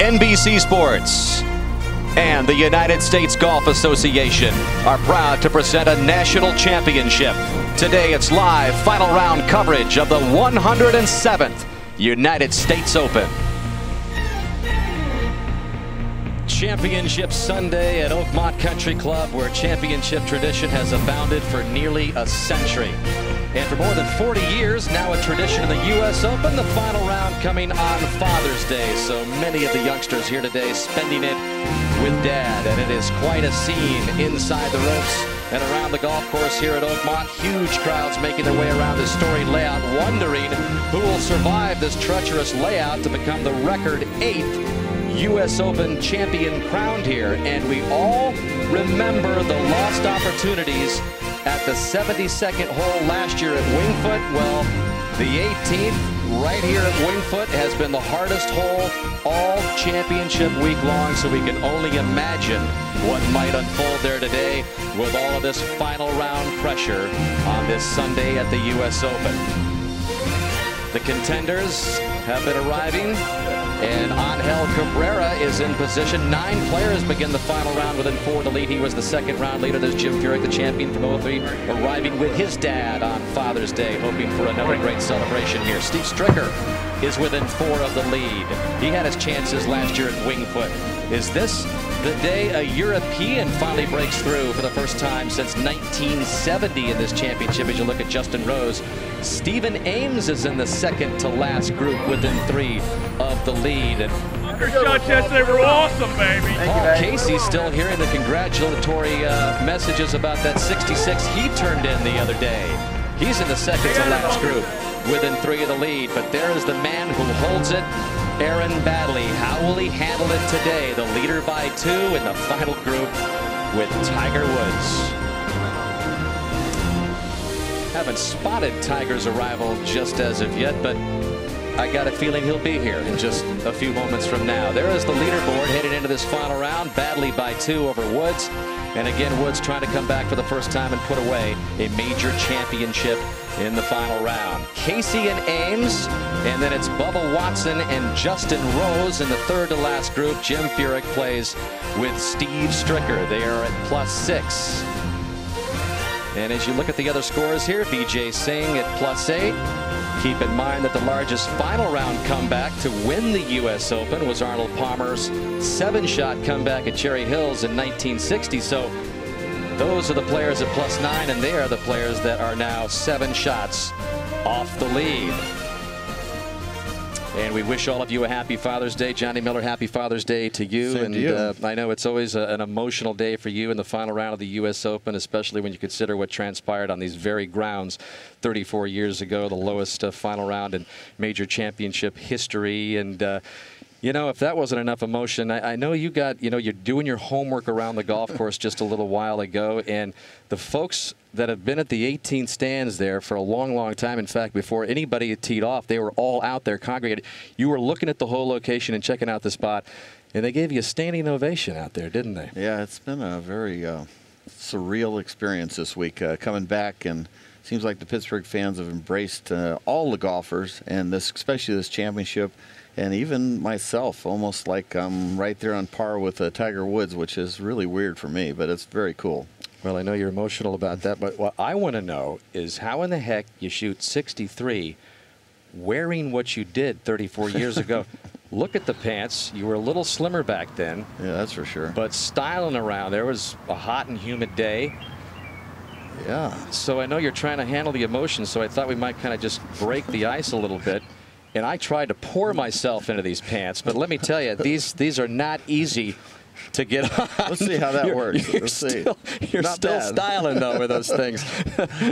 NBC Sports and the United States Golf Association are proud to present a national championship. Today it's live final round coverage of the 107th United States Open. Championship Sunday at Oakmont Country Club, where championship tradition has abounded for nearly a century. And for more than 40 years, now a tradition of the U.S. Open, the final round coming on Father's Day. So many of the youngsters here today spending it with Dad, and it is quite a scene inside the ropes and around the golf course here at Oakmont. Huge crowds making their way around this storied layout, wondering who will survive this treacherous layout to become the record 8th U.S. Open champion crowned here. And we all remember the lost opportunities at the 72nd hole last year at Wingfoot. Well, the 18th right here at Wingfoot has been the hardest hole all championship week long, so we can only imagine what might unfold there today with all of this final round pressure on this Sunday at the U.S. Open. The contenders have been arriving, and Angel Cabrera is in position. 9 players begin the final round within 4 of the lead. He was the second round leader. There's Jim Furyk, the champion from 03, arriving with his dad on Father's Day, hoping for another great celebration here. Steve Stricker is within 4 of the lead. He had his chances last year at Wingfoot. Is this the day a European finally breaks through for the first time since 1970 in this championship? As you look at Justin Rose, Stephen Ames is in the second to last group within 3 of the lead. And your shots yesterday were awesome, baby. Paul Casey still hearing the congratulatory messages about that 66 he turned in the other day. He's in the second to last group within 3 of the lead, but there is the man who holds it, Aaron Baddeley. How will he handle it today? The leader by 2 in the final group with Tiger Woods. Haven't spotted Tiger's arrival just as of yet, but I got a feeling he'll be here in just a few moments from now. There is the leaderboard headed into this final round. Baddeley by 2 over Woods. And again, Woods trying to come back for the first time and put away a major championship in the final round. Casey and Ames, and then it's Bubba Watson and Justin Rose in the third to last group. Jim Furyk plays with Steve Stricker. They are at +6. And as you look at the other scores here, Vijay Singh at +8. Keep in mind that the largest final round comeback to win the U.S. Open was Arnold Palmer's 7-shot comeback at Cherry Hills in 1960. So those are the players at +9, and they are the players that are now 7 shots off the lead. And we wish all of you a happy Father's Day. Johnny Miller, happy Father's Day to you. Same and to you. I know it's always an emotional day for you in the final round of the U.S. Open, especially when you consider what transpired on these very grounds 34 years ago, the lowest final round in major championship history. And you know, if that wasn't enough emotion, I know you got, you're doing your homework around the golf course just a little while ago, and the folks that have been at the 18th stands there for a long, long time. In fact, before anybody had teed off, they were all out there congregated. You were looking at the whole location and checking out the spot, and they gave you a standing ovation out there, didn't they? Yeah, it's been a very surreal experience this week coming back, and it seems like the Pittsburgh fans have embraced all the golfers, and especially this championship. And even myself, almost like I'm right there on par with Tiger Woods, which is really weird for me, but it's very cool. Well, I know you're emotional about that, but what I want to know is how in the heck you shoot 63 wearing what you did 34 years ago. Look at the pants. You were a little slimmer back then. Yeah, that's for sure. But styling around. There was a hot and humid day. Yeah. So I know you're trying to handle the emotions, so I thought we might kind of just break the ice a little bit. And I tried to pour myself into these pants, but let me tell you, these are not easy to get on. Let's see how that works. Let's see. You're still styling, though, with those things.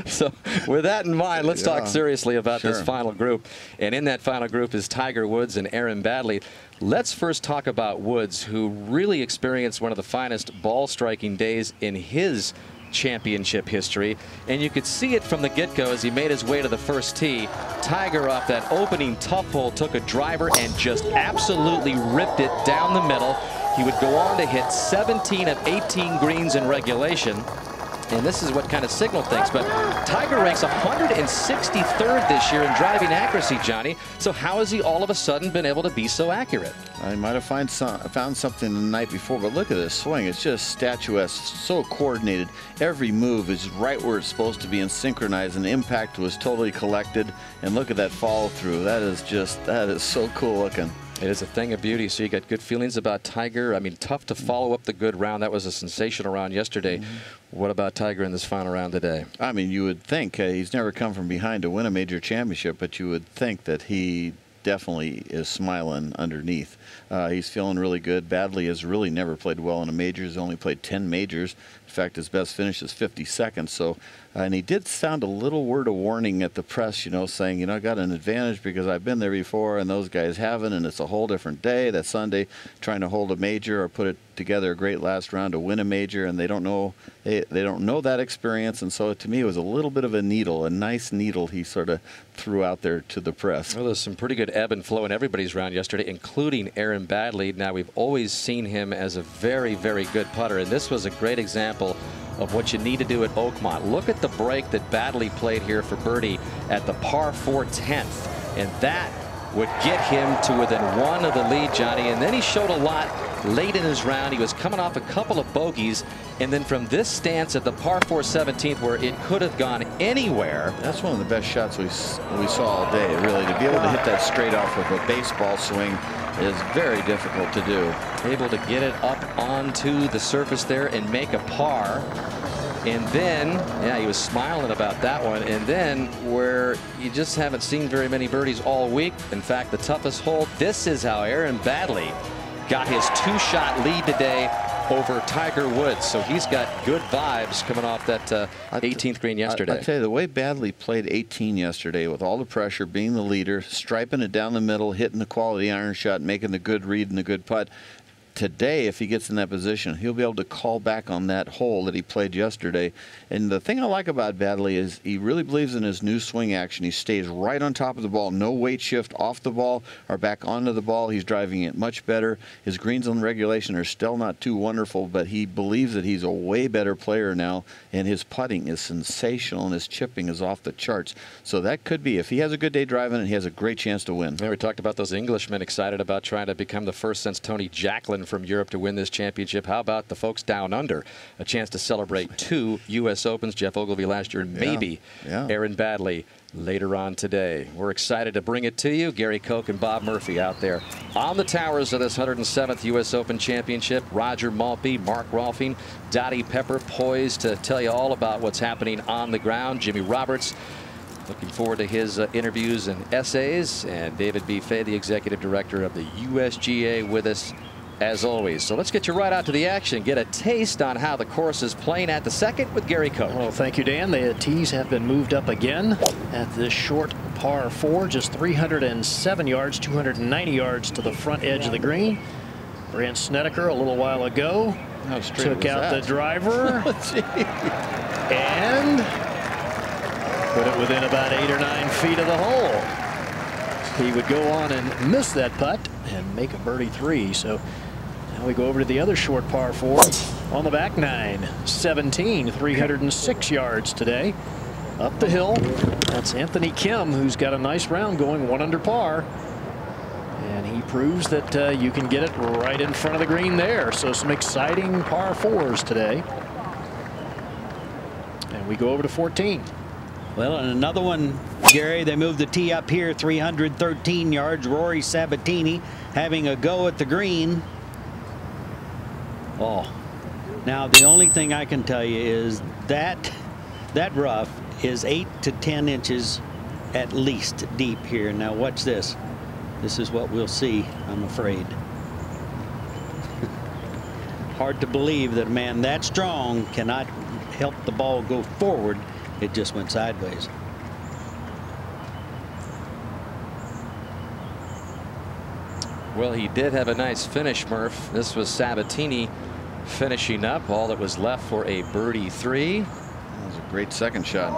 So with that in mind, let's talk seriously about this final group. And in that final group is Tiger Woods and Aaron Baddeley. Let's first talk about Woods, who really experienced one of the finest ball striking days in his championship history, and you could see it from the get-go as he made his way to the first tee. Tiger, off that opening tough hole, took a driver and just absolutely ripped it down the middle. He would go on to hit 17 of 18 greens in regulation, And this is what kind of signaled things, but Tiger ranks 163rd this year in driving accuracy, Johnny. So how has he all of a sudden been able to be so accurate? I might have found something the night before, but look at this swing. It's just statuesque, so coordinated. Every move is right where it's supposed to be and synchronized, and impact was totally collected. And look at that follow through. That is so cool looking. It is a thing of beauty. So you got good feelings about Tiger. I mean, tough to follow up the good round. That was a sensational round yesterday. What about Tiger in this final round today? I mean, you would think he's never come from behind to win a major championship, but you would think that he definitely is smiling underneath. He's feeling really good. Badley has really never played well in a major. He's only played 10 majors. In fact, his best finish is 52nd. So, and he did sound a little word of warning at the press, you know, saying, I got an advantage because I've been there before and those guys haven't, and it's a whole different day. That Sunday, trying to hold a major or put it together a great last round to win a major, and they don't know that experience. And so to me, it was a little bit of a nice needle he sort of threw out there to the press. Well, there's some pretty good ebb and flow in everybody's round yesterday, including Aaron Badley. Now, we've always seen him as a very, very good putter, and this was a great example of what you need to do at Oakmont. Look at the break that Badley played here for birdie at the par 4 10th, and that would get him to within one of the lead, Johnny. And then he showed a lot late in his round. He was coming off a couple of bogeys, and then from this stance at the par 4 17th, where it could have gone anywhere. That's one of the best shots we saw all day, really. To be able to hit that straight off with a baseball swing is very difficult to do. Able to get it up onto the surface there and make a par. And then, yeah, he was smiling about that one. And then where you just haven't seen very many birdies all week, in fact, the toughest hole, this is how Aaron Badley got his 2-shot lead today over Tiger Woods. So he's got good vibes coming off that 18th green yesterday. I tell you, the way Badley played 18 yesterday with all the pressure, being the leader, striping it down the middle, hitting the quality iron shot, making the good read and the good putt. Today, if he gets in that position, he'll be able to call back on that hole that he played yesterday. And the thing I like about Badley is he really believes in his new swing action. He stays right on top of the ball, no weight shift off the ball or back onto the ball. He's driving it much better. His greens on regulation are still not too wonderful, but he believes that he's a way better player now, and his putting is sensational and his chipping is off the charts. So that could be, if he has a good day driving it, he has a great chance to win. Yeah, we talked about those Englishmen excited about trying to become the first since Tony Jacklin from Europe to win this championship. How about the folks down under? A chance to celebrate 2 U.S. Opens. Jeff Ogilvy last year, and maybe Aaron Badley later on today. We're excited to bring it to you. Gary Koch and Bob Murphy out there on the towers of this 107th U.S. Open Championship. Roger Maltby, Mark Rolfing, Dottie Pepper poised to tell you all about what's happening on the ground. Jimmy Roberts looking forward to his interviews and essays. And David B. Fay, the executive director of the USGA, with us as always. So let's get you right out to the action. Get a taste on how the course is playing at the second with Gary Koch. Well, thank you, Dan. The tees have been moved up again at this short par 4, just 307 yards, 290 yards to the front edge of the green. Brandt Snedeker a little while ago took out the driver and put it within about 8 or 9 feet of the hole. He would go on and miss that putt and make a birdie 3. So now we go over to the other short par 4 on the back 9. 17, 306 yards today. Up the hill, that's Anthony Kim, who's got a nice round going, 1 under par. And he proves that you can get it right in front of the green there. So some exciting par 4s today. And we go over to 14. Well, and another one, Gary, they moved the tee up here 313 yards. Rory Sabatini having a go at the green. Oh, now the only thing I can tell you is that rough is 8 to 10 inches at least deep here. Now watch this. This is what we'll see, I'm afraid. Hard to believe that a man that strong cannot help the ball go forward. It just went sideways. Well, he did have a nice finish, Murph. This was Sabatini finishing up. All that was left for a birdie 3. That was a great second shot.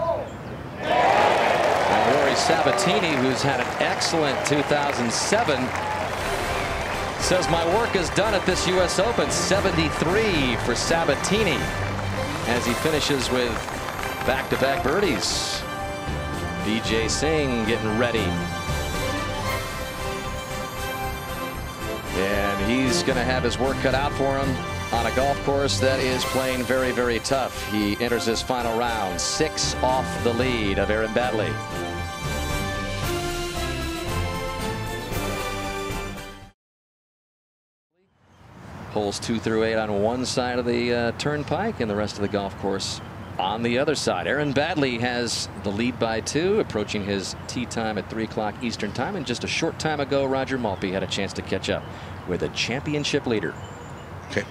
And Rory Sabatini, who's had an excellent 2007, says my work is done at this U.S. Open. 73 for Sabatini. as he finishes with back-to-back birdies. Vijay Singh getting ready. And he's going to have his work cut out for him on a golf course that is playing very, very tough. He enters his final round, 6 off the lead of Aaron Baddeley. Holes 2 through 8 on one side of the turnpike, and the rest of the golf course on the other side. Aaron Baddeley has the lead by 2, approaching his tee time at 3 o'clock Eastern time. And just a short time ago, Roger Maltby had a chance to catch up with a championship leader. Okay.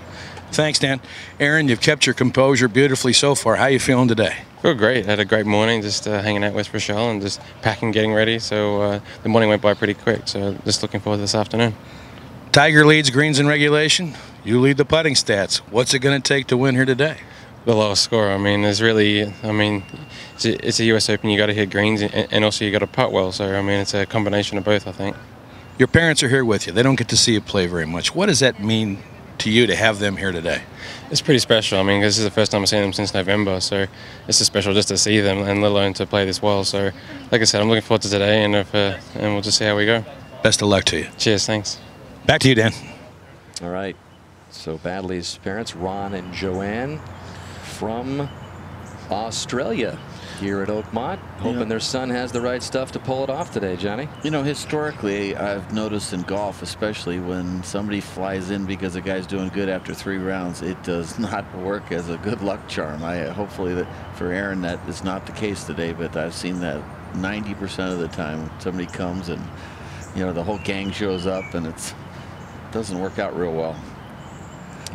Thanks, Dan. Aaron, you've kept your composure beautifully so far. How are you feeling today? Feel great. Had a great morning, just hanging out with Rochelle and just packing, getting ready. So the morning went by pretty quick. So just looking forward to this afternoon. Tiger leads greens in regulation. You lead the putting stats. What's it going to take to win here today? The lowest score. I mean, there's really, I mean, it's a U.S. Open. You got to hit greens, and also you got to putt well. So I mean, it's a combination of both, I think. Your parents are here with you. They don't get to see you play very much. What does that mean to you to have them here today? It's pretty special. I mean, this is the first time I've seen them since November, so it's just special just to see them, and let alone to play this well. So, like I said, I'm looking forward to today, and we'll just see how we go. Best of luck to you. Cheers. Thanks. Back to you, Dan. All right. So Baddeley's parents, Ron and Joanne, from Australia, here at Oakmont, hoping their son has the right stuff to pull it off today. Johnny? You know, historically, I've noticed in golf, especially when somebody flies in because a guy's doing good after 3 rounds, it does not work as a good luck charm. Hopefully that for Aaron that is not the case today, but I've seen that 90% of the time. Somebody comes and, you know, the whole gang shows up, and it doesn't work out real well.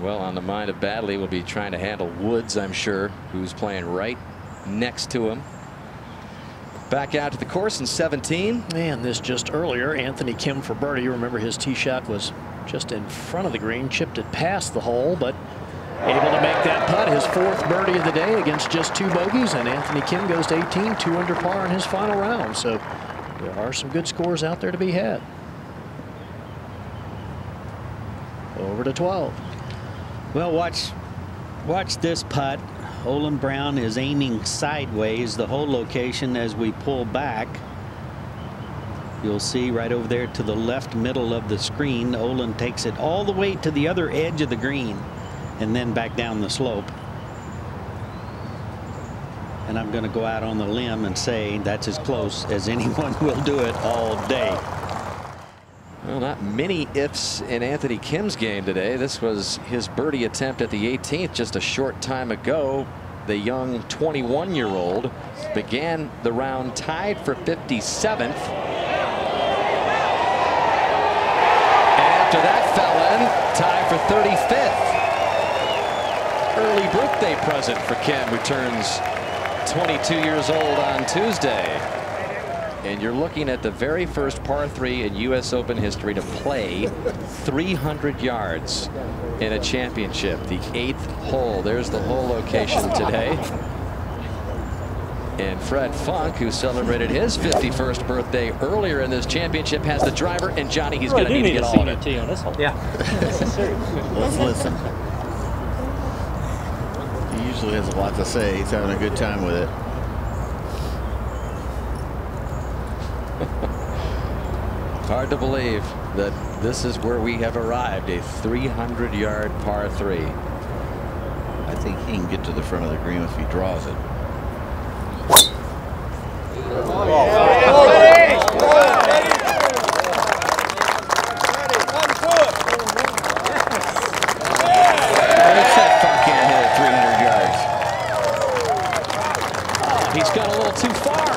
Well, on the mind of Baddeley will be trying to handle Woods, I'm sure, who's playing right next to him. Back out to the course in 17. And this just earlier, Anthony Kim for birdie. You remember his tee shot was just in front of the green, chipped it past the hole, but able to make that putt, his 4th birdie of the day against just 2 bogeys, and Anthony Kim goes to 18, 2 under par in his final round. So there are some good scores out there to be had. Over to 12. Well, watch this putt. Olin Brown is aiming sideways the whole location as we pull back. You'll see right over there to the left middle of the screen, Olin takes it all the way to the other edge of the green and then back down the slope. And I'm going to go out on the limb and say that's as close as anyone will do it all day. Well, not many ifs in Anthony Kim's game today. This was his birdie attempt at the 18th just a short time ago. The young 21-year-old began the round tied for 57th. And after that fell in, tied for 35th. Early birthday present for Kim, who turns 22 years old on Tuesday. And you're looking at the very first par 3 in U.S. Open history to play 300 yards in a championship. The 8th hole. There's the hole location today. And Fred Funk, who celebrated his 51st birthday earlier in this championship, has the driver. And Johnny, he's going to need to get all of it. Tee on this hole. Yeah. Let's listen. He usually has a lot to say. He's having a good time with it. Hard to believe that this is where we have arrived, a 300-yard par 3. I think he can get to the front of the green if he draws it. He's got a little too far.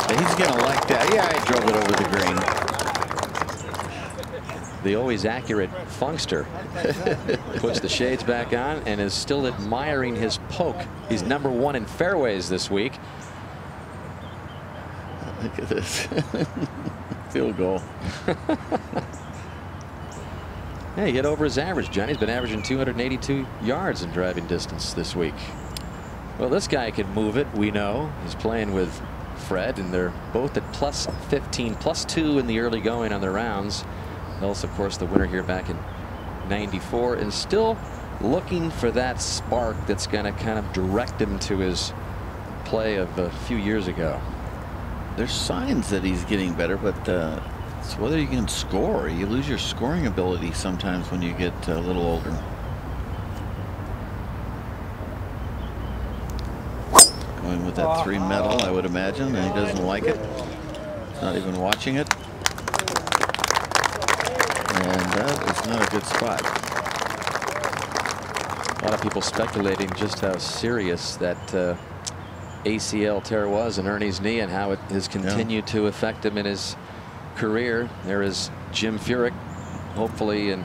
He's gonna like that. Yeah, I drove it over the green. The always accurate Funkster puts the shades back on and is still admiring his poke. He's #1 in fairways this week. Look at this. Field goal. Hey, he hit over his average. Johnny's been averaging 282 yards in driving distance this week. Well, this guy can move it, we know. He's playing with Fred, and they're both at plus 15, plus 2 in the early going on their rounds. Else, of course, the winner here back in '94, and still looking for that spark that's going to kind of direct him to his play of a few years ago. There's signs that he's getting better, but it's whether you can score. You lose your scoring ability sometimes when you get a little older. Going with that 3 metal, I would imagine, and he doesn't like it. He's not even watching it. And that is not a good spot. A lot of people speculating just how serious that ACL tear was in Ernie's knee and how it has continued to affect him in his career. There is Jim Furyk. Hopefully, in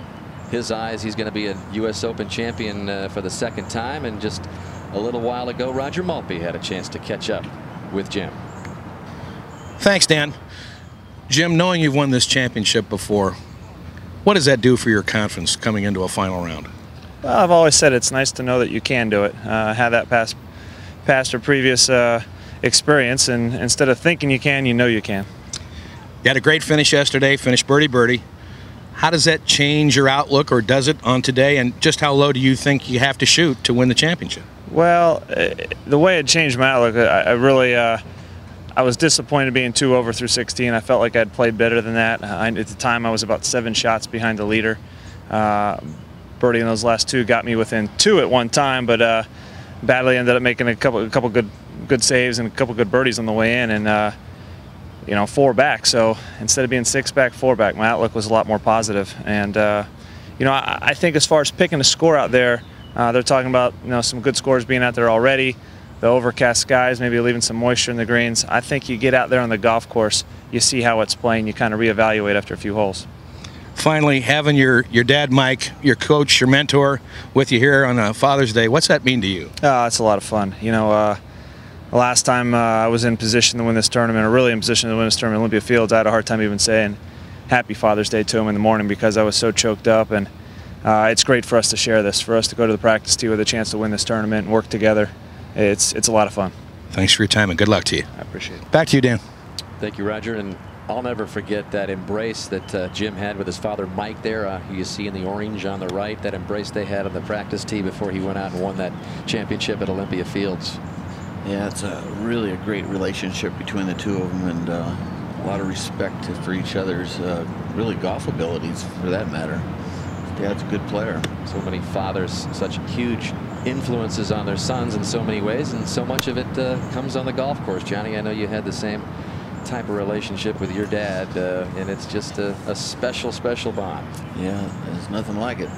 his eyes, he's going to be a U.S. Open champion for the 2nd time. And just a little while ago, Roger Maltbie had a chance to catch up with Jim. Thanks, Dan. Jim, knowing you've won this championship before, what does that do for your confidence coming into a final round? Well, I've always said it's nice to know that you can do it. Have that past or previous experience, and instead of thinking you can, you know you can. You had a great finish yesterday, finished birdie. How does that change your outlook, or does it, on today, and just how low do you think you have to shoot to win the championship? Well, the way it changed my outlook, I was disappointed being 2 over through 16. I felt like I'd played better than that. At the time, I was about 7 shots behind the leader. Birdie in those last 2 got me within 2 at one time, but badly ended up making a couple good saves and a couple good birdies on the way in, and you know, 4 back. So instead of being 6 back, 4 back, my outlook was a lot more positive. And you know, I think as far as picking a score out there, they're talking about, you know, some good scores being out there already. The overcast skies, maybe leaving some moisture in the greens. I think you get out there on the golf course, you see how it's playing, you kind of reevaluate after a few holes. Finally, having your dad, Mike, your coach, your mentor, with you here on Father's Day, what's that mean to you? It's a lot of fun. You know, the last time I was in position to win this tournament, or really in position to win this tournament, Olympia Fields, I had a hard time even saying Happy Father's Day to him in the morning because I was so choked up. And it's great for us to share this, for us to go to the practice tee with a chance to win this tournament and work together. It's a lot of fun. Thanks for your time and good luck to you. I appreciate it. Back to you, Dan. Thank you, Roger. And I'll never forget that embrace that Jim had with his father, Mike, there. Who you see in the orange on the right, that embrace they had on the practice tee before he went out and won that championship at Olympia Fields. Yeah, it's really a great relationship between the two of them, and a lot of respect for each other's really golf abilities, for that matter. Dad's a good player. So many fathers, such huge influences on their sons in so many ways, and so much of it comes on the golf course. Johnny, I know you had the same type of relationship with your dad, and it's just a special bond. Yeah, there's nothing like it.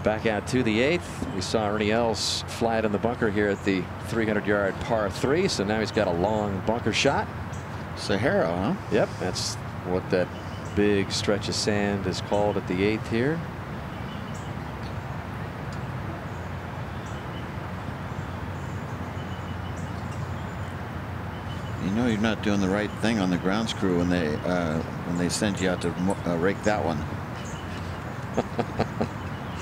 Back out to the 8th. We saw Ernie Els fly it in the bunker here at the 300-yard par 3, so now he's got a long bunker shot. Sahara, huh? Yep, that's what that big stretch of sand is called at the 8th here. You know you're not doing the right thing on the grounds crew when they send you out to rake that one.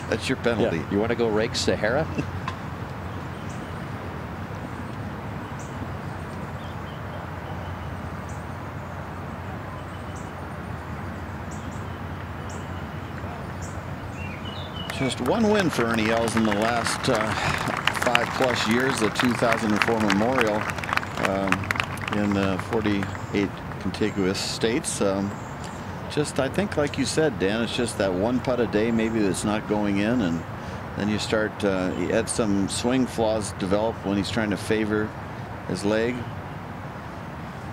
That's your penalty. Yeah. You want to go rake Sahara? Just one win for Ernie Els in the last 5+ years, the 2004 Memorial in 48 contiguous states. Just, I think, like you said, Dan, it's just that one putt a day maybe that's not going in, and then you start, he had some swing flaws develop when he's trying to favor his leg.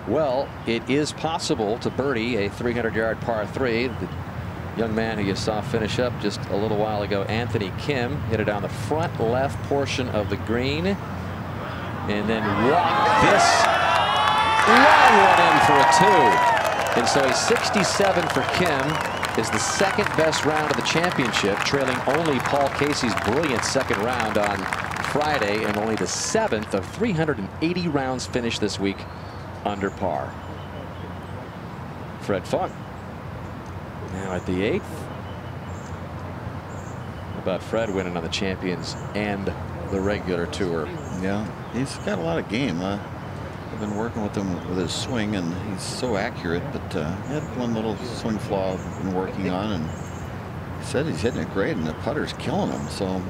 Well, it is possible to birdie a 300-yard par 3. The young man who you saw finish up just a little while ago, Anthony Kim, hit it on the front left portion of the green, and then walked this long one in for a 2. And so a 67 for Kim is the 2nd best round of the championship, trailing only Paul Casey's brilliant 2nd round on Friday, and only the 7th of 380 rounds finished this week under par. Fred Funk now at the 8th. How about Fred winning on the Champions and the regular tour? Yeah, he's got a lot of game. I've been working with him with his swing, and he's so accurate, but he had one little swing flaw I've been working on, and He said he's hitting it great, and the putter's killing him. So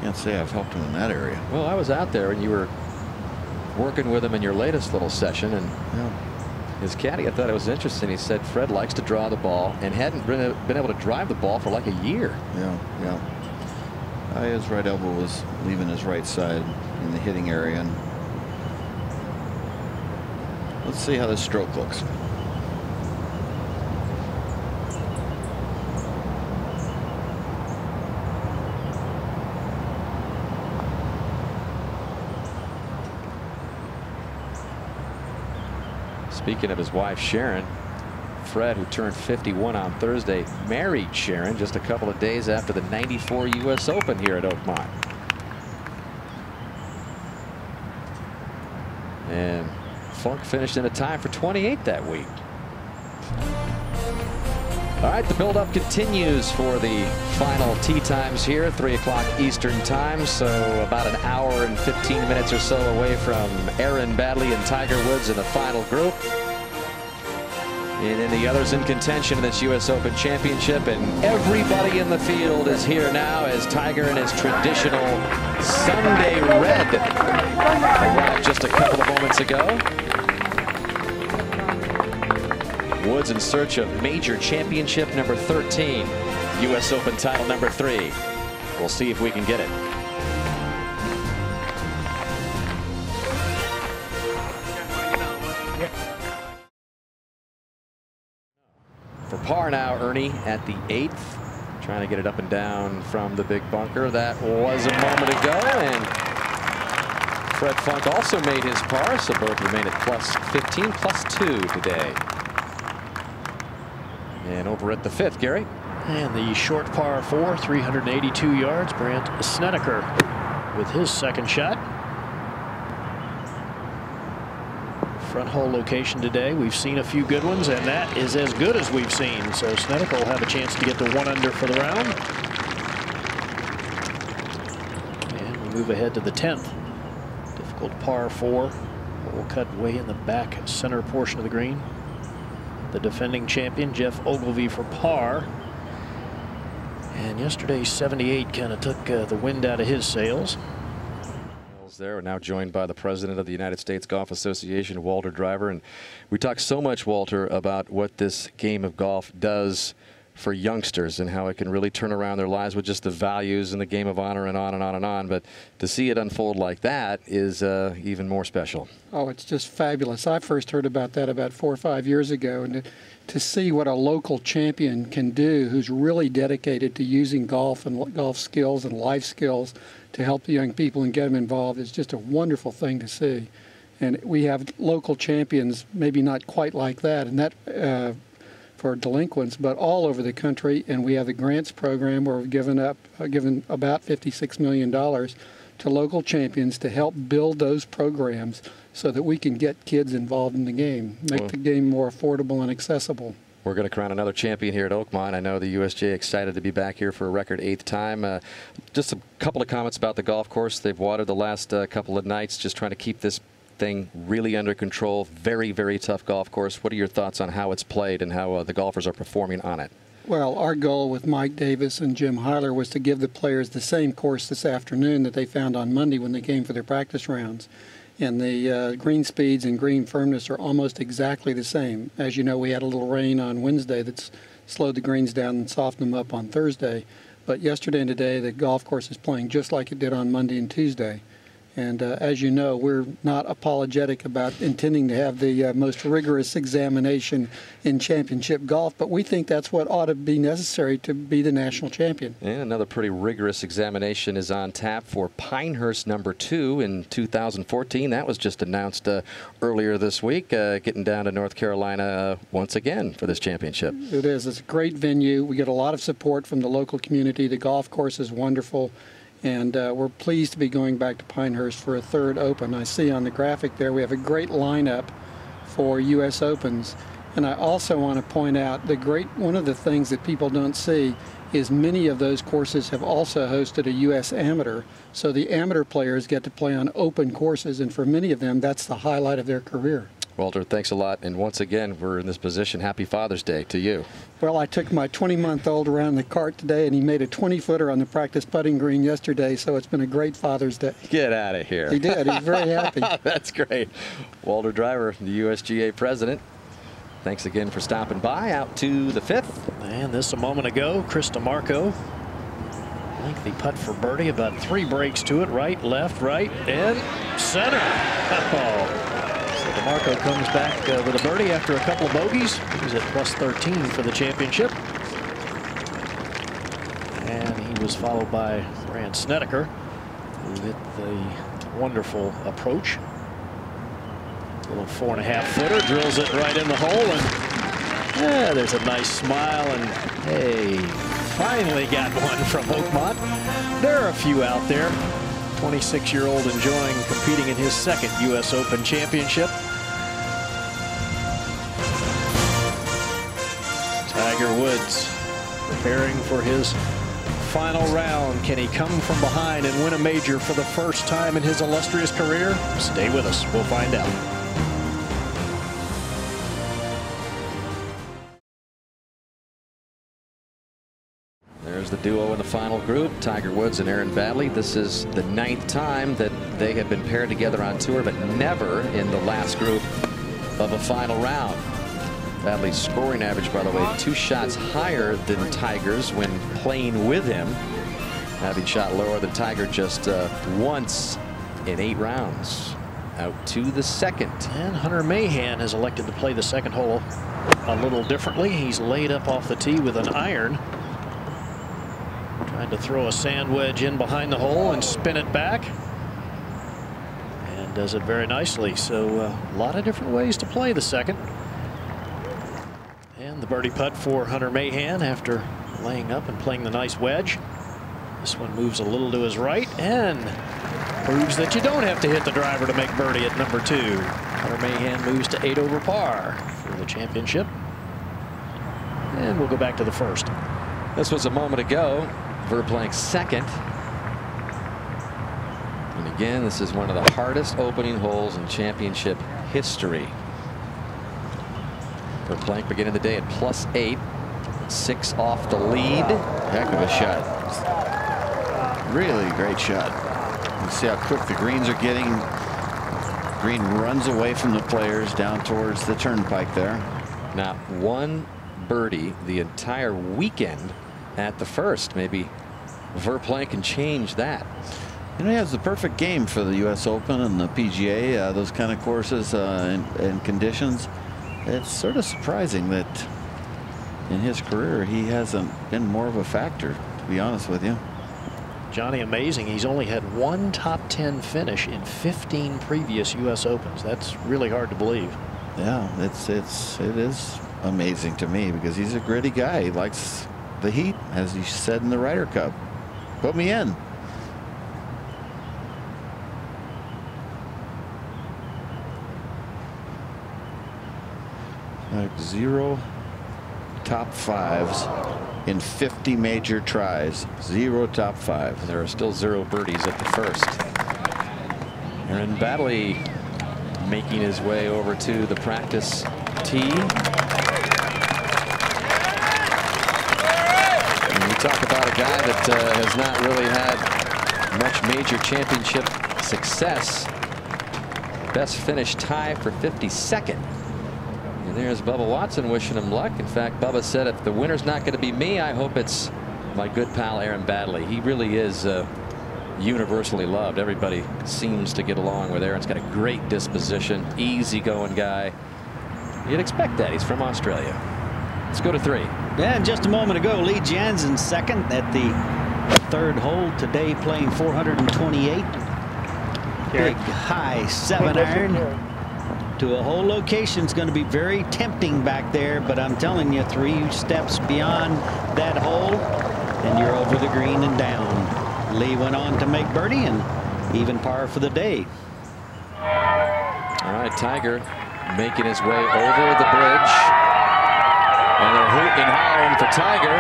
can't say I've helped him in that area. Well, I was out there, and you were working with him in your latest little session, and his caddy, I thought it was interesting. He said Fred likes to draw the ball and hadn't been able to drive the ball for like a year. Yeah. His right elbow was leaving his right side in the hitting area. And let's see how this stroke looks. Speaking of his wife, Sharon, Fred, who turned 51 on Thursday, married Sharon just a couple of days after the '94 U.S. Open here at Oakmont. And Funk finished in a tie for 28 that week. All right, the build-up continues for the final tee times here, 3 o'clock Eastern time, so about an hour and 15 minutes or so away from Aaron Baddeley and Tiger Woods in the final group. And then the others in contention in this U.S. Open Championship, and everybody in the field is here now as Tiger in his traditional Sunday red arrived just a couple of moments ago. Woods in search of major championship number 13, U.S. Open title number 3. We'll see if we can get it. For par now, Ernie at the 8th, trying to get it up and down from the big bunker. That was a moment ago, and Fred Funk also made his par, so both remain at plus 15, plus 2 today. And over at the 5th, Gary. And the short par 4, 382 yards. Brandt Snedeker with his second shot. Front hole location today. We've seen a few good ones, and that is as good as we've seen. So Snedeker will have a chance to get to 1 under for the round. And we move ahead to the 10th. Difficult par 4. Hole cut way in the back center portion of the green. The defending champion, Jeff Ogilvy, for par. And yesterday, 78 kind of took the wind out of his sails. There, we're now joined by the president of the United States Golf Association, Walter Driver. And we talked so much, Walter, about what this game of golf does for youngsters and how it can really turn around their lives with just the values and the game of honor and on and on and on. But to see it unfold like that is even more special. Oh, it's just fabulous. I first heard about that about 4 or 5 years ago. And to see what a local champion can do who's really dedicated to using golf and golf skills and life skills to help the young people and get them involved is just a wonderful thing to see. And we have local champions, maybe not quite like that, and that for delinquents, but all over the country. And we have the grants program where we've given about $56 million to local champions to help build those programs so that we can get kids involved in the game, make the game more affordable and accessible. We're going to crown another champion here at Oakmont. I know the USGA excited to be back here for a record 8th time. Just a couple of comments about the golf course. They've watered the last couple of nights, just trying to keep this thing really under control. Very, very tough golf course. What are your thoughts on how it's played and how the golfers are performing on it? Well, our goal with Mike Davis and Jim Hyler was to give the players the same course this afternoon that they found on Monday when they came for their practice rounds. And the green speeds and green firmness are almost exactly the same. As you know, we had a little rain on Wednesday that's slowed the greens down and softened them up on Thursday. But yesterday and today, the golf course is playing just like it did on Monday and Tuesday. And as you know, we're not apologetic about intending to have the most rigorous examination in championship golf, but we think that's what ought to be necessary to be the national champion. And another pretty rigorous examination is on tap for Pinehurst number 2 in 2014. That was just announced earlier this week, getting down to North Carolina once again for this championship. It is. It's a great venue. We get a lot of support from the local community. The golf course is wonderful. And we're pleased to be going back to Pinehurst for a 3rd Open. I see on the graphic there we have a great lineup for U.S. Opens. And I also want to point out one of the things that people don't see is many of those courses have also hosted a U.S. Amateur. So the amateur players get to play on open courses, and for many of them, that's the highlight of their career. Walter, thanks a lot. And once again, we're in this position. Happy Father's Day to you. Well, I took my 20-month-old around the cart today, and he made a 20-footer on the practice putting green yesterday, so it's been a great Father's Day. Get out of here. He did. He's very happy. That's great. Walter Driver, the USGA president. Thanks again for stopping by. Out to the 5th. And this a moment ago, Chris DiMarco. Lengthy putt for birdie, about 3 breaks to it. Right, left, right, and center. Oh. So DiMarco comes back with a birdie after a couple of bogeys. He's at plus 13 for the championship. And he was followed by Brandt Snedeker, who hit the wonderful approach. A little 4.5 footer, drills it right in the hole, and yeah, there's a nice smile, and hey, finally got one from Oakmont. There are a few out there. 26-year-old enjoying competing in his 2nd U.S. Open championship. Tiger Woods preparing for his final round. Can he come from behind and win a major for the first time in his illustrious career? Stay with us. We'll find out. There's the duo in the final group, Tiger Woods and Aaron Baddeley. This is the 9th time that they have been paired together on tour, but never in the last group of a final round. Baddeley's scoring average, by the way, 2 shots higher than Tiger's when playing with him, having shot lower than Tiger just once in 8 rounds. Out to the 2nd. And Hunter Mahan has elected to play the 2nd hole a little differently. He's laid up off the tee with an iron, trying to throw a sand wedge in behind the hole and spin it back, and does it very nicely. So a lot of different ways to play the 2nd. And the birdie putt for Hunter Mahan after laying up and playing the nice wedge. This one moves a little to his right and proves that you don't have to hit the driver to make birdie at number 2. Hunter Mahan moves to 8 over par for the championship. And we'll go back to the 1st. This was a moment ago. Verplank 2nd. And again, this is one of the hardest opening holes in championship history. Verplank beginning the day at plus 8. 6 off the lead. Heck of a shot. Really great shot. You see how quick the greens are getting. Green runs away from the players down towards the turnpike there. Not one birdie the entire weekend at the 1st. Maybe Verplank can change that. You know, he has the perfect game for the U.S. Open and the PGA, those kind of courses and conditions. It's sort of surprising that in his career he hasn't been more of a factor, to be honest with you. Johnny, amazing. He's only had 1 top 10 finish in 15 previous U.S. Opens. That's really hard to believe. Yeah, it is amazing to me because he's a gritty guy. He likes the heat, as he said in the Ryder Cup. Put me in. Like 0 top 5s in 50 major tries. 0 top 5s. There are still 0 birdies at the 1st. Aaron Baddeley making his way over to the practice tee. Talk about a guy that has not really had much major championship success. Best finish tie for 52nd. And there's Bubba Watson wishing him luck. In fact, Bubba said, if the winner's not going to be me, I hope it's my good pal Aaron Baddeley. He really is universally loved. Everybody seems to get along with Aaron's got a great disposition, easygoing guy. You'd expect that. He's from Australia. Let's go to 3. Yeah, and just a moment ago, Lee Janzen 2nd at the 3rd hole today, playing 428. Big high 7-iron to a hole location. It's going to be very tempting back there, but I'm telling you, 3 steps beyond that hole and you're over the green and down. Lee went on to make birdie and even par for the day. All right, Tiger making his way over the bridge. And they're hooting and hollering for Tiger.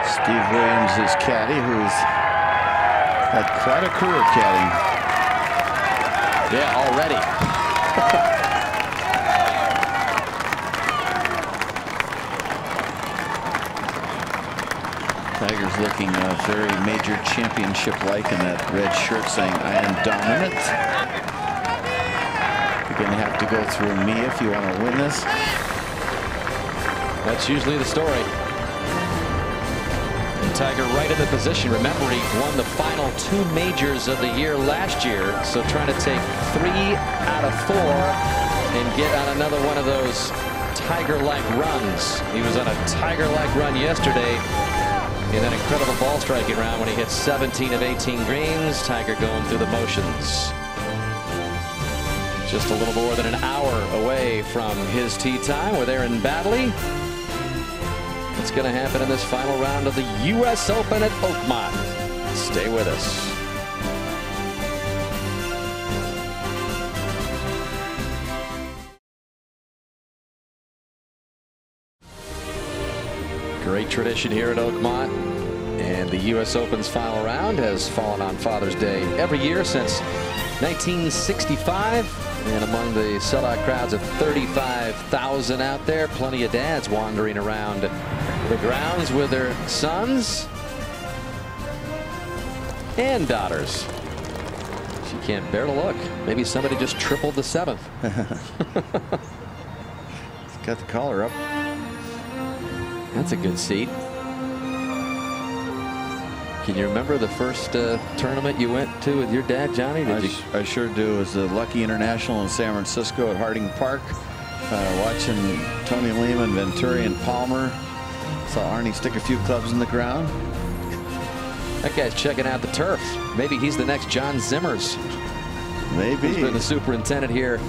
Steve Williams, his caddy, who's had quite a career caddying. Yeah, already. Tiger's looking very major championship-like in that red shirt, saying, "I am dominant." You're going to have to go through me if you want to win this. That's usually the story. And Tiger right in the position. Remember, he won the final 2 majors of the year last year, so trying to take 3 out of 4 and get on another one of those Tiger-like runs. He was on a Tiger-like run yesterday in that incredible ball striking round when he hit 17 of 18 greens. Tiger going through the motions. Just a little more than an hour away from his tee time. We're there in Badley. What's going to happen in this final round of the U.S. Open at Oakmont? Stay with us. Great tradition here at Oakmont, and the U.S. Open's final round has fallen on Father's Day every year since 1965, and among the sellout crowds of 35,000 out there, plenty of dads wandering around the grounds with their sons and daughters. She can't bear to look. Maybe somebody just tripled the 7th. He's got the collar up. That's a good seat. Can you remember the first tournament you went to with your dad, Johnny? I sure do. It was the Lucky International in San Francisco at Harding Park. Watching Tony Lehman, Venturi, and Palmer. Saw Arnie stick a few clubs in the ground. That guy's checking out the turf. Maybe he's the next John Zimmers. Maybe. He's been the superintendent here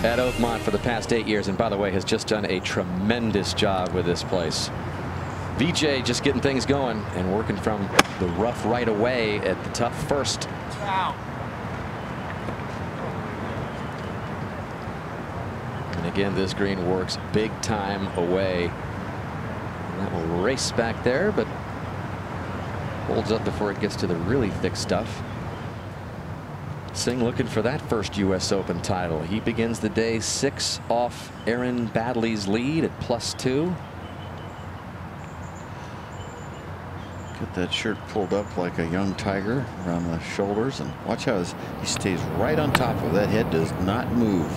at Oakmont for the past 8 years, and by the way, has just done a tremendous job with this place. VJ just getting things going and working from the rough right away at the tough first. Wow. And again, this green works big time away. And that will race back there, but holds up before it gets to the really thick stuff. Singh looking for that first U.S. Open title. He begins the day 6 off Aaron Baddeley's lead at +2. Get that shirt pulled up like a young Tiger around the shoulders, and watch how he stays right on top of that. Head does not move.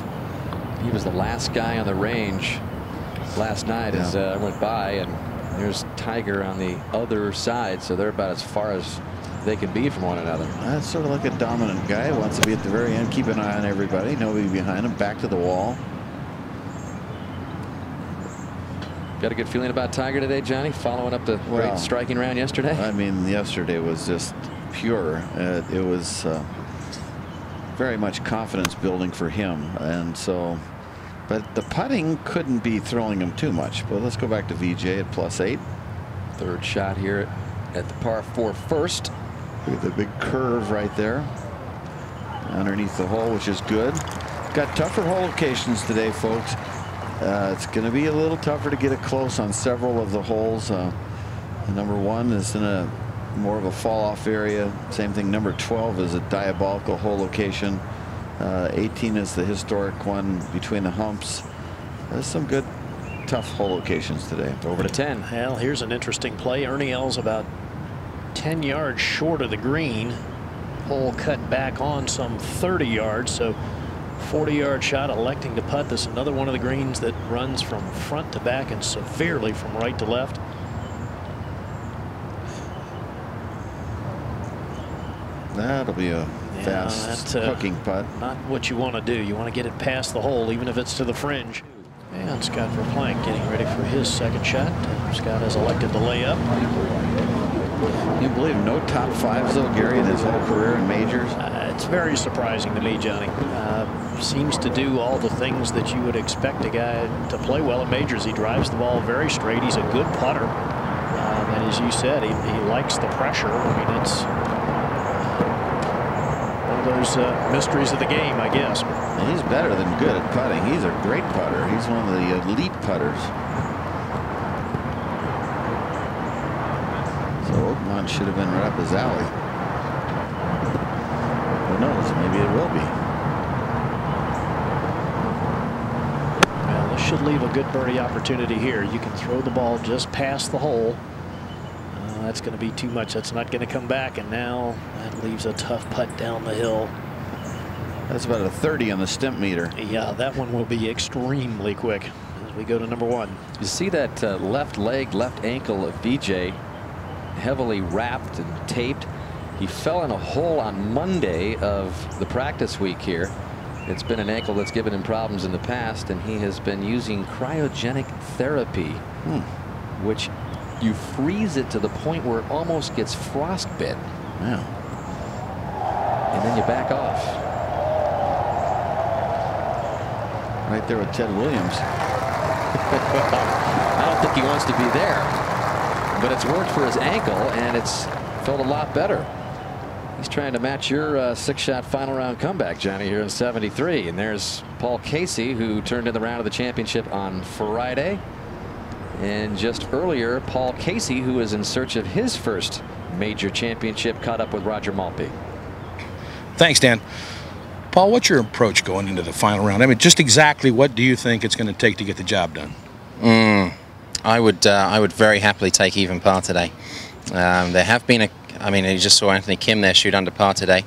He was the last guy on the range last night as I went by, and there's Tiger on the other side, so they're about as far as they can be from one another. That's sort of like a dominant guy. Wants to be at the very end, keep an eye on everybody, nobody behind him, back to the wall. Got a good feeling about Tiger today, Johnny, following up the great striking round yesterday? I mean, yesterday was just pure. It was very much confidence building for him, and so, but the putting couldn't be throwing him too much. But let's go back to VJ at +8. Third shot here at the par 4 first. Look at the big curve right there underneath the hole, which is good. Got tougher hole locations today, folks. It's going to be a little tougher to get it close on several of the holes. Number 1 is in a more of a fall-off area. Same thing. Number 12 is a diabolical hole location. 18 is the historic one between the humps. There's some good, tough hole locations today. Over to 10. Well, here's an interesting play. Ernie Els about 10 yards short of the green. Hole cut back on some 30 yards, so 40-yard shot, electing to putt. This is another one of the greens that runs from front to back and severely from right to left. That'll be a fast hooking putt. Not what you want to do. You want to get it past the hole, even if it's to the fringe. And Scott Verplank getting ready for his second shot. Scott has elected to lay up. Can you believe no top 5s though, Gary, in his whole career in majors? It's very surprising to me, Johnny. Seems to do all the things that you would expect a guy to play well at majors. He drives the ball very straight. He's a good putter. And as you said, he likes the pressure. I mean, it's one of those mysteries of the game, I guess. And he's better than good at putting. He's a great putter. He's one of the elite putters. So Oakmont should have been right up his alley. Who knows? Maybe it will be. should leave a good birdie opportunity here. You can throw the ball just past the hole. That's going to be too much. That's not going to come back. And now that leaves a tough putt down the hill. That's about a 30 on the stimp meter. Yeah, that one will be extremely quick as we go to number 1. You see that left leg, left ankle of VJ heavily wrapped and taped. He fell in a hole on Monday of the practice week here. It's been an ankle that's given him problems in the past, and he has been using cryogenic therapy, which you freeze it to the point where it almost gets frostbit. Wow. And then you back off. Right there with Ted Williams. I don't think he wants to be there, but it's worked for his ankle, and it's felt a lot better. He's trying to match your 6-shot final round comeback, Johnny, here in 73. And there's Paul Casey, who turned in the round of the championship on Friday. And just earlier, Paul Casey, who is in search of his first major championship, caught up with Roger Maltbie. Thanks, Dan. Paul, what's your approach going into the final round? I mean, just exactly what do you think it's going to take to get the job done? I would very happily take even par today. There have been I mean, you just saw Anthony Kim there shoot under par today.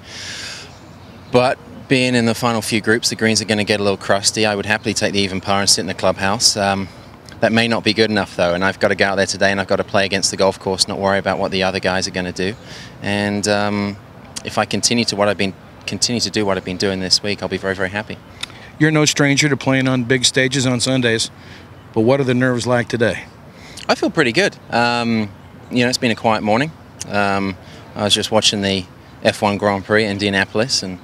But being in the final few groups, the greens are going to get a little crusty. I would happily take the even par and sit in the clubhouse. That may not be good enough, though, and I've got to go out there today and I've got to play against the golf course, not worry about what the other guys are going to do. And if I continue to do what I've been doing this week, I'll be very, very happy. You're no stranger to playing on big stages on Sundays, but what are the nerves like today? I feel pretty good. You know, it's been a quiet morning. I was just watching the F1 Grand Prix in Indianapolis, and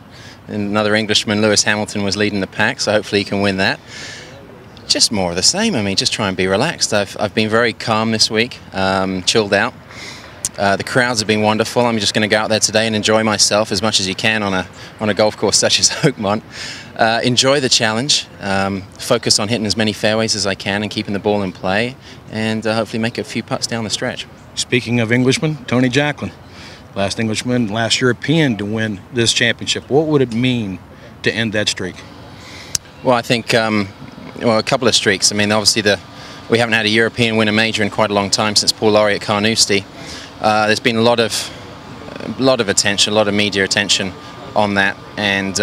another Englishman, Lewis Hamilton, was leading the pack, so hopefully he can win that. Just more of the same. I mean, just try and be relaxed. I've been very calm this week, chilled out. The crowds have been wonderful. I'm just going to go out there today and enjoy myself as much as you can on a golf course such as Oakmont. Enjoy the challenge. Focus on hitting as many fairways as I can and keeping the ball in play, and hopefully make a few putts down the stretch. Speaking of Englishmen, Tony Jacklin, last Englishman, last European to win this championship. What would it mean to end that streak? Well, I think well, a couple of streaks. I mean, obviously we haven't had a European win a major in quite a long time since Paul Lawrie at Carnoustie. There's been a lot of attention, a lot of media attention on that, and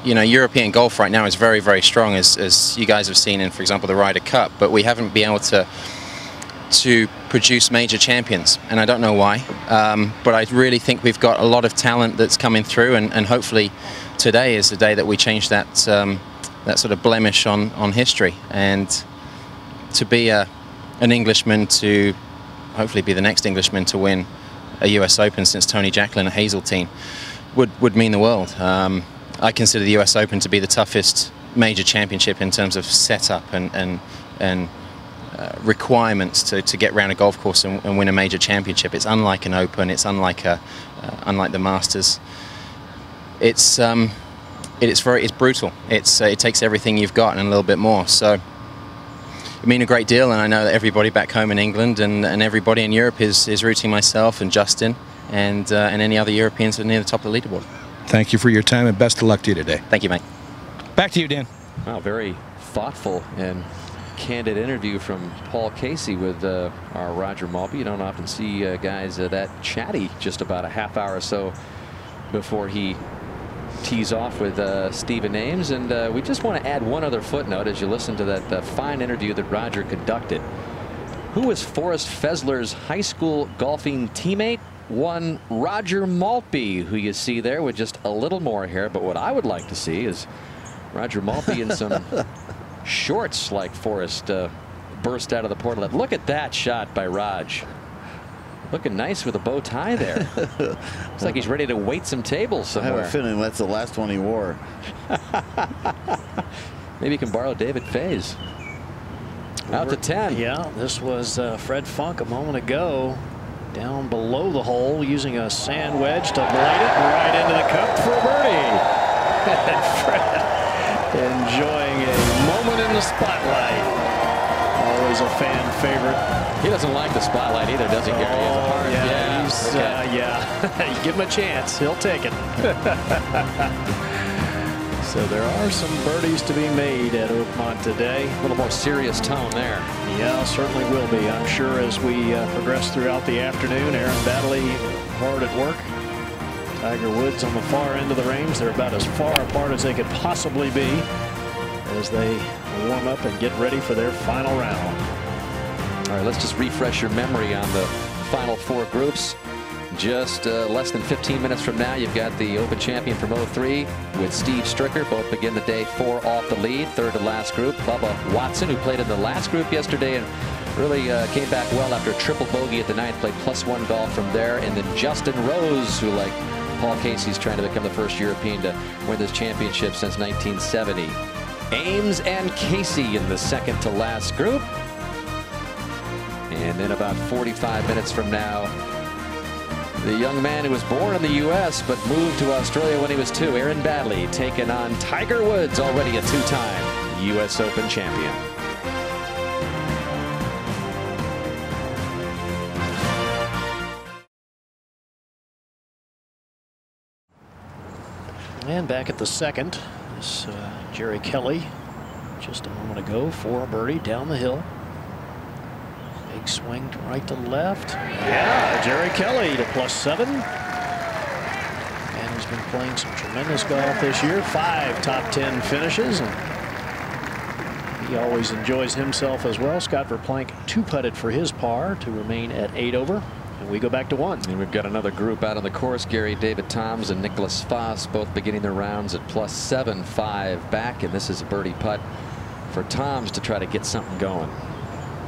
you know, European golf right now is very, very strong, as you guys have seen in, for example, the Ryder Cup. But we haven't been able to produce major champions, and I don't know why. But I really think we've got a lot of talent that's coming through, and hopefully today is the day that we change that that sort of blemish on history, and to be an Englishman, to hopefully be the next Englishman to win a US Open since Tony Jacklin at Hazeltine would mean the world. I consider the US Open to be the toughest major championship in terms of setup and requirements to get around a golf course and win a major championship. It's unlike an Open. It's unlike unlike the Masters. It's brutal. It takes everything you've got and a little bit more. So it means a great deal, and I know that everybody back home in England and everybody in Europe is rooting myself and Justin and any other Europeans that are near the top of the leaderboard. Thank you for your time, and best of luck to you today. Thank you, mate. Back to you, Dan. Wow, very thoughtful and candid interview from Paul Casey with our Roger Maltbie. You don't often see guys that chatty just about a half hour or so before he tees off with Stephen Ames. And we just want to add one other footnote as you listen to that fine interview that Roger conducted. Who was Forrest Fessler's high school golfing teammate? One Roger Maltbie, who you see there with just a little more hair. But what I would like to see is Roger Maltbie in some shorts like Forrest burst out of the portal. Look at that shot by Raj. Looking nice with a bow tie there. Looks like he's ready to wait some tables somewhere. I have a feeling that's the last one he wore. Maybe you can borrow David Faye's. Out to 10. Yeah, this was Fred Funk a moment ago. Down below the hole, using a sand wedge to blade it right into the cup for a birdie. And Fred enjoying a moment in the spotlight. Always a fan favorite. He doesn't like the spotlight either, does he, Gary? Yeah, yeah. You give him a chance, he'll take it. So there are some birdies to be made at Oakmont today. A little more serious tone there. Yeah, certainly will be. I'm sure as we progress throughout the afternoon. Aaron Baddeley hard at work. Tiger Woods on the far end of the range. They're about as far apart as they could possibly be as they warm up and get ready for their final round. All right, let's just refresh your memory on the final 4 groups. Just less than 15 minutes from now, you've got the Open champion from 03 with Steve Stricker. Both begin the day 4 off the lead. Third to last group, Bubba Watson, who played in the last group yesterday and really came back well after a triple bogey at the 9th, played +1 golf from there. And then Justin Rose, who, like Paul Casey's, trying to become the first European to win this championship since 1970. Ames and Casey in the second to last group. And then about 45 minutes from now, the young man who was born in the U.S. but moved to Australia when he was 2, Aaron Baddeley, taking on Tiger Woods, already a 2-time U.S. Open champion. And back at the second, this Jerry Kelly, just a moment ago, for a birdie down the hill. Big swing to right to left. Yeah, Jerry Kelly to +7. And he's been playing some tremendous golf this year. 5 top 10 finishes. And he always enjoys himself as well. Scott Verplank 2-putted for his par to remain at 8 over. And we go back to 1. And we've got another group out on the course. Gary David Toms and Nicholas Foss both beginning their rounds at +7, 5 back. And this is a birdie putt for Toms to try to get something going.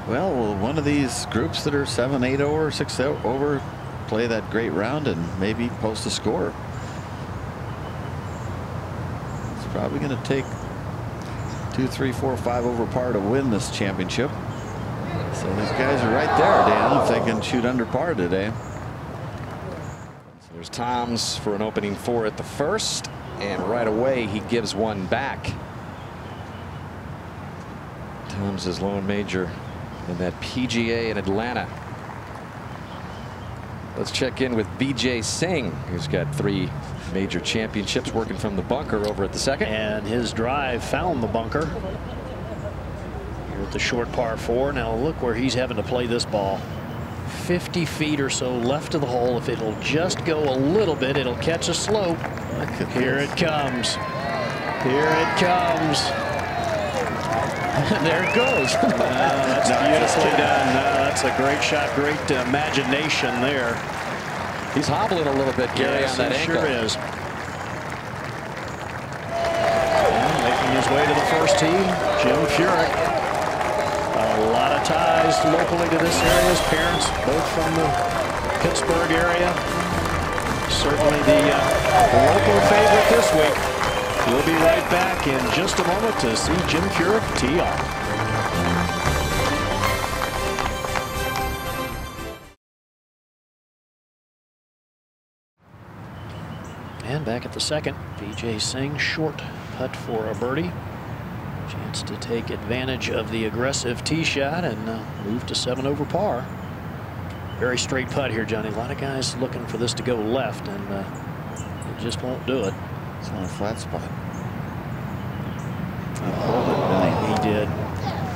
Well, one of these groups that are 7, 8 over, 6 over, play that great round and maybe post a score. It's probably going to take 2, 3, 4, 5 over par to win this championship. So these guys are right there, Dan, if they can shoot under par today. So there's Toms for an opening 4 at the first, and right away he gives one back. Toms' is lone major in that PGA in Atlanta. Let's check in with BJ Singh, who's got 3 major championships, working from the bunker over at the second. And his drive found the bunker here at the short par 4. Now look where he's having to play this ball. 50 feet or so left of the hole. If it'll just go a little bit, it'll catch a slope. Here it comes. Here it comes. There it goes. That's beautifully done. That's a great shot, great imagination there. He's hobbling a little bit, Gary, yes, on that ankle. Sure is. And making his way to the first tee, Jim Furyk. A lot of ties locally to this area. His parents, both from the Pittsburgh area. Certainly the local favorite this week. We'll be right back in just a moment to see Jim Furyk tee off. And back at the second, BJ Singh, short putt for a birdie. Chance to take advantage of the aggressive tee shot and move to 7 over par. Very straight putt here, Johnny. A lot of guys looking for this to go left, and it just won't do it. It's on a flat spot. He did.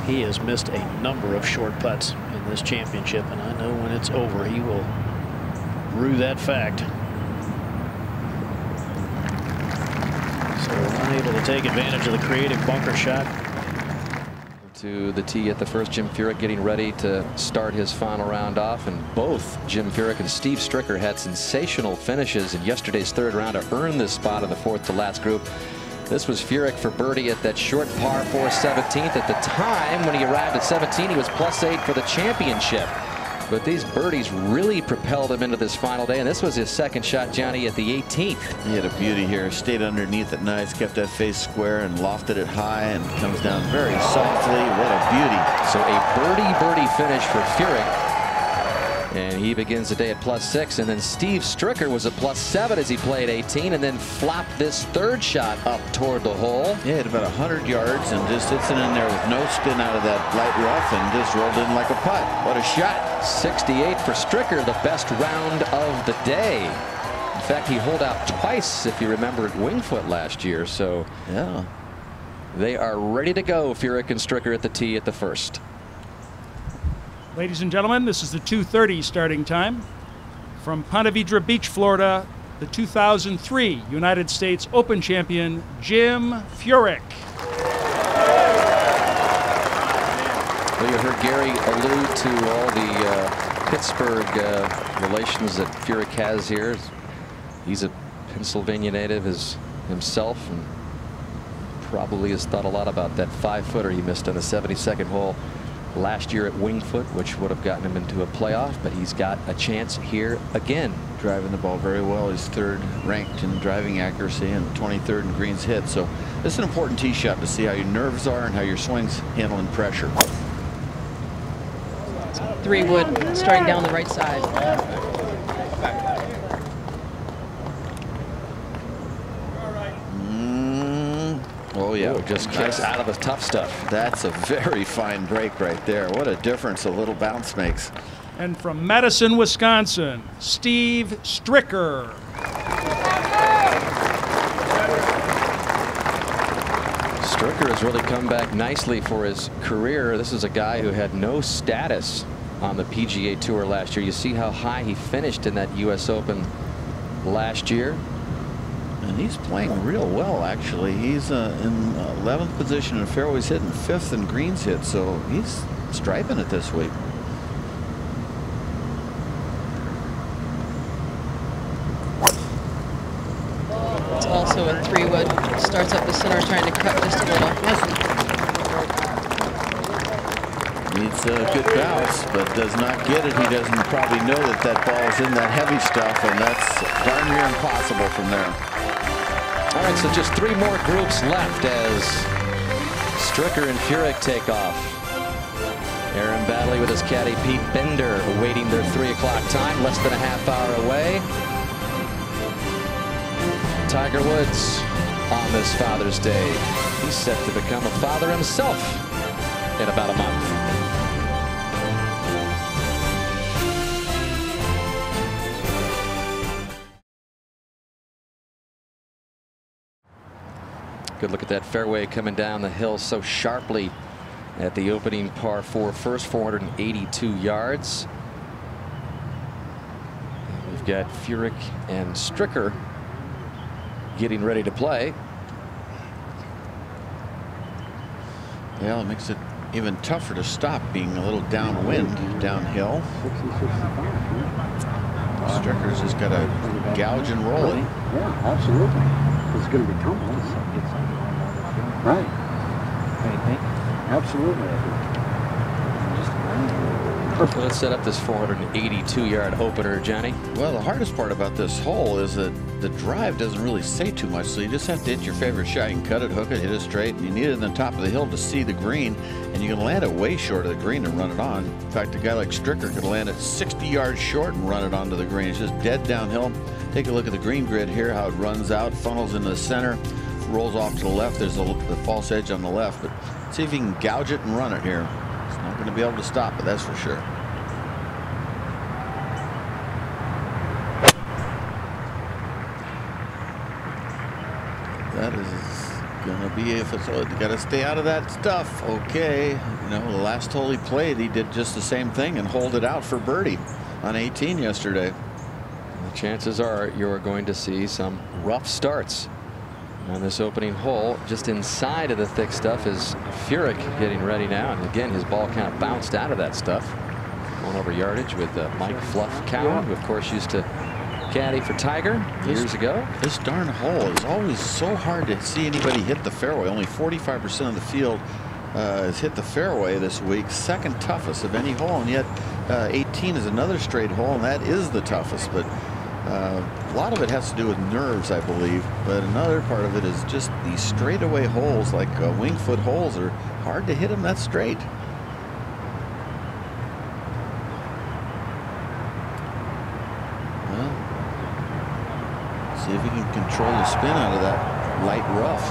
He has missed a number of short putts in this championship, and I know when it's over, he will rue that fact. So unable to take advantage of the creative bunker shot. To the tee at the first, Jim Furyk getting ready to start his final round off, and both Jim Furyk and Steve Stricker had sensational finishes in yesterday's third round to earn this spot in the 4th to last group. This was Furyk for birdie at that short par 4 17th. At the time when he arrived at 17, he was +8 for the championship. But these birdies really propelled him into this final day, and this was his second shot, Johnny, at the 18th. He had a beauty here. Stayed underneath it nice, kept that face square and lofted it high, and comes down very softly. What a beauty. So a birdie finish for Furyk. And he begins the day at +6, and then Steve Stricker was at +7 as he played 18, and then flopped this third shot up toward the hole. Yeah, at about 100 yards, and just sits in there with no spin out of that light rough, and just rolled in like a putt. What a shot. 68 for Stricker, the best round of the day. In fact, he holed out twice, if you remember, at Wingfoot last year. So yeah, they are ready to go. Furyk and Stricker at the tee at the first. Ladies and gentlemen, this is the 2:30 starting time. From Ponte Vedra Beach, Florida, the 2003 United States Open champion, Jim Furyk. Well, you heard Gary allude to all the Pittsburgh relations that Furyk has here. He's a Pennsylvania native himself, and probably has thought a lot about that 5-footer he missed on the 72nd hole last year at Wingfoot, which would have gotten him into a playoff, but he's got a chance here again. Driving the ball very well. He's 3rd ranked in driving accuracy and 23rd in greens hit. So this is an important tee shot to see how your nerves are and how your swing's handling pressure. 3-wood starting down the right side. Oh yeah, just kicks out of the tough stuff. That's a very fine break right there. What a difference a little bounce makes. And from Madison, Wisconsin, Steve Stricker. Stricker has really come back nicely for his career. This is a guy who had no status on the PGA Tour last year. You see how high he finished in that U.S. Open last year. And he's playing real well, actually. He's in 11th position in fairways hit and 5th in greens hit, so he's striping it this week. It's also a 3-wood. Starts up the center, trying to cut just a little. Needs a good bounce, but does not get it. He doesn't probably know that that ball's in that heavy stuff, and that's darn near impossible from there. All right, so just 3 more groups left as Stricker and Furyk take off. Aaron Baddeley with his caddy Pete Bender awaiting their 3 o'clock time, less than a half hour away. Tiger Woods on this Father's Day. He's set to become a father himself in about a month. Good look at that fairway coming down the hill so sharply at the opening par 4 first, 482 yards. And we've got Furyk and Stricker getting ready to play. Yeah, it makes it even tougher to stop being a little downwind downhill. Stricker's just got to gouge and roll it. Yeah, absolutely. It's going to be tumbling. Right. Absolutely. Let's set up this 482-yard opener, Johnny. Well, the hardest part about this hole is that the drive doesn't really say too much, so you just have to hit your favorite shot. You can cut it, hook it, hit it straight, and you need it on the top of the hill to see the green, and you can land it way short of the green and run it on. In fact, a guy like Stricker could land it 60 yards short and run it onto the green. It's just dead downhill. Take a look at the green grid here, how it runs out, funnels into the center, rolls off to the left. There's the false edge on the left, but see if you can gouge it and run it here. It's not going to be able to stop it, that's for sure. That is going to be, if it's, you got to stay out of that stuff. Okay. You know, the last hole he played, he did just the same thing and holed it out for birdie on 18 yesterday. The chances are you're going to see some rough starts on this opening hole. Just inside of the thick stuff is Furyk getting ready now. And again, his ball kind of bounced out of that stuff. Going over yardage with Mike Fluff Cowan, who of course used to caddy for Tiger years ago. This darn hole is always so hard to see anybody hit the fairway. Only 45% of the field has hit the fairway this week. Second toughest of any hole, and yet 18 is another straight hole, and that is the toughest. But a lot of it has to do with nerves, I believe. But another part of it is just these straightaway holes, like Wingfoot holes, are hard to hit them that straight. See if he can control the spin out of that light rough.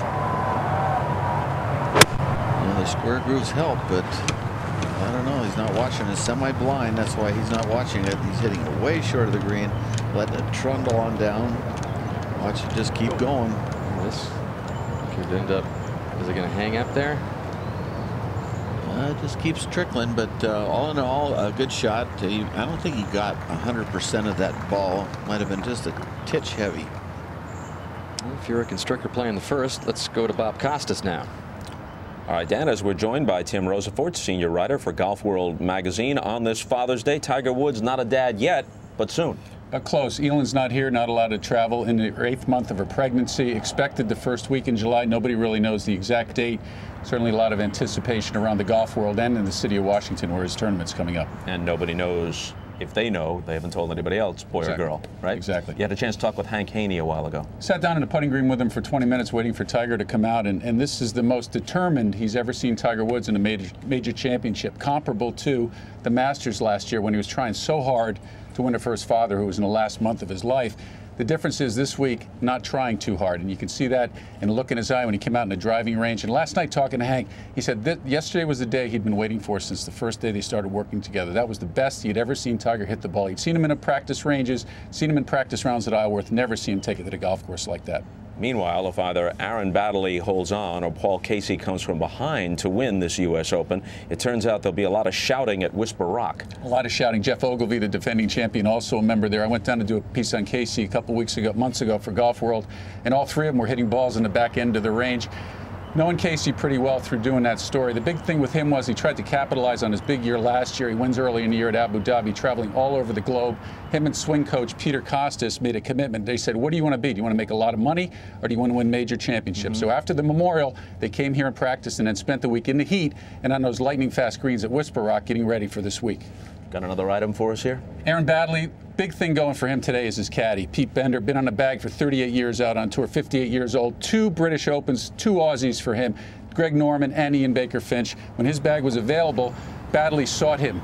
You know, the square grooves help, but I don't know. He's not watching. It's semi-blind. That's why he's not watching it. He's hitting it way short of the green. let it trundle on down. Watch it just keep going. This could end up, is it going to hang up there? It just keeps trickling, but all in all, a good shot. I don't think he got 100% of that ball. Might have been just a titch heavy. Well, Furyk and Stricker playing the first. Let's go to Bob Costas now. All right, Dan, as we're joined by Tim Rosefort, senior writer for Golf World magazine, on this Father's Day. Tiger Woods not a dad yet, but soon. But close. Ellen's not here, not allowed to travel in her 8th month of her pregnancy. Expected the first week in July. Nobody really knows the exact date. Certainly a lot of anticipation around the golf world and in the city of Washington where his tournament's coming up. And nobody knows, if they know, they haven't told anybody else, boy or girl, right? Exactly. You had a chance to talk with Hank Haney a while ago. Sat down in the putting green with him for 20 minutes waiting for Tiger to come out, and this is the most determined he's ever seen Tiger Woods in a major championship, comparable to the Masters last year when he was trying so hard to win it for his father, who was in the last month of his life. The difference is this week, not trying too hard, and you can see that in the look in his eye when he came out in the driving range. And last night, talking to Hank, he said that yesterday was the day he'd been waiting for since the first day they started working together. That was the best he'd ever seen Tiger hit the ball. He'd seen him in practice ranges, seen him in practice rounds at Isleworth, never seen him take it to the golf course like that. Meanwhile, if either Aaron Baddeley holds on or Paul Casey comes from behind to win this U.S. Open, it turns out there'll be a lot of shouting at Whisper Rock. A lot of shouting. Jeff Ogilvy, the defending champion, also a member there. I went down to do a piece on Casey a couple months ago for Golf World, and all three of them were hitting balls in the back end of the range. Knowing Casey pretty well through doing that story, the big thing with him was he tried to capitalize on his big year last year. He wins early in the year at Abu Dhabi, traveling all over the globe. Him and swing coach Peter Costas made a commitment. They said, what do you want to be? Do you want to make a lot of money, or do you want to win major championships? So after the Memorial, they came here and practiced and then spent the week in the heat and on those lightning fast greens at Whisper Rock getting ready for this week. Got another item for us here? Aaron Baddeley, big thing going for him today is his caddy, Pete Bender. Been on the bag for 38 years out on tour, 58 years old. 2 British Opens, 2 Aussies for him. Greg Norman and Ian Baker Finch. When his bag was available, Baddeley sought him.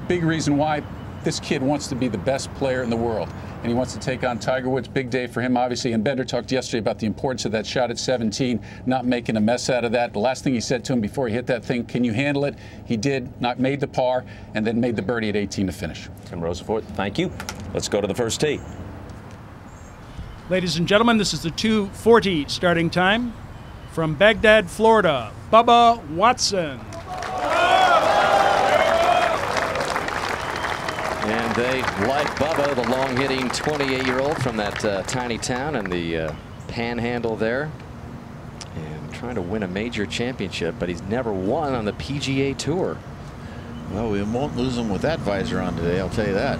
Big reason why. This kid wants to be the best player in the world, and he wants to take on Tiger Woods. Big day for him, obviously. And Bender talked yesterday about the importance of that shot at 17, not making a mess out of that. The last thing he said to him before he hit that thing, can you handle it? He did, made the par, and then made the birdie at 18 to finish. Tim Rosefort, thank you. Let's go to the first tee. Ladies and gentlemen, this is the 2:40 starting time. From Baghdad, Florida, Bubba Watson. And they like Bubba, the long-hitting 28-year-old from that tiny town in the panhandle there. And trying to win a major championship, but he's never won on the PGA Tour. Well, we won't lose him with that visor on today, I'll tell you that.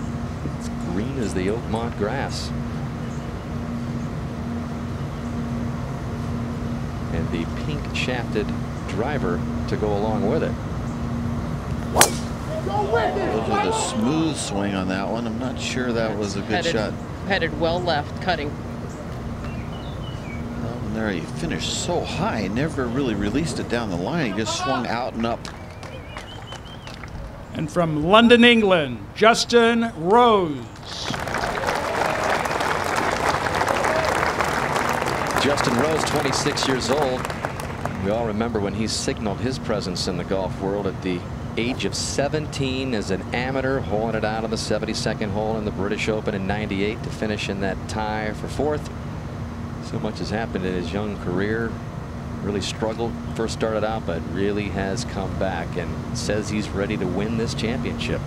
It's green as the Oakmont grass. And the pink shafted driver to go along with it. Those are the smooth swing on that one. I'm not sure that was a good shot. Headed well left, cutting. Well, and there he finished so high, never really released it down the line. He just swung out and up. And from London, England, Justin Rose. Justin Rose, 26 years old. We all remember when he signaled his presence in the golf world at the age of 17 as an amateur, holing it out on the 72nd hole in the British Open in '98 to finish in that tie for 4th. So much has happened in his young career. Really struggled, first started out, but really has come back and says he's ready to win this championship.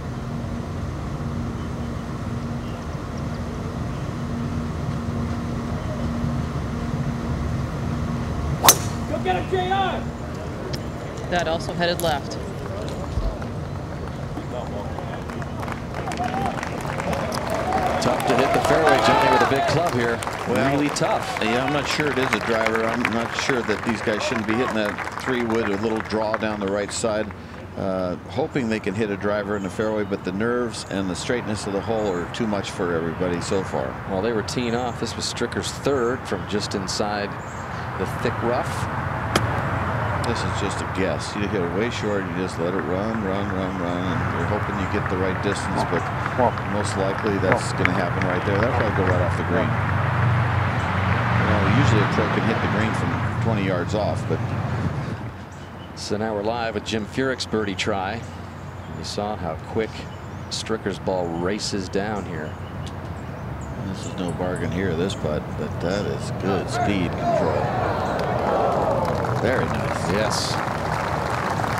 Go get him, JR! That also headed left. Tough to hit the fairway, Johnny, with a big club here. Well, really tough. Yeah, I'm not sure it is a driver. I'm not sure that these guys shouldn't be hitting that 3-wood, a little draw down the right side. Hoping they can hit a driver in the fairway, but the nerves and the straightness of the hole are too much for everybody so far. Well, they were teeing off. This was Stricker's 3rd from just inside the thick rough. This is just a guess. You hit it way short. You just let it run, and you're hoping you get the right distance, but most likely that's going to happen right there. That'll probably go right off the green. You know, usually a pro can hit the green from 20 yards off, but. So now we're live with Jim Furyk's birdie try. You saw how quick Stricker's ball races down here. This is no bargain here, this putt, but that is good speed control. Very nice. Yes.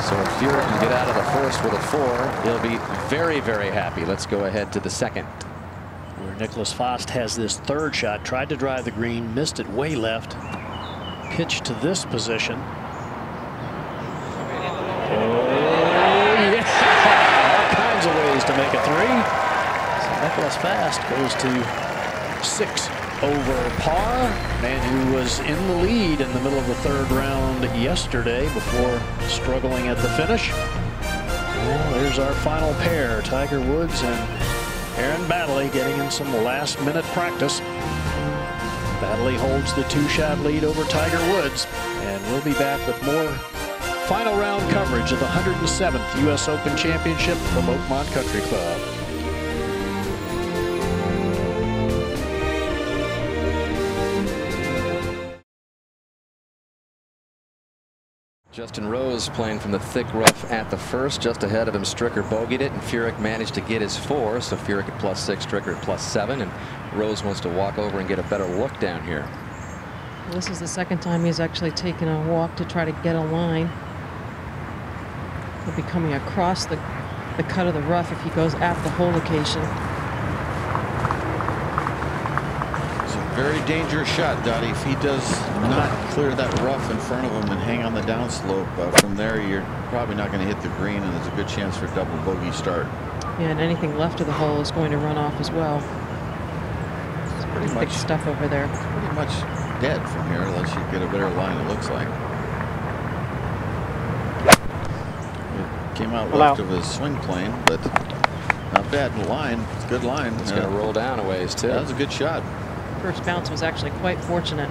So if Furyk can get out of the first with a 4, he'll be very, very happy. Let's go ahead to the second. Where Nicholas Fost has this third shot, tried to drive the green, missed it way left, pitched to this position. Oh, yeah. All kinds of ways to make a 3. So Nicholas Fost goes to 6 over par. Man who was in the lead in the middle of the third round yesterday before struggling at the finish. Well, there's our final pair, Tiger Woods and Aaron Baddeley, getting in some last-minute practice. Baddeley holds the 2-shot lead over Tiger Woods, and we'll be back with more final round coverage of the 107th U.S. Open Championship from Oakmont Country Club. Justin Rose playing from the thick rough at the first. Just ahead of him, Stricker bogeyed it, and Furyk managed to get his 4. So Furyk at +6, Stricker at +7, and Rose wants to walk over and get a better look down here. Well, this is the second time he's actually taken a walk to try to get a line. He'll be coming across the cut of the rough if he goes at the hole location. Very dangerous shot, Dottie. If he does not clear that rough in front of him and hang on the downslope, from there you're probably not going to hit the green, and there's a good chance for a double bogey start. Yeah, and anything left of the hole is going to run off as well. It's pretty thick stuff over there. It's pretty much dead from here unless you get a better line, it looks like. It came out left of his swing plane, but not bad line. It's a good line. It's going to roll down a ways, too. That was a good shot. First bounce was actually quite fortunate.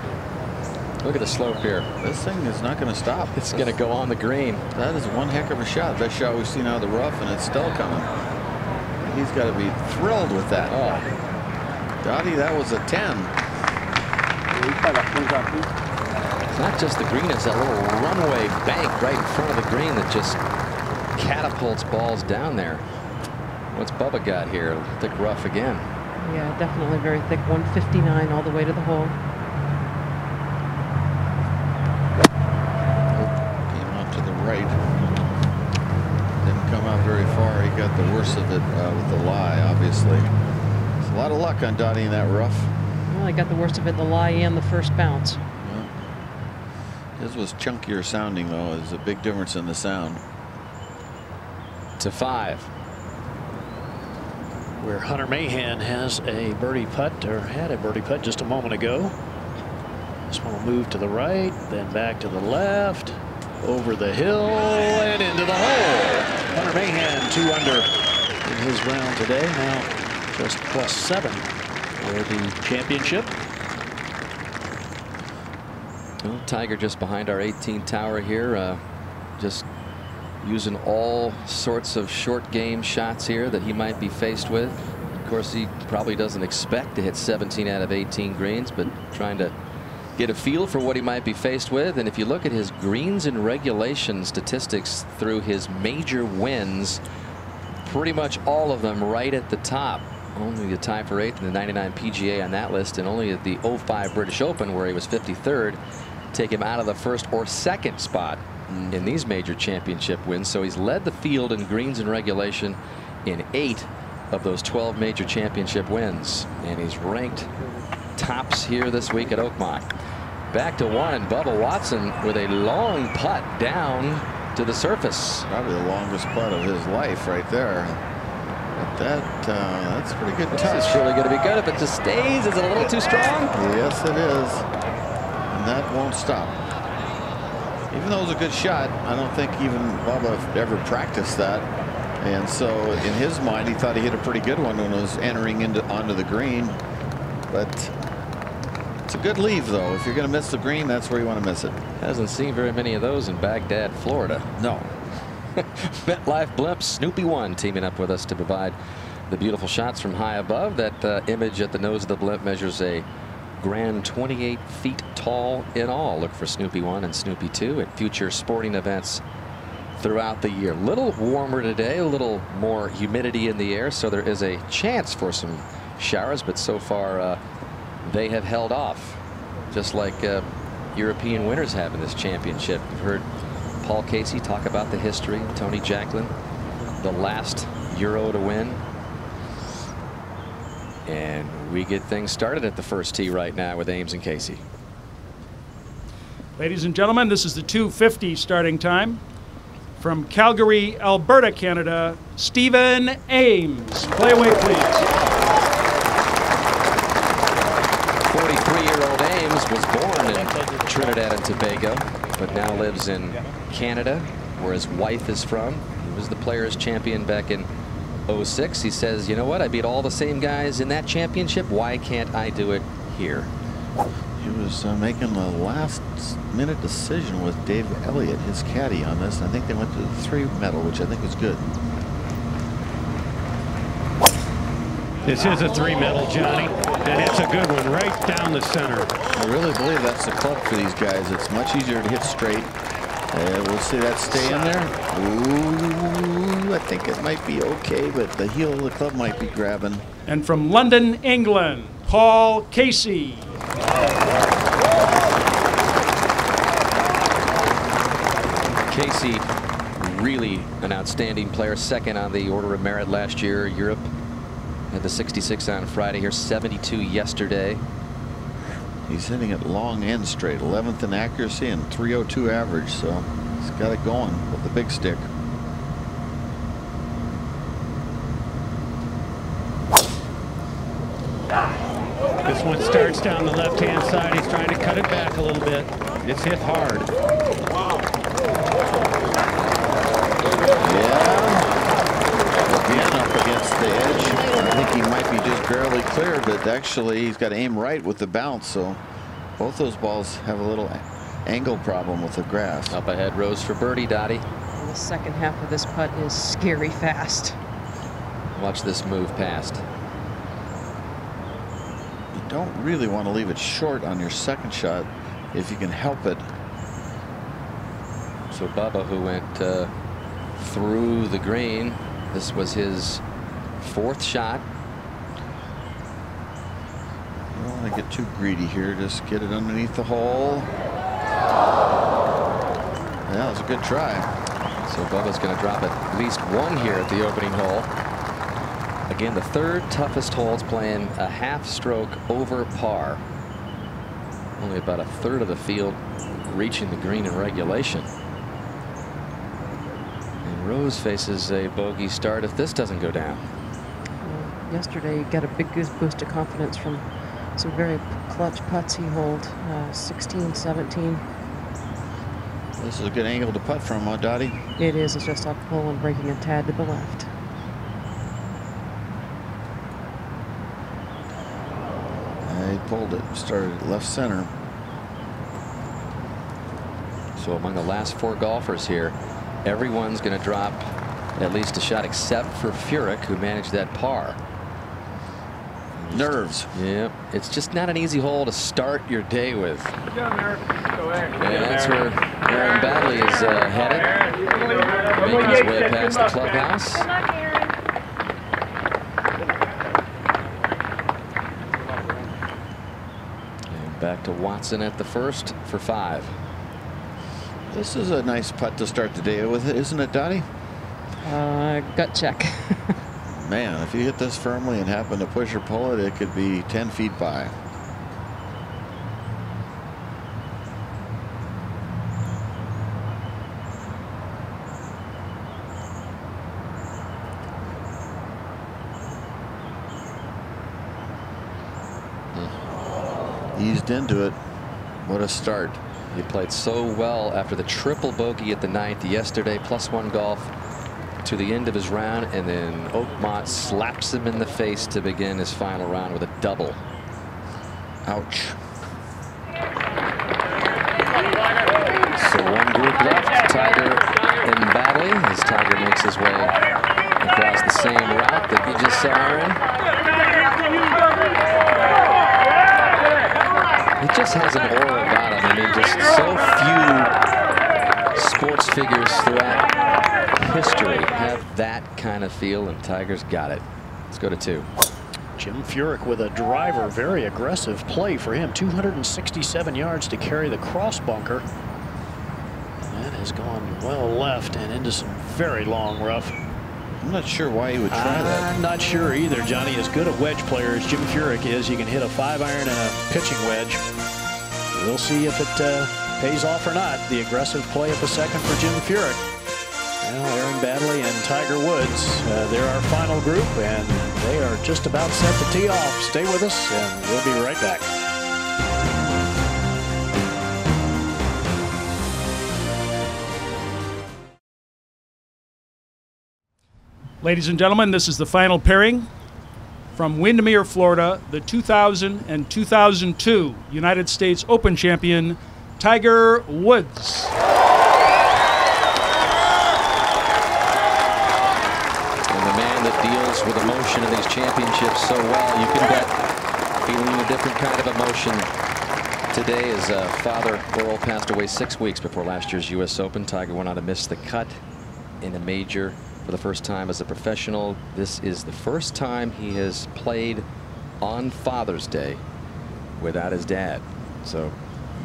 Look at the slope here. This thing is not going to stop. It's going to go on the green. That is one heck of a shot. Best shot we've seen out of the rough, and it's still coming. He's got to be thrilled with that. Oh. Dottie, that was a 10. It's not just the green, it's that little runway bank right in front of the green that just catapults balls down there. What's Bubba got here? Thick rough again. Yeah, definitely very thick. 159 all the way to the hole. Came out to the right. Didn't come out very far. He got the worst of it with the lie, obviously. It's a lot of luck on Dottie in that rough. Well, I got the worst of it, the lie and the first bounce. Yeah. His was chunkier sounding, though. There's a big difference in the sound. To 5. Where Hunter Mahan has a birdie putt, or had a birdie putt just a moment ago. This one will move to the right, then back to the left, over the hill, and into the hole. Hunter Mahan 2 under in his round today. Now just +7 for the championship. Well, Tiger just behind our 18 tower here, just using all sorts of short game shots here that he might be faced with. Of course, he probably doesn't expect to hit 17 out of 18 greens, but trying to get a feel for what he might be faced with. And if you look at his greens and regulation statistics through his major wins, pretty much all of them right at the top. Only the tie for 8th in the 99 PGA on that list, and only at the 05 British Open, where he was 53rd, take him out of the first or second spot in these major championship wins. So he's led the field in greens and regulation in 8 of those 12 major championship wins, and he's ranked tops here this week at Oakmont. Back to 1, and Bubba Watson with a long putt down to the surface. Probably the longest putt of his life right there. But that's a pretty good touch. This is surely going to be good. If it just stays, is it a little too strong? Yes, it is. And that won't stop. Even though it was a good shot, I don't think even Bubba ever practiced that. And so in his mind, he thought he hit a pretty good one when it was entering onto the green. But it's a good leave, though. If you're going to miss the green, that's where you want to miss it. Hasn't seen very many of those in Baghdad, Florida. No. MetLife Blimp, Snoopy 1 teaming up with us to provide the beautiful shots from high above. That image at the nose of the blimp measures a grand 28 feet tall in all. Look for Snoopy 1 and Snoopy 2 at future sporting events throughout the year. Little warmer today, a little more humidity in the air, so there is a chance for some showers, but so far they have held off, just like European winners have in this championship. You've heard Paul Casey talk about the history. Tony Jacklin, the last Euro to win. And we get things started at the first tee right now with Ames and Casey. Ladies and gentlemen, this is the 2:50 starting time. From Calgary, Alberta, Canada, Stephen Ames. Play away, please. 43-year-old Ames was born in Trinidad and Tobago, but now lives in Canada, where his wife is from. He was the Players' Champion back in '06. He says, you know what, I beat all the same guys in that championship. Why can't I do it here? He was making the last-minute decision with Dave Elliott, his caddy, on this. I think they went to the 3 medal, which I think was good. This is a 3 medal, Johnny, and it's a good one right down the center. I really believe that's the club for these guys. It's much easier to hit straight. We'll see that stay in there. Ooh, I think it might be okay, but the heel of the club might be grabbing. And from London, England, Paul Casey. Casey, really an outstanding player, second on the Order of Merit last year. Europe had the 66 on Friday here, 72 yesterday. He's hitting it long and straight, 11th in accuracy and .302 average, so he's got it going with the big stick. This one starts down the left-hand side. He's trying to cut it back a little bit. It's hit hard. Again up against the edge. I think he might be just barely clear, but actually he's got to aim right with the bounce, so both those balls have a little angle problem with the grass. Up ahead, Rose for birdie, Dottie. And the second half of this putt is scary fast. Watch this move past. You don't really want to leave it short on your second shot if you can help it. So Bubba, who went through the green, this was his 4th shot. You don't want to get too greedy here. Just get it underneath the hole. Yeah, that was a good try. So Bubba's going to drop at least 1 here at the opening hole. Again, the 3rd toughest hole is playing a half stroke over par. Only about 1/3 of the field reaching the green in regulation. And Rose faces a bogey start if this doesn't go down. Yesterday, he got a big boost of confidence from some very clutch putts he holed, 16, 17. This is a good angle to putt from, Dottie. It is. It's just off the hole and breaking a tad to the left. He pulled it, started at left center. So among the last 4 golfers here, everyone's going to drop at least a shot except for Furyk, who managed that par. Nerves. Yep. It's just not an easy hole to start your day with. Good job, Eric. Go ahead. And that's where Aaron Baddeley is headed, making his way past the clubhouse. And back to Watson at the first for 5. This is a nice putt to start the day with, isn't it, Dottie? Gut check. Man, if you hit this firmly and happen to push or pull it, it could be 10 feet by. Eased into it. What a start. He played so well after the triple bogey at the 9th yesterday, +1 golf to the end of his round, and then Oakmont slaps him in the face to begin his final round with a double. Ouch. So 1 group left, Tiger and Baddeley, as Tiger makes his way across the same route that you just saw, Aaron. He just has an aura about him. I mean, just so few sports figures throughout history have that kind of feel, and Tiger's got it. Let's go to 2. Jim Furyk with a driver, very aggressive play for him. 267 yards to carry the cross bunker. That has gone well left and into some very long rough. I'm not sure why he would try that. I'm not sure either, Johnny. As good a wedge player as Jim Furyk is, he can hit a 5-iron and a pitching wedge. We'll see if it pays off or not. The aggressive play at the second for Jim Furyk. Now Aaron Baddeley and Tiger Woods, they're our final group, and they are just about set to tee off. Stay with us, and we'll be right back. Ladies and gentlemen, this is the final pairing. From Windermere, Florida, the 2000 and 2002 United States Open champion, Tiger Woods. And the man that deals with emotion in these championships so well, you can bet feeling a different kind of emotion today as father Earl passed away 6 weeks before last year's U.S. Open. Tiger went on to miss the cut in a major for the first time as a professional. This is the first time he has played on Father's Day without his dad. So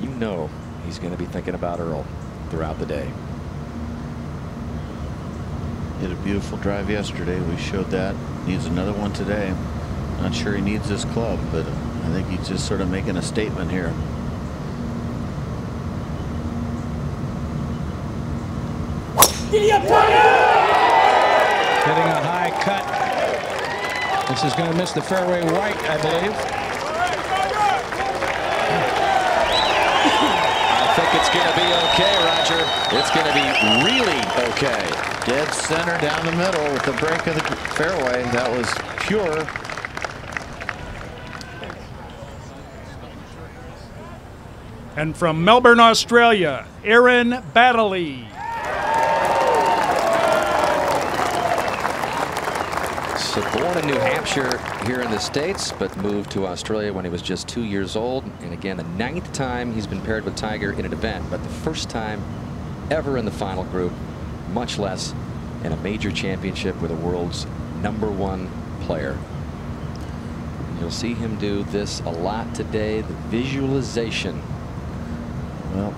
you know he's going to be thinking about Earl throughout the day. Hit a beautiful drive yesterday. We showed that. Needs another one today. Not sure he needs this club, but I think he's just sort of making a statement here. Giddy up, Tiger! Hitting a high cut. This is going to miss the fairway right, I believe. I think it's going to be okay, Roger. It's going to be really okay. Dead center down the middle with the break of the fairway. That was pure. And from Melbourne, Australia, Aaron Baddeley. So born in New Hampshire here in the States, but moved to Australia when he was just 2 years old. And again, the 9th time he's been paired with Tiger in an event, but the first time ever in the final group, much less in a major championship with the world's #1 player. You'll see him do this a lot today, the visualization. Well,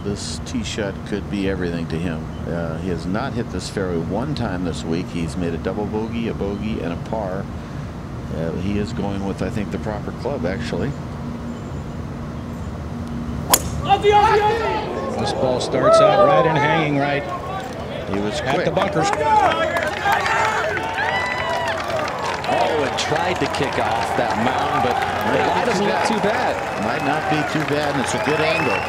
this tee shot could be everything to him. He has not hit this fairway one time this week. He's made a double bogey, a bogey, and a par. He is going with, I think, the proper club, actually. This ball starts out right and hanging right. He was at quick. the bunkers. Oh, and tried to kick off that mound, but it doesn't look too bad. Might not be too bad, and it's a good angle.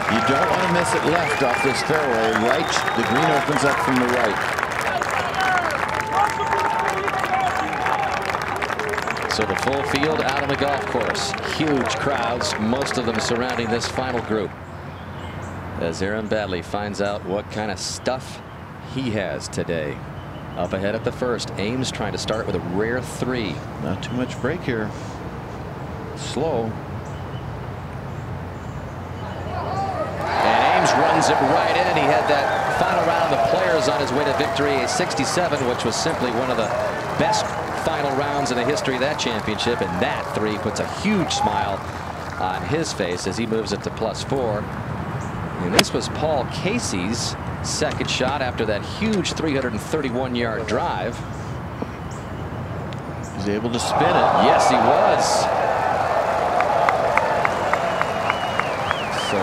You don't want to miss it left off this fairway. Right, the green opens up from the right. So the full field out on the golf course. Huge crowds, most of them surrounding this final group. As Aaron Baddeley finds out what kind of stuff he has today. Up ahead at the first. Ames trying to start with a rare 3. Not too much break here. Slow. And Ames runs it right in. He had that final round of the Players on his way to victory, a 67, which was simply one of the best final rounds in the history of that championship. And that 3 puts a huge smile on his face as he moves it to +4. And this was Paul Casey's second shot after that huge 331-yard drive. He's able to spin it. Yes, he was. So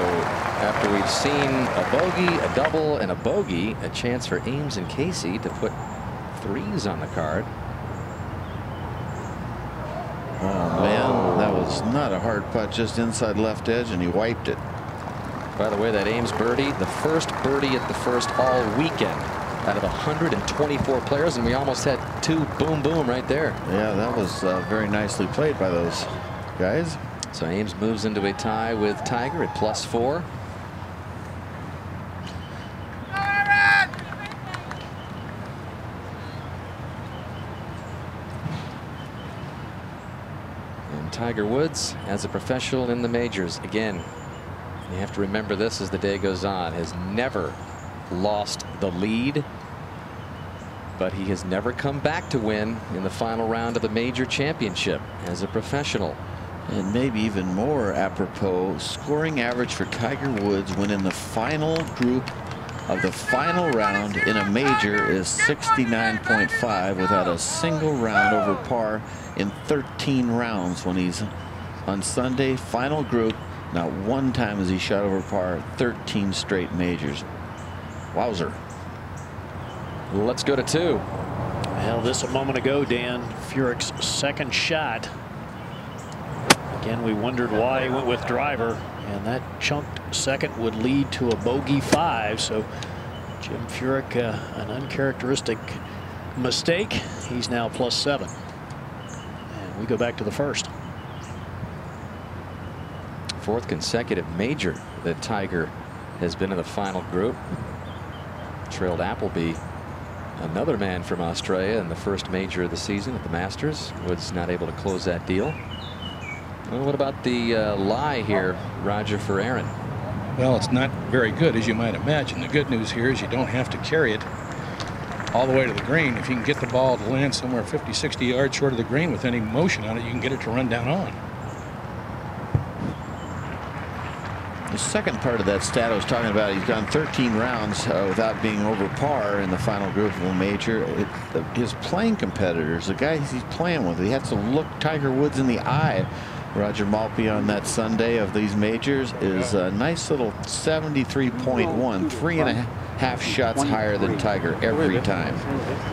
after we've seen a bogey, a double, and a bogey, a chance for Ames and Casey to put 3s on the card. Oh, man, that was not a hard putt, just inside left edge, and he wiped it. By the way, that Ames birdie, the first birdie at the first all weekend out of 124 players, and we almost had 2 boom boom right there. Yeah, that was very nicely played by those guys. So Ames moves into a tie with Tiger at +4. And Tiger Woods, as a professional in the majors, again, you have to remember this as the day goes on, has never lost the lead but he has never come back to win in the final round of the major championship as a professional. And maybe even more apropos, scoring average for Tiger Woods when in the final group of the final round in a major is 69.5 without a single round over par in 13 rounds when he's on Sunday. Final group, not one time has he shot over par, 13 straight majors. Wowzer. Let's go to 2. Well, this a moment ago, Dan. Furyk's second shot. Again, we wondered why he went with driver, and that chunked second would lead to a bogey 5. So Jim Furyk, an uncharacteristic mistake. He's now +7. And we go back to the first. 4th consecutive major that Tiger has been in the final group. Trailed Appleby, another man from Australia, in the first major of the season at the Masters. Woods not able to close that deal. Well, what about the lie here, Roger, for Aaron? Well, it's not very good, as you might imagine. The good news here is you don't have to carry it all the way to the green. If you can get the ball to land somewhere 50, 60 yards short of the green with any motion on it, you can get it to run down on. The second part of that stat I was talking about, he's gone 13 rounds without being over par in the final group of a major. His playing competitors, the guys he's playing with, he had to look Tiger Woods in the eye. Roger Maltby on that Sunday of these majors is a nice little 73.1, 3.5 shots higher than Tiger every time.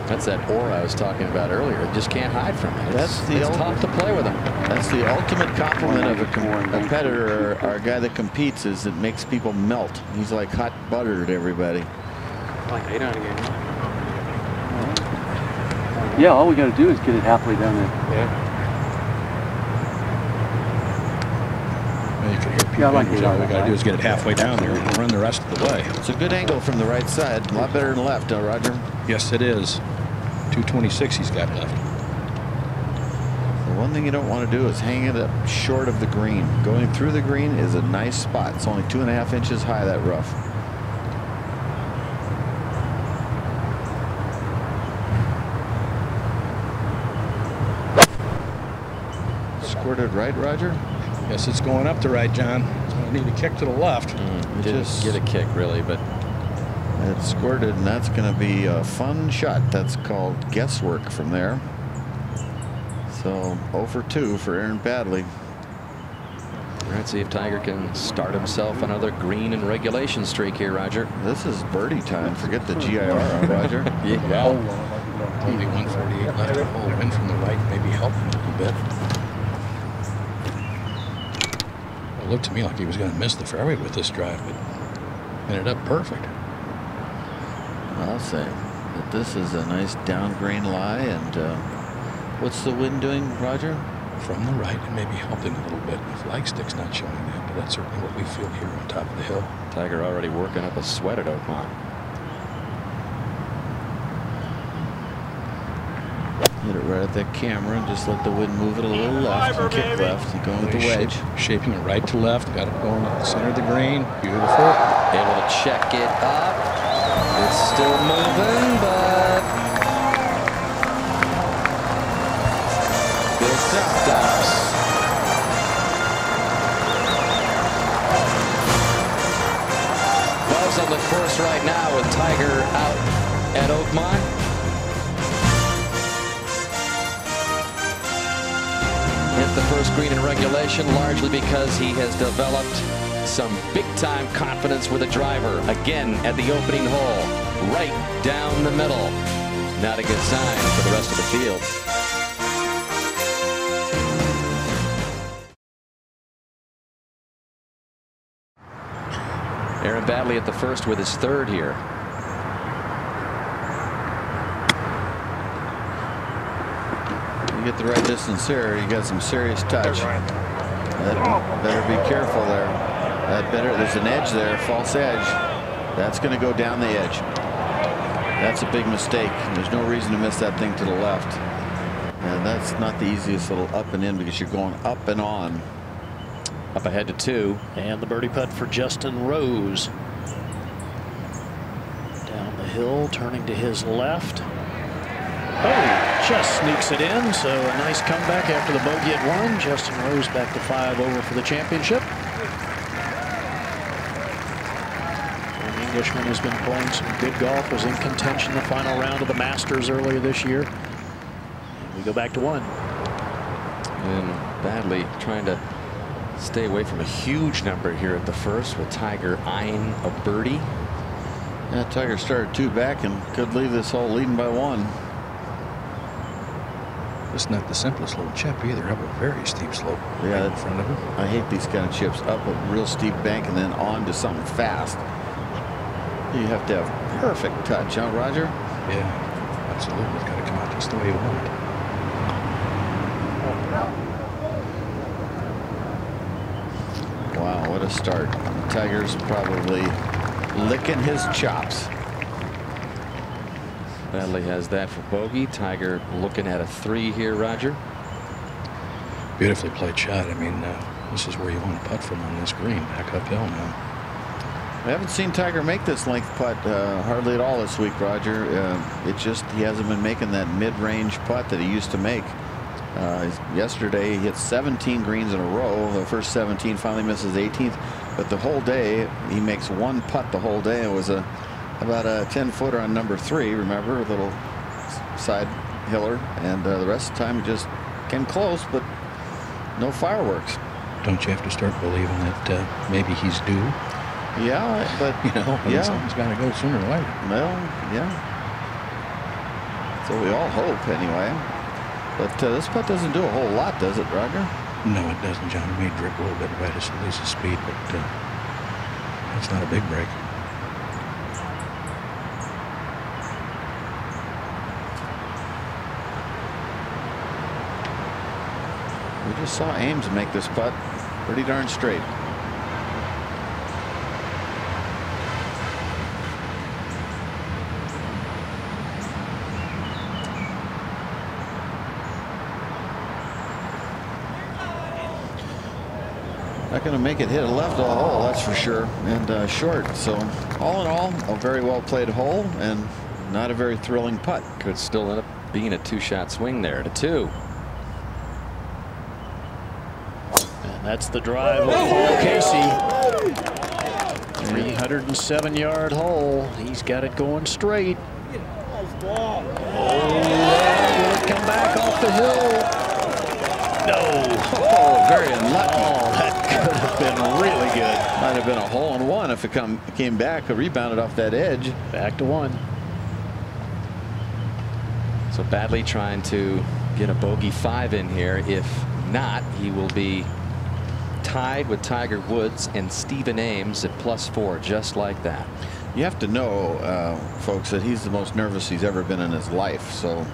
That's that aura I was talking about earlier. You just can't hide from it. It's tough to play with him. That's the ultimate compliment of a competitor or a guy that competes, is it makes people melt. He's like hot butter to everybody. Yeah, all we got to do is get it halfway down there. Yeah. You can hear people. All we got to do is get it halfway down there and run the rest of the way. It's a good angle from the right side. A lot better than left, Roger? Yes, it is. 226 he's got left. The one thing you don't want to do is hang it up short of the green. Going through the green is a nice spot. It's only 2.5 inches high, that rough. Squirted right, Roger? Yes, it's going up to right, John. It's going to need a kick to the left. Didn't get a kick, really, but it squirted, and that's going to be a fun shot. That's called guesswork from there. So 0 for 2 for Aaron Baddeley. Let's see if Tiger can start himself another green and regulation streak here, Roger. This is birdie time. Forget the GIR, Roger. Yeah. Only 148 left to hold. Wind from the right maybe help him a little bit. It looked to me like he was going to miss the fairway with this drive, but ended up perfect. I'll say that this is a nice down green lie. And what's the wind doing, Roger? From the right, and maybe helping a little bit. The flagstick's not showing that, but that's certainly what we feel here on top of the hill. Tiger already working up a sweat at Oakmont. Hit it right at that camera and just let the wind move it a little left and kick left and going with the wedge. Shaping it right to left. Got it going at the center of the green. Beautiful. Able to check it up. It's still moving, but this stops. Buzz on the course right now with Tiger out at Oakmont. Hit the first green in regulation largely because he has developed some big-time confidence with a driver. Again at the opening hole, right down the middle. Not a good sign for the rest of the field. Aaron Baddeley at the first with his third here. You get the right distance here, you got some serious touch. Better be careful there. There's an edge there, false edge. That's going to go down the edge. That's a big mistake. There's no reason to miss that thing to the left. And that's not the easiest little up and in because you're going up and on. Up ahead to 2. And the birdie putt for Justin Rose. Down the hill, turning to his left. Just sneaks it in, so a nice comeback after the bogey at 1. Justin Rose back to 5 over for the championship. An Englishman has been playing some good golf, was in contention the final round of the Masters earlier this year. And we go back to 1. And Badley trying to stay away from a huge number here at the first, with Tiger eyeing a birdie. Yeah, Tiger started 2 back and could leave this hole leading by 1. It's not the simplest little chip either. Up a very steep slope. Yeah, right in front of him. I hate these kind of chips. Up a real steep bank and then on to something fast. You have to have perfect touch, huh, Roger? Yeah, absolutely. It's got to come out just the way you want it. Wow, what a start. Tiger's probably licking his chops. Badley has that for bogey. Tiger looking at a 3 here, Roger. Beautifully played shot. I mean, this is where you want to putt from on this green, back uphill now. I haven't seen Tiger make this length putt hardly at all this week, Roger. It just, he hasn't been making that mid-range putt that he used to make. Yesterday he hit 17 greens in a row. The first 17, finally misses 18th, but the whole day he makes 1 putt the whole day. It was about a 10-footer on number 3, remember, a little side hiller, and the rest of the time it just came close, but no fireworks. Don't you have to start believing that maybe he's due? Yeah, but you know, something's got to go sooner or later. Well, yeah. So we all hope, anyway. But this putt doesn't do a whole lot, does it, Roger? No, it doesn't, John. It may drip a little bit right as it loses speed, but it's not a big break. We just saw Ames make this putt pretty darn straight. Not going to make it hit a left of the hole, that's for sure, and short. So all in all, a very well played hole and not a very thrilling putt. Could still end up being a 2-shot swing there to 2. And that's the drive of Paul Casey. 307-yard hole. He's got it going straight. Oh, will it come back off the hill? No. Oh, very unlucky. Oh, that could have been really good. Might have been a hole-in-one if it came back, rebounded off that edge. Back to 1. So Badley trying to get a bogey 5 in here. If not, he will be tied with Tiger Woods and Stephen Ames at +4, just like that. You have to know, folks, that he's the most nervous he's ever been in his life. So,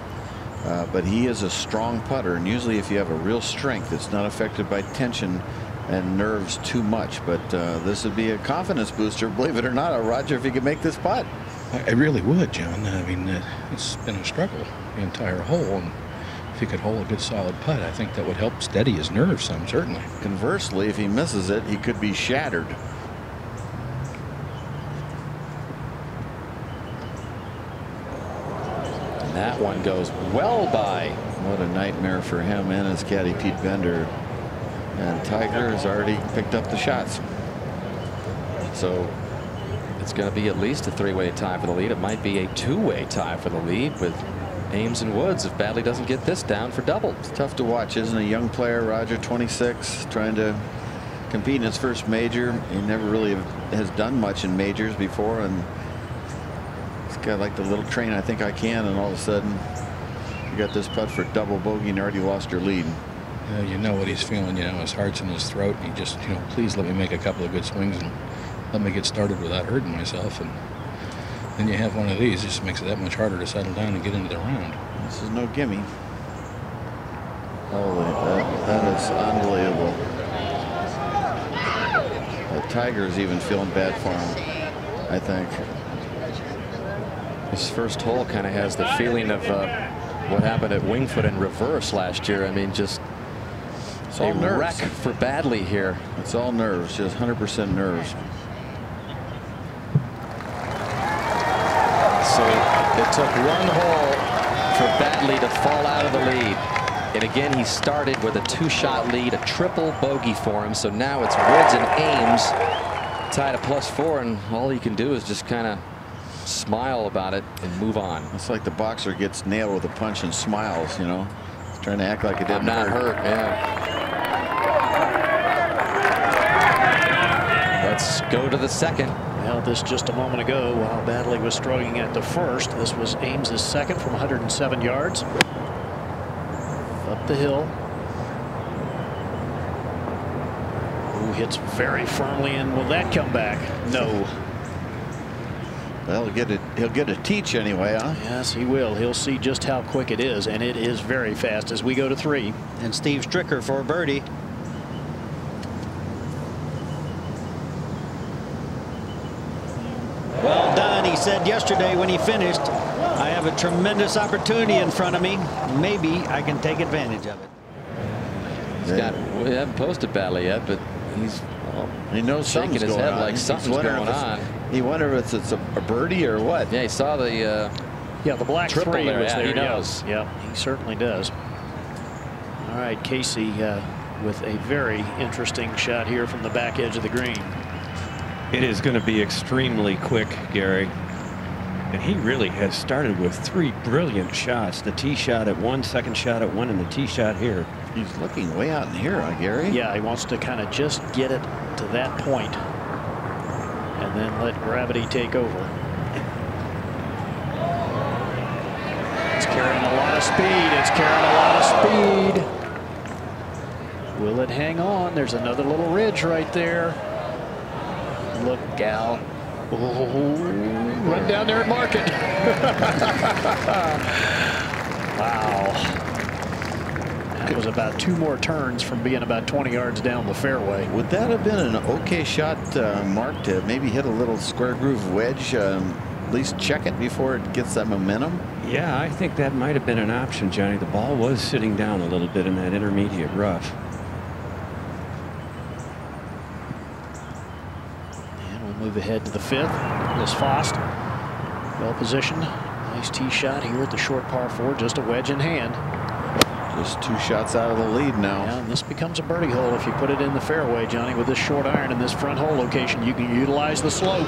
but he is a strong putter, and usually if you have a real strength, it's not affected by tension and nerves too much. But this would be a confidence booster, believe it or not, Roger, if he could make this putt. I really would, John. I mean, it's been a struggle the entire hole, and if he could hold a good solid putt, I think that would help steady his nerves some, certainly. Conversely, if he misses it, he could be shattered. And that one goes well by. What a nightmare for him and his caddy Pete Bender. And Tiger has already picked up the shots. So it's going to be at least a 3-way tie for the lead. It might be a 2-way tie for the lead with Ames and Woods if Badley doesn't get this down for double. It's tough to watch, isn't it? A young player, Roger, 26, trying to compete in his first major. He never really has done much in majors before, and he's got like the little train, I think I can, and all of a sudden you got this putt for double bogey and already lost your lead. You know what he's feeling. You know, his heart's in his throat, and he just, you know, please let me make a couple of good swings and let me get started without hurting myself. And then you have one of these, it just makes it that much harder to settle down and get into the round. This is no gimme. Holy, that is unbelievable. The Tiger's even feeling bad for him, I think. His first hole kind of has the feeling of what happened at Wingfoot in reverse last year. I mean, just a wreck for Badley here. It's all nerves, just 100% nerves. So it took one hole for Baddeley to fall out of the lead. And again, he started with a 2-shot lead, a triple bogey for him. So now it's Woods and Ames tied at +4, and all he can do is just kind of smile about it and move on. It's like the boxer gets nailed with a punch and smiles, you know. He's trying to act like it didn't hurt. Yeah. Let's go to the second. Well, this just a moment ago, while Baddeley was struggling at the first, this was Ames's second from 107 yards. Up the hill. Ooh, hits very firmly, and will that come back? No. Well, he'll get a teach anyway, huh? Yes, he will. He'll see just how quick it is, and it is very fast as we go to 3. And Steve Stricker for a birdie. Well done, he said yesterday when he finished. I have a tremendous opportunity in front of me. Maybe I can take advantage of it. We haven't posted Baddeley yet, but he knows shaking his head like something's going on. He wonders if it's a birdie or what. Yeah, he saw the the black triple 3 there. was there. He knows. Yeah, he certainly does. All right, Casey with a very interesting shot here from the back edge of the green. It is going to be extremely quick, Gary. And he really has started with 3 brilliant shots. The tee shot at 1, second shot at 1, and the tee shot here. He's looking way out in here, Gary. Yeah, he wants to kind of just get it to that point and then let gravity take over. It's carrying a lot of speed. It's carrying a lot of speed. Will it hang on? There's another little ridge right there. Look, gal. Oh, run down there and mark it. Wow. That was about 2 more turns from being about 20 yards down the fairway. Would that have been an okay shot, Mark, to maybe hit a little square groove wedge, at least check it before it gets that momentum? Yeah, I think that might have been an option, Johnny. The ball was sitting down a little bit in that intermediate rough. Move ahead to the 5th. Nicholas Fost, well positioned. Nice tee shot here at the short par 4, just a wedge in hand. Just 2 shots out of the lead now. Yeah, and this becomes a birdie hole if you put it in the fairway, Johnny. With this short iron in this front hole location, you can utilize the slope.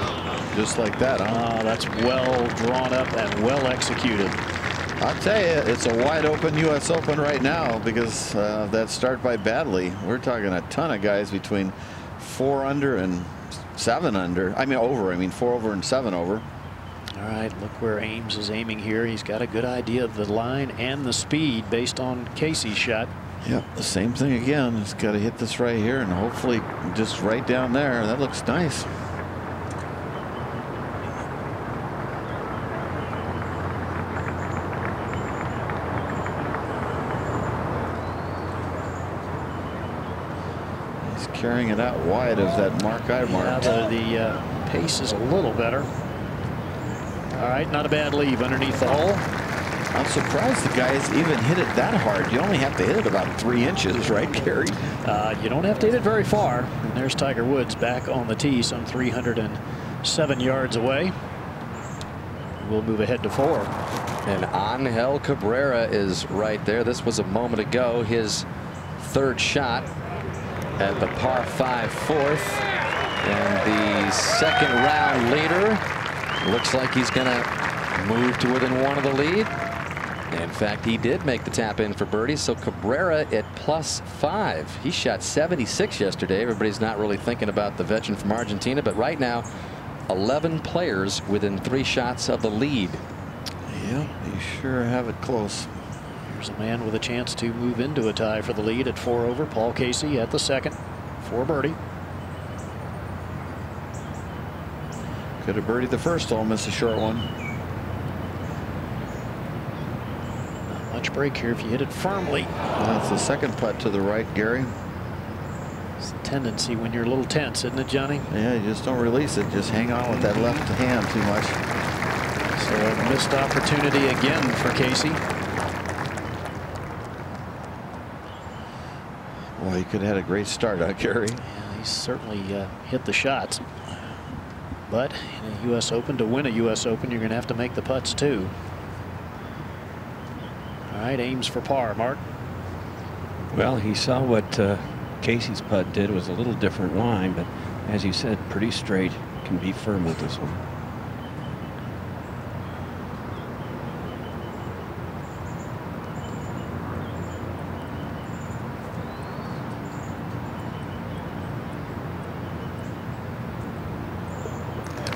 Just like that, huh? That's well drawn up and well executed. I'll tell you, it's a wide open U.S. Open right now because that start by Baddeley. We're talking a ton of guys between 4 under and 7 under. I mean over. I mean 4 over and 7 over. All right, look where Ames is aiming here. He's got a good idea of the line and the speed based on Casey's shot. Yep, the same thing again. He's got to hit this right here and hopefully just right down there. That looks nice. Carrying it out wide of that mark I marked. Yeah, the pace is a little better. All right, not a bad leave underneath the hole. I'm surprised the guys even hit it that hard. You only have to hit it about 3 inches, right, Gary? You don't have to hit it very far. And there's Tiger Woods back on the tee, some 307 yards away. We'll move ahead to 4. And Angel Cabrera is right there. This was a moment ago, his 3rd shot at the par 5 4th, and the 2nd round leader looks like he's going to move to within 1 of the lead. In fact, he did make the tap in for birdie, so Cabrera at +5. He shot 76 yesterday. Everybody's not really thinking about the veteran from Argentina, but right now 11 players within 3 shots of the lead. Yeah, you sure have it close. Here's a man with a chance to move into a tie for the lead at 4 over. Paul Casey at the 2nd for birdie. Could have birdied the first hole, missed a short one. Not much break here if you hit it firmly. That's the 2nd putt to the right, Gary. It's a tendency when you're a little tense, isn't it, Johnny? Yeah, you just don't release it. Just hang on with that left hand too much. So a missed opportunity again for Casey. Well, he could have had a great start out, Gary. Yeah, he's certainly hit the shots. But in a U.S. Open, to win a U.S. Open, you're going to have to make the putts too. right, Ames for par. Mark? Well, he saw what Casey's putt did. It was a little different line, but as you said, pretty straight. Can be firm with this one.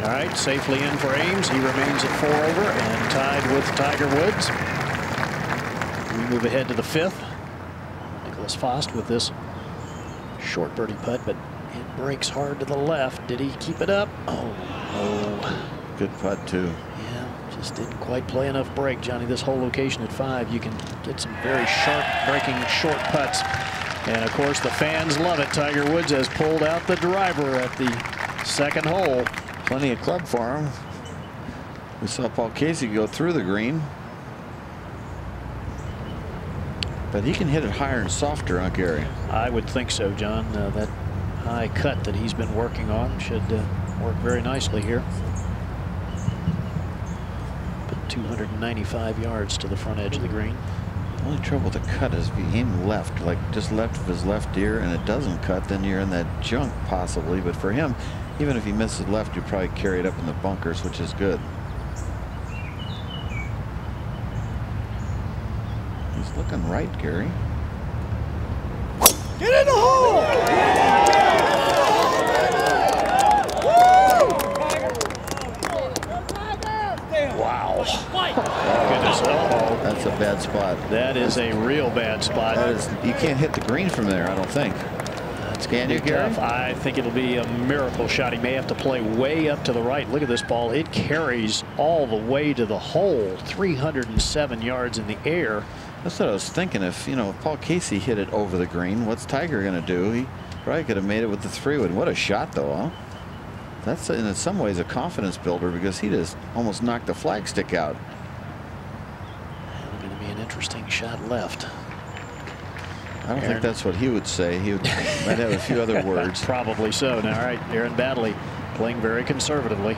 All right, safely in for Ames. He remains at 4 over and tied with Tiger Woods. We move ahead to the 5th. Nicholas Fost with this short birdie putt, but it breaks hard to the left. Did he keep it up? Oh, no. Good putt, too. Yeah, just didn't quite play enough break, Johnny. This whole location at 5, you can get some very sharp breaking short putts. And, of course, the fans love it. Tiger Woods has pulled out the driver at the 2nd hole. Plenty of club for him. We saw Paul Casey go through the green. But he can hit it higher and softer, huh, Gary? I would think so, John. That high cut that he's been working on should work very nicely here. But 295 yards to the front edge of the green. The only trouble with the cut is if you aim left, like just left of his left ear, and it doesn't cut, then you're in that junk possibly. But for him, even if he misses left, you probably carry it up in the bunkers, which is good. He's looking right, Gary. Get in the hole! Wow. Goodness, that's a bad spot. That is a real bad spot. That is, you can't hit the green from there, I don't think. Can you, Gary? I think it'll be a miracle shot. He may have to play way up to the right. Look at this ball. It carries all the way to the hole, 307 yards in the air. That's what I was thinking. If, you know, if Paul Casey hit it over the green, what's Tiger going to do? He probably could have made it with the 3-wood. What a shot, though, huh? That's, in some ways, a confidence builder because he just almost knocked the flagstick out. Going to be an interesting shot left. I don't think that's what he would say. He might have a few other words. Probably so. Now, all right, Aaron Baddeley playing very conservatively.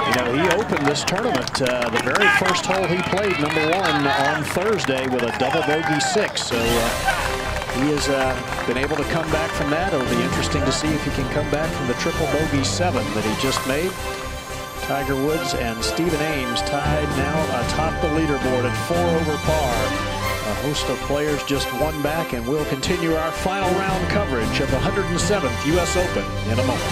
You know, he opened this tournament, the very first hole he played, number 1, on Thursday with a double bogey 6. So he has been able to come back from that. It'll be interesting to see if he can come back from the triple bogey 7 that he just made. Tiger Woods and Stephen Ames tied now atop the leaderboard at 4 over par. A host of players just one back, and we'll continue our final round coverage of the 107th U.S. Open in a moment.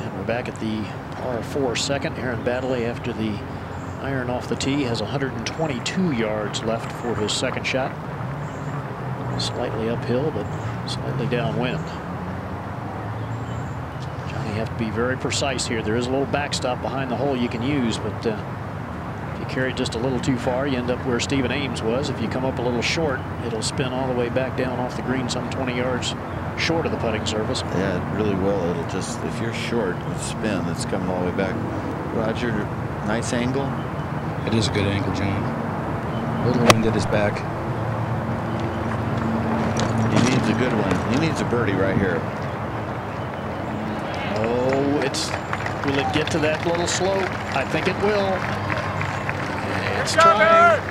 And we're back at the par 4 second. Aaron Baddeley, after the iron off the tee, has 122 yards left for his second shot. Slightly uphill, but slightly downwind. Johnny, you have to be very precise here. There is a little backstop behind the hole you can use, but if you carry it just a little too far, you end up where Stephen Ames was. If you come up a little short, it'll spin all the way back down off the green, some 20 yards short of the putting surface. Yeah, it really will. It'll just, if you're short with spin, it's coming all the way back. Roger, nice angle. It is a good angle, John. A little wind at his back. He needs a good one. He needs a birdie right here. Oh, will it get to that little slope? I think it will. It's trying.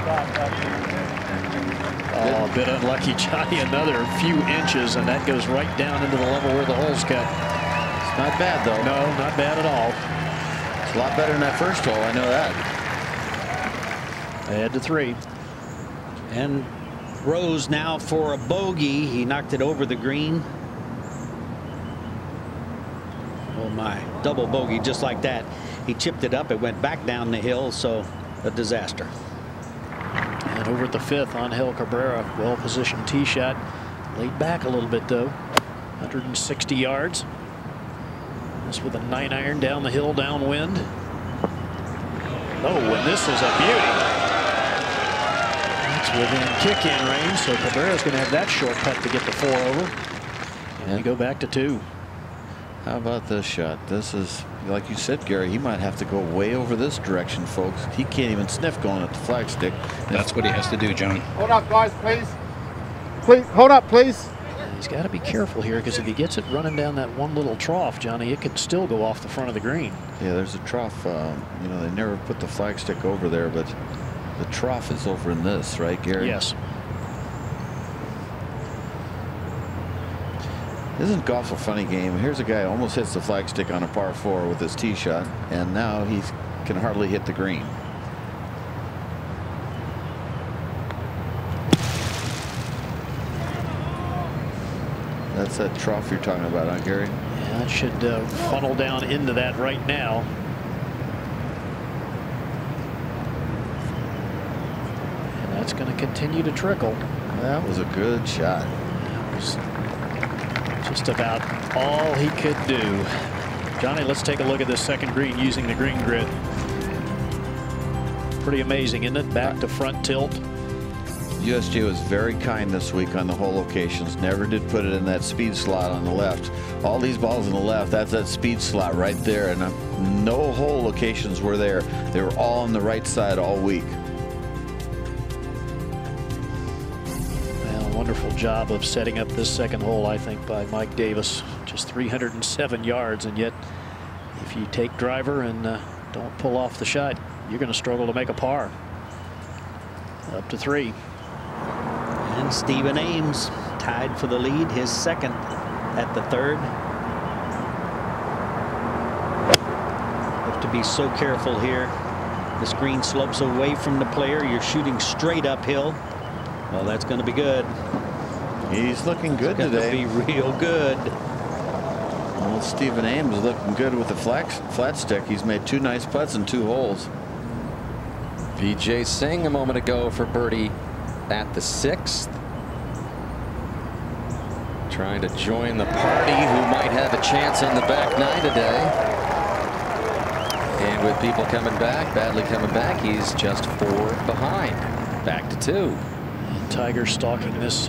Oh, a bit unlucky, Johnny. Another few inches, and that goes right down into the level where the hole's cut. It's not bad, though. No, not bad at all. It's a lot better than that first hole. I know that. Ahead to 3. And Rose now for a bogey. He knocked it over the green. Oh my, double bogey just like that. He chipped it up. It went back down the hill, so a disaster. And over at the 5th, Angel Cabrera, well-positioned tee shot. Laid back a little bit, though. 160 yards. This with a 9-iron down the hill, downwind. Oh, and this is a beauty. Within kick-in range, so Cabrera's going to have that short putt to get the 4 over. And you go back to 2. How about this shot? This is, like you said, Gary, he might have to go way over this direction, folks. He can't even sniff going at the flagstick. That's what he has to do, John. Hold up, guys, please. Please, hold up, please. He's got to be careful here, because if he gets it running down that one little trough, Johnny, it could still go off the front of the green. Yeah, there's a trough. You know, they never put the flagstick over there, but the trough is over in this, right, Gary? Yes. Isn't golf a funny game? Here's a guy who almost hits the flagstick on a par 4 with his tee shot, and now he can hardly hit the green. That's that trough you're talking about, huh, Gary? Yeah, it should funnel down into that right now. And that's going to continue to trickle. That was a good shot. That was just about all he could do. Johnny, let's take a look at this second green using the green grid. Pretty amazing, isn't it? Back to front tilt. USGA was very kind this week on the hole locations. Never did put it in that speed slot on the left. All these balls on the left, that's that speed slot right there. And no hole locations were there. They were all on the right side all week. Well, wonderful job of setting up this second hole, I think, by Mike Davis. Just 307 yards, and yet if you take driver and don't pull off the shot, you're going to struggle to make a par. Up to 3. And Stephen Ames tied for the lead, his second at the 3rd. Have to be so careful here. This green slopes away from the player. You're shooting straight uphill. Well, that's going to be good. He's looking good today. It's going to be real good. Well, Stephen Ames is looking good with the flat stick. He's made 2 nice putts in 2 holes. Vijay Singh a moment ago for birdie at the 6th. Trying to join the party who might have a chance on the back 9 today. And with people coming back, Badley coming back, he's just 4 behind. Back to 2. And Tiger stalking this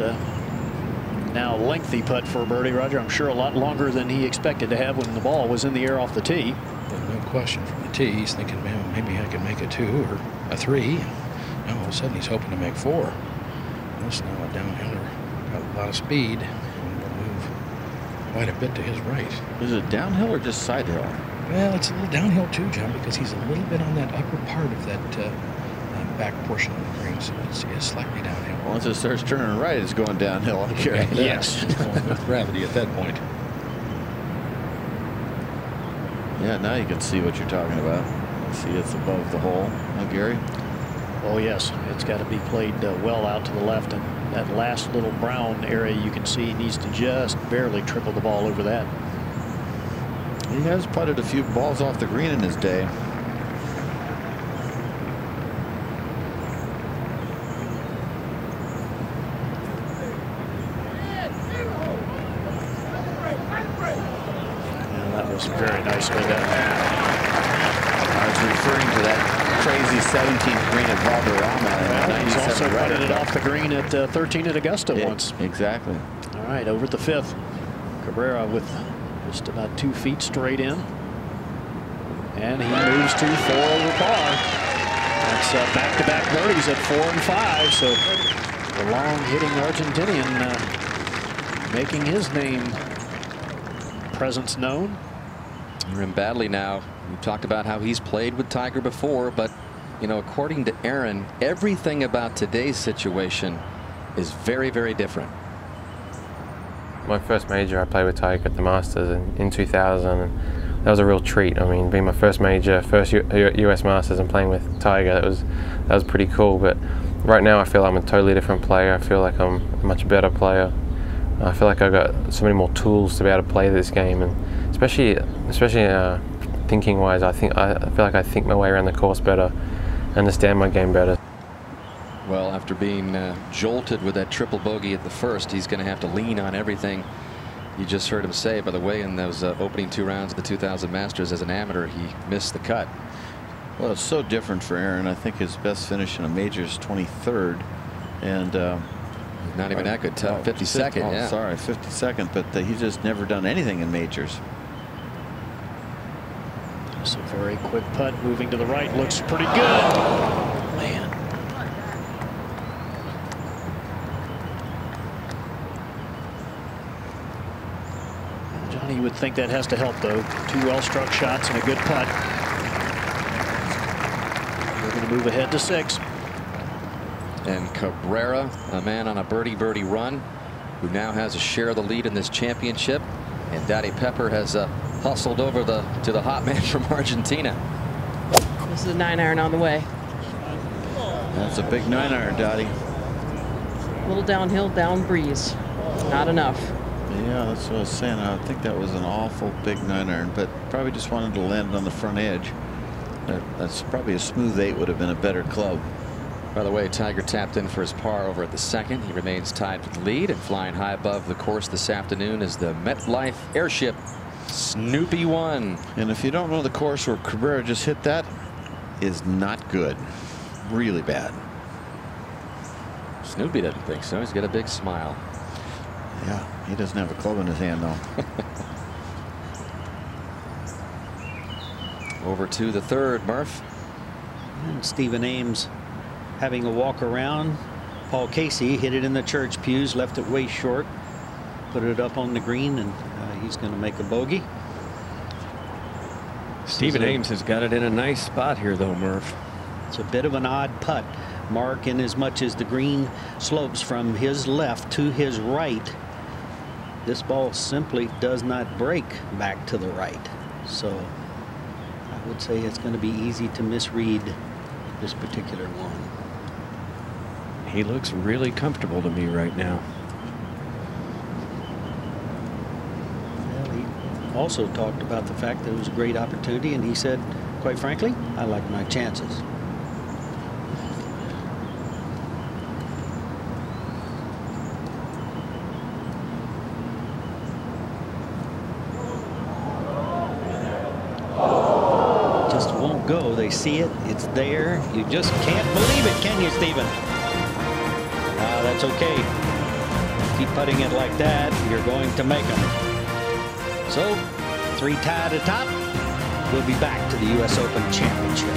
now lengthy putt for birdie, Roger. I'm sure a lot longer than he expected to have when the ball was in the air off the tee. No question, from the tee, he's thinking, man, maybe I can make a 2 or a 3. Now all of a sudden he's hoping to make 4. This now a downhiller, got a lot of speed, and will move quite a bit to his right. Is it downhill or just side hill? Well, it's a little downhill too, John, because he's a little bit on that upper part of that back portion of the green, so it's slightly downhill. Once it starts turning right, it's going downhill. I'm Yeah, yes, it's going with gravity at that point. Yeah, now you can see what you're talking about. See, it's above the hole, huh, Gary? Oh, yes. It's got to be played well out to the left. And that last little brown area you can see needs to just barely trickle the ball over that. He has putted a few balls off the green in his day. And that was very nicely done. I was referring to that crazy 17th green at Valderrama. Well, he's also putted it off the green at 13 at Augusta once. Exactly. All right, over at the 5th. Cabrera with just about 2 feet straight in. And he moves to 4 over par. That's back-to-back birdies at 4 and 5. So the long-hitting Argentinian making his name presence known. You're in Badley now. We talked about how he's played with Tiger before, but you know, according to Aaron, everything about today's situation is very, very different. My first major, I played with Tiger at the Masters in 2000, and that was a real treat. I mean, being my first major, first US Masters, and playing with Tiger, that was pretty cool. But right now, I feel I'm a totally different player. I feel like I'm a much better player. I feel like I've got so many more tools to be able to play this game, and especially thinking-wise, I feel like I think my way around the course better, understand my game better. Well, after being jolted with that triple bogey at the first, he's going to have to lean on everything you just heard him say. By the way, in those opening 2 rounds of the 2000 Masters as an amateur, he missed the cut. Well, it's so different for Aaron. I think his best finish in a major is 23rd, and not even that good. 52nd. Oh, yeah. Sorry, 52nd. But he's just never done anything in majors. Very quick putt, moving to the right, looks pretty good. Oh, man. Johnny, you would think that has to help, though. 2 well-struck shots and a good putt. We're going to move ahead to 6. And Cabrera, a man on a birdie run, who now has a share of the lead in this championship. And Daddy Pepper has hustled over to the hot man from Argentina. This is a 9-iron on the way. That's a big 9-iron, Dottie. A little downhill, down breeze. Not enough. Yeah, that's what I was saying. I think that was an awful big 9-iron, but probably just wanted to land on the front edge. That's probably a smooth 8 would have been a better club. By the way, Tiger tapped in for his par over at the 2nd. He remains tied for the lead, and flying high above the course this afternoon is the MetLife Airship Snoopy 1. And if you don't know the course where Cabrera just hit that, is not good. Really bad. Snoopy doesn't think so. He's got a big smile. Yeah, he doesn't have a club in his hand, though. Over to the 3rd, Murph. And Stephen Ames having a walk around. Paul Casey hit it in the church pews, left it way short, put it up on the green, and he's going to make a bogey. Stephen Ames has got it in a nice spot here, though, Murph. It's a bit of an odd putt, Mark, in as much as the green slopes from his left to his right. This ball simply does not break back to the right. So I would say it's going to be easy to misread this particular one. He looks really comfortable to me right now. Well, he also talked about the fact that it was a great opportunity, and he said, quite frankly, I like my chances. Just won't go. They see it. It's there. You just can't believe it, can you, Stephen? That's okay. Keep putting it like that, you're going to make them. So, 3 tied atop. We'll be back to the U.S. Open Championship.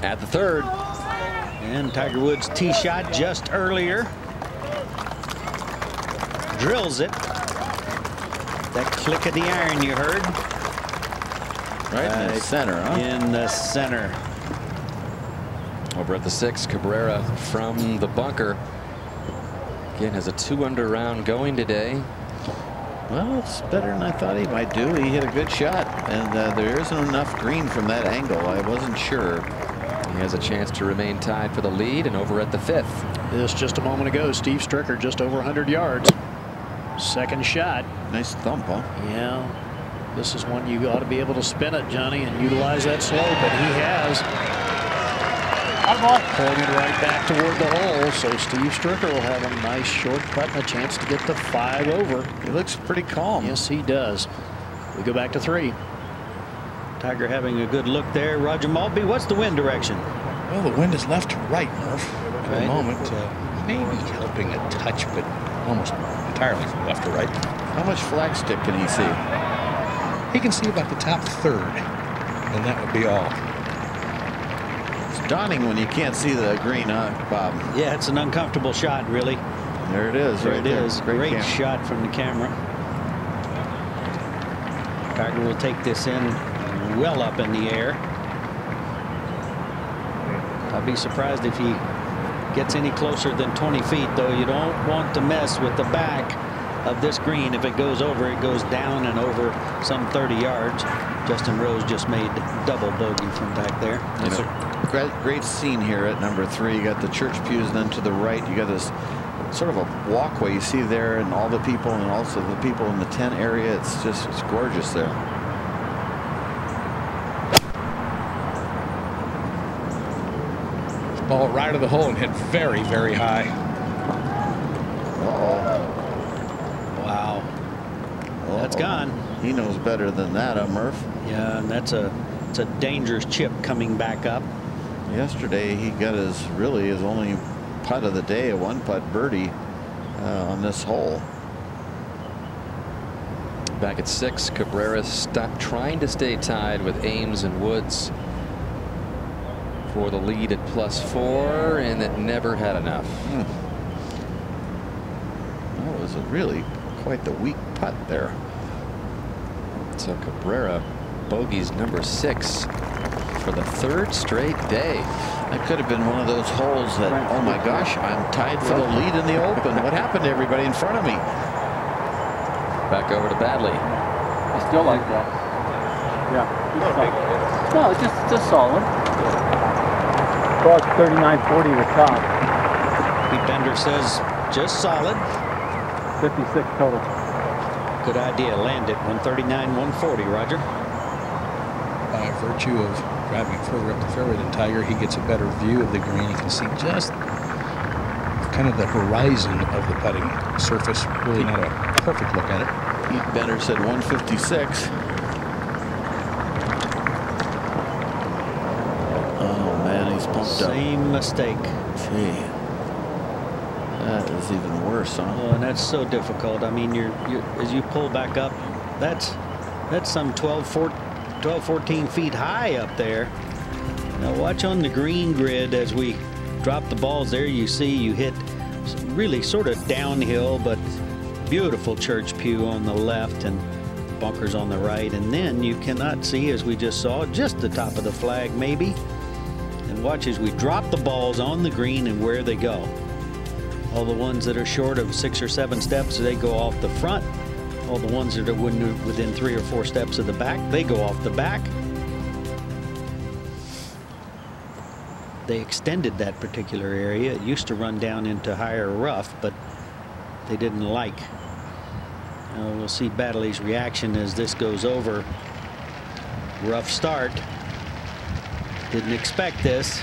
At the 3rd. And Tiger Woods' tee shot just earlier. Drills it. That click of the iron you heard. Right in the center, huh? In the center. Over at the 6th, Cabrera from the bunker. Again, has a 2-under round going today. Well, it's better than I thought he might do. He hit a good shot, and there isn't enough green from that angle. I wasn't sure. He has a chance to remain tied for the lead, and over at the 5th. This just a moment ago, Steve Stricker just over 100 yards. 2nd shot. Nice thump, huh? Yeah. This is one you ought to be able to spin it, Johnny, and utilize that slope, and he has. Pulling it right back toward the hole, so Steve Stricker will have a nice short putt and a chance to get to 5 over. He looks pretty calm. Yes, he does. We go back to 3. Tiger having a good look there. Roger Maltby, what's the wind direction? Well, the wind is left to right, Murph. For the Right. moment, maybe helping a touch, but almost entirely from left to right. How much flagstick can he see? He can see about the top 3rd, and that would be all. It's daunting when you can't see the green, huh, Bob? Yeah, it's an uncomfortable shot, really. There it is, right there. It is. Great shot from the camera. Tiger will take this in well up in the air. I'd be surprised if he gets any closer than 20 feet, though. You don't want to mess with the back of this green. If it goes over, it goes down and over some 30 yards. Justin Rose just made double bogey from back there. It's a great scene here at number 3. You got the church pews, and then to the right you got this sort of a walkway you see there, and all the people, and also the people in the tent area. It's gorgeous there. Ball right to the hole and hit very, very high. Wow. That's gone. He knows better than that, Murph. Yeah, and it's a dangerous chip coming back up. Yesterday he got his only putt of the day, a 1-putt birdie on this hole. Back at 6, Cabrera trying to stay tied with Ames and Woods for the lead at +4, and it never had enough. That was really quite the weak putt there. So Cabrera bogeys number 6 for the 3rd straight day. That could have been one of those holes that, oh my gosh, I'm tied for the lead in the Open. What happened to everybody in front of me? Back over to Badley. I still like that. Yeah. No, it's just solid. Well, it's 39.40 the top. Pete Bender says just solid. 56 total. Good idea. Land it. 139, 140, Roger. By virtue of driving further up the fairway than Tiger, he gets a better view of the green. He can see just kind of the horizon of the putting surface. Really not a perfect look at it. Pete Bender said 156. Oh man, he's pumped up. Same mistake. Gee, that is even worse, huh? Oh, and that's so difficult. I mean, you're as you pull back up, that's some 12, 14 feet high up there. Now watch on the green grid as we drop the balls there. You see you hit really sort of downhill, but beautiful church pew on the left and bunkers on the right. And then you cannot see, as we just saw, just the top of the flag maybe. And watch as we drop the balls on the green and where they go. All the ones that are short of 6 or 7 steps, they go off the front. All the ones that are within 3 or 4 steps of the back, they go off the back. They extended that particular area. It used to run down into higher rough, but they didn't like. We'll see Baddeley's reaction as this goes over. Rough start. Didn't expect this.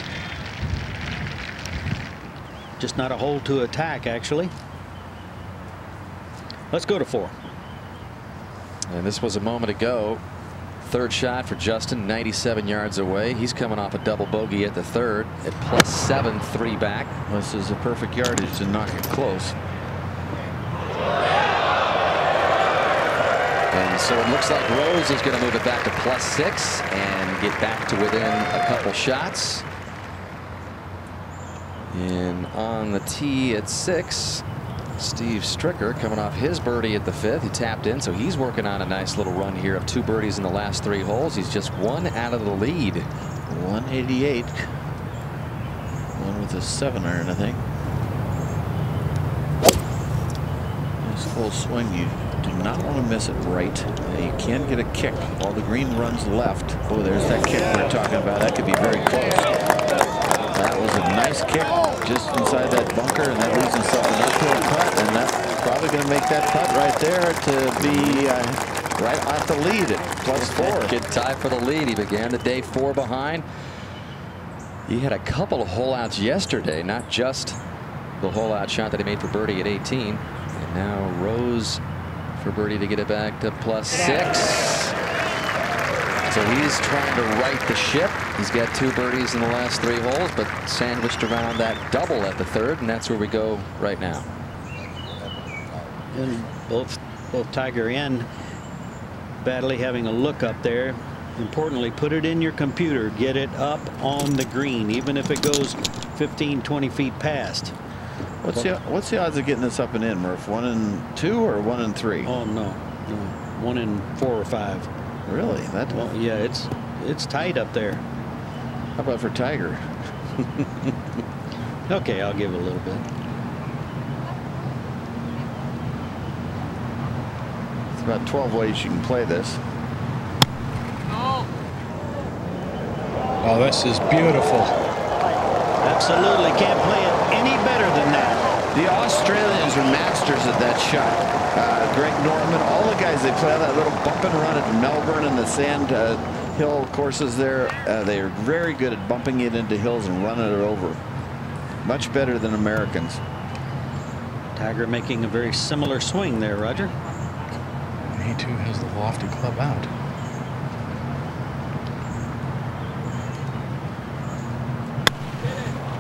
Just not a hole to attack, actually. Let's go to 4. And this was a moment ago. 3rd shot for Justin, 97 yards away. He's coming off a double bogey at the 3rd at +7, 3 back. This is a perfect yardage to knock it close. And so it looks like Rose is going to move it back to +6 and get back to within a couple shots. And on the tee at 6, Steve Stricker coming off his birdie at the 5th. He tapped in, so he's working on a nice little run here of 2 birdies in the last 3 holes. He's just 1 out of the lead. 188. One with a 7-iron, I think. This full swing, you do not want to miss it right. You can get a kick while the green runs left. Oh, there's that kick we're talking about. That could be very close. That was a nice kick just inside that bunker, and that leaves himself an uphill putt, and that's probably going to make that putt right there to be right off the lead at +4. Good tie for the lead. He began the day 4 behind. He had a couple of hole outs yesterday, not just the hole out shot that he made for birdie at 18. And now Rose for birdie to get it back to +6. So he's trying to right the ship. He's got 2 birdies in the last 3 holes, but sandwiched around that double at the 3rd, and that's where we go right now. And both Tiger and Baddeley having a look up there. Importantly, put it in your computer. Get it up on the green, even if it goes 15, 20 feet past. What's the odds of getting this up and in, Murph? 1 in 2 or 1 in 3? Oh no, 1 in 4 or 5. Really? Well, yeah, it's tight up there. How about for Tiger? Okay, I'll give it a little bit. It's about 12 ways you can play this. Oh, this is beautiful. Absolutely can't play it any better than that. The Australians are masters at that shot. Greg Norman, all the guys, they play that little bump and run at Melbourne and the sand hill courses there. They are very good at bumping it into hills and running it over. Much better than Americans. Tiger making a very similar swing there, Roger. He too has the lofty club out.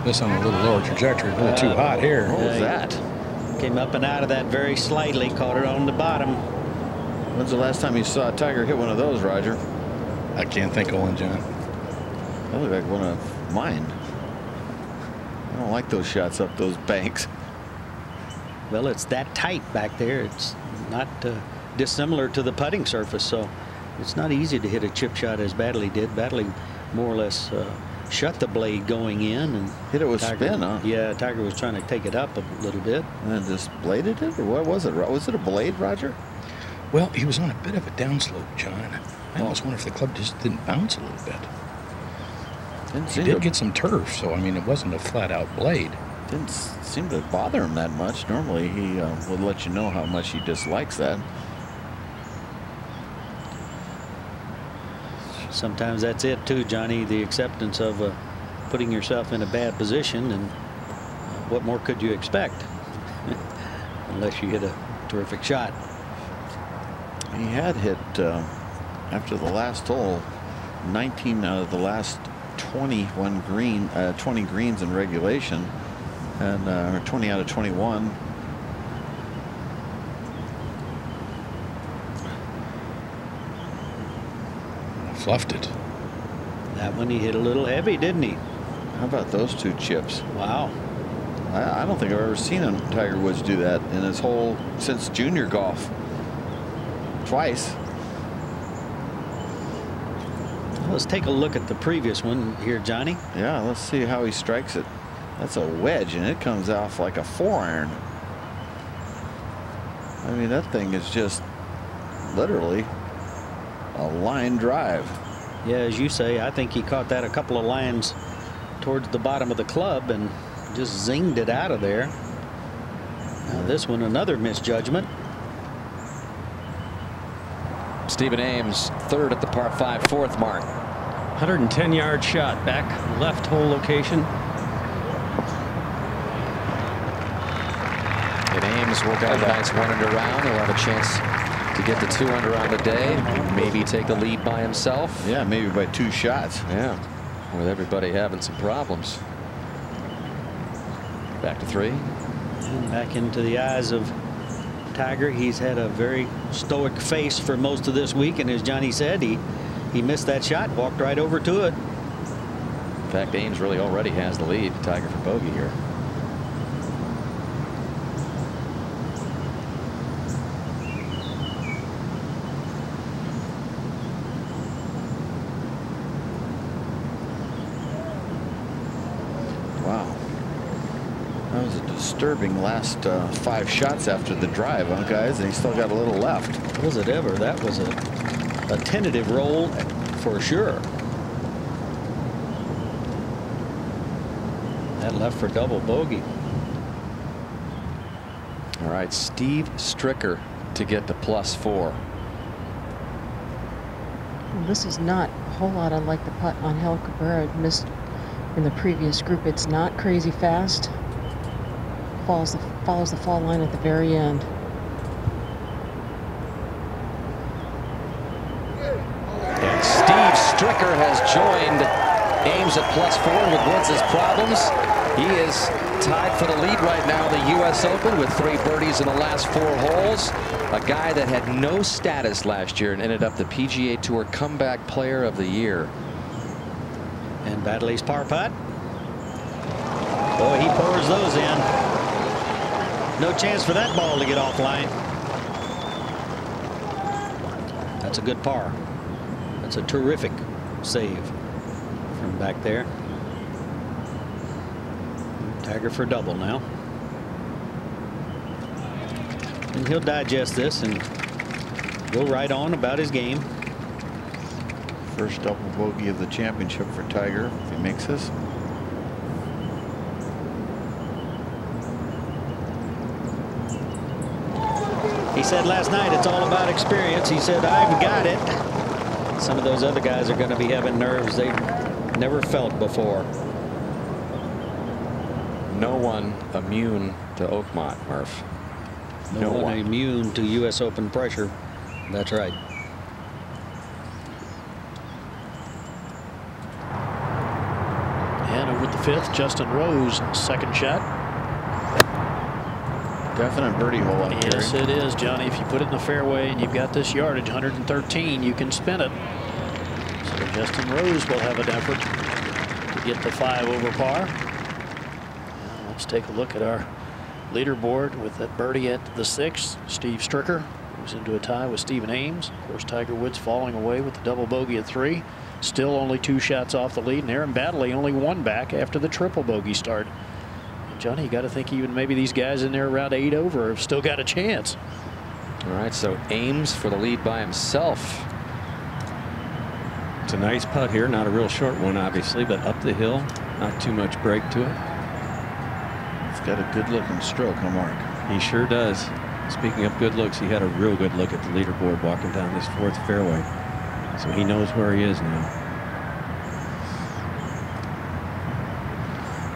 This on a little lower trajectory, a little too hot here. What was that? Came up and out of that very slightly, caught it on the bottom. When's the last time you saw Tiger hit one of those, Roger? I can't think of one, John. That looked like one of mine. I don't like those shots up those banks. Well, it's that tight back there. It's not dissimilar to the putting surface, so it's not easy to hit a chip shot as Baddeley did. Baddeley more or less shut the blade going in and hit it with Tiger, spin, huh? Yeah, Tiger was trying to take it up a little bit. And then just bladed it, or what was it? Was it a blade, Roger? Well, he was on a bit of a downslope, John. I almost wonder if the club just didn't bounce a little bit. He did get some turf, so I mean, it wasn't a flat-out blade. Didn't seem to bother him that much. Normally, he would let you know how much he dislikes that. Sometimes that's it too, Johnny, the acceptance of putting yourself in a bad position, and what more could you expect unless you hit a terrific shot. He had hit after the last hole 19 out of the last 20 greens in regulation, and 20 out of 21. Fluffed it. That one he hit a little heavy, didn't he? How about those two chips? Wow. I don't think I've ever seen Tiger Woods do that in his whole since junior golf. Twice. Let's take a look at the previous one here, Johnny. Yeah, let's see how he strikes it. That's a wedge, and it comes off like a 4-iron. I mean, that thing is just literally a line drive. Yeah, as you say, I think he caught that a couple of lines towards the bottom of the club and just zinged it out of there. Now this one, another misjudgment. Stephen Ames, third at the par 5 fourth mark. 110-yard shot, back left hole location. And Ames work out a nice 1 under round. He'll have a chance to get to 2 under on the day. Maybe take the lead by himself. Yeah, maybe by 2 shots. Yeah, with everybody having some problems. Back to 3. And back into the eyes of Tiger. He's had a very stoic face for most of this week, and as Johnny said, he missed that shot, walked right over to it. In fact, Ames really already has the lead. Tiger for bogey here. Wow. That was a disturbing last 5 shots after the drive, huh, guys? And he still got a little left. Was it ever? That was a tentative roll for sure. That left for double bogey. All right, Steve Stricker to get to +4. Well, this is not a whole lot unlike the putt on Hel Cabrera missed in the previous group. It's not crazy fast. Follows the fall line at the very end. And Steve Stricker has joined Ames at +4 with Woods' problems. He is tied for the lead right now in the U.S. Open with 3 birdies in the last 4 holes. A guy that had no status last year and ended up the PGA Tour Comeback Player of the Year. And Baddeley's par putt. Boy, he pours those in. No chance for that ball to get offline. That's a good par. That's a terrific save from back there. Tiger for double now. And he'll digest this and go right on about his game. First double bogey of the championship for Tiger if he makes this. He said last night it's all about experience. He said, I've got it. Some of those other guys are going to be having nerves they've never felt before. No one immune to Oakmont, Murph. No one immune to U.S. Open pressure. That's right. And over at the 5th, Justin Rose, second shot. Definite birdie hole up here. Yes, it is, Johnny. If you put it in the fairway and you've got this yardage, 113, you can spin it. So Justin Rose will have an effort to get the 5 over par. Now let's take a look at our leaderboard with that birdie at the 6th. Steve Stricker moves into a tie with Stephen Ames. Of course, Tiger Woods falling away with the double bogey at 3. Still only 2 shots off the lead, and Aaron Baddeley only 1 back after the triple bogey start. And Johnny, you got to think even maybe these guys in there around 8 over have still got a chance. All right, so Ames for the lead by himself. It's a nice putt here, not a real short one, obviously, but up the hill, not too much break to it. It's got a good-looking stroke, huh, Mark? He sure does. Speaking of good looks, he had a real good look at the leaderboard walking down this 4th fairway. So he knows where he is now.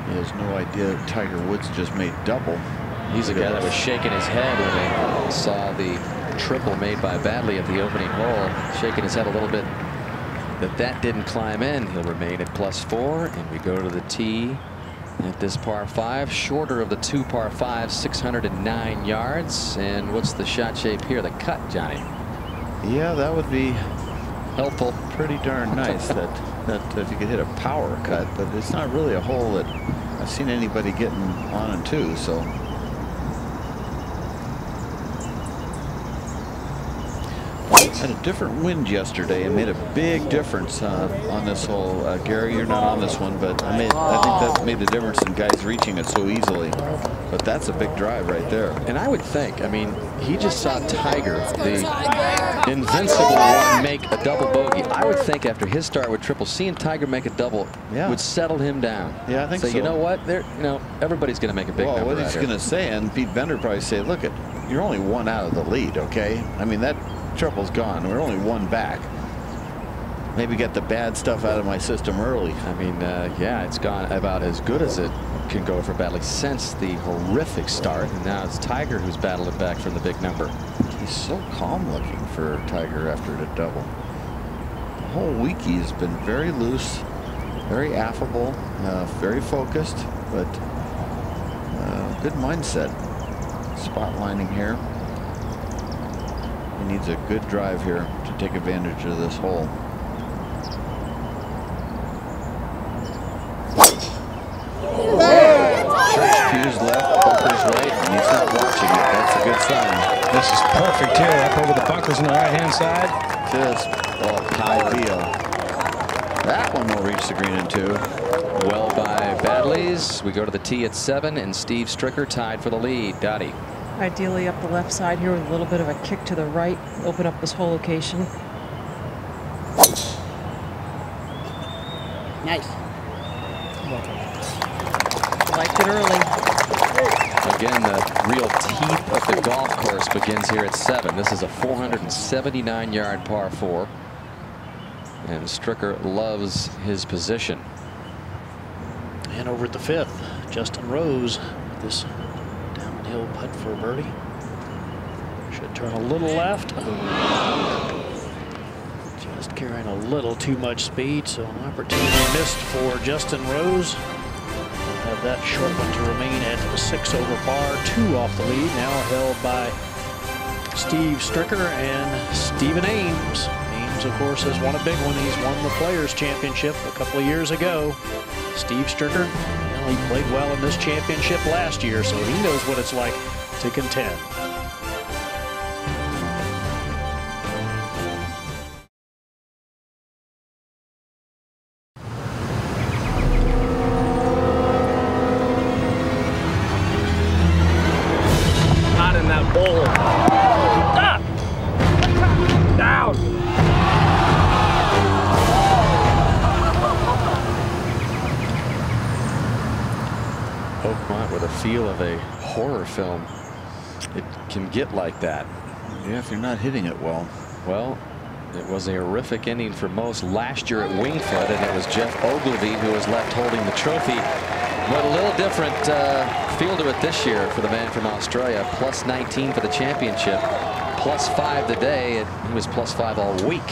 He has no idea Tiger Woods just made double. He's the guy that was shaking his head when they saw the triple made by Baddeley at the opening hole, shaking his head a little bit that didn't climb in. He'll remain at +4, and we go to the tee at this par 5, shorter of the 2 par 5s, 609 yards. And what's the shot shape here? The cut, Johnny. Yeah, that would be helpful. Pretty darn nice that if you could hit a power cut, but it's not really a hole that I've seen anybody getting on and to. So had a different wind yesterday and made a big difference on this hole. Gary, you're not on this one, but I think that made the difference in guys reaching it so easily. But that's a big drive right there. And I would think, I mean, he just saw Tiger, the invincible one, make a double bogey. I would think after his start with triple, seeing Tiger make a double would settle him down. Yeah, I think so. You know what? Everybody's going to make a big number. Well, what he's going to say, and Pete Bender probably say, look, you're only 1 out of the lead, okay? I mean, that trouble's gone. We're only 1 back. Maybe get the bad stuff out of my system early. I mean, yeah, it's gone about as good as it can go for Baddeley since the horrific start, and now it's Tiger who's battling back from the big number. He's so calm looking for Tiger after the double. The whole week he's been very loose, very affable, very focused, but good mindset. Spot lining here. He needs a good drive here to take advantage of this hole. Fuse left, bunkers right, and he's not watching it. That's a good sign. This is perfect here, up over the bunkers on the right-hand side. Just ideal. That one will reach the green in 2. Well by Baddeley's. We go to the tee at 7, and Steve Stricker tied for the lead. Dottie. Ideally up the left side here with a little bit of a kick to the right. Open up this whole location. Nice. Liked it early. Again, the real teeth of the golf course begins here at 7. This is a 479-yard par 4. And Stricker loves his position. And over at the 5th, Justin Rose with this downhill putt for a birdie. Should turn a little left. Just carrying a little too much speed, so an opportunity missed for Justin Rose. We'll have that short one to remain at 6 over par, 2 off the lead, now held by Steve Stricker and Stephen Ames. Ames, of course, has won a big one. He's won the Players' Championship a couple of years ago. Steve Stricker, well, he played well in this championship last year, so he knows what it's like to contend. Not in that bowl. Stop! Down! Oakmont with a feel of a horror film. It can get like that. Yeah, if you're not hitting it well. Well, it was a horrific inning for most last year at Wingfoot, and it was Jeff Ogilvy who was left holding the trophy. But a little different feel to it this year for the man from Australia. Plus 19 for the championship. Plus 5 today. He was plus 5 all week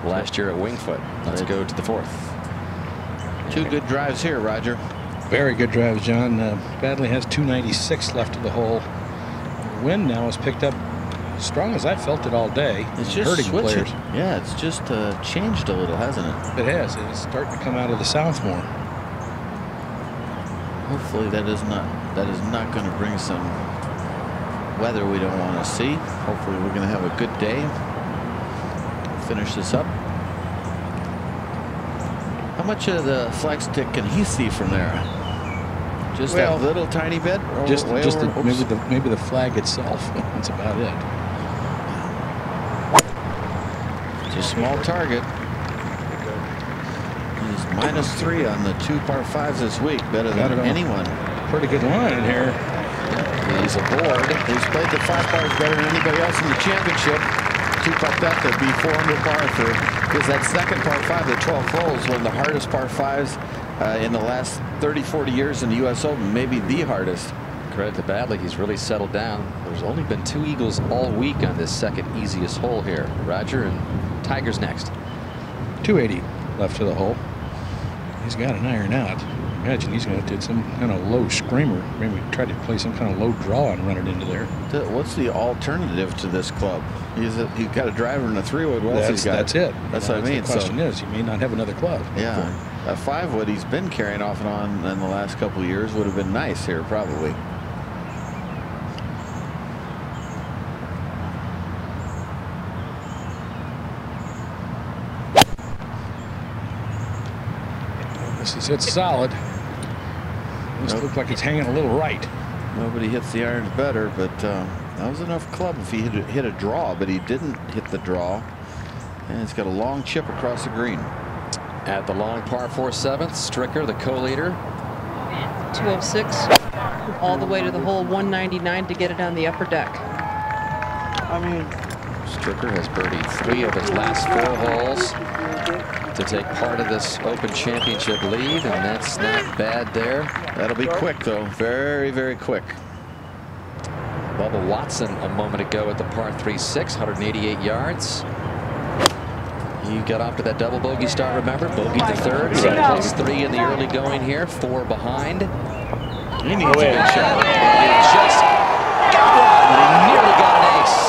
last year at Wingfoot. Let's go to the 4th. 2 good drives here, Roger. Very good drives, John. Baddeley has 296 left of the hole. wind now has picked up as strong as I felt it all day. It's just hurting switching. players. Yeah, it's just changed a little, hasn't it? It has. It's starting to come out of the south more. Hopefully that is not going to bring some weather we don't want to see. Hopefully we're going to have a good day. Finish this up. How much of the flag stick can he see from there? Just that little tiny bit? Just maybe the flag itself. That's about it. It's a small target. He's -3 on the 2 par 5s this week. Better than anyone. Pretty good line here. He's aboard. He's played the 5 pars better than anybody else in the championship. 2 putt that to be 4 under par for, because that second par 5, the 12th hole, is one of the hardest par 5s in the last 30-40 years in the U.S. Open, maybe the hardest. Credit to Badley, he's really settled down. There's only been 2 eagles all week on this second easiest hole here. Roger, and Tiger's next. 280 left to the hole. He's got an iron out. Imagine he's going to do some kind of low screamer. Maybe try to play some kind of low draw and run it into there. What's the alternative to this club? He's got a driver and a 3-wood. That's it. That's what I mean. The question is, he may not have another club. Yeah, a 5-wood he's been carrying off and on in the last couple of years would have been nice here, probably. This is it solid. This looks like it's hanging a little right. Nobody hits the irons better, but that was enough club if he hit a draw, but he didn't hit the draw. And it's got a long chip across the green. At the long par 4 7th, Stricker, the co-leader. 206 all the way to the hole 199 to get it on the upper deck. Stricker has birdied 3 of his last 4 holes to take part of this Open Championship lead, and that's not bad there. That'll be quick, though. Very, very quick. Bubba Watson a moment ago at the par 3-6, 188 yards. He got off to that double bogey start, remember? Bogeyed the third, so plus 3 in the early going here, 4 behind. He needs a good shot. He just got one, but he nearly got an ace.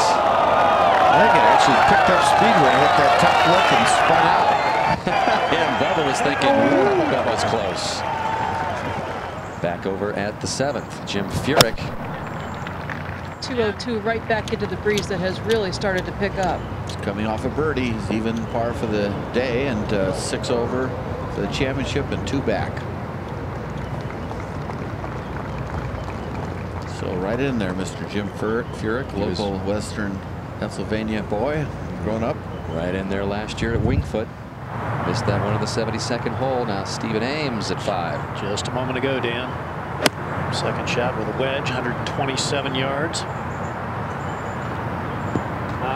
I think it actually picked up speed when it hit that top lip and spun out. Yeah, and Bubba was thinking, ooh, that was close. Back over at the 7th, Jim Furyk. 202 right back into the breeze that has really started to pick up. He's coming off a birdie. He's even par for the day and 6 over for the championship and 2 back. So right in there, Mr. Jim Furyk, local Western Pennsylvania boy, grown up. Right in there last year at Wingfoot. Missed that one of the 72nd hole. Now Stephen Ames at 5. Just a moment ago, Dan. Second shot with a wedge, 127 yards.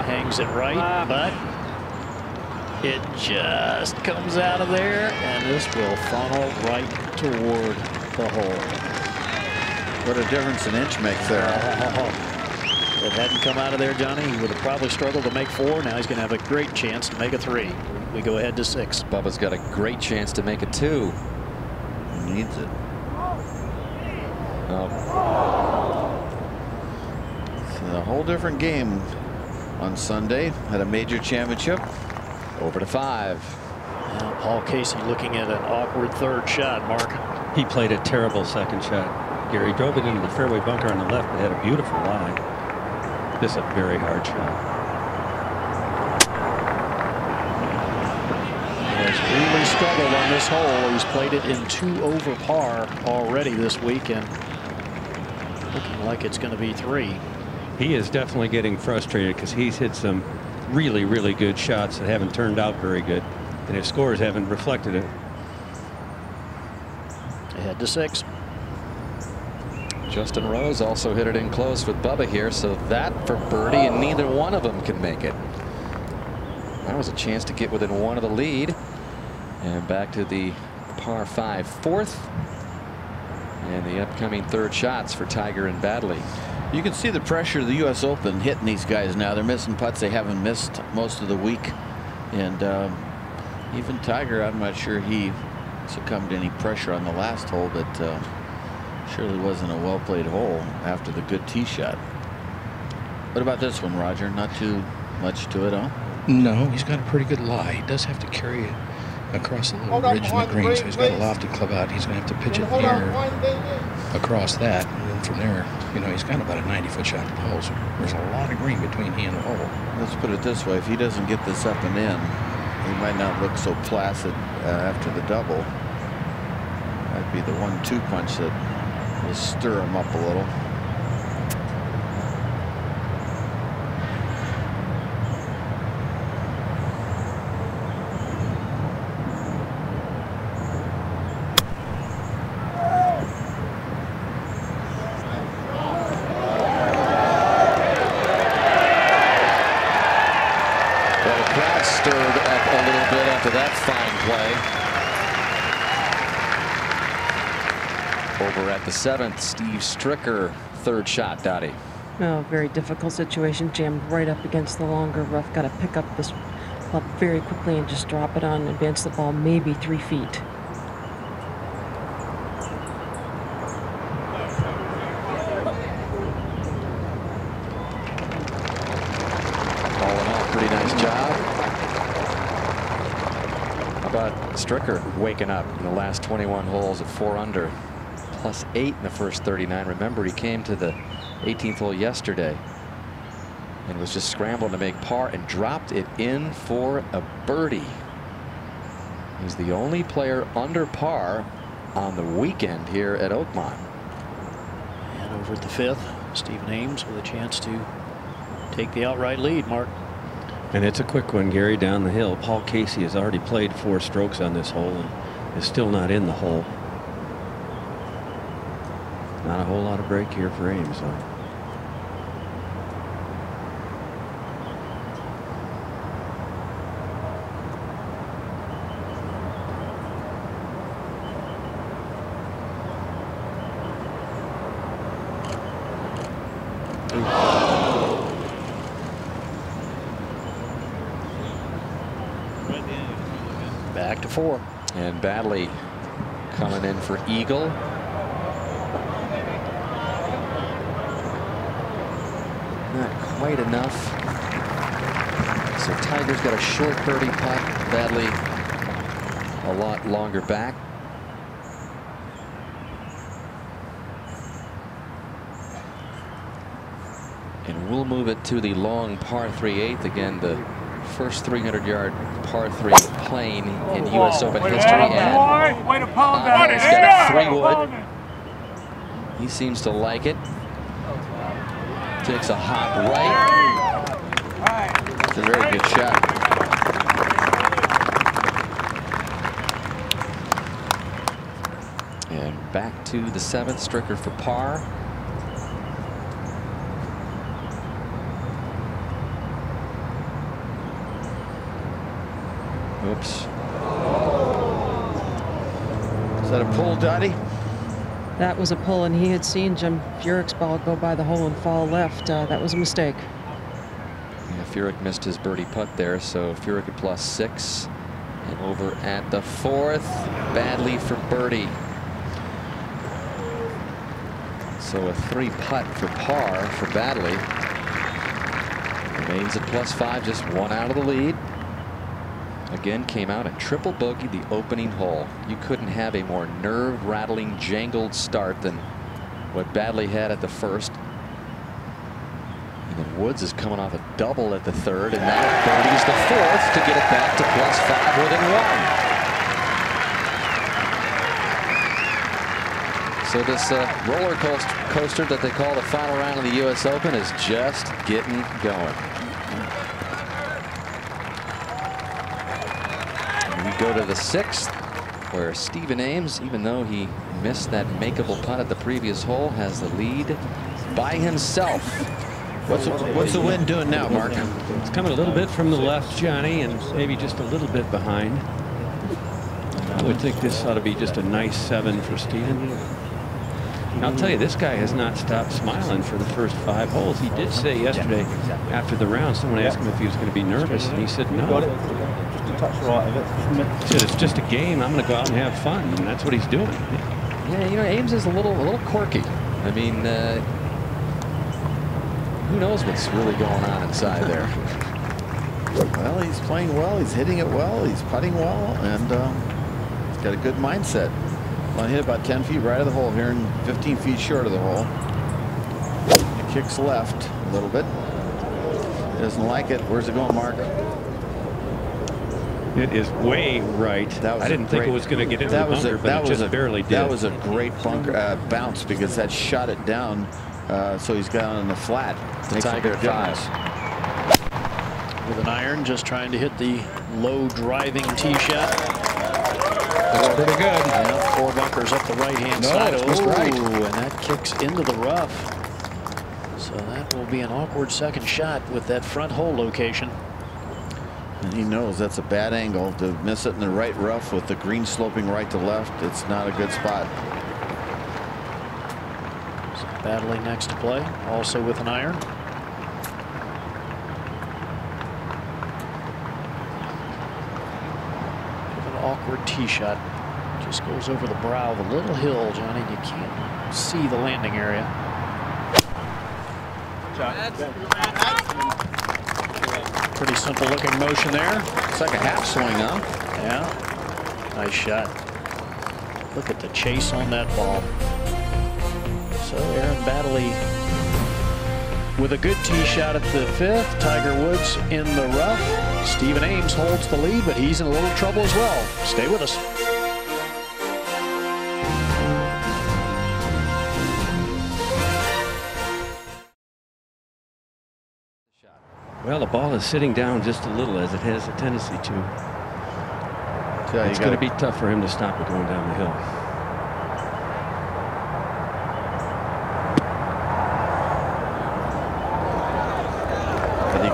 Hangs it right, but it just comes out of there, and this will funnel right toward the hole. What a difference an inch makes there. If it hadn't come out of there, Johnny, he would have probably struggled to make 4. Now he's going to have a great chance to make a 3. We go ahead to 6. Bubba's got a great chance to make a 2. He needs it. It's a whole different game on Sunday at a major championship. Over to 5. Now Paul Casey looking at an awkward 3rd shot, Mark. He played a terrible 2nd shot. Gary drove it into the fairway bunker on the left, but had a beautiful line. This is a very hard shot. Has really struggled on this hole. He's played it in 2 over par already this week, and looking like it's going to be 3. He is definitely getting frustrated because he's hit some really, really good shots that haven't turned out very good, and his scores haven't reflected it. Ahead to 6. Justin Rose also hit it in close with Bubba here, so that for birdie, and neither one of them can make it. That was a chance to get within 1 of the lead. And back to the par 5 4th. And the upcoming 3rd shots for Tiger and Badley. You can see the pressure of the U.S. Open hitting these guys now. They're missing putts they haven't missed most of the week. And even Tiger, I'm not sure he succumbed to any pressure on the last hole, but surely wasn't a well-played hole after the good tee shot. What about this one, Roger? Not too much to it, huh? No, he's got a pretty good lie. He does have to carry it across the little ridge in the green, so he's got a lofted club out. He's going to have to pitch it near across that, and then from there, you know, he's got about a 90-foot shot to the hole. So there's a lot of green between he and the hole. Let's put it this way: if he doesn't get this up and in, he might not look so placid after the double. Might be the 1-2 punch that will stir him up a little. Over at the 7th, Steve Stricker, third shot, Dottie. Oh, very difficult situation. Jammed right up against the longer rough. Got to pick up this club very quickly and just drop it on and advance the ball maybe 3 feet. All in all, pretty nice job. How about Stricker waking up in the last 21 holes at 4 under? +8 in the first 39. Remember, he came to the 18th hole yesterday and was just scrambling to make par and dropped it in for a birdie. He's the only player under par on the weekend here at Oakmont. And over at the 5th, Stephen Ames with a chance to take the outright lead, Mark. And it's a quick one, Gary, down the hill. Paul Casey has already played 4 strokes on this hole and is still not in the hole. Not a whole lot of break here for Ames, though. Back to 4. And Badley coming in for eagle. Not quite enough. So Tiger's got a short birdie putt. Badley a lot longer back. And we'll move it to the long par 3/8. Again, the first 300-yard par 3 playing in U.S. Open history. And way to pound that. he's got a 3-wood. He seems to like it. Takes a hop right. It's a very good shot. And back to the 7th, Stricker for par. Oops. Is that a pull, Dottie? That was a pull, and he had seen Jim Furyk's ball go by the hole and fall left. That was a mistake. Yeah, Furyk missed his birdie putt there, so Furyk at +6. And over at the 4th, Badley for birdie. So a 3 putt for par for Badley. Remains at +5, just 1 out of the lead. Again, came out and triple bogeyed the opening hole. You couldn't have a more nerve-rattling, jangled start than what Badley had at the 1st. And then Woods is coming off a double at the 3rd, and now birdies the 4th to get it back to +5 within 1. So this roller coaster that they call the final round of the U.S. Open is just getting going. We go to the 6th, where Stephen Ames, even though he missed that makeable putt at the previous hole, has the lead by himself. What's the wind doing now, Mark? It's coming a little bit from the left, Johnny, and maybe just a little bit behind. I would think this ought to be just a nice 7 for Stephen. And I'll tell you, this guy has not stopped smiling for the first 5 holes. He did say yesterday after the round, someone asked him if he was going to be nervous, and he said no. Touch right of it. He said it's just a game. I'm going to go out and have fun, and that's what he's doing. Yeah, you know, Ames is a little quirky. I mean, who knows what's really going on inside there. Well, he's playing well. He's hitting it well. He's putting well, and he's got a good mindset. Well, hit about 10 feet right of the hole here and 15 feet short of the hole. He kicks left a little bit. He doesn't like it. Where's it going, Mark? It is way right. I didn't think it was going to get into the bunker, but it just barely did. That was a great bunker bounce because that shot it down. So he's got on the flat. The Tiger at 5. With an iron, just trying to hit the low driving tee shot. That's pretty good. Yeah, 4 bunkers up the right-hand side. Right. And that kicks into the rough. So that will be an awkward second shot with that front hole location. And he knows that's a bad angle to miss it in the right rough with the green sloping right to left. It's not a good spot. So Baddeley next to play, also with an iron. Awkward tee shot. Just goes over the brow of a little hill, Johnny. You can't see the landing area. Pretty simple looking motion there. It's like a half swing, huh? Yeah. Nice shot. Look at the chase on that ball. So Aaron Baddeley with a good tee shot at the 5th. Tiger Woods in the rough. Stephen Ames holds the lead, but he's in a little trouble as well. Stay with us. Well, the ball is sitting down just a little, as it has a tendency to. So it's going to be tough for him to stop it going down the hill.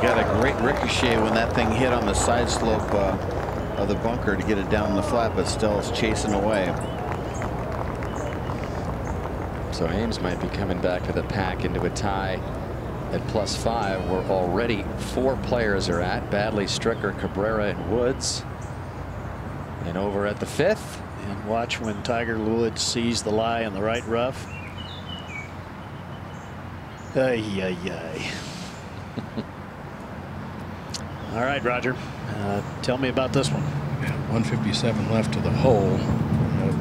Got a great ricochet when that thing hit on the side slope of the bunker to get it down the flat, but still it's chasing away. So Ames might be coming back to the pack into a tie at +5. Where already 4 players are at. Baddeley, Stricker, Cabrera, and Woods. And over at the 5th. And watch when Tiger Woods sees the lie in the right rough. Ay, ay, ay. All right, Roger. Tell me about this one. 157 left to the hole.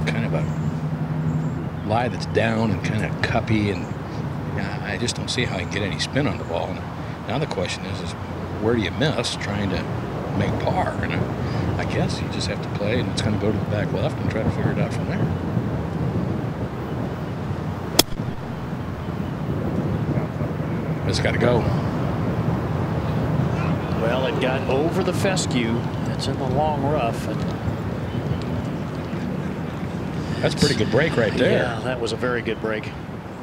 Kind of a lie that's down and kind of cuppy, and I just don't see how he can get any spin on the ball. And now the question is where do you miss trying to make par? And I guess you just have to play, and it's going to go to the back left and try to figure it out from there. It's got to go. Well, it got over the fescue. It's in the long rough. And that's a pretty good break right there. Yeah, that was a very good break.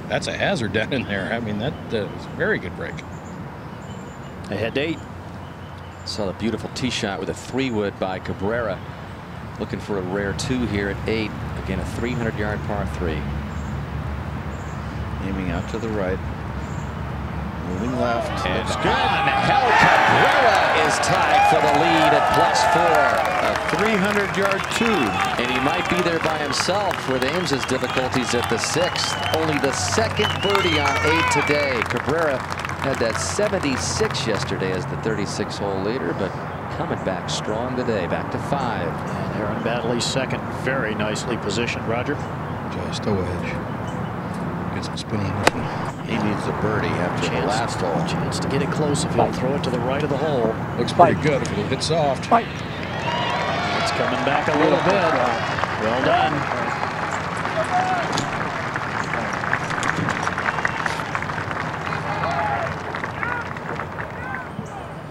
That's a hazard down in there. I mean, that's a very good break. Ahead to 8. Saw the beautiful tee shot with a 3-wood by Cabrera. Looking for a rare 2 here at 8. Again, a 300-yard par 3. Aiming out to the right. Moving left. It's good. Hell, Cabrera is tied for the lead at +4. A 300-yard 2. And he might be there by himself with Ames's difficulties at the 6th. Only the 2nd birdie on 8 today. Cabrera had that 76 yesterday as the 36-hole leader, but coming back strong today, back to 5. And Aaron Baddeley 2nd, very nicely positioned. Roger. Just a wedge. Get some spin on this one. He needs a birdie after the last hole. Chance to get it close if he'll throw it to the right of the hole. Looks pretty good if it'll hit soft. It's coming back a little bit. Well done.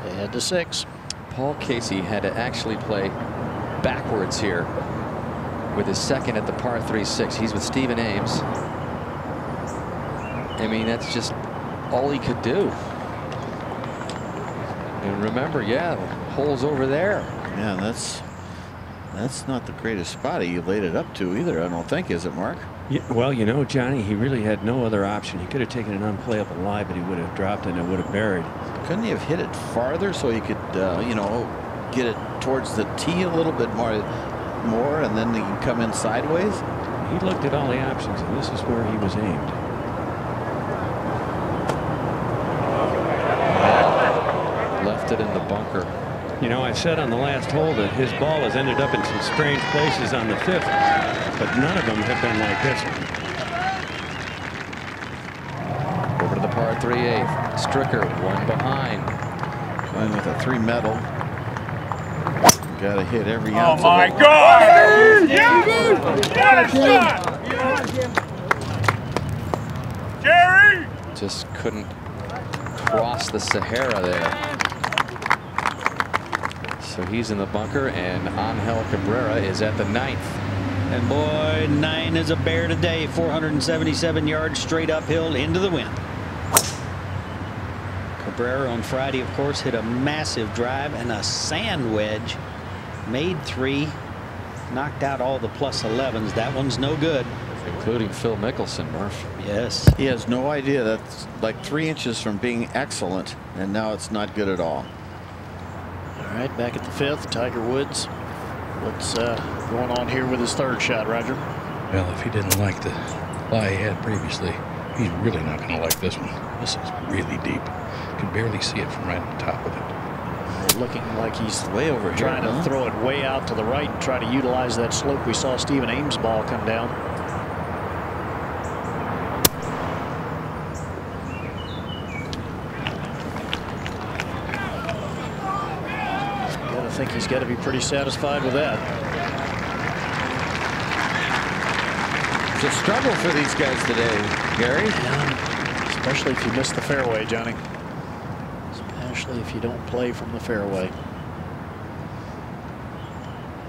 They head to 6. Paul Casey had to actually play backwards here with his 2nd at the par 3-6. He's with Stephen Ames. I mean, that's just all he could do. And remember, yeah, the hole's over there. Yeah, that's not the greatest spot he laid it up to either, I don't think, is it, Mark? Yeah, well, you know, Johnny, he really had no other option. He could have taken an unplayable lie, but he would have dropped it and it would have buried. Couldn't he have hit it farther so he could, you know, get it towards the tee a little bit more, and then he can come in sideways? He looked at all the options, and this is where he was aimed. in the bunker. You know, I said on the last hole that his ball has ended up in some strange places on the 5th, but none of them have been like this one. Over to the par 3/8. Stricker, one behind. Going with a 3 medal. Got to hit every Oh ounce my of it. God! Jerry! Just couldn't cross the Sahara there. So he's in the bunker, and Angel Cabrera is at the 9th. And boy, 9 is a bear today. 477 yards straight uphill into the wind. Cabrera on Friday, of course, hit a massive drive and a sand wedge. Made 3, knocked out all the plus 11s. That one's no good. Including Phil Mickelson, Murph. Yes. He has no idea that's like 3 inches from being excellent, and now it's not good at all. All right, back at the 5th, Tiger Woods. What's going on here with his 3rd shot, Roger? Well, if he didn't like the lie he had previously, he's really not going to like this one. This is really deep. You can barely see it from right on top of it. Looking like he's way over trying here, to throw it way out to the right and try to utilize that slope. We saw Stephen Ames' ball come down. I think he's got to be pretty satisfied with that. It's a struggle for these guys today, Gary. Yeah, especially if you miss the fairway, Johnny. Especially if you don't play from the fairway.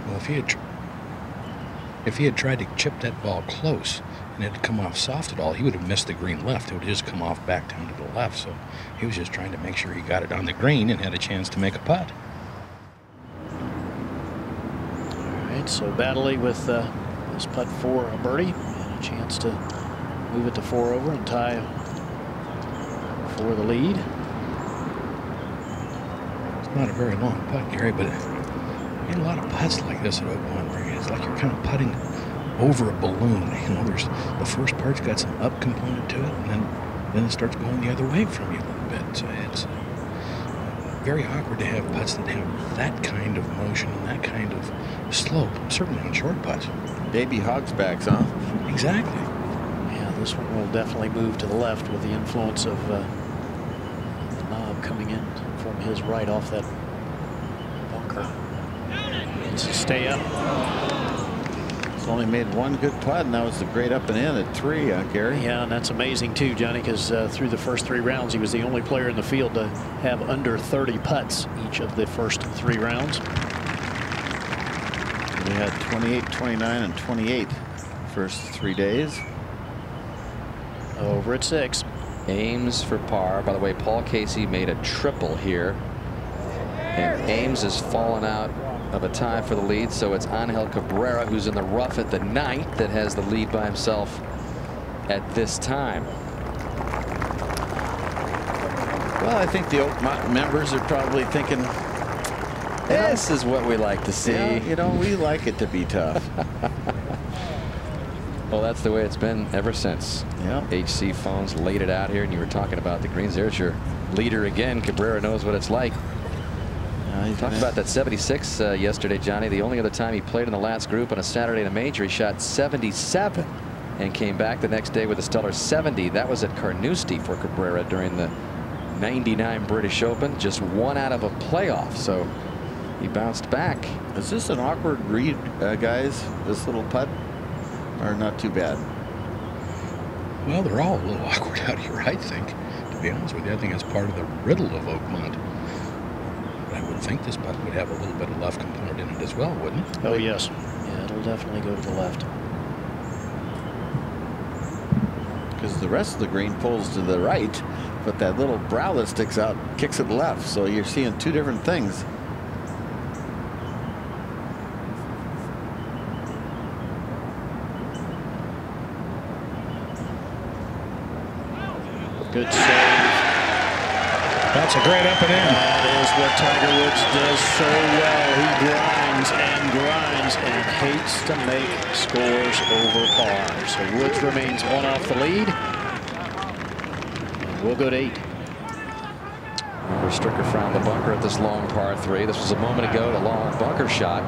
Well, if he had tried to chip that ball close and it had come off soft at all, he would have missed the green left. It would have just come off back down to the left. So he was just trying to make sure he got it on the green and had a chance to make a putt. All right, so Baddeley with this putt for a birdie and a chance to move it to 4 over and tie for the lead. It's not a very long putt, Gary, but you get a lot of putts like this at Oakmont where it's like you're kind of putting over a balloon. You know, there's the first part's got some up component to it, and then it starts going the other way from you a little bit. So it's very awkward to have putts that have that kind of motion and that kind of slope, certainly on short putts. Baby hogsbacks, huh? Exactly. Yeah, this one will definitely move to the left with the influence of the knob coming in from his right off that bunker. Needs to stay up. He's only made 1 good putt, and that was the great up and in at 3, Gary. Yeah, and that's amazing too, Johnny, because through the first 3 rounds, he was the only player in the field to have under 30 putts each of the first 3 rounds. We had 28, 29, and 28 first 3 days. Over at 6. Ames for par. By the way, Paul Casey made a triple here, and Ames has fallen out of a tie for the lead, so it's Angel Cabrera who's in the rough at the 9th that has the lead by himself at this time. Well, I think the Oakmont members are probably thinking, this is what we like to see. Yeah, you know, we like it to be tough. Well, that's the way it's been ever since. Yeah. HC Phones laid it out here, and you were talking about the greens. There's your leader again. Cabrera knows what it's like. He talked about that 76 yesterday, Johnny. The only other time he played in the last group on a Saturday in a major, he shot 77 and came back the next day with a stellar 70. That was at Carnoustie for Cabrera during the '99 British Open. Just 1 out of a playoff, so he bounced back. Is this an awkward read, guys, this little putt, or not too bad? Well, they're all a little awkward out here, I think. To be honest with you, I think it's part of the riddle of Oakmont. I would think this putt would have a little bit of left component in it as well, wouldn't it? Oh, yes. Yeah, it'll definitely go to the left. Because the rest of the green pulls to the right, but that little brow that sticks out kicks it left. So you're seeing 2 different things. Good save. That's a great up and in. That is what Tiger Woods does so well. He grinds and hates to make scores over par. So Woods remains 1 off the lead. And we'll go to 8. Remember, Stricker found the bunker at this long par 3. This was a moment ago, the long bunker shot.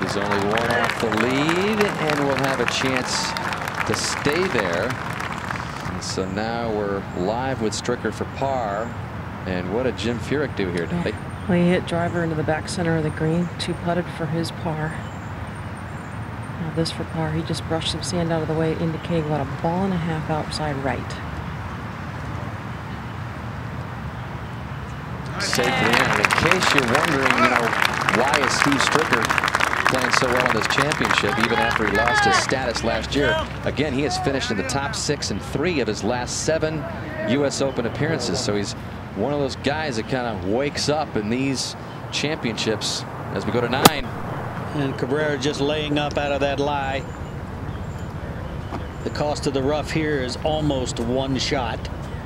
He's only one off the lead and will have a chance to stay there. And so now we're live with Stricker for par. And what did Jim Furyk do here today? Well, he hit driver into the back center of the green, 2-putted for his par. Now this for par, he just brushed some sand out of the way, indicating about a ball and a half outside right. Safely in. In case you're wondering, you know, why is Steve Stricker playing so well in this championship, even after he lost his status last year? Again, he has finished in the top 6 in 3 of his last 7 U.S. Open appearances. So he's one of those guys that kind of wakes up in these championships as we go to 9. And Cabrera just laying up out of that lie. The cost of the rough here is almost 1 shot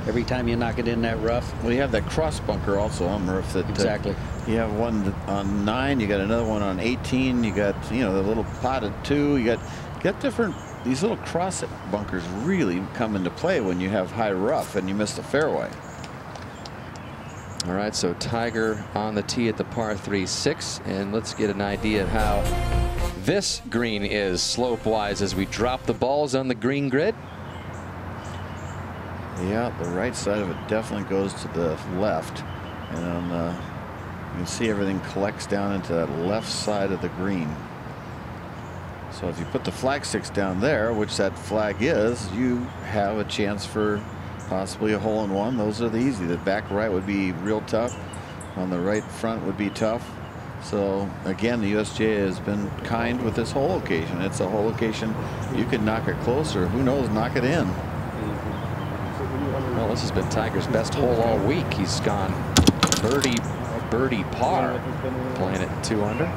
every time you knock it in that rough. Well, you have that cross bunker also on Murph. That exactly. You have one on 9. You got another one on 18. You got, you know, the little potted 2. You got different. These little cross bunkers really come into play when you have high rough and you miss the fairway. All right, so Tiger on the tee at the par 3-6, and let's get an idea of how this green is slope-wise as we drop the balls on the green grid. Yeah, the right side of it definitely goes to the left, and you can see everything collects down into that left side of the green. So if you put the flag sticks down there, which that flag is, you have a chance for possibly a hole-in-one. Those are the easy. The back right would be real tough. On the right front would be tough. So again, the USGA has been kind with this hole occasion. It's a hole occasion. You can knock it closer. Who knows? Knock it in. Well, this has been Tiger's best hole all week. He's gone birdie par, playing it 2 under.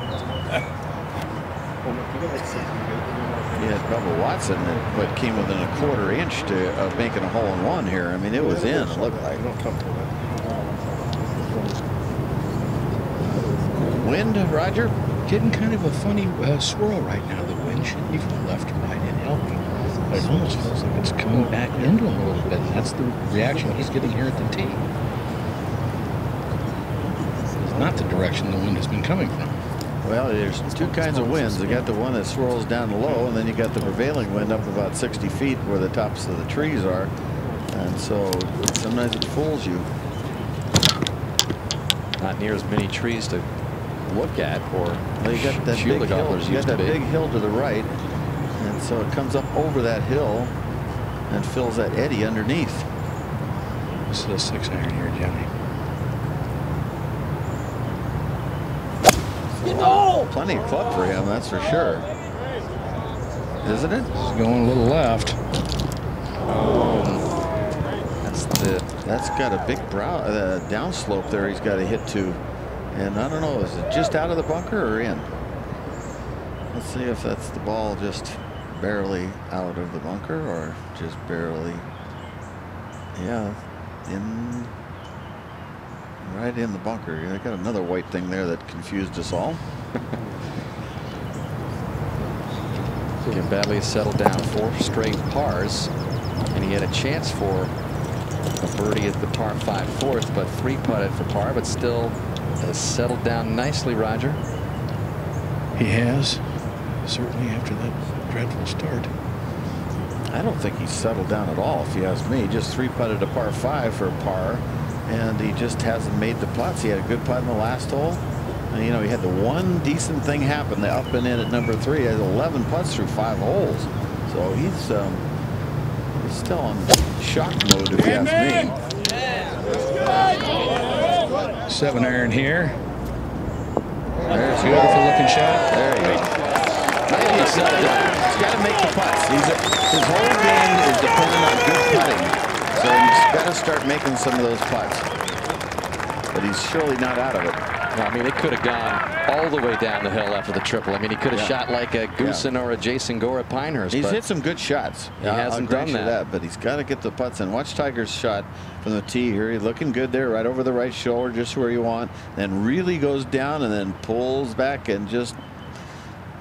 Yeah, Bubba Watson that came within a 1/4 inch of making a hole-in-one here. I mean, it was in. It looked like. Wind, Roger? Getting kind of a funny swirl right now. The wind shouldn't be from left to right and helping. But it almost feels like it's coming back into him a little bit. And that's the reaction he's getting here at the tee. It's not the direction the wind has been coming from. Well, there's 2 kinds of winds. You got the one that swirls down low, and then you got the prevailing wind up about 60 feet where the tops of the trees are. And so sometimes it fools you. Not near as many trees to look at or well, you got that big hill. You got that big hill to the right, and so it comes up over that hill and fills that eddy underneath. This is a 6-iron here, Jimmy. Oh, plenty of club for him, that's for sure. Isn't it? It's going a little left. Oh, that's got a big downslope there. He's got to hit to, and I don't know, is it just out of the bunker or in? Let's see if that's the ball just barely out of the bunker or just barely. Yeah, right in the bunker. I got another white thing there that confused us all. Jim Badley settled down 4 straight pars, and he had a chance for a birdie at the par 5 4th, but 3-putted for par, but still has settled down nicely, Roger. He has, certainly after that dreadful start. I don't think he's settled down at all, if you ask me. Just 3-putted a par 5 for a par. And he just hasn't made the putts. He had a good putt in the last hole. And, you know, he had the one decent thing happen, the up and in at number 3. He has 11 putts through 5 holes. So he's still on shock mode, if you ask me. 7-iron here. There's a beautiful looking shot. There you go. Maybe he's settled down. He's got to make the putts. His whole game is dependent on good putting. So he's got to start making some of those putts. But he's surely not out of it. No, I mean, it could have gone all the way down the hill after the triple. I mean, he could have shot like a Goosen or a Jason Gore at Pinehurst. He's hit some good shots. He hasn't done that. But he's got to get the putts in. Watch Tiger's shot from the tee here. He's looking good there, right over the right shoulder, just where you want. Then really goes down and then pulls back and just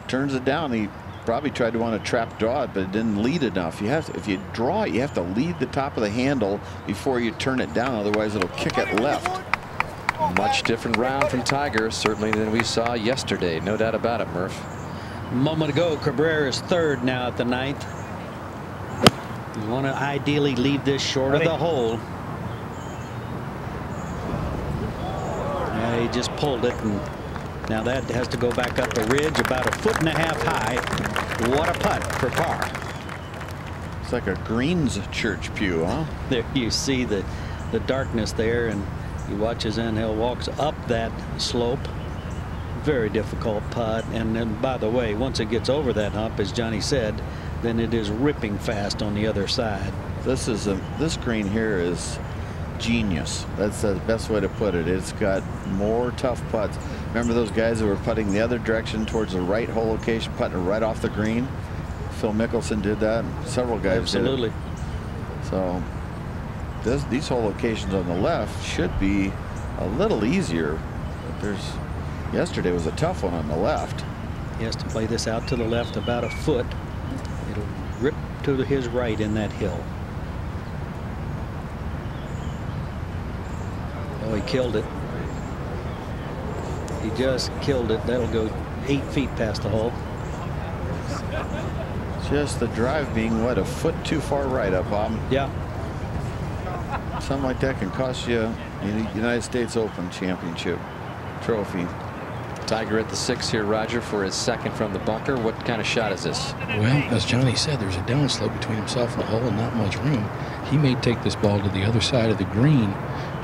turns it down. probably tried to want to trap draw it, but it didn't lead enough. You have to, if you draw it, you have to lead the top of the handle before you turn it down. Otherwise, it'll kick it left. Much different round from Tiger, certainly, than we saw yesterday. No doubt about it, Murph. A moment ago, Cabrera is third now at the 9th. You want to ideally leave this short of the hole. Yeah, he just pulled it, and now that has to go back up a ridge about 1.5 feet high. What a putt for par. It's like a greens church pew, huh? There you see the darkness there, and he watches Angel walks up that slope. Very difficult putt, and then, by the way, once it gets over that hump, as Johnny said, then it is ripping fast on the other side. This green here is genius. That's the best way to put it. It's got more tough putts. Remember those guys that were putting the other direction towards the right hole location, putting it right off the green? Phil Mickelson did that. Several guys Absolutely. did it. So these hole locations on the left should be a little easier. But yesterday was a tough one on the left. He has to play this out to the left about a foot. It'll rip to his right in that hill. Oh, he killed it. He just killed it. That'll go 8 feet past the hole. Just the drive being, what, a foot too far right up, Bob? Yeah. Something like that can cost you a United States Open championship trophy. Tiger at the 6 here, Roger, for his second from the bunker. What kind of shot is this? Well, as Johnny said, there's a downslope between himself and the hole and not much room. He may take this ball to the other side of the green,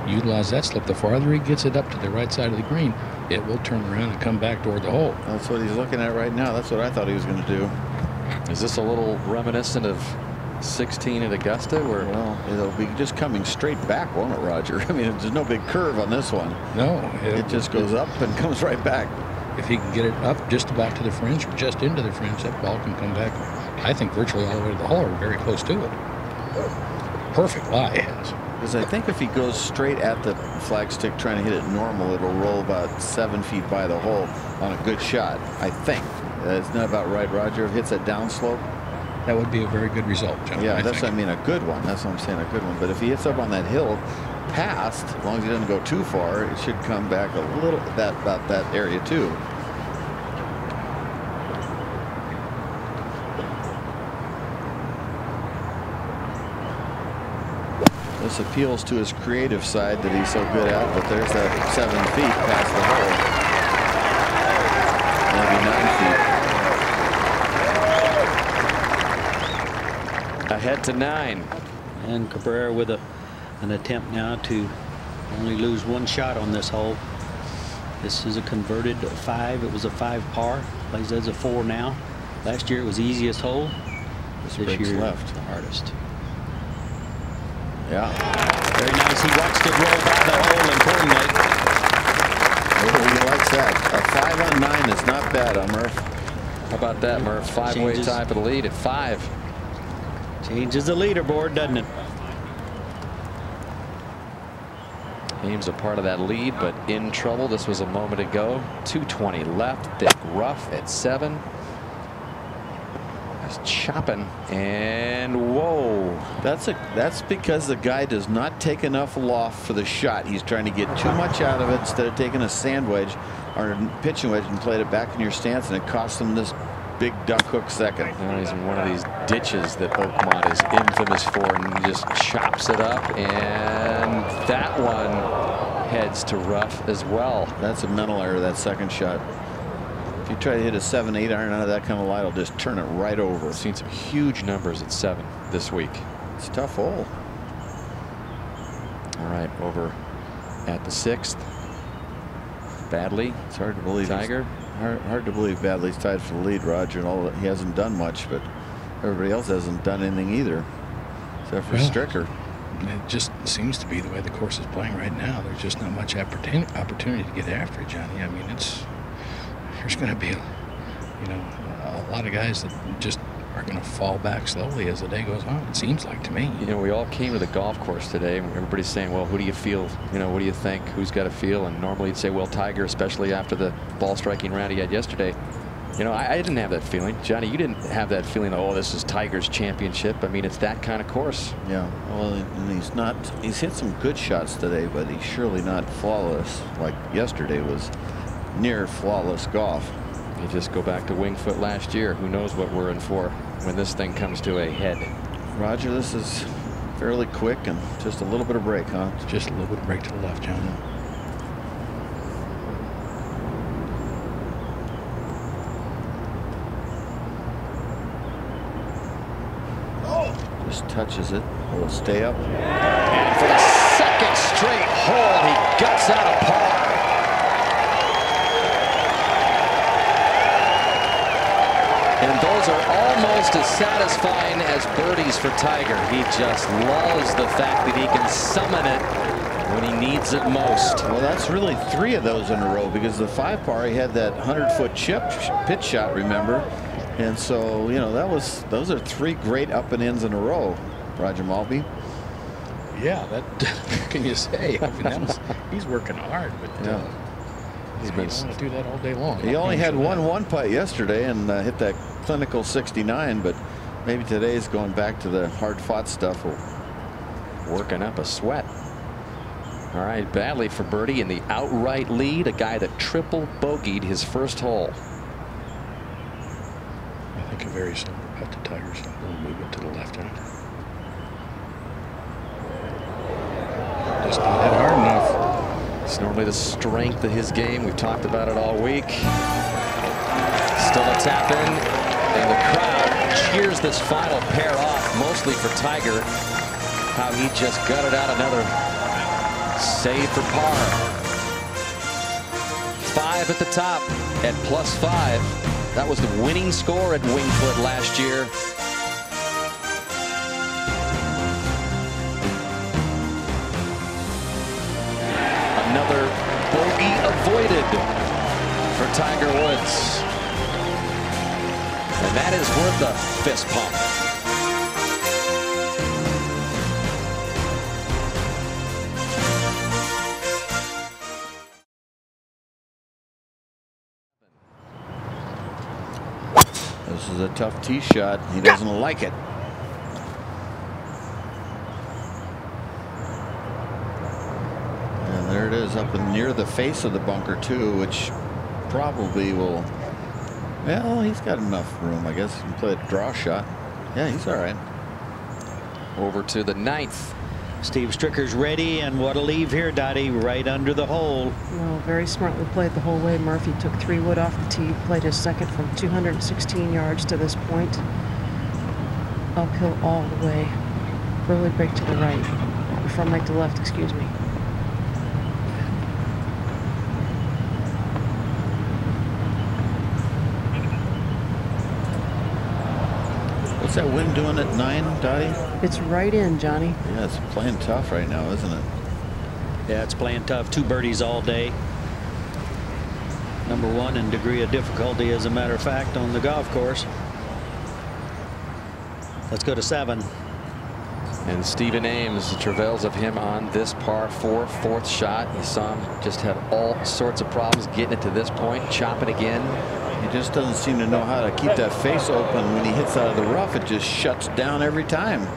utilize that slope. The farther he gets it up to the right side of the green, it will turn around and come back toward the hole. That's what he's looking at right now. That's what I thought he was going to do. Is this a little reminiscent of 16 at Augusta? Where, well, it'll be just coming straight back, won't it, Roger? I mean, there's no big curve on this one. No. It just goes up and comes right back. If he can get it up just about to the fringe or just into the fringe, that ball can come back, I think, virtually all the way to the hole or very close to it. Perfect lie he has. Because I think if he goes straight at the flagstick trying to hit it normal, it'll roll about 7 feet by the hole on a good shot, I think. Isn't that about right, Roger? If it hits that downslope? That would be a very good result, John. Yeah, that's what I mean, a good one. That's what I'm saying, a good one. But if he hits up on that hill past, as long as he doesn't go too far, it should come back a little about that area too. This appeals to his creative side that he's so good at, but there's that 7 feet past the hole. Maybe 9 feet. Ahead to 9. And Cabrera with an attempt now to only lose 1 shot on this hole. This is a converted 5. It was a 5 par. Plays as a 4 now. Last year it was the easiest hole. This year left. the hardest. Yeah. Very nice. He watched it roll by the hole importantly. Oh, he likes that. A 5 on 9 is not bad, Murph. How about that, Murph? 5-way tie for the lead at 5. Changes the leaderboard, doesn't it? Ames a part of that lead, but in trouble. This was a moment ago. 2:20 left. Thick rough at 7. He's chopping, and whoa. That's because the guy does not take enough loft for the shot. He's trying to get too much out of it instead of taking a sand wedge or a pitching wedge and played it back in your stance, and it cost him this big duck hook second. Now he's in one of these ditches that Oakmont is infamous for, and he just chops it up, and that one heads to rough as well. That's a mental error, that second shot. If you try to hit a 7-8 iron out of that kind of light, it'll just turn it right over. I've seen some huge numbers at 7 this week. It's a tough hole. All right, over at the 6th. Badley. It's hard to believe. Tiger. Hard to believe Badley's tied for the lead, Roger, and all that. He hasn't done much, but everybody else hasn't done anything either, except for Stricker. It just seems to be the way the course is playing right now. There's just not much opportunity to get after it, Johnny. I mean, there's going to be, a lot of guys that just are going to fall back slowly as the day goes on. It seems like to me. We all came to the golf course today, and everybody's saying, well, who do you feel? What do you think? Who's got to feel? And normally you'd say, well, Tiger, especially after the ball striking round he had yesterday. You know, I didn't have that feeling. Johnny, you didn't have that feeling, oh, this is Tiger's championship. I mean, it's that kind of course. Yeah, well, and he's hit some good shots today, but he's surely not flawless. Like yesterday was near flawless golf. You just go back to Winged Foot last year. Who knows what we're in for when this thing comes to a head. Roger, this is fairly quick and just a little bit of break, huh? Just a little bit of break to the left, John. Just touches it. Will stay up. And for the second straight hole, he guts out a par. And those are almost as satisfying as birdies for Tiger. He just loves the fact that he can summon it when he needs it most. Well, that's really 3 of those in a row, because the 5 par he had that 100-foot pitch shot, remember? And so, you know, those are 3 great up and ins in a row, Roger Maltby. Yeah, what can you say? I mean, he's working hard, but yeah. He's been want to do that all day long. He only had one putt yesterday and hit that clinical 69, but maybe today's going back to the hard-fought stuff. Working up a sweat. All right, Badley for birdie in the outright lead, a guy that triple bogeyed his first hole. I think a very similar putt to Tiger's. We'll move it to the left hand. Just not hit hard enough. It's normally the strength of his game. We've talked about it all week. Still a tap in, and the crowd cheers this final pair off, mostly for Tiger. How he just gutted out another save for par. 5 at the top at +5. That was the winning score at Winged Foot last year. Another bogey avoided for Tiger Woods. And that is worth a fist pump. This is a tough tee shot. He doesn't like it. And there it is, up near the face of the bunker too, which probably will. Well, he's got enough room, I guess. He can play a draw shot. Yeah, he's all right. Over to the 9th. Steve Stricker's ready, and what a leave here, Dottie, right under the hole. Well, very smartly played the whole way. Murphy took 3 wood off the tee, played his second from 216 yards to this point. Uphill all the way. Early break to the right. Front leg to left, excuse me. What's that wind doing at 9, Dottie? It's right in, Johnny. Yeah, it's playing tough right now, isn't it? Yeah, it's playing tough. 2 birdies all day. Number 1 in degree of difficulty, as a matter of fact, on the golf course. Let's go to 7. And Stephen Ames, the travails of him on this par 4, 4th shot. You saw him just have all sorts of problems getting it to this point, chop it again. He just doesn't seem to know how to keep that face open. When he hits out of the rough, it just shuts down every time.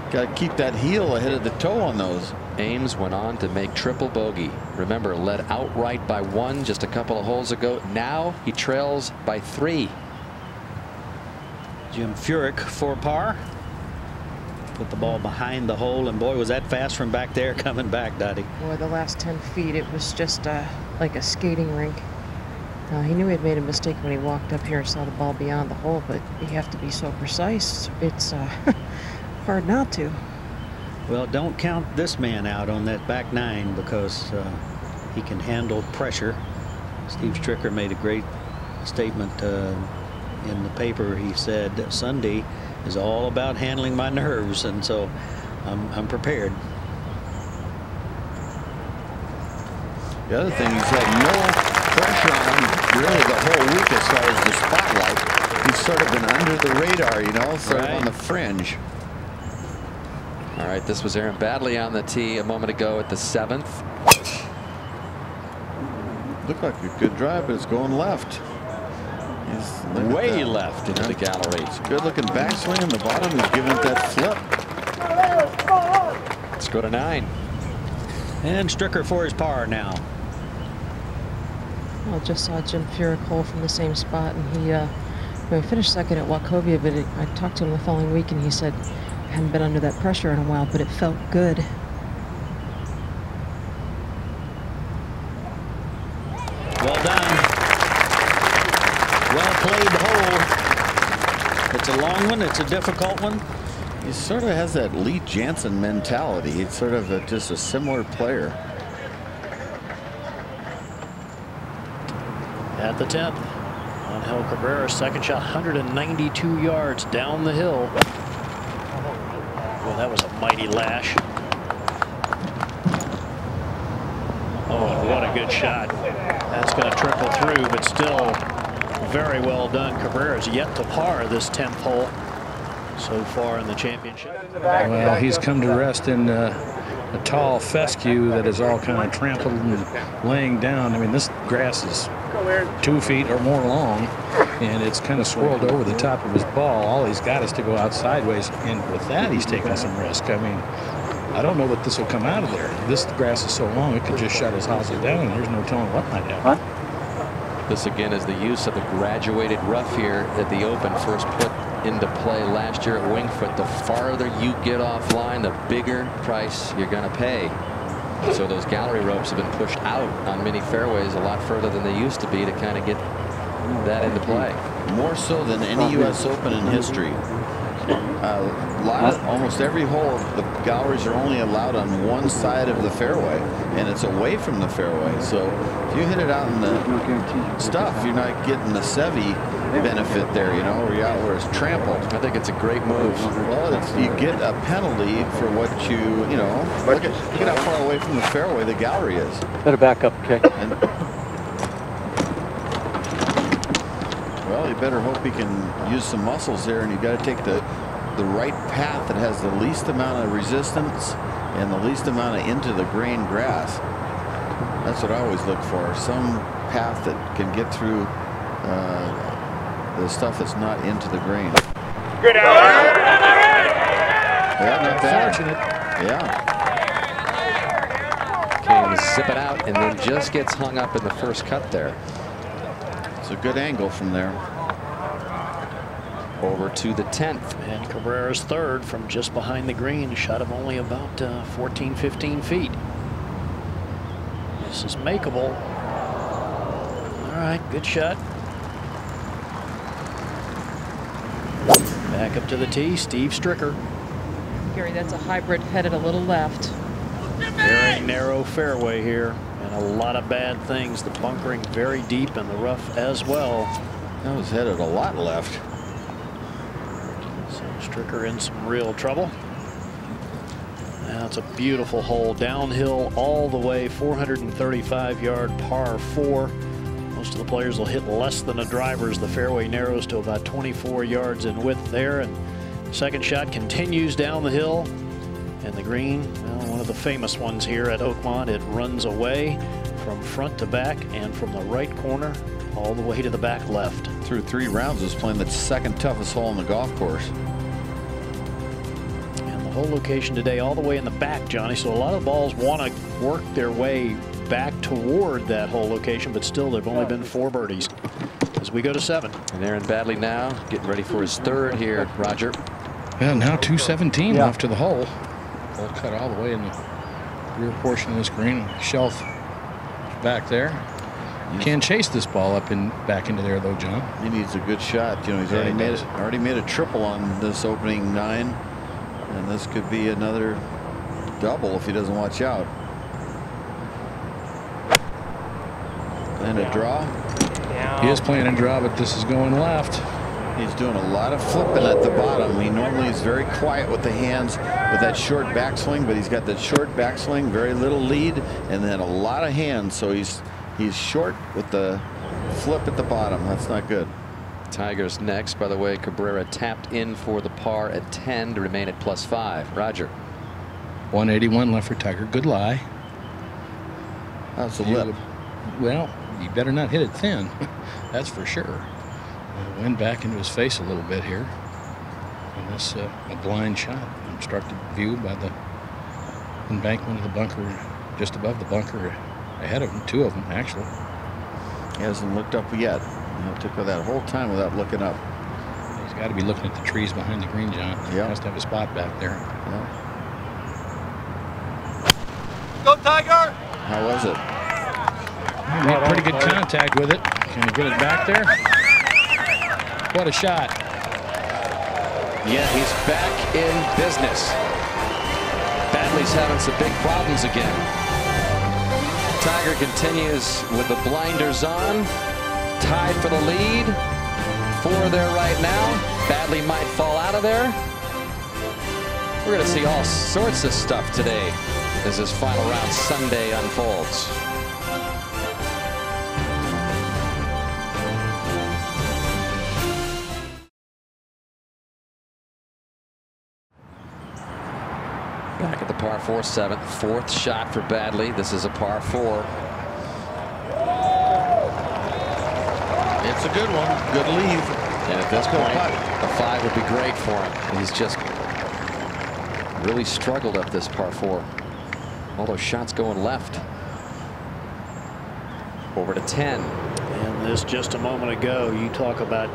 Got to keep that heel ahead of the toe on those. Ames went on to make triple bogey. Remember, led outright by 1 just a couple of holes ago. Now he trails by 3. Jim Furyk for par. Put the ball behind the hole, and boy, was that fast from back there coming back, Dottie. Boy, the last 10 feet, it was just like a skating rink. He knew he had made a mistake when he walked up here and saw the ball beyond the hole, but you have to be so precise. It's hard not to. Well, don't count this man out on that back 9, because he can handle pressure. Steve Stricker made a great statement in the paper. He said, Sunday is all about handling my nerves, and so I'm prepared. The other thing, he's had no pressure on him really the whole week as far as the spotlight. He's sort of been under the radar, you know, sort of on the fringe. All right, this was Aaron Badley on the tee a moment ago at the 7th. Looked like a good drive, but it's going left. He's way left into the gallery. It's a good-looking backswing in the bottom. He's giving it that flip. Let's go to 9. And Stricker for his par now. Well, just saw Jim Furyk hole from the same spot, and he finished second at Wachovia, but I talked to him the following week, and he said he hadn't been under that pressure in a while, but it felt good. Well done. Well played hole. It's a long one. It's a difficult one. He sort of has that Lee Janzen mentality. He's sort of just a similar player. At the 10th, Angel Cabrera's second shot, 192 yards down the hill. Well, that was a mighty lash. Oh, and what a good shot. That's going to trickle through, but still very well done. Cabrera's yet to par this 10th hole so far in the championship. Well, he's come to rest in a tall fescue that is all kind of trampled and laying down. I mean, this grass is 2 feet or more long, and it's kind of swirled over the top of his ball. All he's got is to go out sideways, and with that, he's taking some risk. I mean, I don't know that this will come out of there. This grass is so long, it could just shut his hosel down, and there's no telling what might happen. This again is the use of the graduated rough here at the Open. First put into play last year at Winged Foot. The farther you get offline, the bigger price you're going to pay. So those gallery ropes have been pushed out on many fairways a lot further than they used to be to kind of get that into play. More so than any U.S. Open in history. Almost every hole, the galleries are only allowed on one side of the fairway, and it's away from the fairway. So if you hit it out in the stuff, you're not getting the Seve benefit there, you know, where you're out where it's trampled. I think it's a great move. Well, you get a penalty for what you know. Look at how far away from the fairway the gallery is. Better back up, okay? Well, you better hope he can use some muscles there, and you got to take the right path that has the least amount of resistance and the least amount of into the grain grass. That's what I always look for. Some path that can get through the stuff that's not into the grain. Good out. Yeah, not bad. Fortunate. Yeah. King zip it out and then just gets hung up in the first cut there. It's a good angle from there. Over to the 10th. And Cabrera's third from just behind the green, shot of only about 14, 15 feet. This is makeable. All right, good shot. Back up to the tee, Steve Stricker. Gary, that's a hybrid headed a little left. Very narrow fairway here, and a lot of bad things. The bunkering very deep in the rough as well. That was headed a lot left. So Stricker in some real trouble. Now it's a beautiful hole, downhill all the way, 435-yard par 4. Most of the players will hit less than a driver as the fairway narrows to about 24 yards in width there. And second shot continues down the hill. And the green, well, one of the famous ones here at Oakmont, it runs away from front to back and from the right corner all the way to the back left. Through 3 rounds, was playing the second toughest hole on the golf course. And the whole location today all the way in the back, Johnny. So a lot of balls want to work their way back toward that hole location, but still they've only been 4 birdies as we go to 7. And Aaron Baddeley now getting ready for his third here, Roger. Well, now 217 left to the hole. Hole cut all the way in the rear portion of this green. Shelf back there. You can't chase this ball up and back into there though, John. He needs a good shot. You know, he's already made a triple on this opening 9, and this could be another double if he doesn't watch out. And a draw. He is playing a draw, but this is going left. He's doing a lot of flipping at the bottom. He normally is very quiet with the hands with that short backswing, but he's got that short backswing, very little lead, and then a lot of hands. So he's short with the flip at the bottom. That's not good. Tiger's next. By the way, Cabrera tapped in for the par at 10 to remain at +5. Roger. 181 left for Tiger. Good lie. That's a lip. Well, you better not hit it thin. That's for sure. Wind back into his face a little bit here. And this a blind shot, obstructed view by the embankment of the bunker, just above the bunker, ahead of him, two of them actually. He hasn't looked up yet. It took that whole time without looking up. He's got to be looking at the trees behind the green, John. Yeah. He has to have a spot back there. Yeah. Go Tiger! How was it? He made pretty good contact with it. Can he get it back there? What a shot. Yeah, he's back in business. Badley's having some big problems again. Tiger continues with the blinders on. Tied for the lead. 4 there right now. Badley might fall out of there. We're going to see all sorts of stuff today as this final round Sunday unfolds. Back at the par 4 7th, 4th shot for Badley. This is a par 4. It's a good one. Good leave. And at this point, a 5 would be great for him. He's just really struggled up this par 4. All those shots going left. Over to 10. And this just a moment ago, you talk about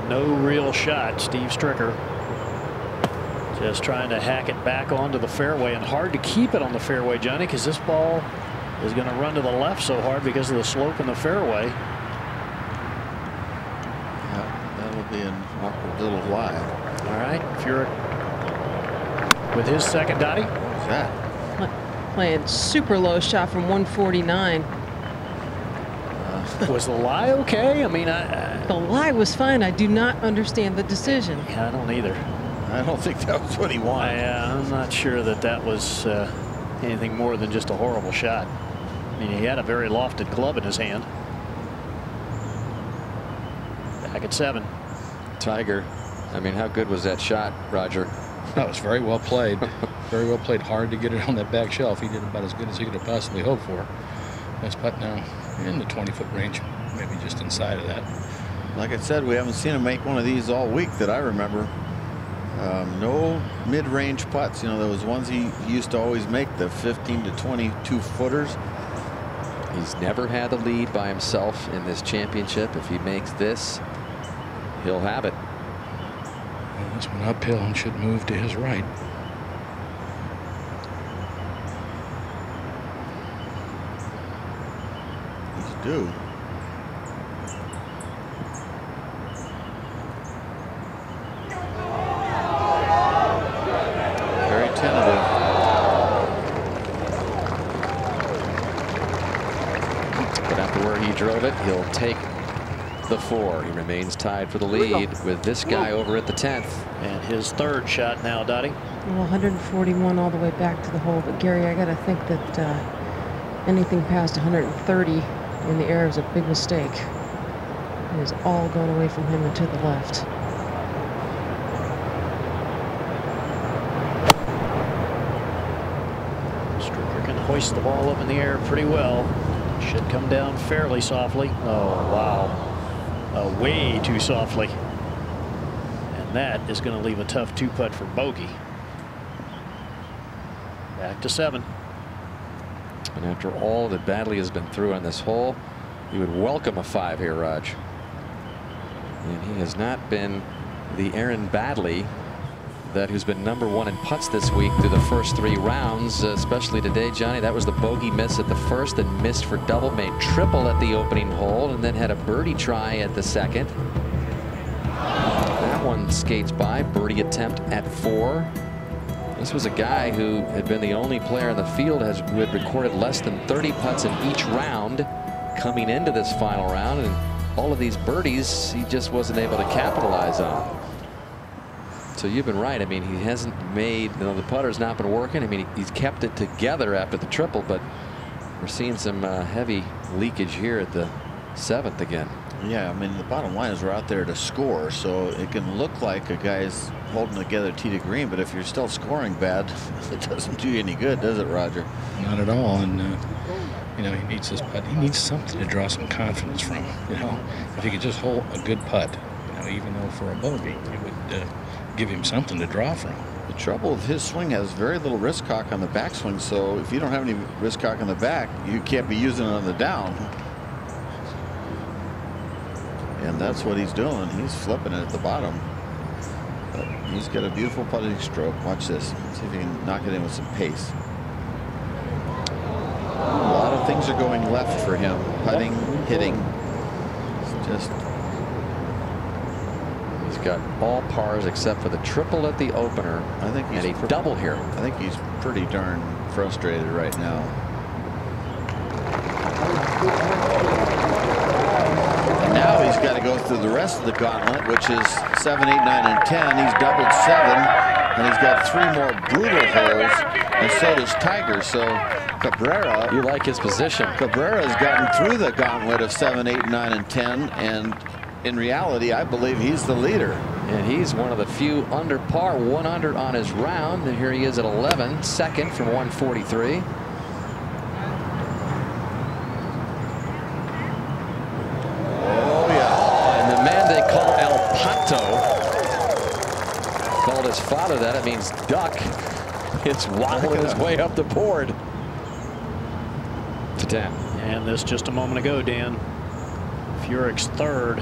no real shot. Steve Stricker just trying to hack it back onto the fairway, and hard to keep it on the fairway, Johnny, because this ball is going to run to the left so hard because of the slope in the fairway. Yeah, that'll be an awkward little while. All right, if you're with his second, Dottie. What's that? Playing super low shot from 149. Was the lie okay? I mean, the lie was fine. I do not understand the decision. Yeah, I don't either. I don't think that was what he wanted. I'm not sure that that was anything more than just a horrible shot. I mean, he had a very lofted club in his hand. Back at 7. Tiger, I mean, how good was that shot, Roger? That was very well played. Very well played. Hard to get it on that back shelf. He did about as good as he could have possibly hoped for. Nice putt now in the 20-foot range, maybe just inside of that. Like I said, we haven't seen him make one of these all week that I remember. No mid-range putts. You know, those ones he used to always make, the 15 to 22 footers. He's never had the lead by himself in this championship. If he makes this, he'll have it. Well, this one uphill and should move to his right. He's due. Drove it. He'll take the 4. He remains tied for the lead with this guy over at the 10th. And his 3rd shot now, Dottie. Well, 141 all the way back to the hole. But Gary, I got to think that anything past 130 in the air is a big mistake. It is all going away from him and to the left. Stricker can hoist the ball up in the air pretty well. Should come down fairly softly. Oh, wow. Way too softly. And that is going to leave a tough 2-putt for bogey. Back to 7. And after all that Badley has been through on this hole, you would welcome a 5 here, Raj. And he has not been the Aaron Badley who's been #1 in putts this week through the first 3 rounds, especially today, Johnny. That was the bogey miss at the first, and missed for double, made triple at the opening hole, and then had a birdie try at the second. That one skates by. Birdie attempt at 4. This was a guy who had been the only player in the field who had recorded less than 30 putts in each round coming into this final round, and all of these birdies he just wasn't able to capitalize on. So you've been right. I mean, he hasn't made, the putter's not been working. I mean, he's kept it together after the triple, but we're seeing some heavy leakage here at the 7th again. Yeah, I mean, the bottom line is we're out there to score, so it can look like a guy's holding together tee to green, but if you're still scoring bad, it doesn't do you any good, does it, Roger? Not at all. And You know, he needs this putt. He needs something to draw some confidence from. You know, if he could just hold a good putt, you know, even though for a bogey, it would give him something to draw from. The trouble with his swing has very little wrist cock on the backswing, so if you don't have any wrist cock on the back, you can't be using it on the down. And that's what he's doing. He's flipping it at the bottom. But he's got a beautiful putting stroke. Watch this. See if he can knock it in with some pace. A lot of things are going left for him. Putting, hitting. It's just. He's got all pars except for the triple at the opener. I think he's and a double here. I think he's pretty darn frustrated right now. And now he's got to go through the rest of the gauntlet, which is 7, 8, 9, and 10. He's doubled 7, and he's got 3 more brutal holes, and so does Tiger. So Cabrera, you like his position. Cabrera's gotten through the gauntlet of 7, 8, 9, and 10, and in reality, I believe he's the leader. And he's one of the few under par, 100 on his round. And here he is at 11, second from 143. Oh, yeah. And the man they call El Pato called his father that. It means duck. It's waddling his way up the board to 10. And this just a moment ago, Dan. Furyk's third.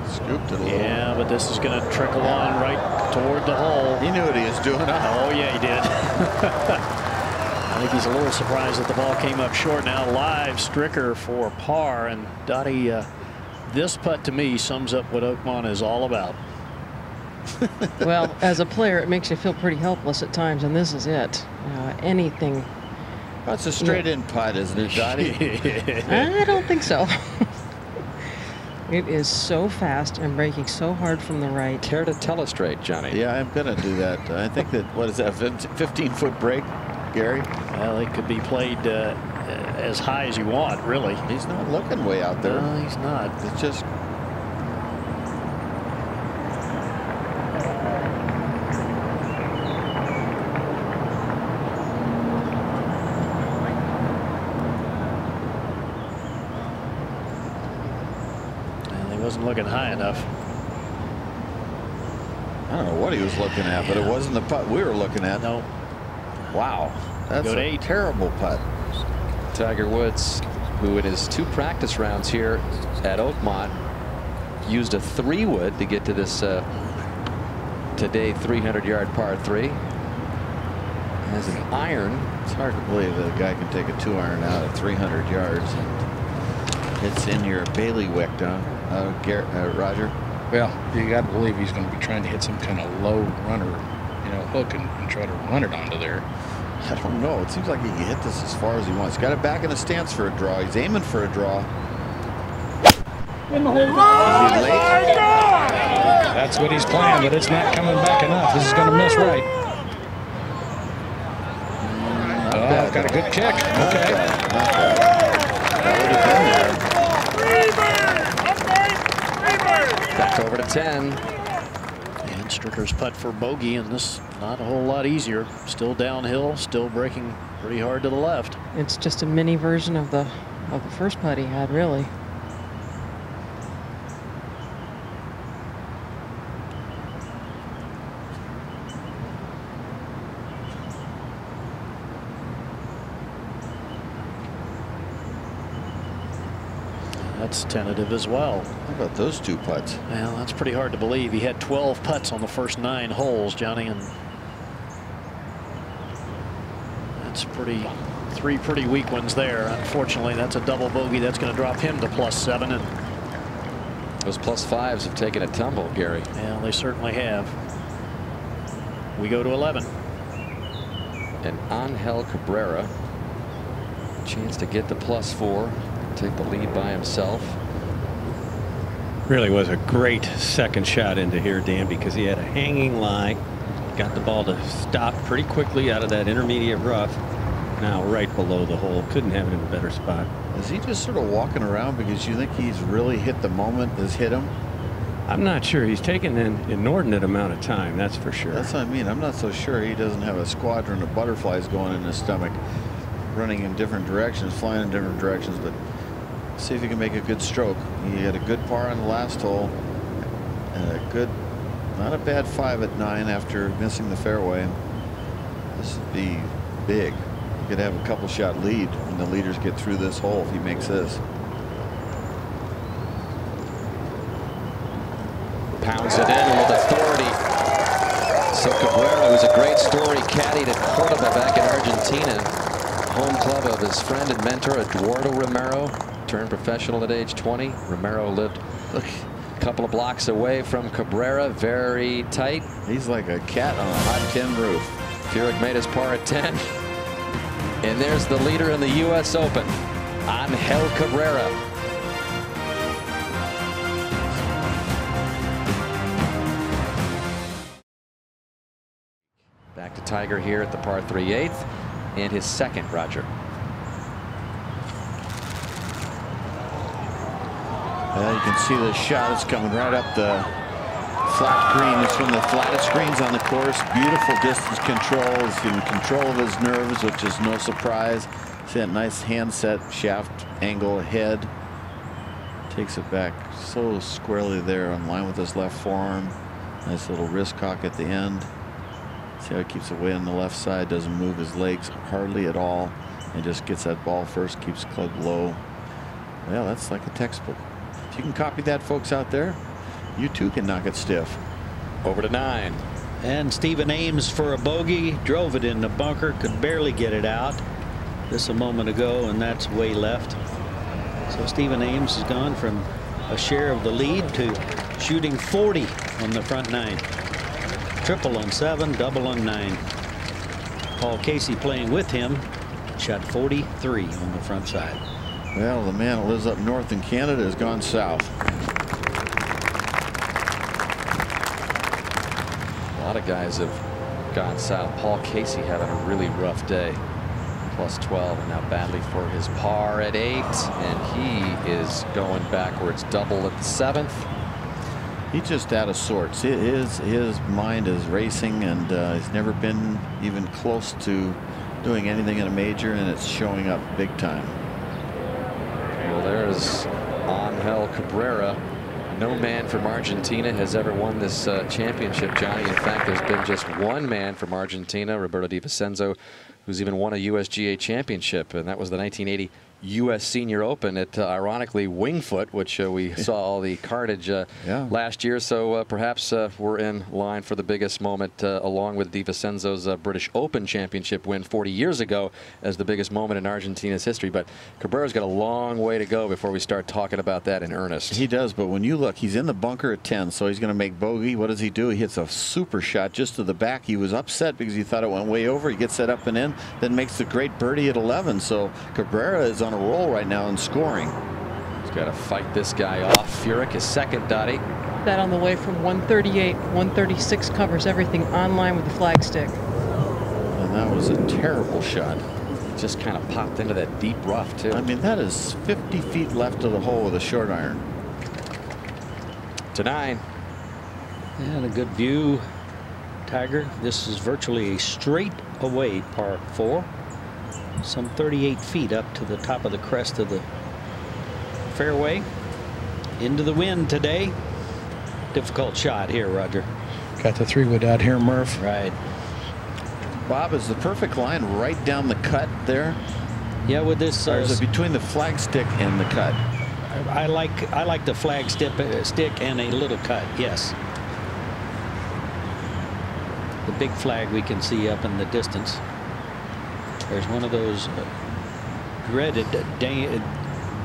Scooped it a little. Yeah, but this is going to trickle on right toward the hole. He knew what he was doing. Oh, yeah, he did. I think he's a little surprised that the ball came up short. Now live Stricker for par. And Dottie, this putt to me sums up what Oakmont is all about. Well, as a player, it makes you feel pretty helpless at times, and this is it. Anything. That's a straight-in putt, isn't it, Dottie? I don't think so. It is so fast and breaking so hard from the right. Care to tell us straight, Johnny? Yeah, I'm going to do that. I think that, what is that, 15-foot break, Gary? Well, it could be played as high as you want, really. He's not looking way out there. No, he's not. It's just. Wasn't looking high enough. I don't know what he was looking at, but it wasn't the putt we were looking at. No. Wow. That's a terrible putt. Tiger Woods, who in his 2 practice rounds here at Oakmont used a 3-wood to get to this today 300-yard par 3. Has an iron. It's hard to believe that a guy can take a 2-iron out at 300 yards. And it's in your bailiwick, Roger. Well, you got to believe he's going to be trying to hit some kind of low runner, you know, hook and try to run it onto there. I don't know. It seems like he can hit this as far as he wants. He's got it back in a stance for a draw. He's aiming for a draw. In the hole. That's what he's playing, but it's not coming back enough. This is going to miss right. Oh, got a good kick. Okay. That would have been there. Back over to 10. And Stricker's putt for bogey, and this not a whole lot easier. Still downhill, still breaking pretty hard to the left. It's just a mini version of the first putt he had, really. That's tentative as well. How about those 2 putts? Well, that's pretty hard to believe. He had 12 putts on the first 9 holes, Johnny, and that's 3 pretty weak ones there. Unfortunately, that's a double bogey. That's going to drop him to +7. And those +5s have taken a tumble, Gary. Yeah, they certainly have. We go to 11. And Angel Cabrera, chance to get the +4. Take the lead by himself. Really was a great second shot into here, Dan, because he had a hanging lie, got the ball to stop pretty quickly out of that intermediate rough. Now right below the hole. Couldn't have it in a better spot. Is he just sort of walking around because you think he's really hit the moment that's hit him? I'm not sure. He's taken an inordinate amount of time, that's for sure. That's what I mean. I'm not so sure he doesn't have a squadron of butterflies going in his stomach. running in different directions, flying in different directions, but see if you can make a good stroke. He had a good par on the last hole, and a good, not a bad 5 at 9 after missing the fairway. This would be big. He could have a couple shot lead when the leaders get through this hole if he makes this. Pounds it in with authority. So Cabrera, who's a great story, caddied at Cordoba back in Argentina, home club of his friend and mentor Eduardo Romero, turned professional at age 20. Romero lived a couple of blocks away from Cabrera, very tight. He's like a cat on a hot tin roof. Furyk made his par at 10. And there's the leader in the U.S. Open, Angel Cabrera. Back to Tiger here at the par 3/8 and his second, Roger. Well, you can see the shot is coming right up the flat green. It's one of the flattest greens on the course. Beautiful distance control. He's in control of his nerves, which is no surprise. See that nice handset, shaft angle ahead. Takes it back so squarely there in line with his left forearm. Nice little wrist cock at the end. See how he keeps away on the left side, doesn't move his legs hardly at all, and just gets that ball first, keeps club low. Well, that's like a textbook. If you can copy that, folks out there, you too can knock it stiff. Over to 9. And Stephen Ames for a bogey, drove it in the bunker, could barely get it out just a moment ago, and that's way left. So Stephen Ames has gone from a share of the lead to shooting 40 on the front 9. Triple on 7, double on 9. Paul Casey playing with him, shot 43 on the front side. Well, the man that lives up north in Canada has gone south. A lot of guys have gone south. Paul Casey having a really rough day. Plus 12, and now Badley for his par at 8, and he is going backwards. Double at the 7th. He's just out of sorts. His mind is racing, and he's never been even close to doing anything in a major, and it's showing up big time. Well, there's Angel Cabrera. No man from Argentina has ever won this championship, Johnny. In fact, there's been just one man from Argentina, Roberto Di Vicenzo, who's even won a USGA championship, and that was the 1980 U.S. Senior Open at, ironically, Wingfoot, which we saw all the carnage last year. So perhaps we're in line for the biggest moment, along with Di Vicenzo's British Open championship win 40 years ago as the biggest moment in Argentina's history. But Cabrera's got a long way to go before we start talking about that in earnest. He does, but when you look, he's in the bunker at 10, so he's going to make bogey. What does he do? He hits a super shot just to the back. He was upset because he thought it went way over. He gets that up and in, then makes the great birdie at 11. So Cabrera is on a roll right now in scoring. He's got to fight this guy off. Furyk is second, Dottie. That on the way from 138, 136 covers everything on line with the flagstick. And that was a terrible shot. Just kind of popped into that deep rough, too. I mean, that is 50 feet left of the hole with a short iron. To 9. And a good view, Tiger. This is virtually a straight away par 4. Some 38 feet up to the top of the crest of the fairway. Into the wind today. Difficult shot here, Roger. Got the 3-wood out here, Murph. Right. Bob, is the perfect line right down the cut there? Yeah, with this. Or is it between the flagstick and the cut? I like the flag stick and a little cut. Yes. The big flag we can see up in the distance. There's one of those dreaded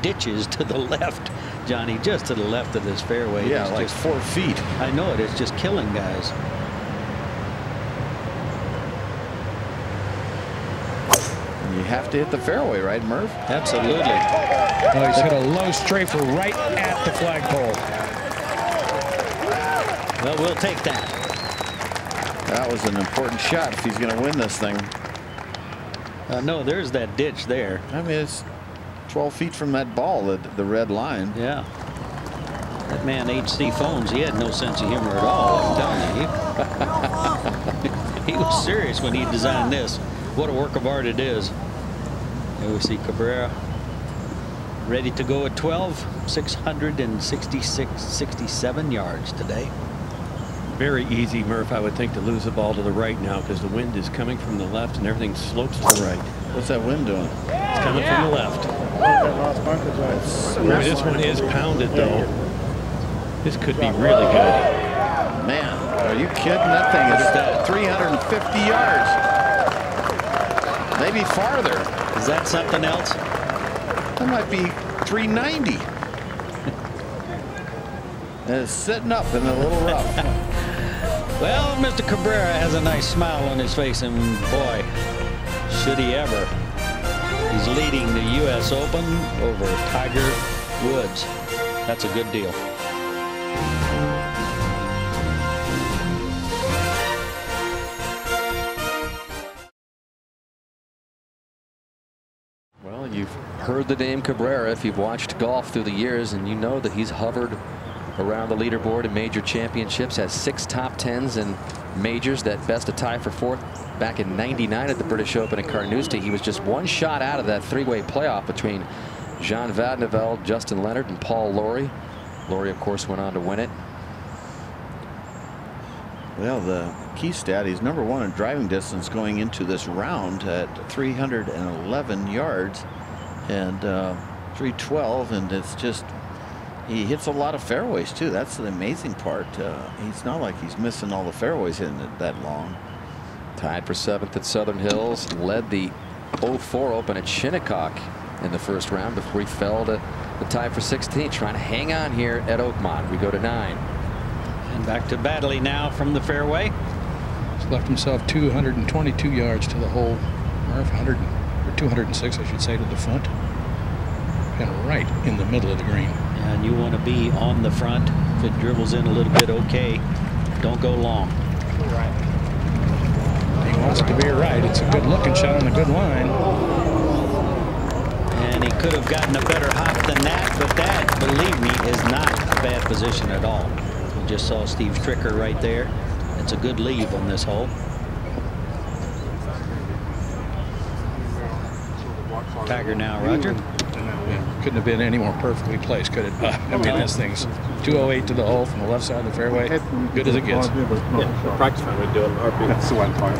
ditches to the left, Johnny, just to the left of this fairway. Yeah, it's like just 4 feet. I know it. It's just killing guys. You have to hit the fairway, right, Murph? Absolutely. Oh, he's hit a low strafer right at the flagpole. Well, we'll take that. That was an important shot if he's going to win this thing. No, there's that ditch there. I mean, it's 12 feet from that ball, the red line. Yeah. That man, H.C. Phones, he had no sense of humor at all, I'm telling you. He was serious when he designed this. What a work of art it is. There we see Cabrera ready to go at 12, 667 yards today. Very easy, Murph, I would think, to lose the ball to the right now because the wind is coming from the left and everything slopes to the right. What's that wind doing? It's coming from the left. Boy, this one is pounded, though. This could be really good. Man, are you kidding? That thing is 350 yards. Maybe farther. Is that something else? That might be 390. And it's sitting up in a little rough. Well, Mr. Cabrera has a nice smile on his face, and boy, should he ever. He's leading the U.S. Open over Tiger Woods. That's a good deal. Well, you've heard the name Cabrera if you've watched golf through the years, and you know that he's hovered around the leaderboard in major championships, has 6 top 10s in majors, that best a tie for 4th back in '99 at the British Open in Carnoustie. He was just 1 shot out of that 3-way playoff between Jean Van de Velde, Justin Leonard, and Paul Lawrie. Lawrie, of course, went on to win it. Well, the key stat, he's #1 in driving distance going into this round at 311 yards and 312, and it's just, he hits a lot of fairways too. That's the amazing part. He's not like he's missing all the fairways in it that long. Tied for 7th at Southern Hills, led the 04 Open at Shinnecock in the first round before he fell to the tie for 16th, trying to hang on here at Oakmont. We go to 9. And back to Baddeley now from the fairway. He's left himself 222 yards to the hole. Murph, 206, I should say, to the front. And right in the middle of the green. And you want to be on the front. If it dribbles in a little bit, okay. Don't go long. He wants it to be right. It's a good looking shot on a good line. And he could have gotten a better hop than that, but that, believe me, is not a bad position at all. We just saw Steve Stricker right there. It's a good leave on this hole. Tiger now, Roger. Yeah, couldn't have been any more perfectly placed, could it? I mean, this thing's 208 to the hole from the left side of the fairway. Good as it gets. Yeah, practice round we do it. That's the one time.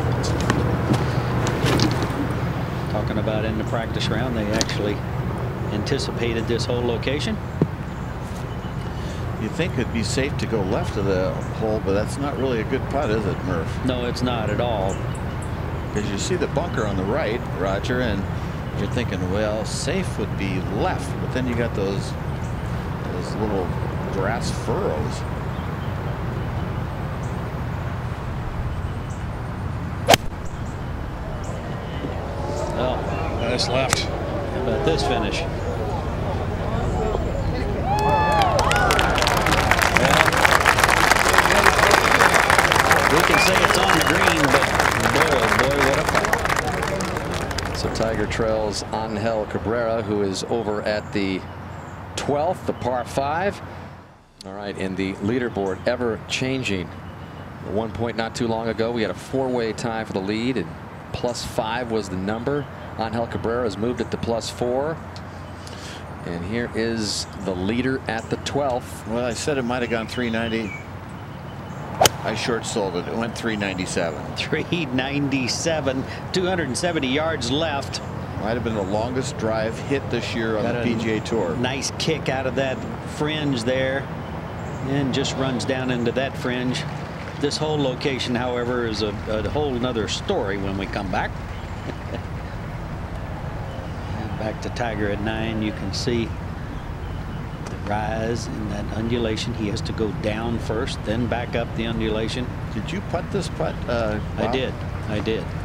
Talking about in the practice round, they actually anticipated this whole location. You think it'd be safe to go left of the hole, but that's not really a good putt, is it, Murph? No, it's not at all. Because you see the bunker on the right, Roger, and you're thinking, well, safe would be left, but then you got those little grass furrows. Oh, nice left. How about this finish? We can say it's on the green, but boy, oh boy, what a putt. So Tiger trails Angel Cabrera, who is over at the 12th, the par 5. All right, in the leaderboard, ever changing. At one point not too long ago, we had a 4-way tie for the lead, and +5 was the number. Angel Cabrera has moved it to +4. And here is the leader at the 12th. Well, I said it might have gone 390. I short sold it. It went 397. 397, 270 yards left. Might have been the longest drive hit this year on the PGA Tour. Nice kick out of that fringe there, and just runs down into that fringe. This whole location, however, is a whole nother story when we come back. And back to Tiger at 9. You can see the rise in that undulation. He has to go down first, then back up the undulation. Did you putt this putt? I did.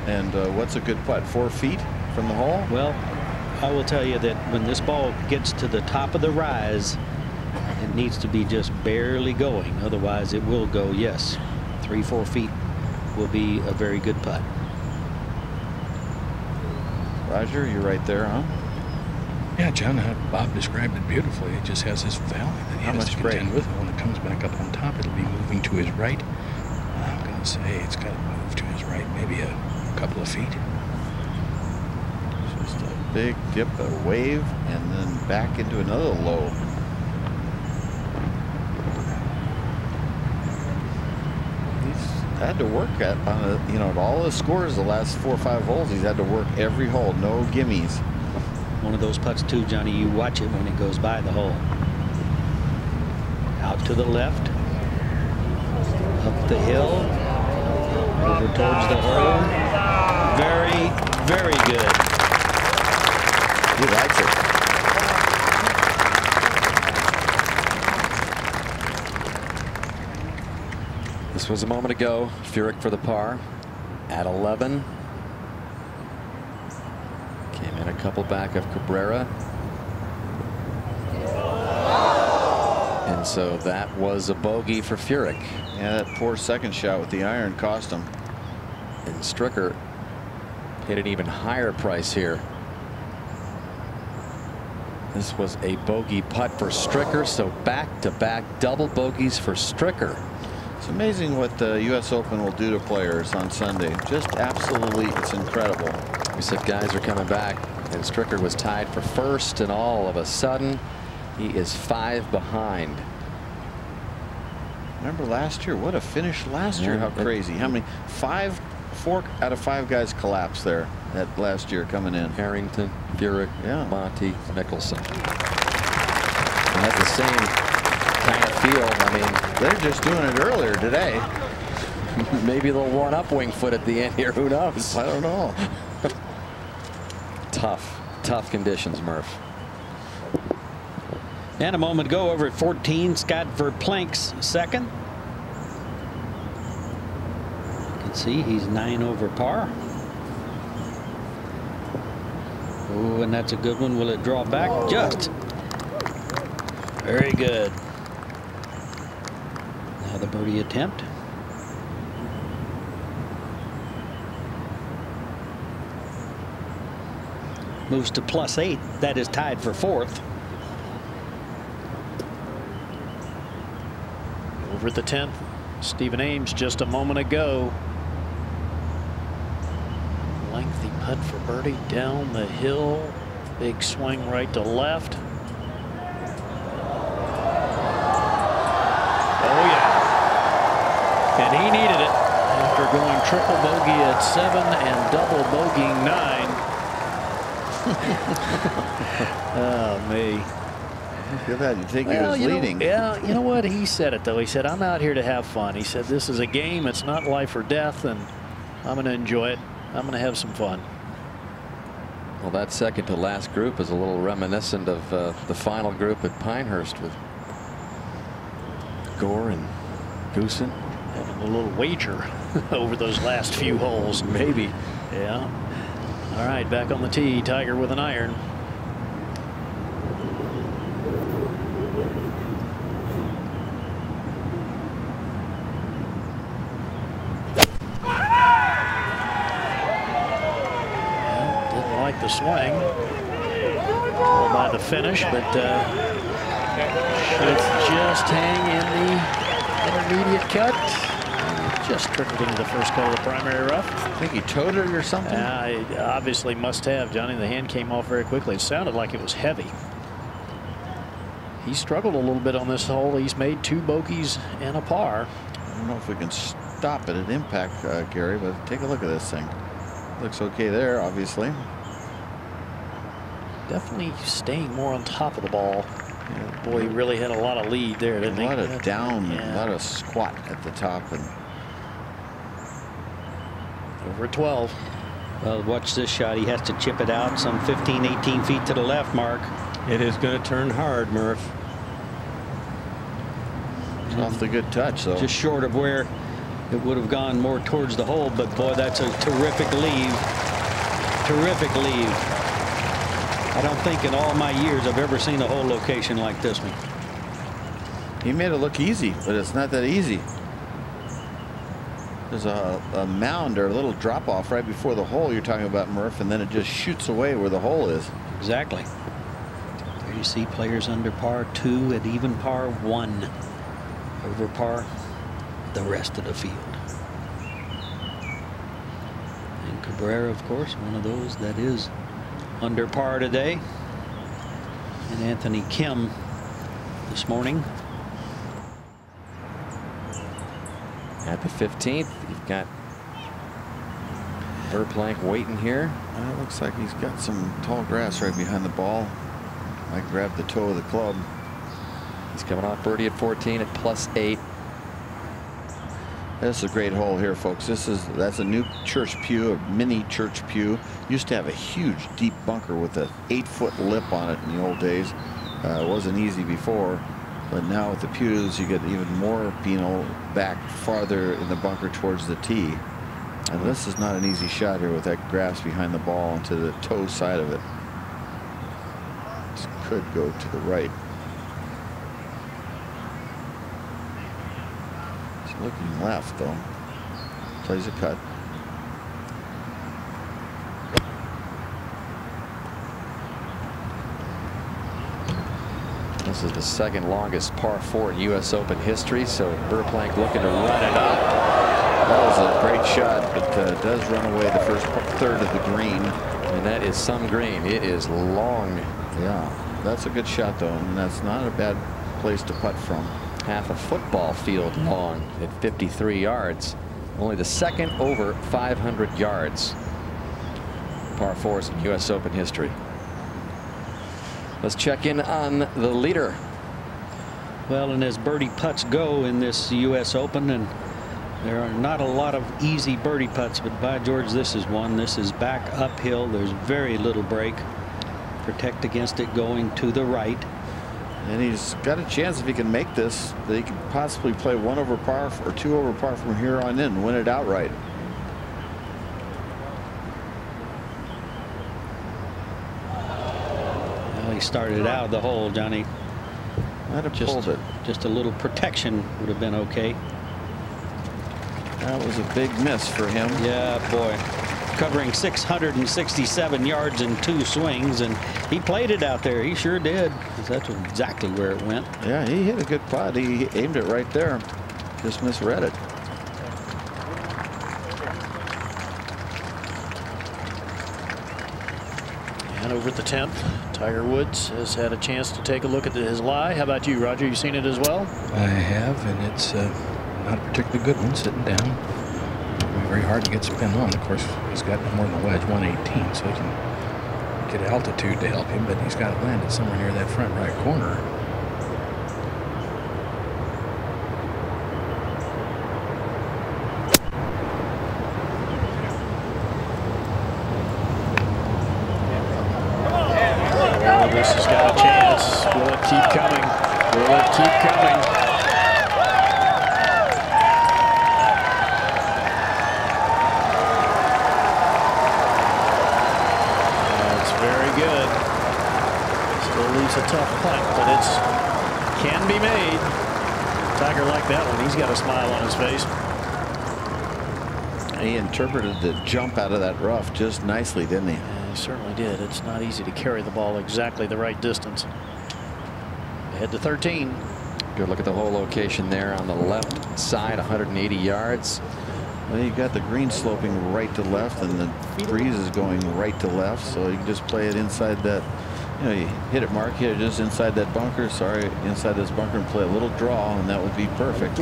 And what's a good putt? 4 feet from the hole? Well, I will tell you that when this ball gets to the top of the rise, it needs to be just barely going. Otherwise, it will go, yes, 3-4 feet will be a very good putt. Roger, you're right there, huh? Yeah, John, Bob described it beautifully. It just has this valley that he has to contend with. When it comes back up on top, it'll be moving to his right. I'm going to say it's got to move to his right, maybe a couple of feet. Just a Big dip, a wave, and then back into another low. He's had to work at all his scores the last 4 or 5 holes. He's had to work every hole, no gimmies. One of those putts too, Johnny. You watch it when it goes by the hole. Out to the left, up the hill, over towards the hole. Very, very good. He likes it. This was a moment ago. Furyk for the par at 11. Came in a couple back of Cabrera. And so that was a bogey for Furyk. Yeah, that poor second shot with the iron cost him. And Stricker paid an even higher price here. This was a bogey putt for Stricker, so back-to-back double bogeys for Stricker. It's amazing what the U.S. Open will do to players on Sunday. Just absolutely, it's incredible. We said guys are coming back, and Stricker was tied for first, and all of a sudden, he is 5 behind. Remember last year? What a finish last year. How crazy. How many? 4 out of 5 guys collapsed there that last year coming in. Harrington, Furyk, Monty, Mickelson. They had the same kind of feel. I mean, they're just doing it earlier today. Maybe they'll one up wing foot at the end here. Who knows? I don't know. Tough conditions, Murph. And a moment ago over at 14, Scott Verplank's second. You can see he's 9 over par. Oh, and that's a good one. Will it draw back? Just. Very good. Now the birdie attempt. Moves to +8. That is tied for 4th. Over at the 10th, Stephen Ames just a moment ago. Lengthy putt for birdie down the hill. Big swing right to left. Oh yeah. And he needed it after going triple bogey at 7 and double bogeying 9. Oh me. Look at that. You think he was leading. You know what? He said it, though. He said, I'm out here to have fun. He said, this is a game. It's not life or death, and I'm going to enjoy it. I'm going to have some fun. Well, that second to last group is a little reminiscent of the final group at Pinehurst with Gore and Goosen. Having a little wager over those last few holes. Maybe. Yeah. All right, back on the tee. Tiger with an iron. The swing by the finish, but should just hang in the intermediate cut. Just trickled into the first hole of the primary rough. I think he towed it or something. He obviously must have, Johnny. The hand came off very quickly. It sounded like it was heavy. He struggled a little bit on this hole. He's made 2 bogeys and a par. I don't know if we can stop it at impact, Gary, but take a look at this thing. Looks okay there, obviously. Definitely staying more on top of the ball. Yeah, boy, he really had a lot of lead there, didn't he? A lot of down, a lot of squat at the top. And over 12. Well, watch this shot. He has to chip it out some 15, 18 feet to the left, Mark. It is going to turn hard, Murph. It's off the good touch, though. Just short of where it would have gone more towards the hole, but boy, that's a terrific leave. Terrific leave. I don't think in all my years I've ever seen a hole location like this one. He made it look easy, but it's not that easy. There's a mound or a little drop off right before the hole you're talking about, Murph, and then it just shoots away where the hole is. Exactly. There you see players under par, 2 at even par, 1 over par, the rest of the field. And Cabrera, of course, one of those that is under par today. And Anthony Kim this morning. At the 15th, you've got Verplank waiting here. It looks like he's got some tall grass right behind the ball. I grabbed the toe of the club. He's coming off birdie at 14 at +8. This is a great hole here, folks. That's a new church pew, a mini church pew. Used to have a huge deep bunker with a 8-foot lip on it in the old days. It wasn't easy before, but now with the pews you get even more penal back farther in the bunker towards the tee. And this is not an easy shot here with that grass behind the ball and to the toe side of it. This could go to the right. It's looking left though. Plays a cut. This is the second longest par 4 in U.S. Open history, so Verplank looking to run it up. That was a great shot, but does run away the first third of the green. And that is some green. It is long. Yeah, that's a good shot though, and that's not a bad place to putt from. Half a football field long at 53 yards. Only the second over 500 yards. Par 4s in U.S. Open history. Let's check in on the leader. Well, and as birdie putts go in this U.S. Open, and there are not a lot of easy birdie putts, but by George, this is one. This is back uphill. There's very little break. Protect against it going to the right. And he's got a chance, if he can make this, that he could possibly play 1 over par or 2 over par from here on in and win it outright. Well, he started out the hole, Johnny. Might have pulled it. Just a little protection would have been okay. That was a big miss for him. Yeah, boy. Covering 667 yards in 2 swings, and he played it out there. He sure did, because that's exactly where it went. Yeah, he hit a good putt. He aimed it right there. Just misread it. And over at the 10th, Tiger Woods has had a chance to take a look at his lie. How about you, Roger? You seen it as well? I have, and it's not a particularly good one, sitting down. Very hard to get spin on. Of course, he's got more than a wedge, 118, so he can get altitude to help him, but he's got it landed somewhere near that front right corner. Oh, this has got a chance. Will it keep coming? Will it keep coming? It's a tough putt, but it's can be made. Tiger like that one. He's got a smile on his face. He interpreted the jump out of that rough just nicely, didn't he? Yeah, he certainly did. It's not easy to carry the ball exactly the right distance. Head to 13. Good look at the whole location there on the left side, 180 yards. Well, you got the green sloping right to left, and the breeze is going right to left, so you can just play it inside that. You know, you hit it, Mark, hit it just inside that bunker, inside this bunker, and play a little draw, and that would be perfect.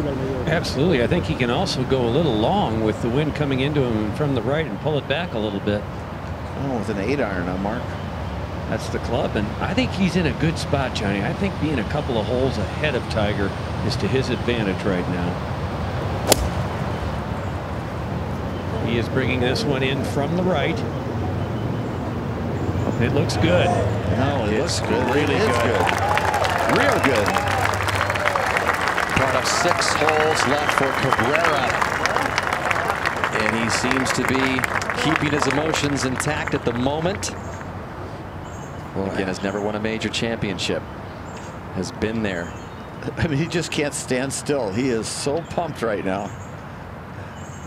Absolutely. I think he can also go a little long with the wind coming into him from the right and pull it back a little bit. Oh, with an 8-iron now, Mark. That's the club, and I think he's in a good spot, Johnny. I think being a couple of holes ahead of Tiger is to his advantage right now. He is bringing this one in from the right. It looks good. No, it looks good. Really good. Real good. Part of 6 holes left for Cabrera. And he seems to be keeping his emotions intact at the moment. Well, again, has never won a major championship. Has been there. I mean, he just can't stand still. He is so pumped right now.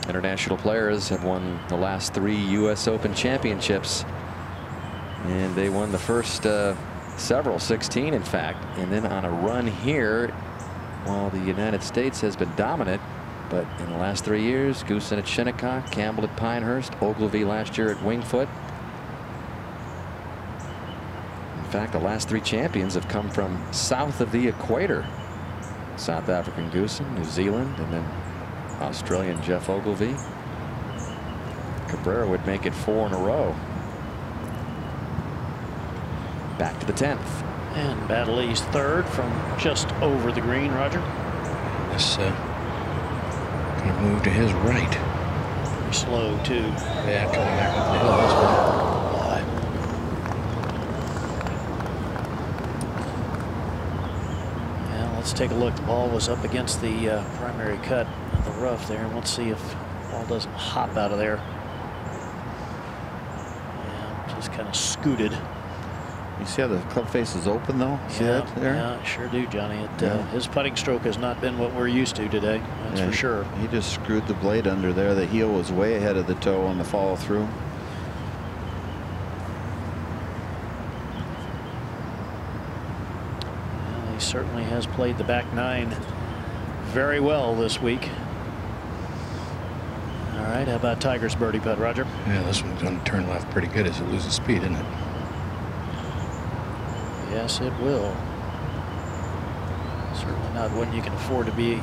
International players have won the last 3 U.S. Open championships. And they won the first several, 16 in fact, and then on a run here, while the United States has been dominant, but in the last 3 years, Goosen at Shinnecock, Campbell at Pinehurst, Ogilvy last year at Wingfoot. fact, the last 3 champions have come from south of the equator. South African Goosen, New Zealand, and then Australian Jeff Ogilvy. Cabrera would make it 4 in a row. Back to the 10th. And Baddeley's third from just over the green, Roger. This going to move to his right. Pretty slow, too. Yeah, coming back up the hill. That's good. Yeah, let's take a look. The ball was up against the primary cut of the rough there. Let's see if the ball doesn't hop out of there. Yeah, just kind of scooted. You see how the club face is open, though? See Yeah, that there? yeah, sure do, Johnny. His putting stroke has not been what we're used to today. That's for sure. He just screwed the blade under there. The heel was way ahead of the toe on the follow through. Well, he certainly has played the back 9 very well this week. All right, how about Tiger's birdie putt, Roger? Yeah, this one's going to turn left pretty good as it loses speed, isn't it? Yes, it will. Certainly not one you can afford to be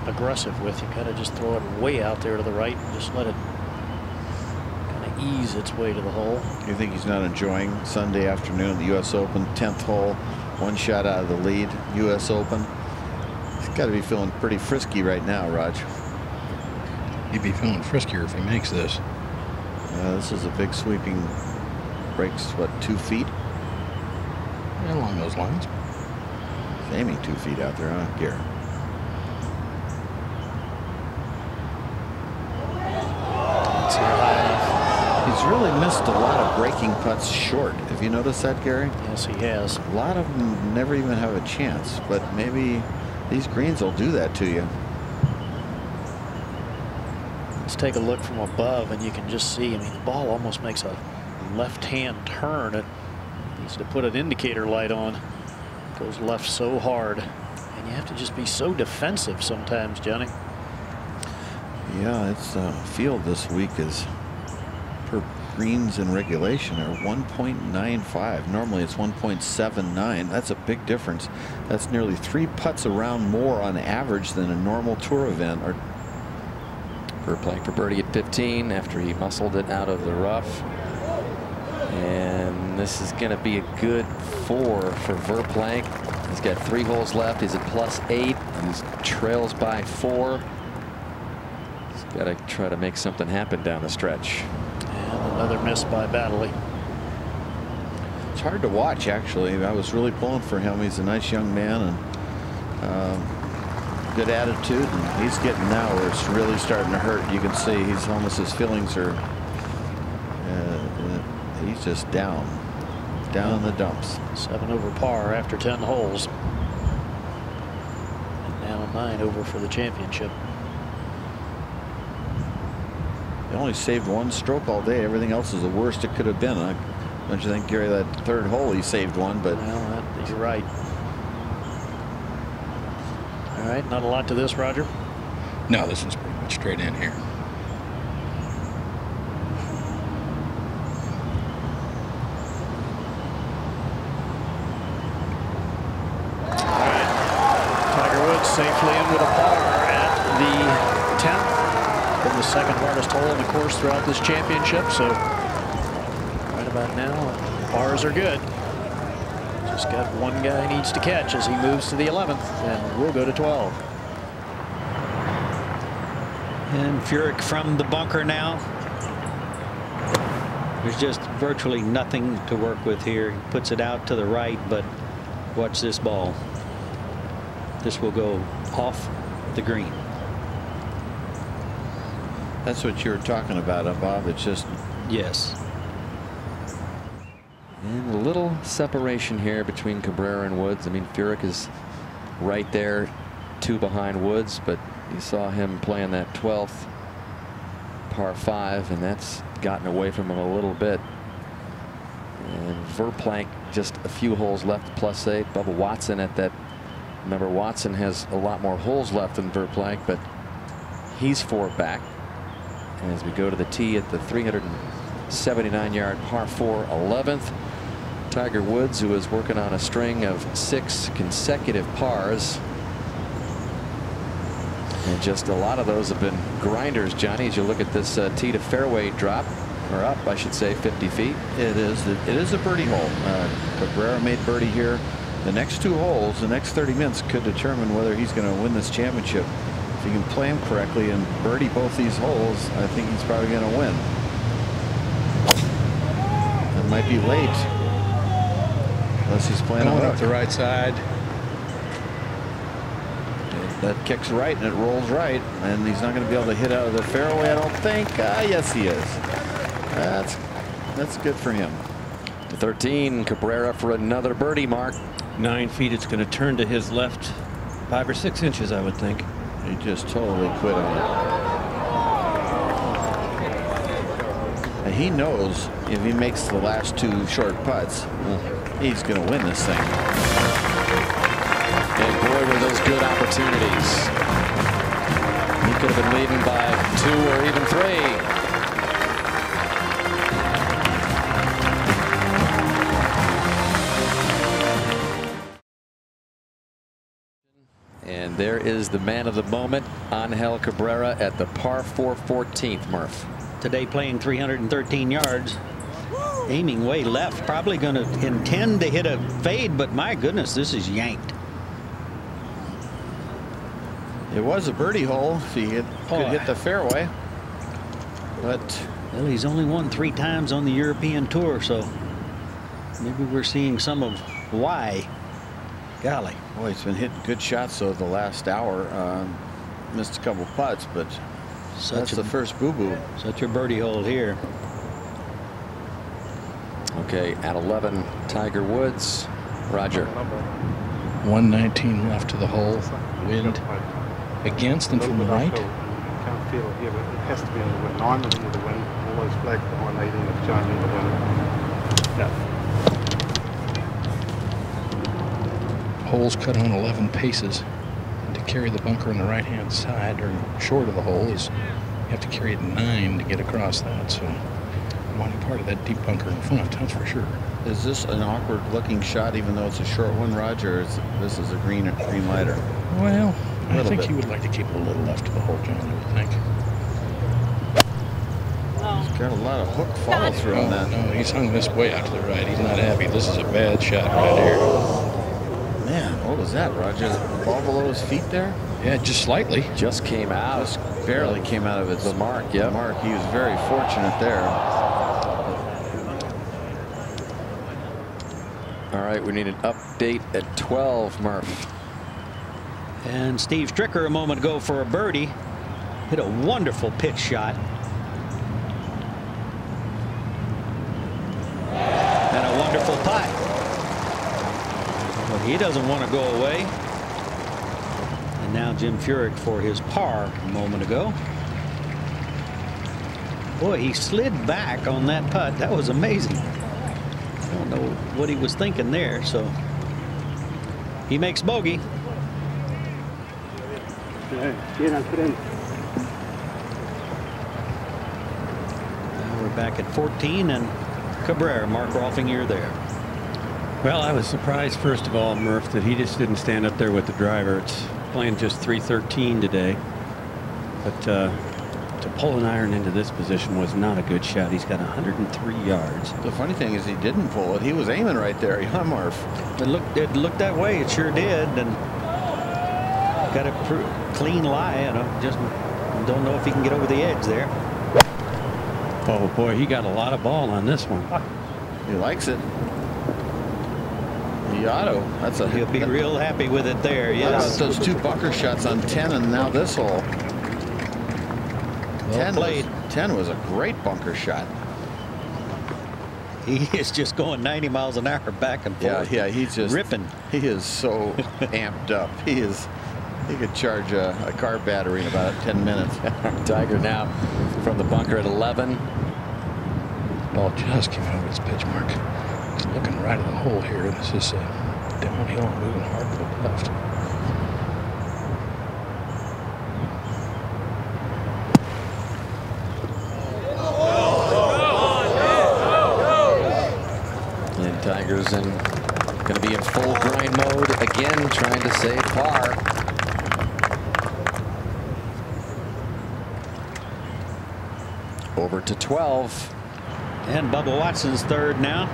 aggressive with. You got to just throw it way out there to the right and just let it kind of ease its way to the hole. You think he's not enjoying Sunday afternoon at the U.S. Open, 10th hole, 1 shot out of the lead, U.S. Open? He's got to be feeling pretty frisky right now, Raj. He'd be feeling friskier if he makes this. This is a big sweeping, breaks, what, 2 feet? Yeah, along those lines. He's aiming 2 feet out there, huh, Gary? He's really missed a lot of breaking putts short. Have you noticed that, Gary? Yes, he has. A lot of them never even have a chance, but maybe these greens will do that to you. Let's take a look from above, and you can just see, I mean, the ball almost makes a left-hand turn. It needs to put an indicator light on. It goes left so hard, and you have to just be so defensive sometimes, Johnny. Yeah, its field this week is, per greens in regulation, are 1.95. Normally it's 1.79. That's a big difference. That's nearly 3 putts around more on average than a normal tour event. Or Verplank for birdie at 15 after he muscled it out of the rough. And this is going to be a good 4 for Verplank. He's got 3 holes left. He's at +8 and he trails by 4. He's got to try to make something happen down the stretch. And another miss by Baddeley. It's hard to watch, actually. I was really pulling for him. He's a nice young man and good attitude, and he's getting now where it's really starting to hurt. You can see he's almost, his feelings are, he's just down in the dumps. 7 over par after 10 holes. And now 9 over for the championship. They only saved 1 stroke all day. Everything else is the worst it could have been. Don't you think, Gary, that 3rd hole he saved 1, but well, you're right. All right, not a lot to this, Roger. No, this one's pretty much straight in here. All right, Tiger Woods safely in with a par at the 10th. Been the 2nd hardest hole in the course throughout this championship, so right about now, pars are good. Just got 1 guy needs to catch as he moves to the 11th, and we'll go to 12. And Furyk from the bunker now. There's just virtually nothing to work with here. He puts it out to the right, but watch this ball. This will go off the green. that's what you were talking about, Bob. It's just, yes. And a little separation here between Cabrera and Woods. I mean, Furyk is right there, 2 behind Woods, but you saw him playing that 12th par 5, and that's gotten away from him a little bit. And Verplank just a few holes left, +8. Bubba Watson at that. Remember, Watson has a lot more holes left than Verplank, but he's 4 back. And as we go to the tee at the 379-yard par 4 11th, Tiger Woods, who is working on a string of 6 consecutive pars. And just a lot of those have been grinders, Johnny, as you look at this tee to fairway drop, or up, I should say, 50 feet. It is a birdie hole. Cabrera made birdie here. The next 2 holes, the next 30 minutes could determine whether he's going to win this championship. If he can play them correctly and birdie both these holes, I think he's probably going to win. It might be late, unless he's playing Going up up the right side. That kicks right and it rolls right, and he's not going to be able to hit out of the fairway, I don't think. Yes, he is. That's good for him. 13, Cabrera for another birdie, Mark. 9 feet. It's going to turn to his left 5 or 6 inches, I would think. He just totally quit on it. And he knows if he makes the last 2 short putts, he's going to win this thing. And boy, were those good opportunities. He could have been leading by 2 or even 3. And there is the man of the moment, Angel Cabrera, at the par 4 14th, Murph. Today playing 313 yards. Aiming way left. Probably going to intend to hit a fade, but my goodness, this is yanked. It was a birdie hole if he could hit the fairway. But well, he's only won 3 times on the European Tour, so maybe we're seeing some of why. Golly. Boy, he's been hitting good shots though the last hour. Missed a couple putts, but that's the first boo-boo. Such a birdie hole here. Okay, at 11, Tiger Woods. Roger. 119 left to the hole. Wind against and from the right. Can't feel it here, but it has to be in the wind. 9 was into the wind. All those flags behind 18 have changed in the wind. Yeah. Hole's cut on 11 paces, and to carry the bunker on the right-hand side or short of the hole is you have to carry it 9 to get across that. So I'm wanting part of that deep bunker in front, that's for sure. Is this an awkward-looking shot, even though it's a short one, Roger? Or this is a green lighter? Well, I think he would like to keep a little left to the hole, John, I would think. He's got a lot of hook follow through on that. No, he's hung this way out to the right. He's not happy. This is a bad shot right here. Man, what was that, Roger? The ball below his feet there? Yeah, just slightly. Just came out. Just barely came out of the mark. Yeah, mark. He was very fortunate there. All right, we need an update at 12, Murph. And Steve Stricker a moment ago for a birdie. Hit a wonderful pitch shot. And a wonderful putt. But he doesn't want to go away. And now Jim Furyk for his par a moment ago. Boy, he slid back on that putt. That was amazing. I don't know what he was thinking there. So he makes bogey. Now we're back at 14, and Cabrera, Mark Rolfing, you're there. Well, I was surprised, first of all, Murph, that he just didn't stand up there with the driver. It's playing just 313 today. But to pull an iron into this position was not a good shot. He's got 103 yards. The funny thing is he didn't pull it. He was aiming right there. Yeah, Murph. It looked that way. It sure did. And got a clean lie. And I just don't know if he can get over the edge there. Oh, boy, he got a lot of ball on this one. He likes it. He ought to. He'll be real happy with it there. Yes. Those 2 bunker shots on 10 and now this hole. Well played. 10 was a great bunker shot. He is just going 90 miles an hour back and forth. Yeah, he's just ripping. He is so amped up. He could charge a car battery in about 10 minutes. Tiger now from the bunker at 11. Ball just came over its pitch mark. He's looking right at the hole here. This is downhill and moving hard to the left. Tigers and going to be in full grind mode again, trying to save par. Over to 12. And Bubba Watson's third now.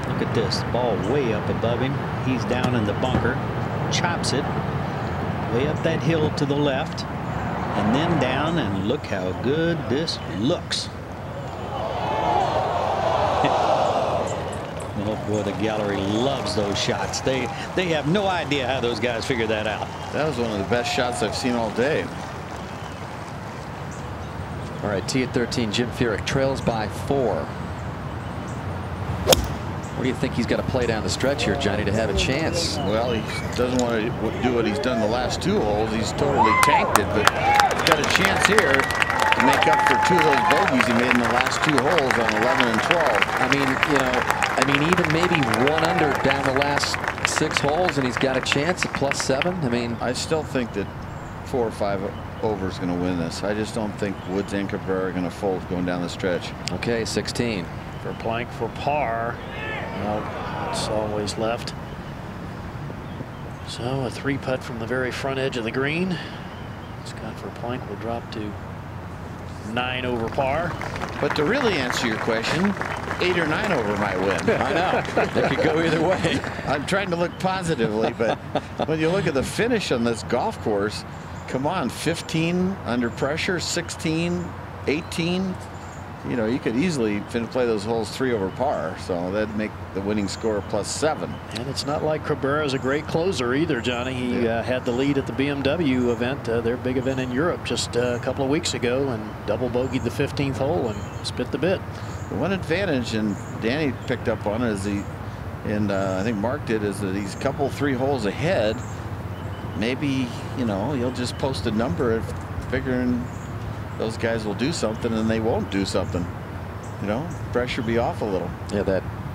Look at this ball way up above him. He's down in the bunker, chops it way up that hill to the left, and then down, and look how good this looks. Oh boy, the gallery loves those shots. They have no idea how those guys figure that out. That was one of the best shots I've seen all day. All right, tee at 13. Jim Furyk trails by 4. What do you think he's got to play down the stretch here, Johnny, to have a chance? Well, he doesn't want to do what he's done the last 2 holes. He's totally tanked it, but he's got a chance here to make up for 2 of those bogeys he made in the last 2 holes on 11 and 12. I mean, even maybe 1 under down the last 6 holes, and he's got a chance at +7. I mean, I still think that 4 or 5 over is going to win this. I just don't think Woods and Cabrera are going to fold going down the stretch. Okay, 16. For Plank for par. Well, it's always left. So a 3-putt from the very front edge of the green. Scott Verplank will drop to 9 over par. But to really answer your question, 8 or 9 over might win. I know. That could go either way. I'm trying to look positively, but when you look at the finish on this golf course, come on, 15 under pressure, 16, 18. You know, you could easily play those holes 3 over par, so that'd make the winning score +7. And it's not like Cabrera's a great closer either, Johnny. He had the lead at the BMW event, their big event in Europe, just a couple of weeks ago, and double bogeyed the 15th hole and spit the bit. The one advantage, and Danny picked up on it, is I think Mark did, is that he's a couple 3 holes ahead. Maybe, you know, he'll just post a number figuring those guys will do something, and they won't do something. You know, pressure be off a little. Yeah,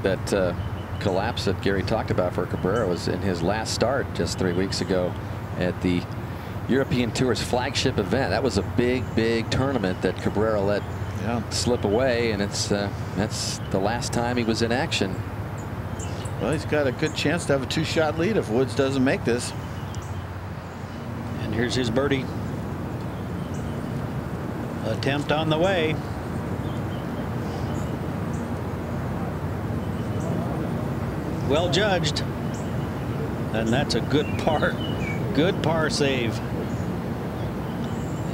that collapse that Gary talked about for Cabrera was in his last start just 3 weeks ago at the European Tour's flagship event. That was a big tournament that Cabrera let slip away, and that's the last time he was in action. Well, he's got a good chance to have a 2-shot lead if Woods doesn't make this. And here's his birdie. Attempt on the way. Well judged. And that's a good par save.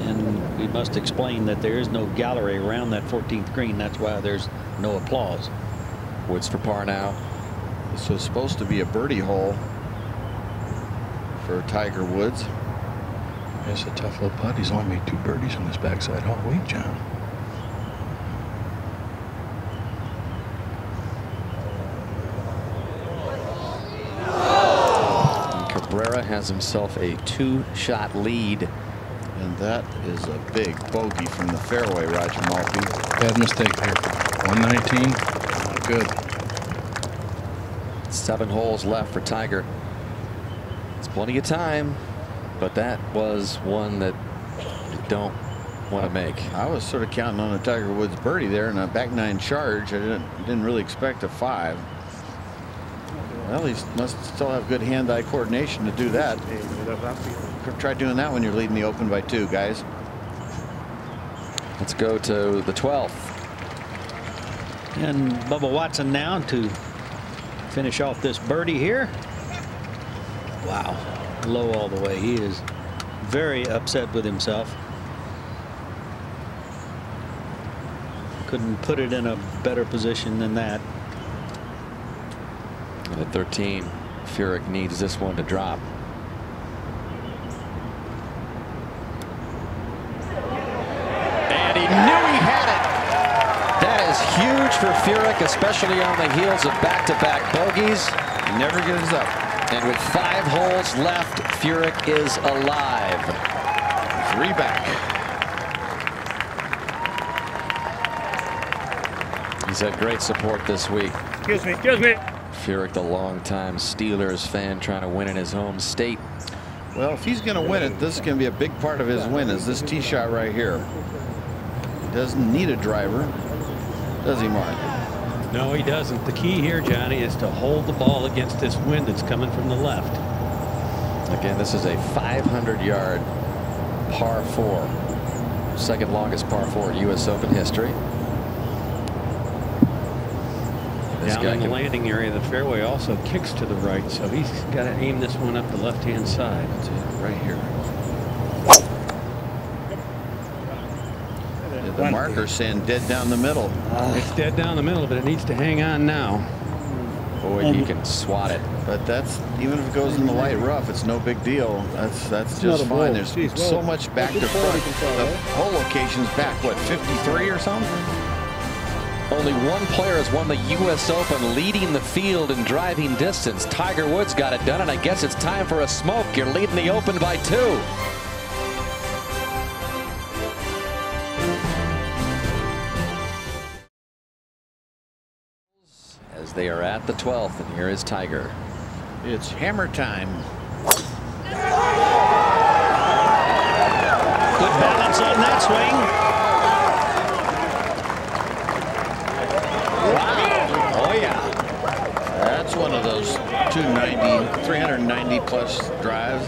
And we must explain that there is no gallery around that 14th green. That's why there's no applause. Woods for par now. This was supposed to be a birdie hole for Tiger Woods. It's a tough little putt. He's only made 2 birdies on this backside all week, John. And Cabrera has himself a 2-shot lead. And that is a big bogey from the fairway, Roger Maltby. Bad mistake there. 119. Not good. 7 holes left for Tiger. It's plenty of time. But that was one that you don't want to make. I was sort of counting on a Tiger Woods birdie there and a back 9 charge. I didn't really expect a 5. Well, he must still have good hand-eye coordination to do that. Try doing that when you're leading the Open by 2, guys. Let's go to the 12th. And Bubba Watson now to finish off this birdie here. Wow. Low all the way. He is very upset with himself. Couldn't put it in a better position than that. And at 13, Furyk needs this one to drop. And he knew he had it. That is huge for Furyk, especially on the heels of back-to-back bogeys. He never gives up. And with 5 holes left, Furyk is alive. 3 back. He's had great support this week. Excuse me. Furyk, the longtime Steelers fan, trying to win in his home state. Well, if he's going to win it, this is going to be a big part of his win, is this tee shot right here. He doesn't need a driver, does he, Mark? No, he doesn't. The key here, Johnny, is to hold the ball against this wind that's coming from the left. Again, this is a 500-yard par 4. Second longest par 4 in U.S. Open history. Down in the landing area, the fairway also kicks to the right, so he's got to aim this one up the left-hand side. That's it, right here. The marker's saying dead down the middle. It's dead down the middle, but it needs to hang on now. Boy, he can swat it. But that's, even if it goes in the light rough, it's no big deal. That's just fine. There's so much back to front. The hole location's back, what, 53 or something? Only one player has won the U.S. Open leading the field in driving distance. Tiger Woods got it done, and I guess it's time for a smoke. You're leading the Open by 2. As they are at the 12th, and here is Tiger. It's hammer time. Good balance on that swing. Wow. Oh, yeah. That's one of those 390 plus drives.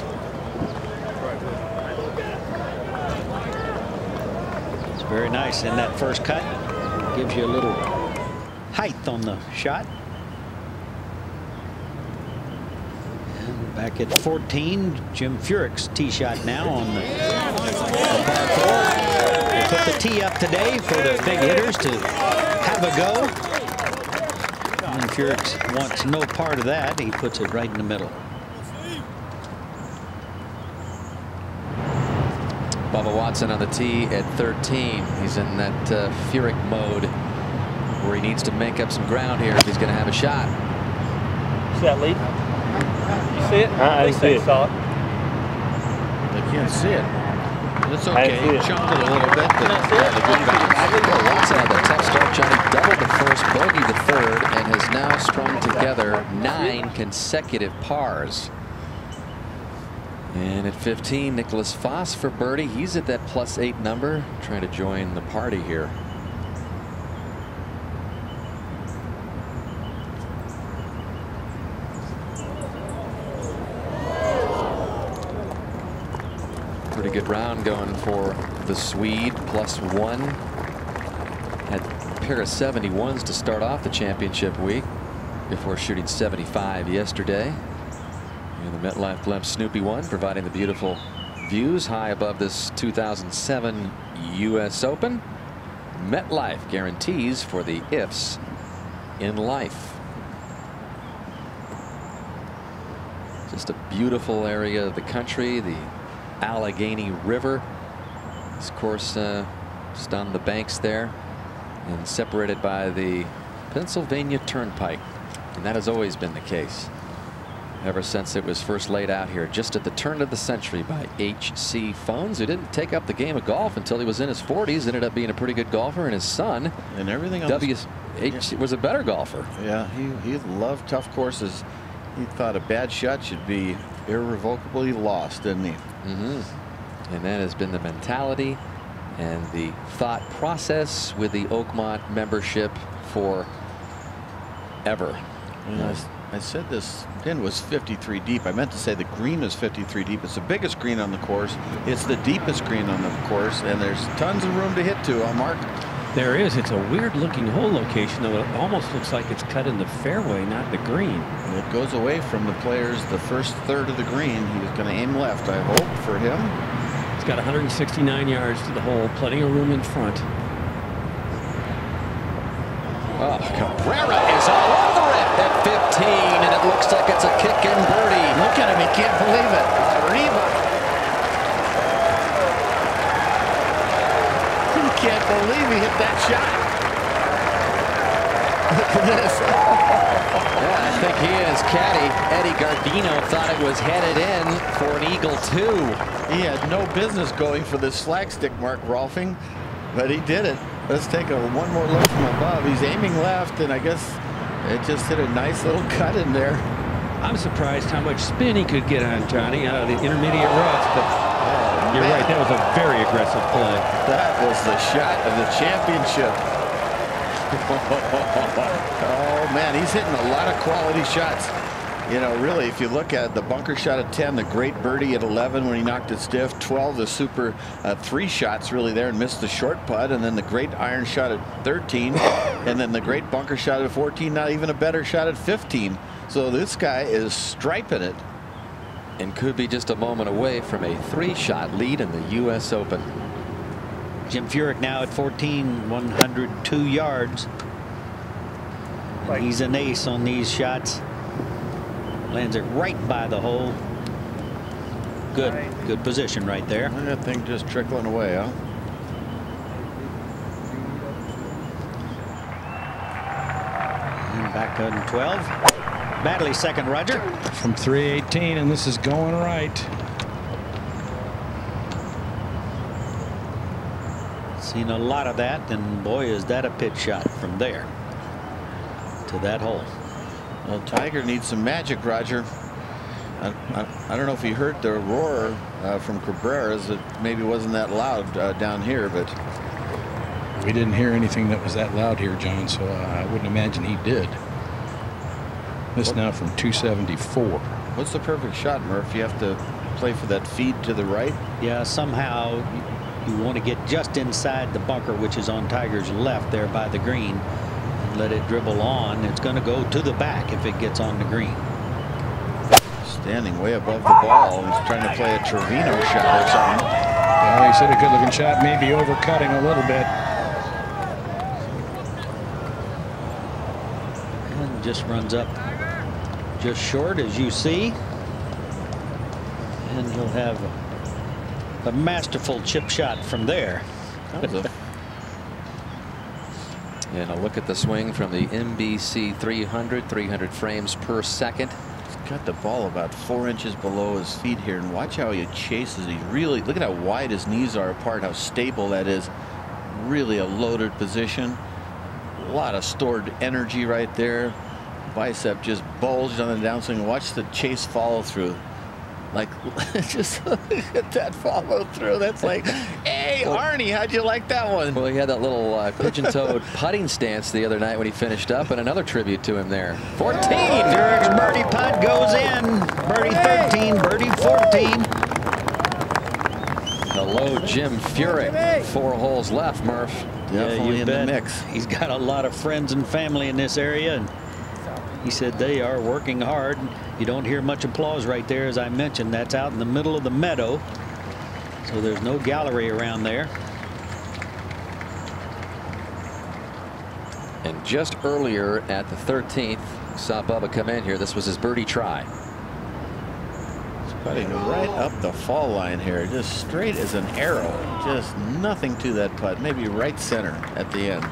It's very nice in that first cut. Gives you a little height on the shot. And back at 14, Jim Furyk's tee shot now on the par 4. They put the tee up today for the big hitters to have a go. And Furyk wants no part of that. He puts it right in the middle. Bubba Watson on the tee at 13. He's in that Furyk mode where he needs to make up some ground here if he's going to have a shot. See that lead? You see it? I see it. Saw it. They can't see it. It's okay. Chunked it a little bit. Watson had a tough start. Johnny doubled the first, bogeyed the third, and has now strung together 9 consecutive pars. And at 15, Nicholas Foss for birdie. He's at that +8 number, trying to join the party here. Pretty good round going for the Swede, +1. Had a pair of 71s to start off the championship week before shooting 75 yesterday. And the MetLife Blimp Snoopy 1 providing the beautiful views high above this 2007 U.S. Open. MetLife guarantees for the ifs in life. Just a beautiful area of the country. The Allegheny River. This course just on the banks there and separated by the Pennsylvania Turnpike, and that has always been the case ever since it was first laid out here just at the turn of the century by H.C. Phones, who didn't take up the game of golf until he was in his 40s. Ended up being a pretty good golfer, and his son and everything else. W.H. was a better golfer. Yeah, he loved tough courses. He thought a bad shot should be irrevocably lost, didn't he? And that has been the mentality and the thought process with the Oakmont membership for ever. I said this pin was 53 deep. I meant to say the green was 53 deep. It's the biggest green on the course. It's the deepest green on the course, and there's tons of room to hit to. Mark. There is. It's a weird looking hole location, though. It almost looks like it's cut in the fairway, not the green. It goes away from the players the first third of the green. He was going to aim left, I hope, for him. It's got 169 yards to the hole, plenty of room in front. Oh, Cabrera is all over it at 15, and it looks like it's a kick-in birdie. Look at him. He can't believe it. Arriba. Can't believe he hit that shot. Look at this. Yeah, I think he and his caddy, Eddie Gardino, thought it was headed in for an eagle 2. He had no business going for this flag stick, Mark Rolfing, but he did it. Let's take one more look from above. He's aiming left, and I guess it just hit a nice little cut in there. I'm surprised how much spin he could get on, Johnny, out of the intermediate rough, but you're right, that was a very aggressive play. That was the shot of the championship. Oh, man, he's hitting a lot of quality shots. You know, really, if you look at the bunker shot at 10, the great birdie at 11 when he knocked it stiff, 12, the super 3 shots really there and missed the short putt, and then the great iron shot at 13, and then the great bunker shot at 14, not even a better shot at 15. So this guy is striping it. And could be just a moment away from a 3-shot lead in the U.S. Open. Jim Furyk now at 14, 102 yards. And he's an ace on these shots. Lands it right by the hole. Good position right there. That thing just trickling away, huh? And back on 12. Badley second, Roger. From 318, and this is going right. Seen a lot of that, and boy, is that a pitch shot from there to that hole. Well, Tiger needs some magic, Roger. I don't know if you heard the roar from Cabrera's. It maybe wasn't that loud down here, but we didn't hear anything that was that loud here, John, so I wouldn't imagine he did. This now from 274. What's the perfect shot, Murph? You have to play for that feed to the right? Yeah, somehow you want to get just inside the bunker, which is on Tiger's left there by the green. Let it dribble on. It's going to go to the back if it gets on the green. Standing way above the ball. He's trying to play a Trevino shot or something. Well, he said a good looking shot, maybe overcutting a little bit. And just runs up just short, as you see. And he'll have a masterful chip shot from there. And a look at the swing from the NBC 300 frames per second. He's got the ball about 4 inches below his feet here, and watch how he chases. He really, look at how wide his knees are apart, how stable that is. Really a loaded position. A lot of stored energy right there. Bicep just bulged on the downswing. Watch the chase follow through. Like, just look at that follow through. That's like, hey, Arnie, how'd you like that one? Well, he had that little pigeon-toed putting stance the other night when he finished up, and another tribute to him there. 14. Furyk's birdie putt goes in. Birdie 13, birdie 14. Hello, Jim Furyk. 4 holes left, Murph. Definitely in the mix. He's got a lot of friends and family in this area, and he said they are working hard. You don't hear much applause right there, as I mentioned. That's out in the middle of the meadow, so there's no gallery around there. And just earlier at the 13th, saw Bubba come in here. This was his birdie try. He's putting right up the fall line here, just straight as an arrow. Just nothing to that putt. Maybe right center at the end.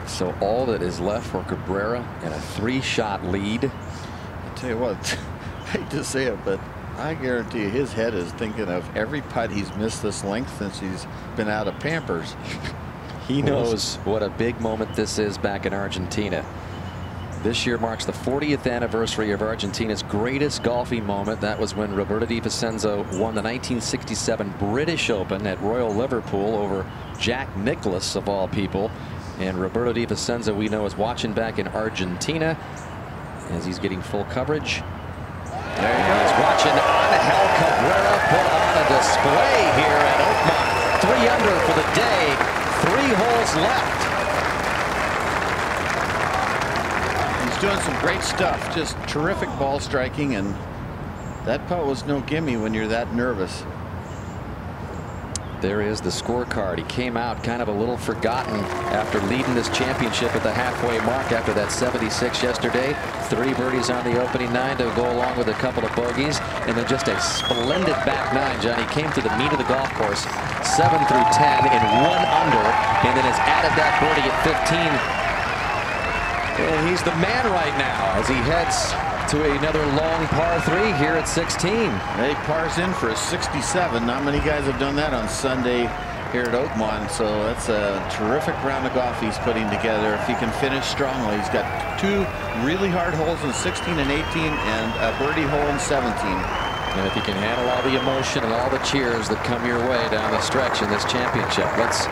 So all that is left for Cabrera and a 3-shot lead. I tell you what, I hate to say it, but I guarantee you his head is thinking of every putt he's missed this length since he's been out of Pampers. He knows what a big moment this is back in Argentina. This year marks the 40th anniversary of Argentina's greatest golfing moment. That was when Roberto Di Vicenzo won the 1967 British Open at Royal Liverpool over Jack Nicklaus, of all people. And Roberto Di Vicenzo, we know, is watching back in Argentina as he's getting full coverage. There he goes, watching Angel Cabrera put on a display here at Oakmont. 3 under for the day, 3 holes left. He's doing some great stuff, just terrific ball striking, and that putt was no gimme when you're that nervous. There is the scorecard. He came out kind of a little forgotten after leading this championship at the halfway mark after that 76 yesterday. 3 birdies on the opening 9 to go along with a couple of bogeys, and then just a splendid back 9. Johnny came to the meat of the golf course, 7 through 10 in 1 under, and then has added that birdie at 15. And he's the man right now as he heads to another long par 3 here at 16. He pars in for a 67. Not many guys have done that on Sunday here at Oakmont, so that's a terrific round of golf he's putting together. If he can finish strongly, he's got 2 really hard holes in 16 and 18 and a birdie hole in 17. And if you can handle all the emotion and all the cheers that come your way down the stretch in this championship. Let's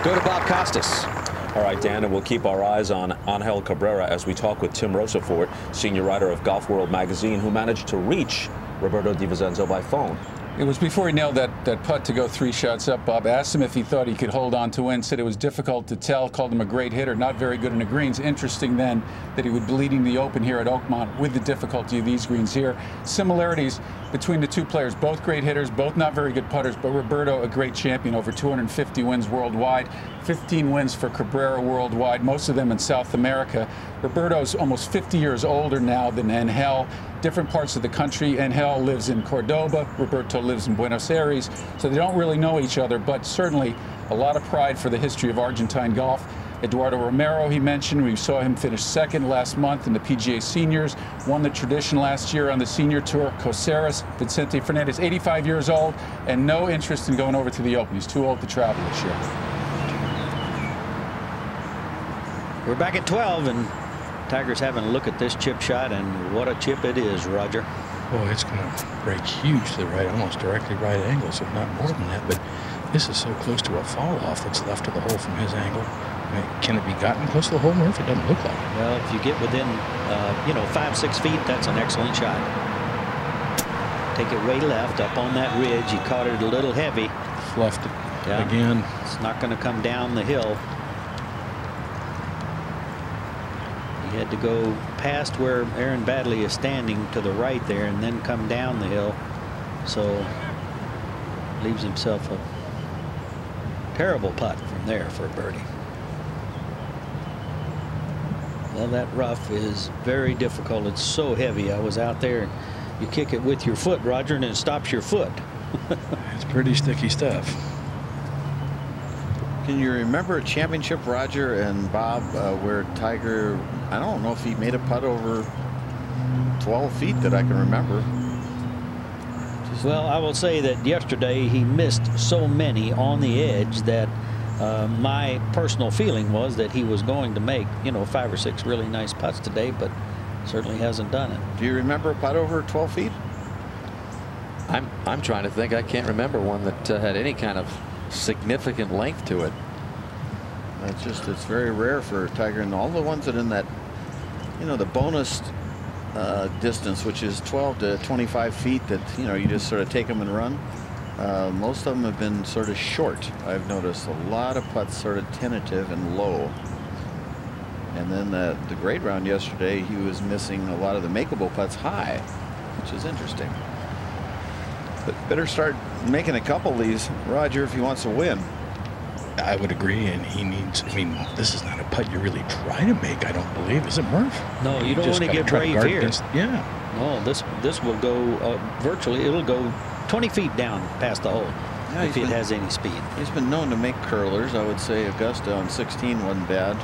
go to Bob Costas. All right, Dan, and we'll keep our eyes on Angel Cabrera as we talk with Tim Rosafort, senior writer of Golf World magazine, who managed to reach Roberto Di Vicenzo by phone. It was before he nailed that putt to go 3 shots up, Bob. Asked him if he thought he could hold on to win. Said it was difficult to tell. Called him a great hitter, not very good in the greens. Interesting then that he would be leading the Open here at Oakmont with the difficulty of these greens here. Similarities between the two players, both great hitters, both not very good putters, but Roberto a great champion, over 250 wins worldwide, 15 wins for Cabrera worldwide, most of them in South America. Roberto's almost 50 years older now than Angel. Different parts of the country. Angel lives in Cordoba, Roberto lives in Buenos Aires, so they don't really know each other, but certainly a lot of pride for the history of Argentine golf. Eduardo Romero, he mentioned, we saw him finish second last month in the PGA Seniors, won the tradition last year on the Senior Tour. Caceres, Vicente Fernandez, 85 years old, and no interest in going over to the Open. He's too old to travel this year. We're back at 12, and Tiger's having a look at this chip shot, and what a chip it is, Roger. Boy, it's going to break huge to the right, almost directly right angles, if not more than that. But this is so close to a fall off that's left of the hole from his angle. I mean, can it be gotten close to the hole, Murph? It doesn't look like it. Well, if you get within, 5-6 feet, that's an excellent shot. Take it way left up on that ridge. You caught it a little heavy. Fluffed it again. It's not going to come down the hill. He had to go past where Aaron Baddeley is standing to the right there and then come down the hill. So leaves himself a terrible putt from there for a birdie. Well, that rough is very difficult. It's so heavy. I was out there. You kick it with your foot, Roger, and it stops your foot. It's pretty sticky stuff. Can you remember a championship, Roger and Bob, where Tiger, I don't know if he made a putt over 12 feet that I can remember? Well, I will say that yesterday he missed so many on the edge that my personal feeling was that he was going to make, 5 or 6 really nice putts today, but certainly hasn't done it. Do you remember a putt over 12 feet? I'm trying to think. I can't remember one that had any kind of significant length to it. It's very rare for Tiger, and all the ones that in that, the bonus distance, which is 12 to 25 feet, that you just sort of take them and run. Most of them have been sort of short. I've noticed a lot of putts sort of tentative and low. And then the great round yesterday, he was missing a lot of the makeable putts high, which is interesting. But better start making a couple of these, Roger, if he wants to win. I would agree, and he needs, this is not a putt you really try to make, I don't believe. Is it, Murph? No, you don't want to get brave here. Yeah. No, this will go virtually, it'll go 20 feet down past the hole, if it has any speed. He's been known to make curlers. I would say Augusta on 16 wasn't bad.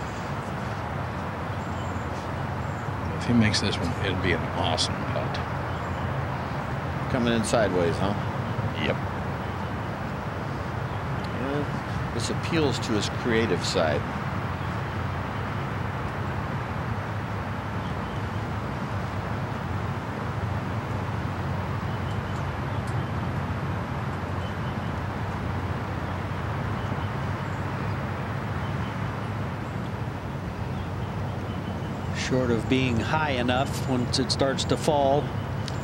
If he makes this one, it'll be an awesome putt. Coming in sideways, huh? Yep. Yeah, this appeals to his creative side. Short of being high enough once it starts to fall.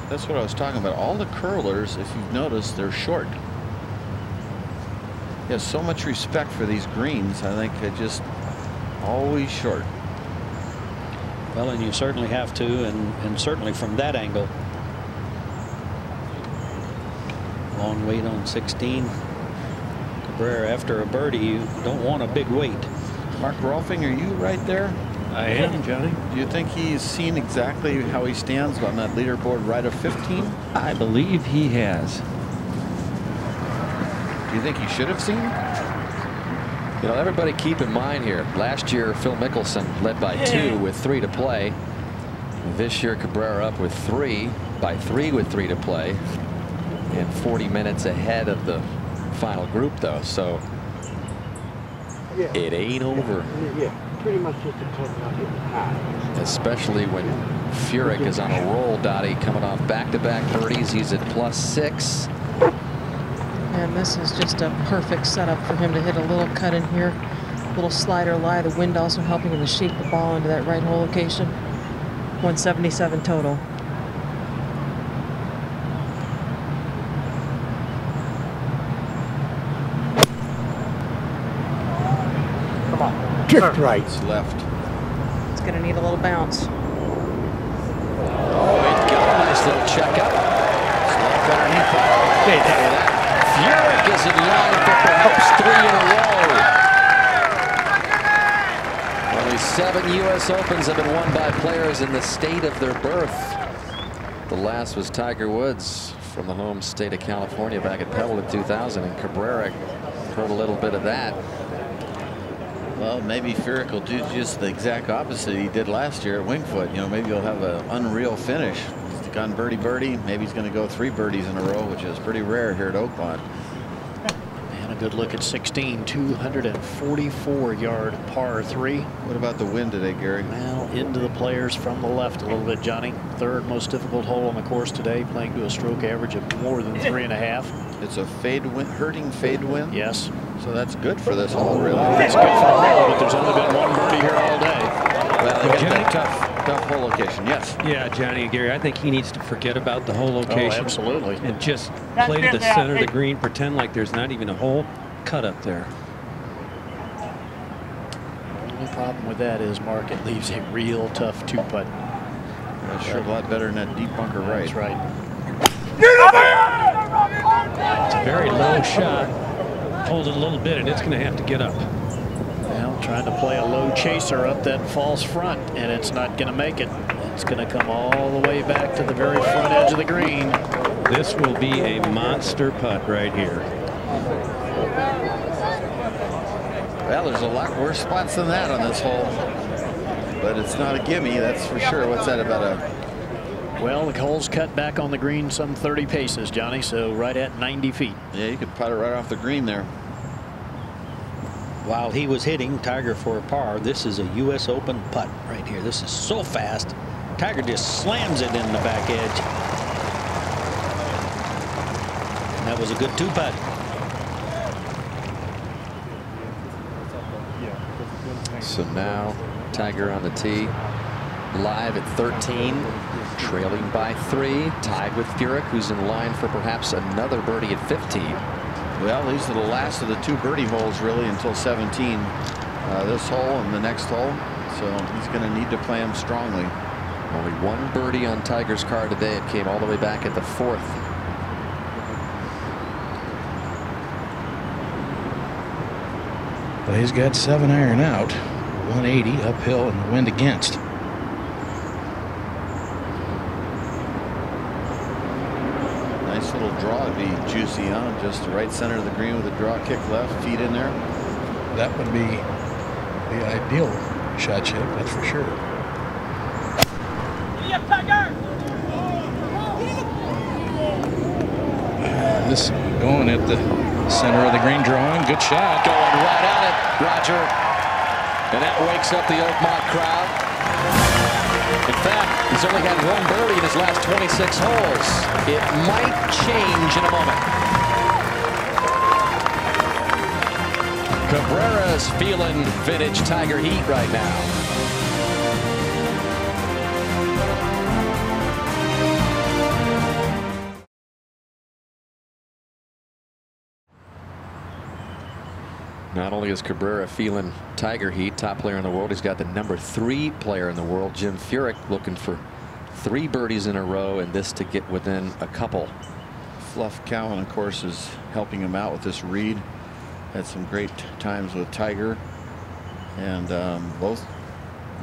That's what I was talking about. All the curlers, if you've noticed, they're short. He has so much respect for these greens. I think they're just always short. Well, and you certainly have to, and certainly from that angle. Long wait on 16. Cabrera, after a birdie, you don't want a big wait. Mark Rolfing, are you right there? I am, Johnny. Do you think he's seen exactly how he stands on that leaderboard right of 15? I believe he has. Do you think he should have seen? Everybody keep in mind here, last year Phil Mickelson led by 2 with 3 to play. This year Cabrera up with 3 by 3 with 3 to play, and 40 minutes ahead of the final group, though, so it ain't over. Pretty much just a total. Especially when Furyk is on a roll, Dottie, coming off back-to-back birdies. He's at +6. And this is just a perfect setup for him to hit a little cut in here little slider lie. The wind also helping him to shape the ball into that right hole location. 177 total. Come on. Drift right. It's left. It's going to need a little bounce. Oh, it got a nice little checkup. It's underneath that. Stay there. Furyk is in line for perhaps 3 in a row. Only 7 U.S. Opens have been won by players in the state of their birth. The last was Tiger Woods from the home state of California back at Pebble in 2000, and Cabrera heard a little bit of that. Well, maybe Furyk will do just the exact opposite he did last year at Winged Foot. You know, maybe he'll have an unreal finish. He's gone birdie. Maybe he's going to go 3 birdies in a row, which is pretty rare here at Oakmont. And a good look at 16, 244-yard par 3. What about the wind today, Gary? Well, into the players from the left a little bit, Johnny. 3rd most difficult hole on the course today, playing to a stroke average of more than 3.5. It's a fade wind, hurting fade wind. Yes. So that's good for this hole, really. It's good for the hole, but there's only been 1 birdie here all day. Well, they get that tough hole location. Yes. Yeah, Johnny and Gary, I think he needs to forget about the hole location. Oh, absolutely. And just play to the center of the green, pretend like there's not even a hole cut up there. The only problem with that is, Mark, it leaves a real tough 2-putt. That's sure a lot better than that deep bunker right. That's right. It's a very low shot. Hold it a little bit, and it's going to have to get up. Well, trying to play a low chaser up that false front, and it's not going to make it. It's going to come all the way back to the very front edge of the green. This will be a monster putt right here. Well, there's a lot worse spots than that on this hole. But it's not a gimme, that's for sure. What's that, about a... Well, the hole's cut back on the green some 30 paces, Johnny, so right at 90 feet. Yeah, you could putt it right off the green there. While he was hitting Tiger for a par, this is a U.S. Open putt right here. This is so fast. Tiger just slams it in the back edge. And that was a good 2-putt. So now Tiger on the tee, live at 13, trailing by 3, tied with Furyk, who's in line for perhaps another birdie at 15. Well, these are the last of the 2 birdie holes, really, until 17. This hole and the next hole. So he's going to need to play them strongly. Only 1 birdie on Tiger's card today. It came all the way back at the 4th. Well, he's got 7 iron out, 180 uphill, and the wind against. Nice little draw would be juicy, huh? Just the right center of the green with a draw kick left, feet in there. That would be the ideal shot shape, that's for sure. This going at the center of the green, drawing. Good shot. Going right at it, Roger. And that wakes up the Oakmont crowd. In fact, he's only had 1 birdie in his last 26 holes. It might change in a moment. Cabrera's feeling vintage Tiger heat right now. Not only is Cabrera feeling Tiger heat, top player in the world, he's got the number 3 player in the world, Jim Furyk, looking for 3 birdies in a row and this to get within a couple. Fluff Cowan, of course, is helping him out with this read. Had some great times with Tiger. And both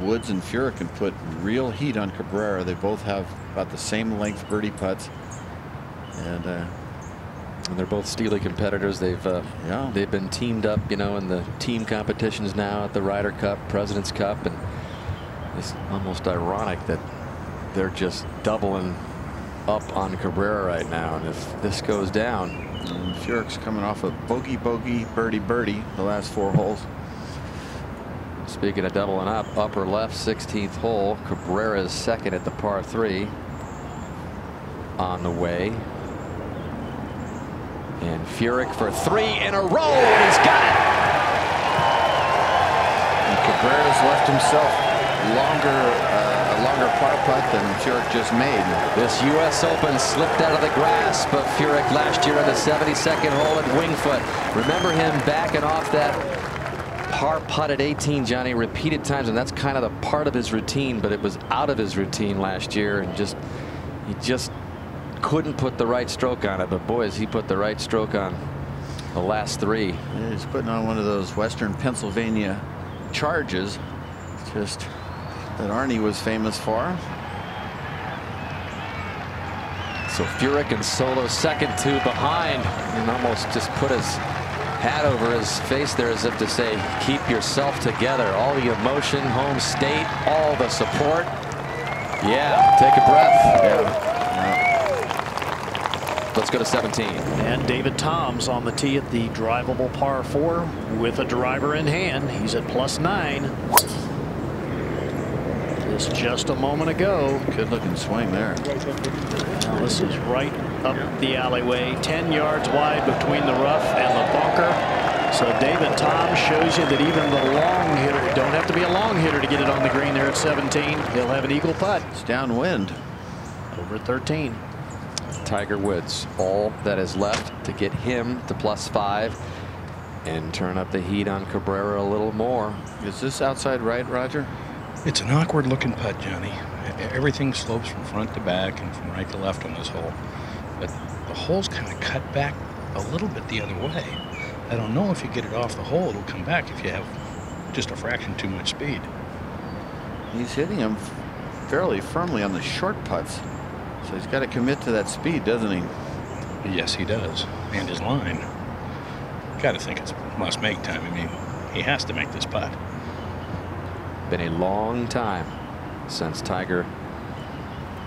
Woods and Furyk can put real heat on Cabrera. They both have about the same length birdie putts. And they're both steely competitors. They've been teamed up, you know, in the team competitions now at the Ryder Cup, President's Cup, and it's almost ironic that they're just doubling up on Cabrera right now. And if this goes down, and Furyk's coming off a bogey, birdie, the last 4 holes. Speaking of doubling up, upper left, 16th hole. Cabrera's second at the par 3 on the way. And Furyk for 3 in a row, and he's got Cabrera's left himself a longer par putt than Furyk just made. This U.S. Open slipped out of the grasp of Furyk last year on the 72nd hole at Winged Foot. Remember him backing off that par putt at 18, Johnny, repeated times, and that's kind of the part of his routine, but it was out of his routine last year, and he just couldn't put the right stroke on it. But boy, has he put the right stroke on the last three. Yeah, he's putting on one of those Western Pennsylvania charges, just that Arnie was famous for. So Furyk and Solo second, two behind, and almost just put his hat over his face there as if to say, keep yourself together. All the emotion, home state, all the support. Yeah, take a breath. Yeah. Let's go to 17. And David Toms on the tee at the drivable par 4 with a driver in hand. He's at +9. This just a moment ago. Good looking swing there. Now this is right up the alleyway, 10 yards wide between the rough and the bunker. So David Toms shows you that even the long hitter, you don't have to be a long hitter to get it on the green there at 17. He'll have an eagle putt. It's downwind. Over at 13. Tiger Woods, all that is left to get him to +5 and turn up the heat on Cabrera a little more. Is this outside right, Roger? It's an awkward looking putt, Johnny. Everything slopes from front to back and from right to left on this hole. But the hole's kind of cut back a little bit the other way. I don't know if you get it off the hole, it'll come back if you have just a fraction too much speed. He's hitting him fairly firmly on the short putts. So he's got to commit to that speed, doesn't he? Yes, he does. And his line. Got to think it's must-make time. I mean, he has to make this putt. Been a long time since Tiger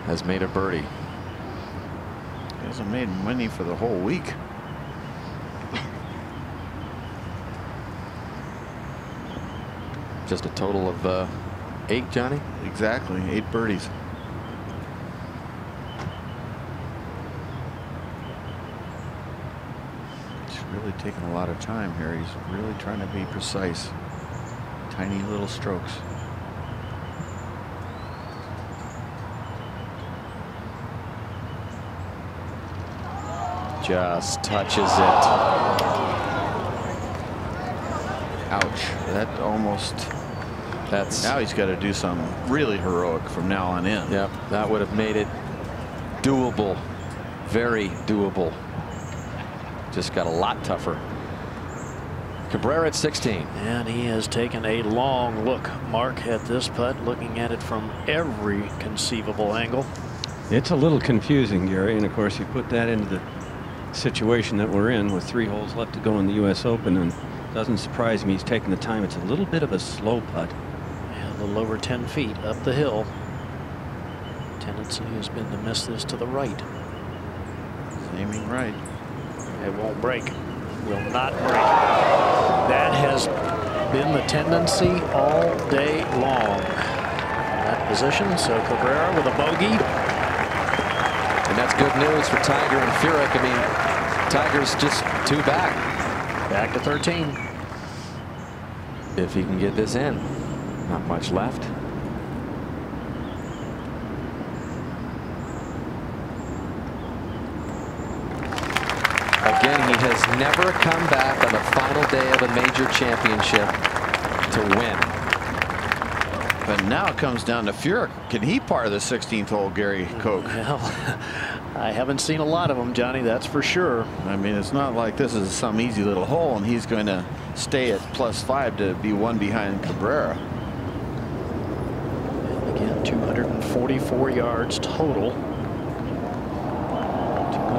has made a birdie. He hasn't made money for the whole week. Just a total of 8, Johnny? Exactly, 8 birdies. Really taking a lot of time here. He's really trying to be precise. Tiny little strokes. Just touches it. Ouch. That almost. Now he's got to do something really heroic from now on in. Yep, that would have made it doable. Very doable. Just got a lot tougher. Cabrera at 16. And he has taken a long look, Mark, at this putt, looking at it from every conceivable angle. It's a little confusing, Gary, and of course you put that into the situation that we're in with 3 holes left to go in the U.S. Open, and it doesn't surprise me he's taking the time. It's a little bit of a slow putt. Yeah, a little over 10 feet up the hill. Tendency has been to miss this to the right. Aiming right. It won't break. Will not break. That has been the tendency all day long. In that position, so Cabrera with a bogey. And that's good news for Tiger and Furyk. I mean, Tiger's just 2 back. Back to 13. If he can get this in. Not much left. Again, he has never come back on the final day of a major championship to win. But now it comes down to Furyk. Can he par the 16th hole, Gary Koch? Well, I haven't seen a lot of them, Johnny, that's for sure. I mean, it's not like this is some easy little hole and he's going to stay at +5 to be 1 behind Cabrera. And again, 244 yards total.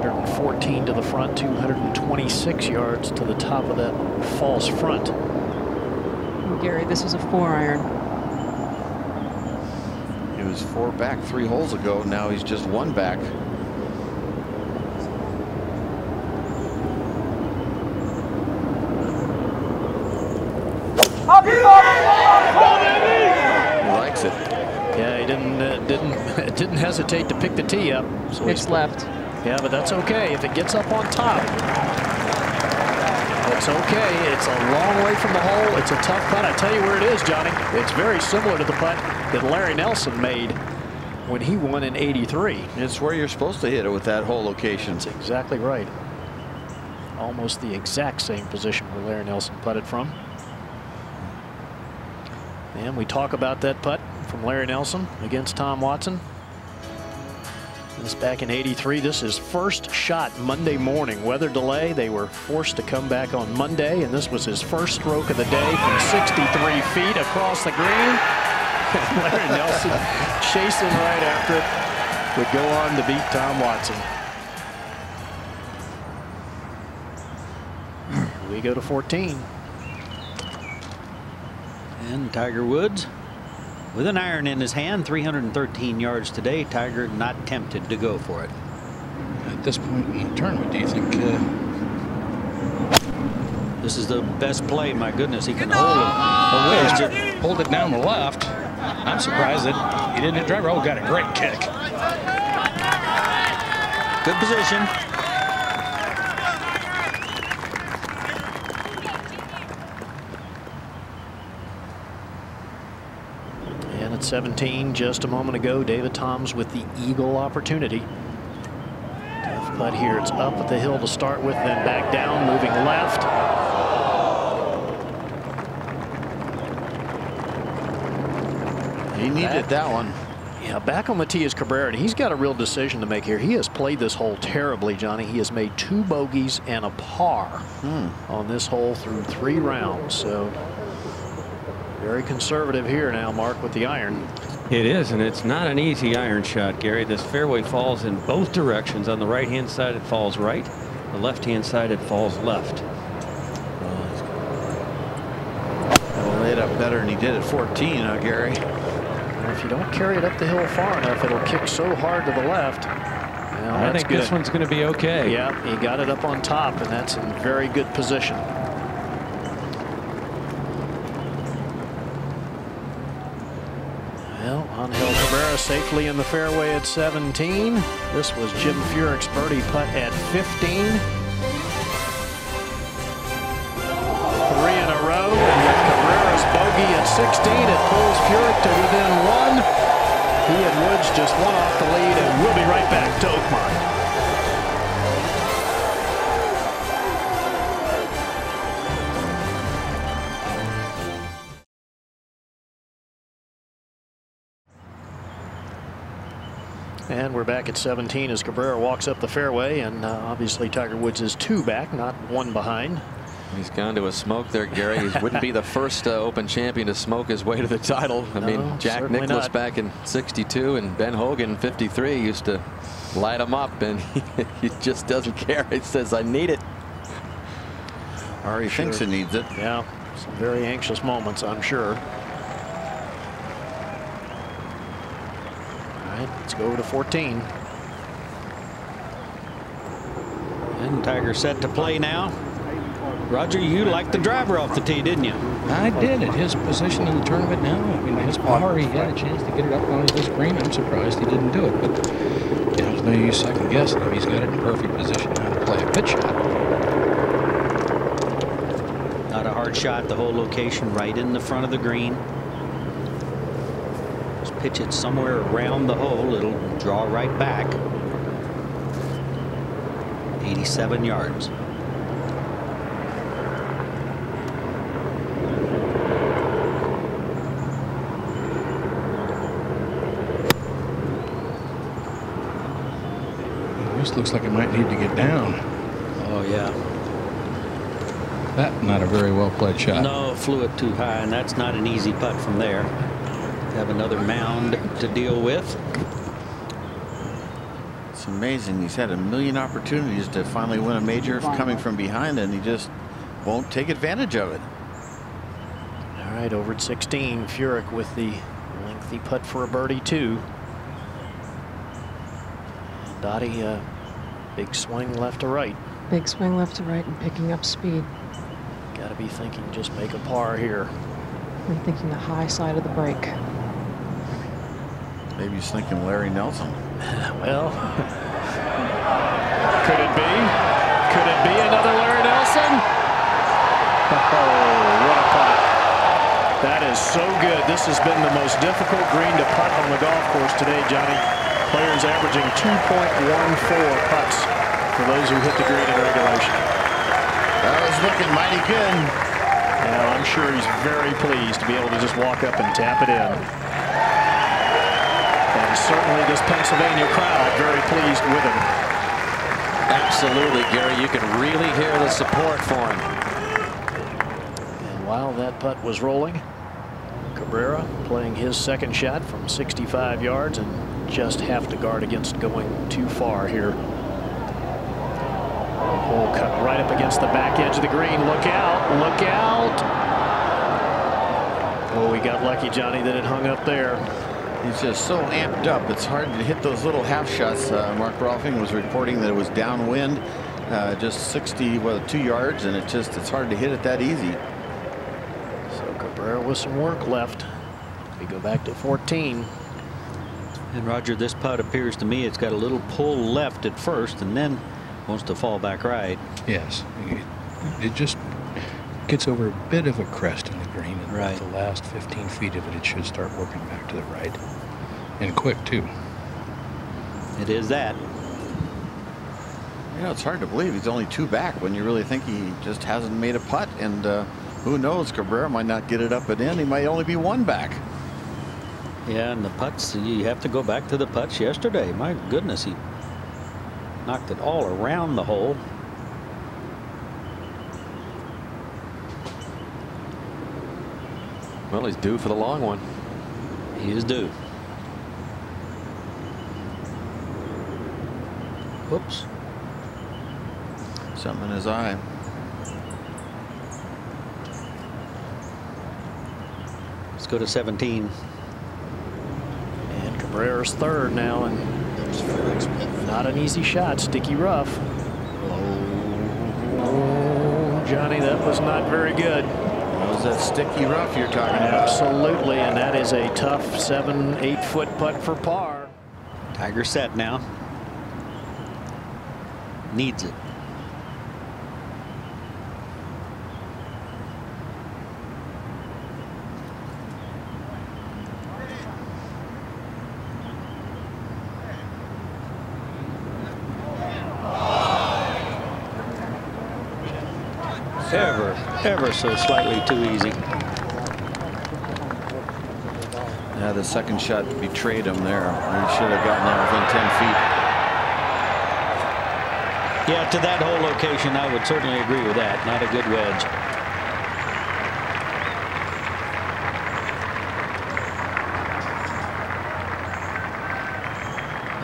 214 to the front, 226 yards to the top of that false front. Gary, this is a 4-iron. He was 4 back 3 holes ago. Now he's just 1 back. He likes it. Yeah, he didn't hesitate to pick the tee up. So it's left. Yeah, but that's okay if it gets up on top. But That's okay. It's a long way from the hole. It's a tough putt. I tell you where it is, Johnny. It's very similar to the putt that Larry Nelson made when he won in '83. It's where you're supposed to hit it with that hole location. That's exactly right. Almost the exact same position where Larry Nelson putted from. And we talk about that putt from Larry Nelson against Tom Watson. This back in '83. This is first shot Monday morning. Weather delay. They were forced to come back on Monday, and this was his first stroke of the day from 63 feet across the green. And Larry Nelson chasing right after it would go on to beat Tom Watson. We go to 14. And Tiger Woods with an iron in his hand, 313 yards today. Tiger not tempted to go for it. At this point in the tournament, do you think this is the best play? My goodness, he can hold it. Hold it down the left. I'm surprised that he didn't hit driver. Oh, got a great kick. Good position. And at 17, just a moment ago, David Toms with the eagle opportunity. Tough putt here. It's up at the hill to start with, then back down, moving left. He needed that one. Yeah, back on the tee is Cabrera, and he's got a real decision to make here. He has played this hole terribly, Johnny. He has made 2 bogeys and a par on this hole through 3 rounds. So very conservative here now, Mark, with the iron. It is, and it's not an easy iron shot, Gary. This fairway falls in both directions. On the right-hand side, it falls right. The left-hand side, it falls left. Well, laid up better than he did at 14, Gary. If you don't carry it up the hill far enough, it'll kick so hard to the left. Well, I think this one's going to be okay. Yeah, he got it up on top, and that's in very good position. Well, Angel Cabrera safely in the fairway at 17. This was Jim Furyk's birdie putt at 15. 3 in a row, and with Cabrera's bogey at 16, it pulls Furyk to within 1. He and Woods just 1 off the lead, and we'll be right back to Oakmont. And we're back at 17 as Cabrera walks up the fairway, and obviously Tiger Woods is 2 back, not 1 behind. He's gone to a smoke there, Gary. He wouldn't be the first Open champion to smoke his way to the title. I mean, Jack Nicklaus back in '62 and Ben Hogan in '53 used to light him up, and he just doesn't care. He says, I need it. Or he thinks he needs it. Yeah, some very anxious moments, I'm sure. All right, let's go over to 14. And Tiger set to play now. Roger, you liked the driver off the tee, didn't you? I did. At his position in the tournament now, I mean, his power, he had a chance to get it up on this green. I'm surprised he didn't do it. But you know, there's no use second guessing him. He's got it in perfect position now to play a pitch shot. Not a hard shot. The whole location right in the front of the green. Just pitch it somewhere around the hole. It'll draw right back. 87 yards. This looks like it might need to get down. Oh, yeah. That not a very well played shot. No, flew it too high, and that's not an easy putt from there. Have another mound to deal with. It's amazing. He's had a million opportunities to finally win a major coming from behind, and he just won't take advantage of it. All right, over at 16, Furyk with the lengthy putt for a birdie, too. Dottie, big swing left to right. Big swing left to right and picking up speed. Got to be thinking just make a par here. I'm thinking the high side of the break. Maybe he's thinking Larry Nelson. Well, could it be? Could it be another Larry Nelson? what a putt. That is so good. This has been the most difficult green to putt on the golf course today, Johnny. Players averaging 2.14 putts for those who hit the green in regulation. That was looking mighty good. Now, I'm sure he's very pleased to be able to just walk up and tap it in. And certainly this Pennsylvania crowd very pleased with him. Absolutely, Gary. You can really hear the support for him. And while that putt was rolling, Cabrera playing his second shot from 65 yards and just have to guard against going too far here. Hole cut right up against the back edge of the green. Look out, look out. Oh, we got lucky, Johnny, that it hung up there. He's just so amped up. It's hard to hit those little half shots. Mark Rolfing was reporting that it was downwind, just 2 yards, and it's hard to hit it that easy. So Cabrera with some work left. We go back to 14. And Roger, this putt appears to me it's got a little pull left at first and then wants to fall back right. Yes. It just gets over a bit of a crest in the green, and right. The last 15 feet of it should start working back to the right. And quick, too. It is that. You know, it's hard to believe he's only 2 back when you really think he just hasn't made a putt. And who knows, Cabrera might not get it up and in. He might only be 1 back. Yeah, and the putts, you have to go back to the putts yesterday. My goodness, he knocked it all around the hole. Well, he's due for the long one. He is due. Whoops. Something in his eye. Let's go to 17. And Cabrera's third now, and not an easy shot. Sticky rough. Oh, Johnny, that was not very good. That was that sticky rough you're talking about. Absolutely, and that is a tough 7-8 foot putt for par. Tiger set now. Needs it. Ever so slightly too easy. Yeah, the second shot betrayed him there. He should have gotten that within 10 feet. Yeah, to that whole location, I would certainly agree with that. Not a good wedge.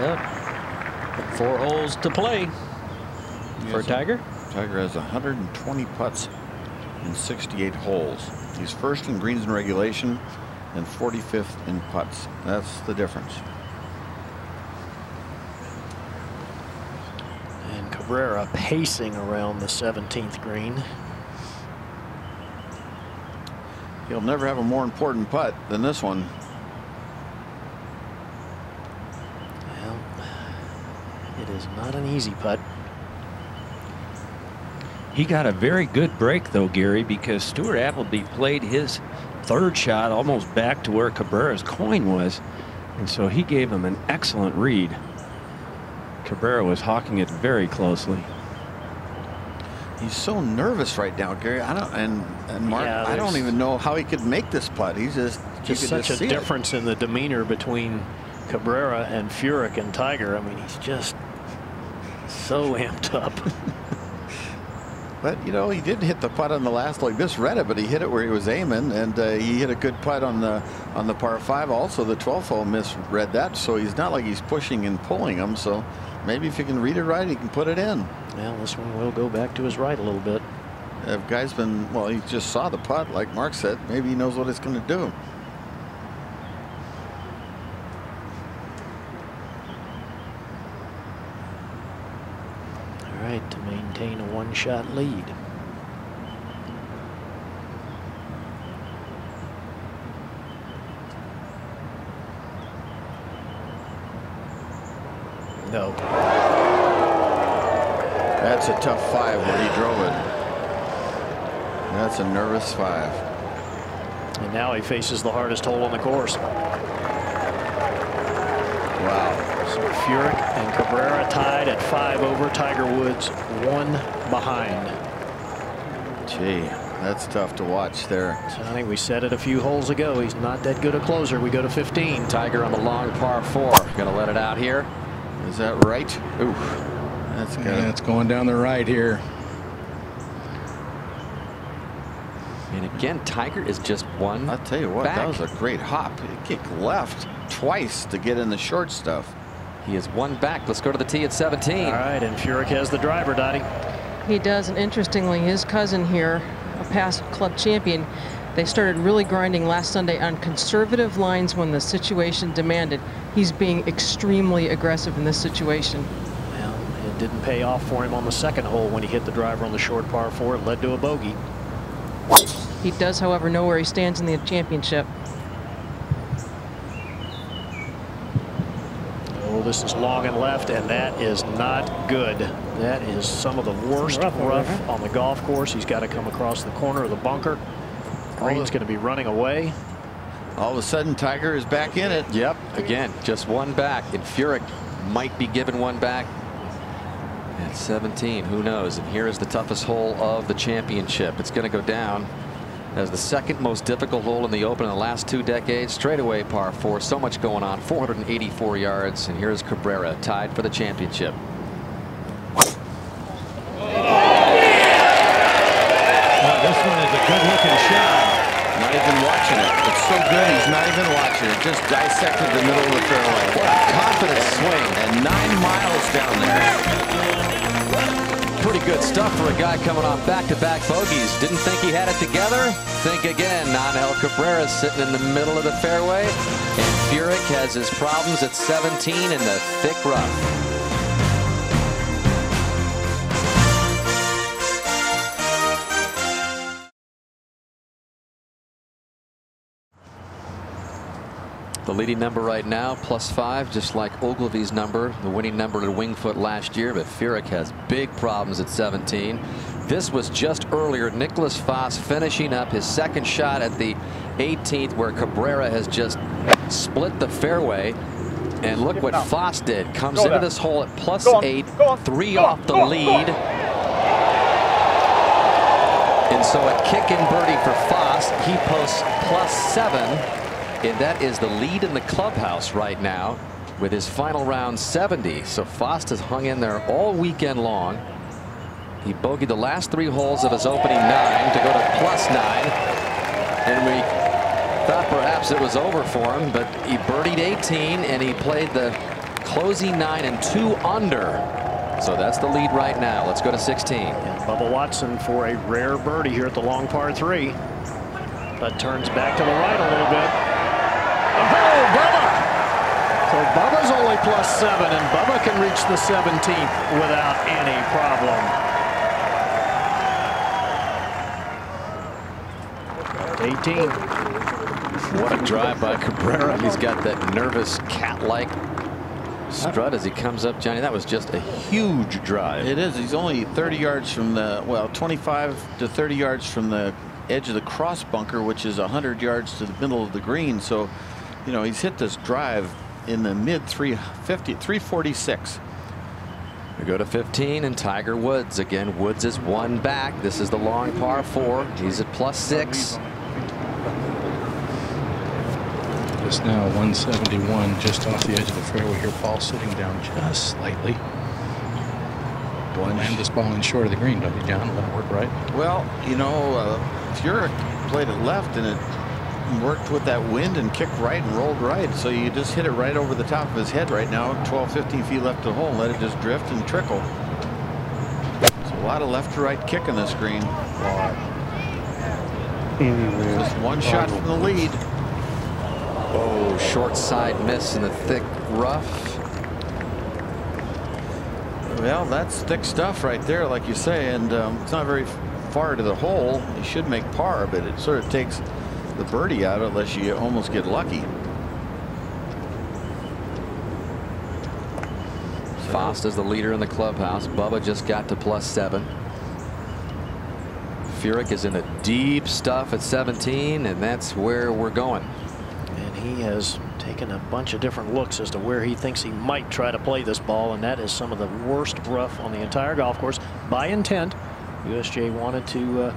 Yep. 4 holes to play for Tiger. Tiger has 120 putts in 68 holes. He's first in greens and regulation and 45th in putts. That's the difference. And Cabrera pacing around the 17th green. He'll never have a more important putt than this one. Well, it is not an easy putt. He got a very good break, though, Gary, because Stuart Appleby played his third shot almost back to where Cabrera's coin was. And so he gave him an excellent read. Cabrera was hawking it very closely. He's so nervous right now, Gary. I don't, and Mark, Yeah, I don't even know how he could make this putt. He's just such a difference in the demeanor between Cabrera and Furyk and Tiger. I mean, he's just so amped up. But, you know, he did hit the putt on the last leg. This read it, but he hit it where he was aiming, and he hit a good putt on the par 5. Also, the 12th hole misread that, so he's not like he's pushing and pulling him. So maybe if he can read it right, he can put it in. Well, this one will go back to his right a little bit. If guy's been, well, he just saw the putt, like Mark said. Maybe he knows what it's going to do. All right, to maintain a 1-shot lead. No. That's a tough 5 where he drove it. That's a nervous 5. And now he faces the hardest hole on the course. Wow. So Furyk and Cabrera tied at 5 over. Tiger Woods 1 behind. Gee, that's tough to watch there. So I think we said it a few holes ago. He's not that good a closer. We go to 15. Tiger on the long par 4. Going to let it out here. Is that right? Ooh, that's good. Yeah, it's going down the right here. And again, Tiger is just one. I'll tell you what, back. that was a great hop. He kicked left twice to get in the short stuff. He is 1 back. Let's go to the tee at 17. All right, and Furyk has the driver, Dottie. He does, and interestingly, his cousin here, a past club champion, they started really grinding last Sunday on conservative lines when the situation demanded. He's being extremely aggressive in this situation. Well, it didn't pay off for him on the second hole when he hit the driver on the short par 4. It led to a bogey. He does, however, know where he stands in the championship. Oh, this is long and left, and that is not good. That is some of the worst rough on the golf course. He's got to come across the corner of the bunker. Green's going to be running away. All of a sudden, Tiger is back in it. Yep, again, just 1 back. And Furyk might be given 1 back at 17. Who knows? And here is the toughest hole of the championship. It's going to go down as the 2nd most difficult hole in the Open in the last 2 decades. Straightaway par 4. So much going on. 484 yards. And here's Cabrera tied for the championship. Well, this one is a good-looking shot. Not even watching it. It's so good, he's not even watching it. Just dissected the middle of the fairway. What a confident swing. And 9 miles down there. Pretty good stuff for a guy coming off back-to-back bogeys. Didn't think he had it together? Think again. Angel Cabrera sitting in the middle of the fairway. And Furyk has his problems at 17 in the thick rough. The leading number right now, +5, just like Ogilvy's number, the winning number at Winged Foot last year. But Furyk has big problems at 17. This was just earlier. Nicholas Foss finishing up his 2nd shot at the 18th, where Cabrera has just split the fairway. And look what Foss did. Comes into this hole at +8, 3 off the lead. And so a kick and birdie for Foss. He posts +7. And that is the lead in the clubhouse right now with his final round 70. So Foss has hung in there all weekend long. He bogeyed the last 3 holes of his opening 9 to go to +9. And we thought perhaps it was over for him, but he birdied 18 and he played the closing 9 and 2 under. So that's the lead right now. Let's go to 16. And Bubba Watson for a rare birdie here at the long par 3. But turns back to the right a little bit. Oh, Bubba! So Bubba's only +7, and Bubba can reach the 17th without any problem. 18. What a drive by Cabrera. He's got that nervous cat-like strut as he comes up, Johnny. That was just a huge drive. It is. He's only 30 yards from the, well, 25 to 30 yards from the edge of the cross bunker, which is 100 yards to the middle of the green. So, you know, he's hit this drive in the mid 346. We go to 15 and Tiger Woods again. Woods is 1 back. This is the long par 4. He's at +6. Just now 171 just off the edge of the fairway here. Ball sitting down just slightly. Land this ball in short of the green, don't you, John? Let it work right. Well, you know, Furyk played it left and it worked with that wind and kicked right and rolled right. So you just hit it right over the top of his head right now. 12, 15 feet left to the hole. Let it just drift and trickle. It's a lot of left to right kick in this green. Just 1 shot from the lead. Oh, short side miss in the thick rough. Well, that's thick stuff right there, like you say, and it's not very far to the hole. You should make par, but it sort of takes the birdie out unless you almost get lucky. Foss is the leader in the clubhouse. Bubba just got to +7. Furyk is in the deep stuff at 17, and that's where we're going. And he has taken a bunch of different looks as to where he thinks he might try to play this ball, and that is some of the worst rough on the entire golf course by intent. USJ wanted to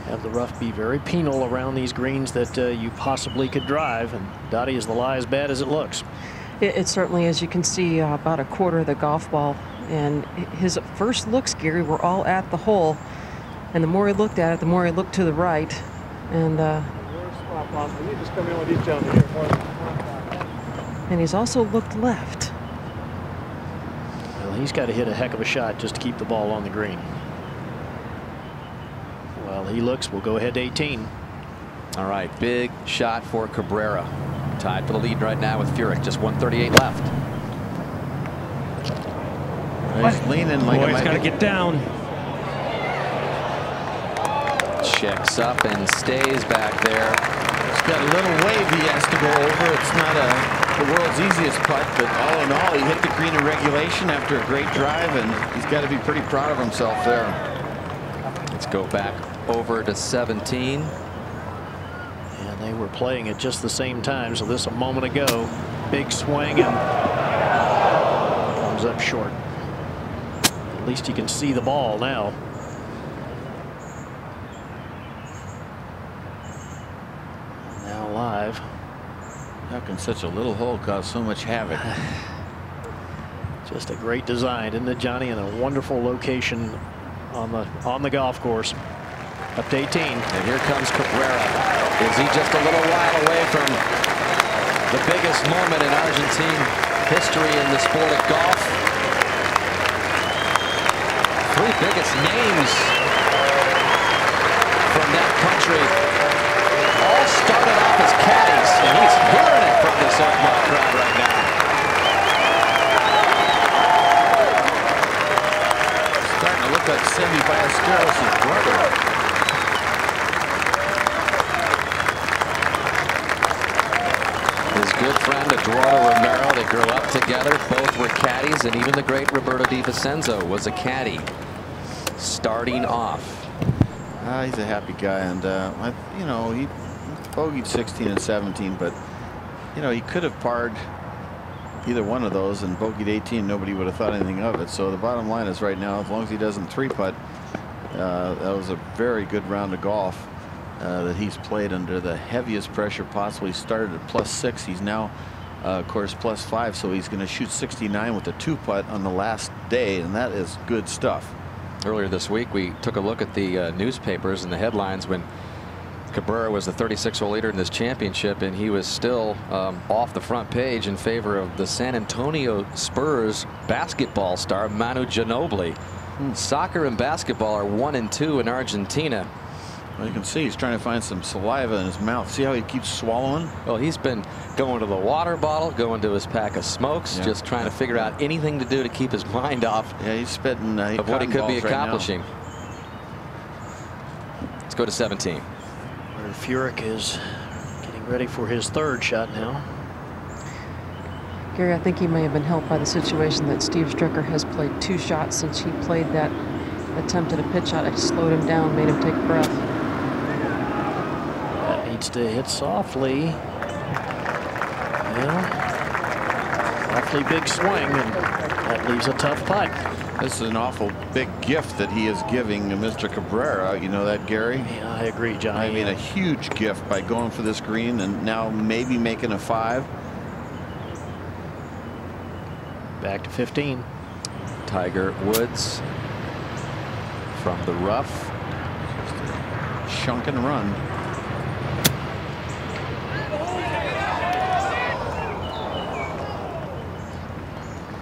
have the rough be very penal around these greens that you possibly could drive, and Dottie is the lie as bad as it looks. It certainly is. You can see about a quarter of the golf ball, and his first looks, Gary, were all at the hole, and the more he looked at it, the more he looked to the right, and and he's also looked left. Well, he's got to hit a heck of a shot just to keep the ball on the green. Well, he looks. We'll go ahead to 18. All right, big shot for Cabrera. Tied for the lead right now with Furyk. Just 138 left. He's leaning like he's got to get down. Checks up and stays back there. He's got a little wave he has to go over. It's not the world's easiest putt, but all in all, he hit the green in regulation after a great drive, and he's got to be pretty proud of himself there. Let's go back over to 17. And they were playing at just the same time, so this a moment ago. Big swing and comes up short. At least you can see the ball now. Now live. How can such a little hole cause so much havoc? Just a great design, isn't it, Johnny? And a wonderful location on the golf course. Up to 18. And here comes Cabrera. Is he just a little while away from the biggest moment in Argentine history in the sport of golf? Three biggest names from that country all started off as caddies, and he's hearing it from this Oakmont crowd right now. Starting to look like Seve Ballesteros' brother. His good friend Eduardo Romero, they grew up together. Both were caddies, and even the great Roberto Di Vincenzo was a caddy starting off. He's a happy guy, and you know, he bogeyed 16 and 17, but you know, he could have parred either one of those and bogeyed 18. Nobody would have thought anything of it. So the bottom line is, right now, as long as he doesn't three-putt, that was a very good round of golf that he's played under the heaviest pressure possible. He started at +6. He's now, of course, +5. So he's going to shoot 69 with a two-putt on the last day, and that is good stuff. Earlier this week, we took a look at the newspapers and the headlines when Cabrera was the 36-hole leader in this championship, and he was still off the front page in favor of the San Antonio Spurs basketball star Manu Ginobili. Soccer and basketball are 1 and 2 in Argentina. Well, you can see he's trying to find some saliva in his mouth. See how he keeps swallowing? Well, he's been going to the water bottle, going to his pack of smokes, just trying to figure out anything to do to keep his mind off. Yeah, he's spitting of what he could be accomplishing. Right, let's go to 17. Where Furyk is getting ready for his third shot now. Gary, I think he may have been helped by the situation that Steve Stricker has played 2 shots since he played that attempt at a pitch shot. It slowed him down, made him take a breath. That needs to hit softly. Yeah. Awfully big swing, and that leaves a tough putt. This is an awful big gift that he is giving Mr. Cabrera. You know that, Gary? Yeah, I agree, Johnny. I mean, a huge gift by going for this green and now maybe making a 5. Back to 15. Tiger Woods from the rough. Shunk and run.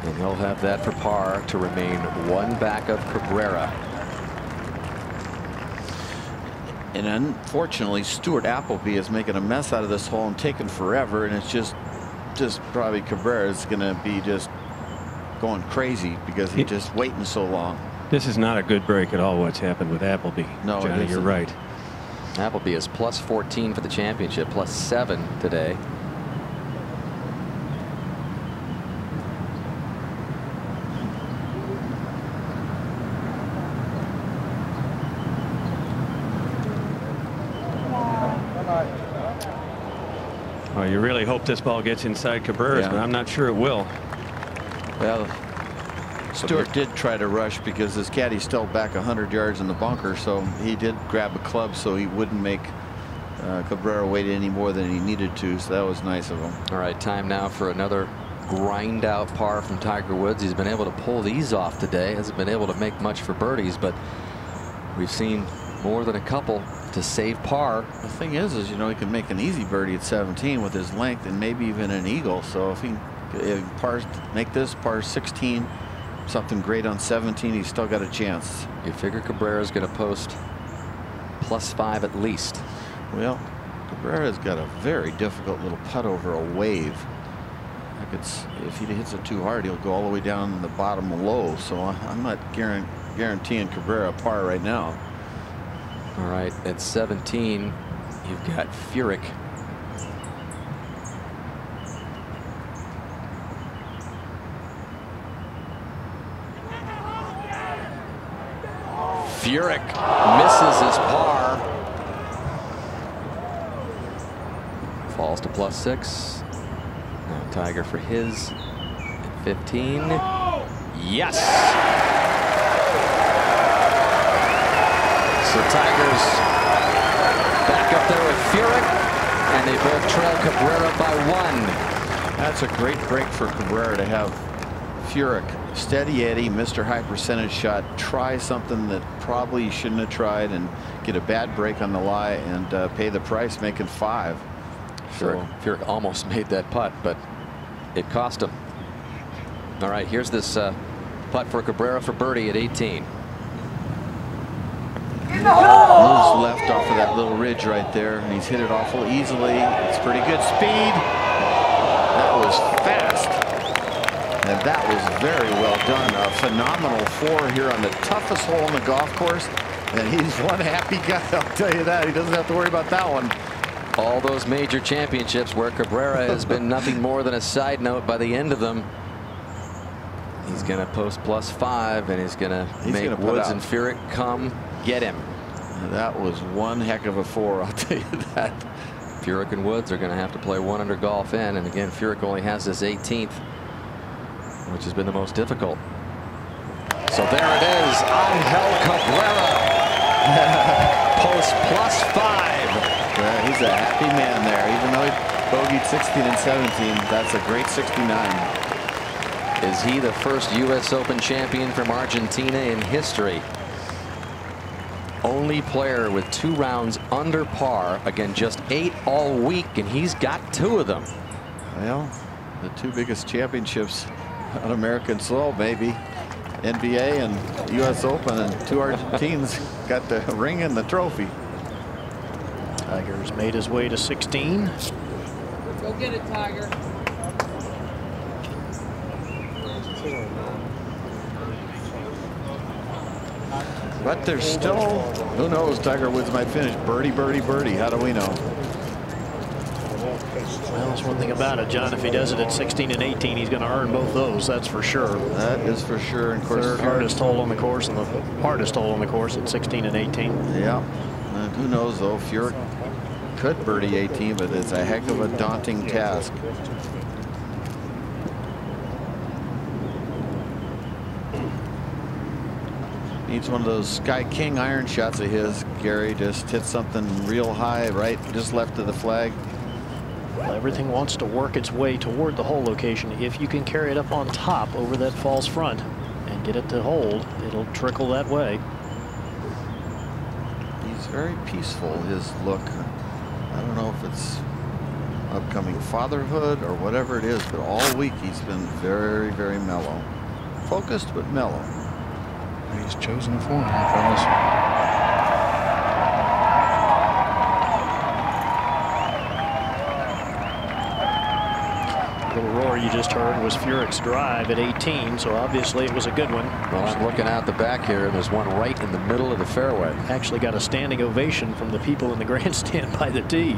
And he'll have that for par to remain 1 back of Cabrera. And unfortunately, Stuart Appleby is making a mess out of this hole and taking forever, and it's just probably Cabrera is going to be just going crazy because he's just waiting so long. This is not a good break at all, what's happened with Appleby. No, Johnny, you're right. Appleby is +14 for the championship, +7 today. Well, you really hope this ball gets inside Cabrera's, Yeah. but I'm not sure it will. Well, Stewart did try to rush because his caddy still back 100 yards in the bunker, so he did grab a club so he wouldn't make Cabrera wait any more than he needed to, so that was nice of him. All right, time now for another grind out par from Tiger Woods. He's been able to pull these off today. Hasn't been able to make much for birdies, but we've seen more than a couple to save par. The thing is you know, he can make an easy birdie at 17 with his length and maybe even an eagle. So if he make this par 16, something great on 17, he's still got a chance. You figure Cabrera's going to post +5 at least. Well, Cabrera's got a very difficult little putt over a wave. If he hits it too hard, he'll go all the way down in the bottom low. So I'm not guaranteeing Cabrera a par right now. All right, at 17, you've got Furyk. Furyk misses his par. Falls to +6. Now Tiger for his at 15. Yes. So Tiger's back up there with Furyk, and they both trail Cabrera by 1. That's a great break for Cabrera to have Furyk steady Eddie, Mr. High Percentage Shot, try something that probably you shouldn't have tried and get a bad break on the lie and pay the price, making 5. Furyk almost made that putt, but it cost him. All right, here's this putt for Cabrera for birdie at 18. Moves left off of that little ridge right there, and he's hit it awful easily. It's pretty good speed. That was fast. And that was very well done. A phenomenal 4 here on the toughest hole in the golf course. And he's one happy guy, I'll tell you that. He doesn't have to worry about that one. All those major championships where Cabrera has been nothing more than a side note by the end of them. He's going to post +5, and he's going to make Woods and Furyk come get him. That was one heck of a 4, I'll tell you that. Furyk and Woods are going to have to play 1 under golf in, and again, Furyk only has his 18th, which has been the most difficult. So there it is, Angel Cabrera. Post +5. Yeah, he's a happy man there, even though he bogeyed 16 and 17. That's a great 69. Is he the first U.S. Open champion from Argentina in history? Only player with 2 rounds under par. Again, just 8 all week, and he's got 2 of them. Well, the 2 biggest championships on American soil, maybe. NBA and U.S. Open, and 2 Argentines got the ring and the trophy. Tiger's made his way to 16. Go get it, Tiger. But there's still, who knows, Tiger Woods might finish birdie, birdie, birdie. How do we know? Well, that's one thing about it, John. If he does it at 16 and 18, he's going to earn both those. That's for sure. That is for sure. And of course, third hardest hole on the course and the hardest hole on the course at 16 and 18. Yeah. And who knows, though, Furyk could birdie 18, but it's a heck of a daunting task. Needs one of those Sky King iron shots of his. Gary just hit something real high, right just left of the flag. Well, everything wants to work its way toward the hole location. If you can carry it up on top over that false front and get it to hold, it'll trickle that way. He's very peaceful, his look. I don't know if it's upcoming fatherhood or whatever it is, but all week he's been very, very mellow. Focused, but mellow. He's chosen a form, fellas. The little roar you just heard was Furyk's drive at 18, so obviously it was a good one. Well, I'm looking out the back here, and there's one right in the middle of the fairway. Actually got a standing ovation from the people in the grandstand by the tee.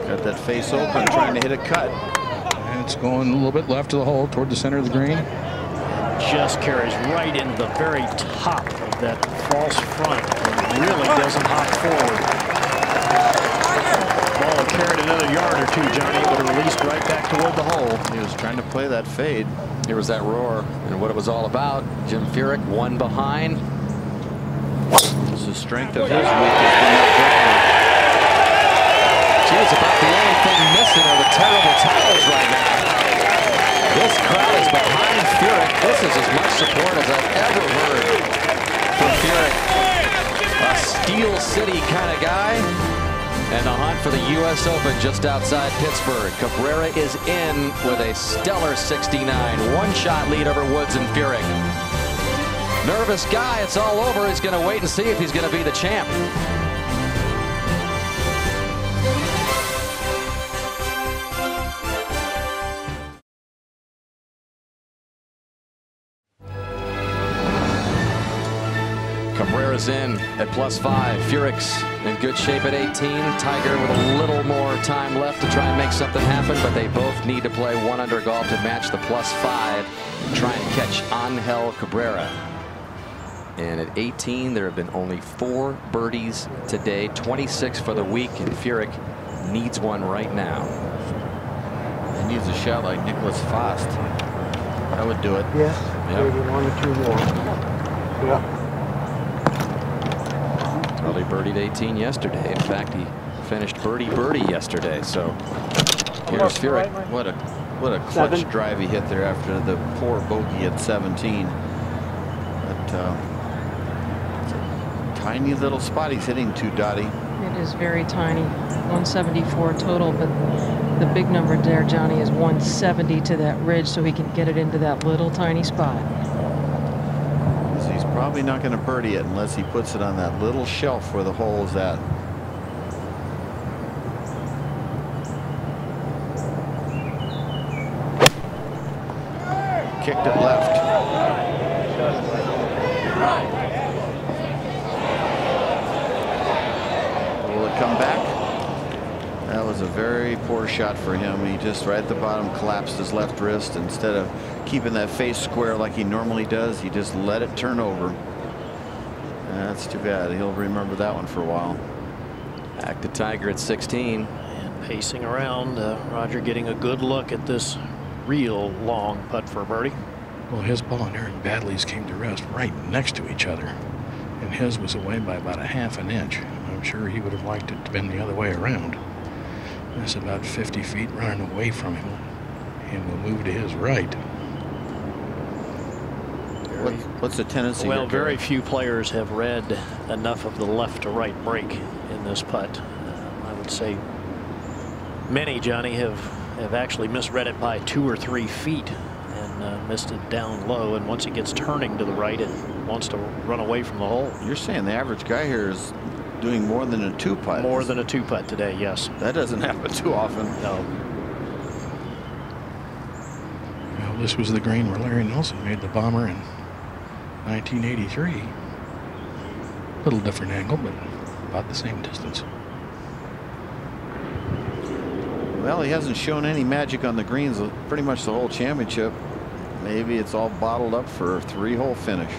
Got that face open, trying to hit a cut. And it's going a little bit left of the hole toward the center of the green. just carries right into the very top of that false front and really doesn't hop forward. Ball carried another yard or two, Johnny, but released right back toward the hole. He was trying to play that fade. Here was that roar and what it was all about. Jim Furyk, one behind. This is the strength of his week. Geez, about the only thing missing are the terrible towels right now. This crowd is behind Furyk. This is as much support as I've ever heard from Furyk. A Steel City kind of guy. And the hunt for the U.S. Open just outside Pittsburgh. Cabrera is in with a stellar 69. One-shot lead over Woods and Furyk. Nervous guy. It's all over. He's going to wait and see if he's going to be the champ. Cabrera's in at +5. Furyk's in good shape at 18. Tiger with a little more time left to try and make something happen, but they both need to play 1 under golf to match the +5 and try and catch Angel Cabrera. And at 18, there have been only 4 birdies today, 26 for the week, and Furyk needs one right now. He needs a shot like Nicholas Fast. That would do it. Yes, Yep. maybe 1 or 2 more. Yeah. Well, he birdied 18 yesterday. In fact, he finished birdie yesterday. So here's Furyk. What a clutch drive he hit there after the poor bogey at 17. But it's a tiny little spot he's hitting to, Dottie. It is very tiny. 174 total, but the big number there, Johnny, is 170 to that ridge, so he can get it into that little tiny spot. He's probably not going to birdie it unless he puts it on that little shelf where the hole is at. Kicked it left. Will it come back? That was a very poor shot for him. He just right at the bottom collapsed his left wrist. Instead of keeping that face square like he normally does, he just let it turn over. That's too bad. He'll remember that one for a while. Back to Tiger at 16. And pacing around, Roger getting a good look at this real long putt for a birdie. Well, his ball and Aaron Baddeley's came to rest right next to each other, and his was away by about a ½ an inch. I'm sure he would have liked it to been the other way around. That's about 50 feet running away from him, and will move to his right. What's the tendency? Well, very few players have read enough of the left to right break in this putt. I would say many, Johnny, have actually misread it by 2 or 3 feet and missed it down low. And once it gets turning to the right, it wants to run away from the hole. You're saying the average guy here is doing more than a 2-putt? More than a 2-putt today, yes. That doesn't happen too often. No. Well, this was the green where Larry Nelson made the bomber in 1983. A little different angle, but about the same distance. Well, he hasn't shown any magic on the greens pretty much the whole championship. Maybe it's all bottled up for a 3-hole finish.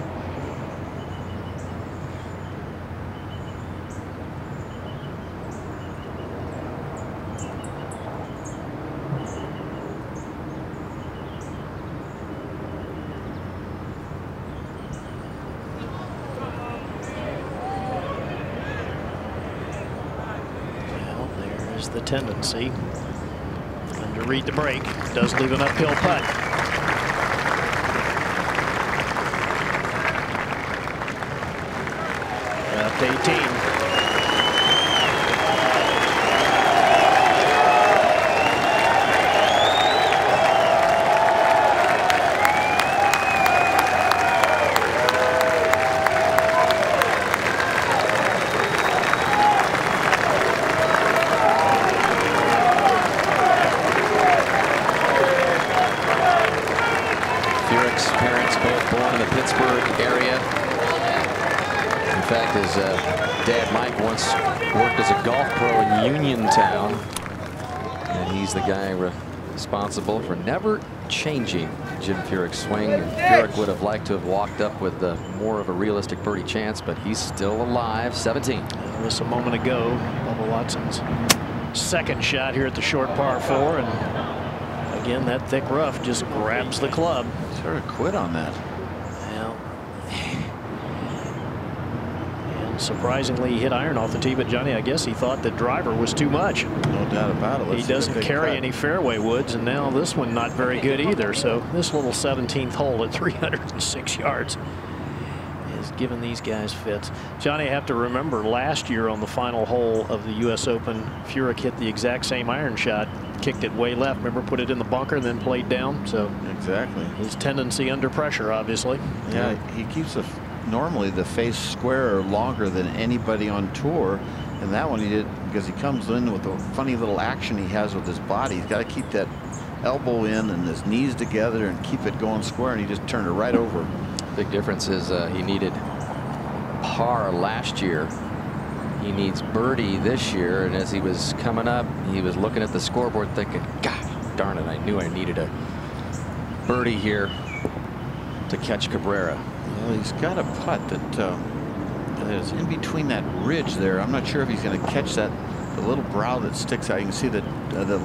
The tendency and to read the break does leave an uphill putt. Left 18. His dad Mike once worked as a golf pro in Uniontown, and he's the guy responsible for never changing Jim Furyk's swing. And Furyk would have liked to have walked up with more of a realistic birdie chance, but he's still alive. 17. Just a moment ago, Bubba Watson's second shot here at the short par 4, and again that thick rough just grabs the club. Sort of quit on that. Well, and surprisingly, he hit iron off the tee, but Johnny, I guess he thought the driver was too much. No doubt about it. He doesn't carry any fairway woods, and now this one not very good either. So this little 17th hole at 306 yards is giving these guys fits. Johnny, I have to remember last year on the final hole of the U.S. Open, Furyk hit the exact same iron shot, kicked it way left. Remember, put it in the bunker and then played down. So exactly his tendency under pressure, obviously. Yeah, he keeps normally the face square longer than anybody on tour, and that one he did because he comes in with a funny little action he has with his body. He's got to keep that elbow in and his knees together and keep it going square, and he just turned it right over. Big difference is he needed par last year. He needs birdie this year, and as he was coming up, he was looking at the scoreboard thinking, gosh darn it, I knew I needed a birdie here to catch Cabrera. Well, he's got a putt that is in between that ridge there. I'm not sure if he's going to catch that, the little brow that sticks out. You can see the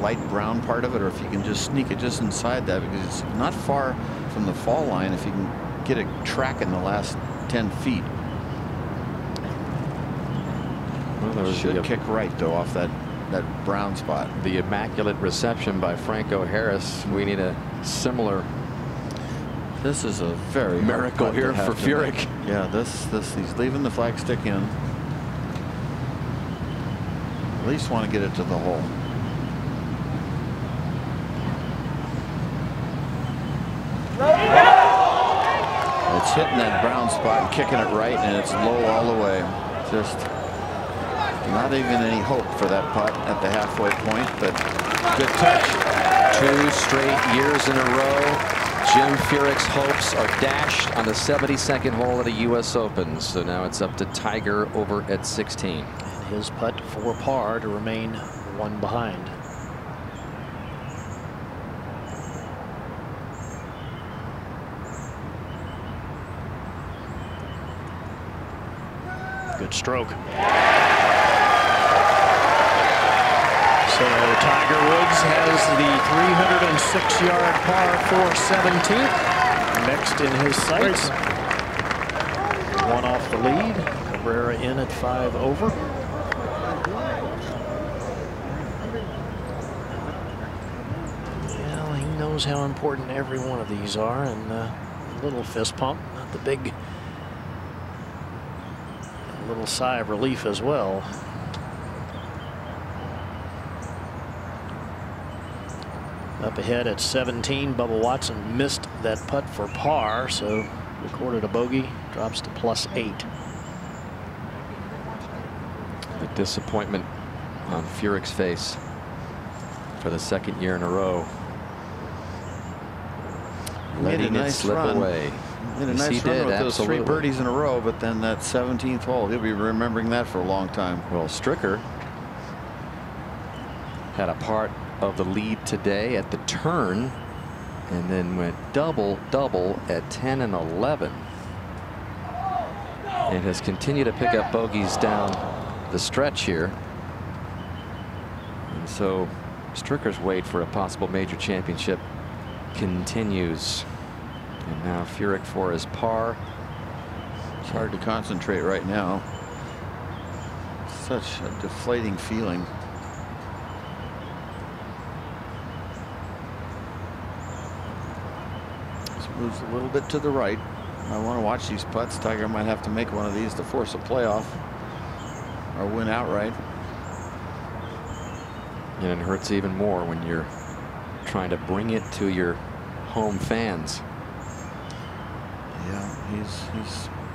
light brown part of it, or if you can just sneak it just inside that, because it's not far from the fall line if you can get a track in the last 10 feet. Well, should kick right though off that brown spot. The immaculate reception by Franco Harris. We need a similar. This is a very miracle here for Furyk. Yeah, this he's leaving the flagstick in. At least want to get it to the hole. It's hitting that brown spot and kicking it right, and it's low all the way. Just not even any hope for that putt at the halfway point, but good touch. 2 straight years in a row. Jim Furyk's hopes are dashed on the 72nd hole of the U.S. Open. So now it's up to Tiger over at 16. And his putt for par to remain 1 behind. Good stroke. So Tiger Woods has the 306-yard par for 17th next in his sights. 1 off the lead. Cabrera in at 5 over. Well, he knows how important every one of these are, and a little fist pump, not the big. A little sigh of relief as well. Up ahead at 17, Bubba Watson missed that putt for par, so recorded a bogey, drops to +8. The disappointment on Furyk's face for the 2nd year in a row. Letting it slip away. Made a nice run with those 3 birdies in a row, but then that 17th hole, he'll be remembering that for a long time. Well, Stricker had a part of the lead today at the turn, and then went double at 10 and 11. And has continued to pick up bogeys down the stretch here. And so Stricker's wait for a possible major championship continues. And now Furyk for his par. It's hard to concentrate right now. Such a deflating feeling. This moves a little bit to the right. I want to watch these putts. Tiger might have to make one of these to force a playoff or win outright. And it hurts even more when you're trying to bring it to your home fans. Yeah,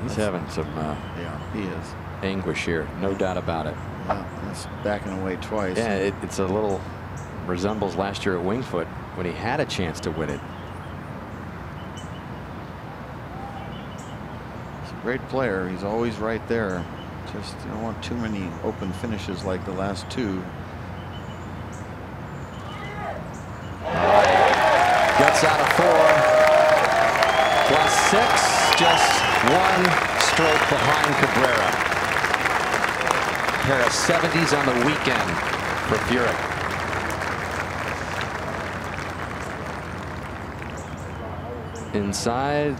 he's having some yeah, he is anguish here, no doubt about it. Yeah, that's backing away twice. Yeah, it's a little resembles last year at Winged Foot when he had a chance to win it. He's a great player. He's always right there. Just you don't want too many open finishes like the last 2. 6 out of 4. Plus 6, just 1 stroke behind Cabrera. A pair of 70s on the weekend for Furyk. Inside,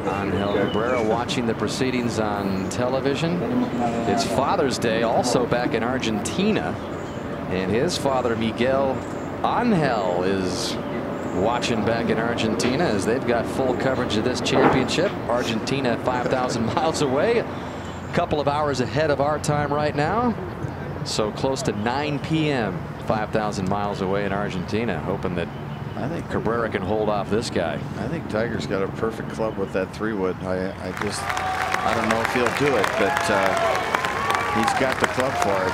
Angel Cabrera watching the proceedings on television. It's Father's Day also back in Argentina, and his father Miguel Angel is watching back in Argentina as they've got full coverage of this championship. Argentina 5,000 miles away, a couple of hours ahead of our time right now, so close to 9 p.m. 5,000 miles away in Argentina, hoping that I think Cabrera can hold off this guy. I think Tiger's got a perfect club with that 3-wood. I don't know if he'll do it, but he's got the club for it.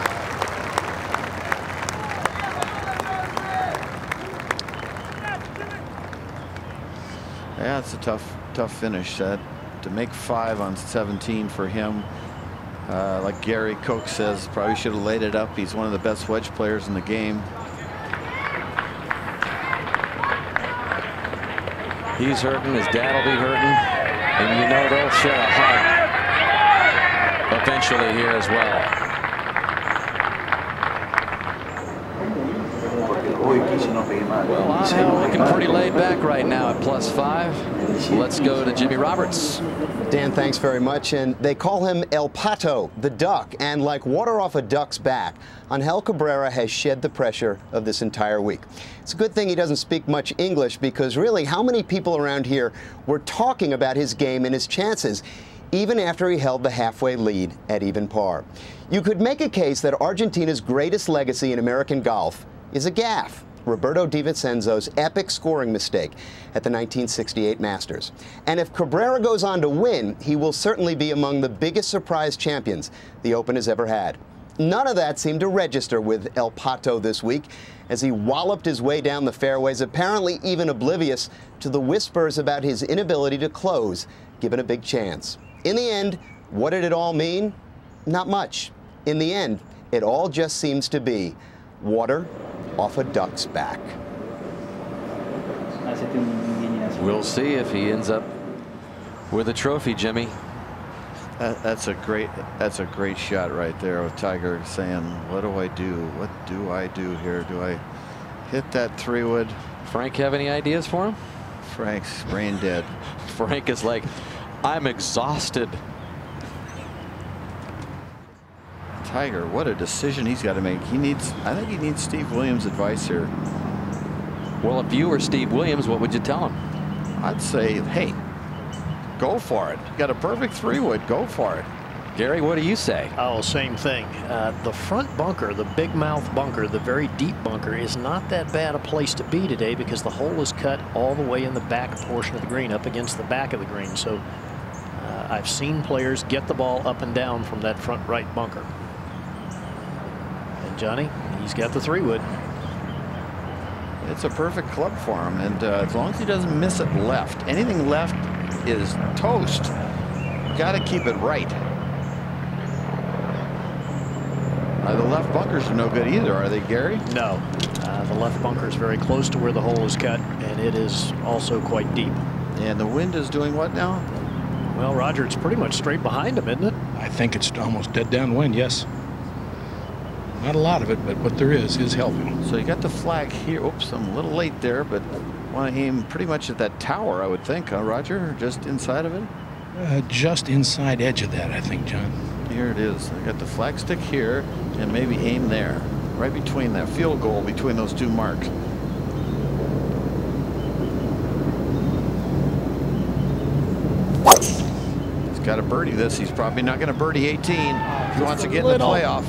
Yeah, it's a tough finish. To make 5 on 17 for him, like Gary Koch says, probably should have laid it up. He's one of the best wedge players in the game. He's hurting, his dad will be hurting, and you know they'll share a hug eventually here as well. Well, Angel looking pretty laid back right now at +5. Let's go to Jimmy Roberts. Dan, thanks very much. And they call him El Pato, the duck. And like water off a duck's back, Angel Cabrera has shed the pressure of this entire week. It's a good thing he doesn't speak much English, because really, how many people around here were talking about his game and his chances, even after he held the halfway lead at even par? You could make a case that Argentina's greatest legacy in American golf is a gaffe: Roberto Di Vincenzo's epic scoring mistake at the 1968 Masters. And if Cabrera goes on to win, he will certainly be among the biggest surprise champions the Open has ever had. None of that seemed to register with El Pato this week, as he walloped his way down the fairways, apparently even oblivious to the whispers about his inability to close, given a big chance. In the end, what did it all mean? Not much. In the end, it all just seems to be water off a duck's back. We'll see if he ends up with a trophy, Jimmy. That's a great shot right there with Tiger saying, what do I do? What do I do here? Do I hit that 3-wood? Frank have any ideas for him? Frank's brain dead. Frank is like, I'm exhausted. Tiger, what a decision he's got to make. I think he needs Steve Williams' advice here. Well, if you were Steve Williams, what would you tell him? I'd say, hey, go for it. You got a perfect 3-wood. Go for it. Gary, what do you say? Oh, same thing. The front bunker, the big mouth bunker, the very deep bunker, is not that bad a place to be today, because the hole is cut all the way in the back portion of the green, up against the back of the green. So I've seen players get the ball up and down from that front right bunker. And Johnny, he's got the 3-wood. It's a perfect club for him, and as long as he doesn't miss it left, anything left is toast. Got to keep it right. The left bunkers are no good either, are they, Gary? No. The left bunker is very close to where the hole is cut, and it is also quite deep. And the wind is doing what now? Well, Roger, it's pretty much straight behind him, isn't it? I think it's almost dead downwind, yes. Not a lot of it, but what there is helping. So you got the flag here. Oops, I'm a little late there, but want to aim pretty much at that tower, I would think, huh, Roger? Just inside of it? Just inside edge of that, I think, John. Here it is. I got the flag stick here, and maybe aim there, right between that field goal, between those two marks. He's got to birdie this. He's probably not going to birdie 18 if he wants to get in the playoff.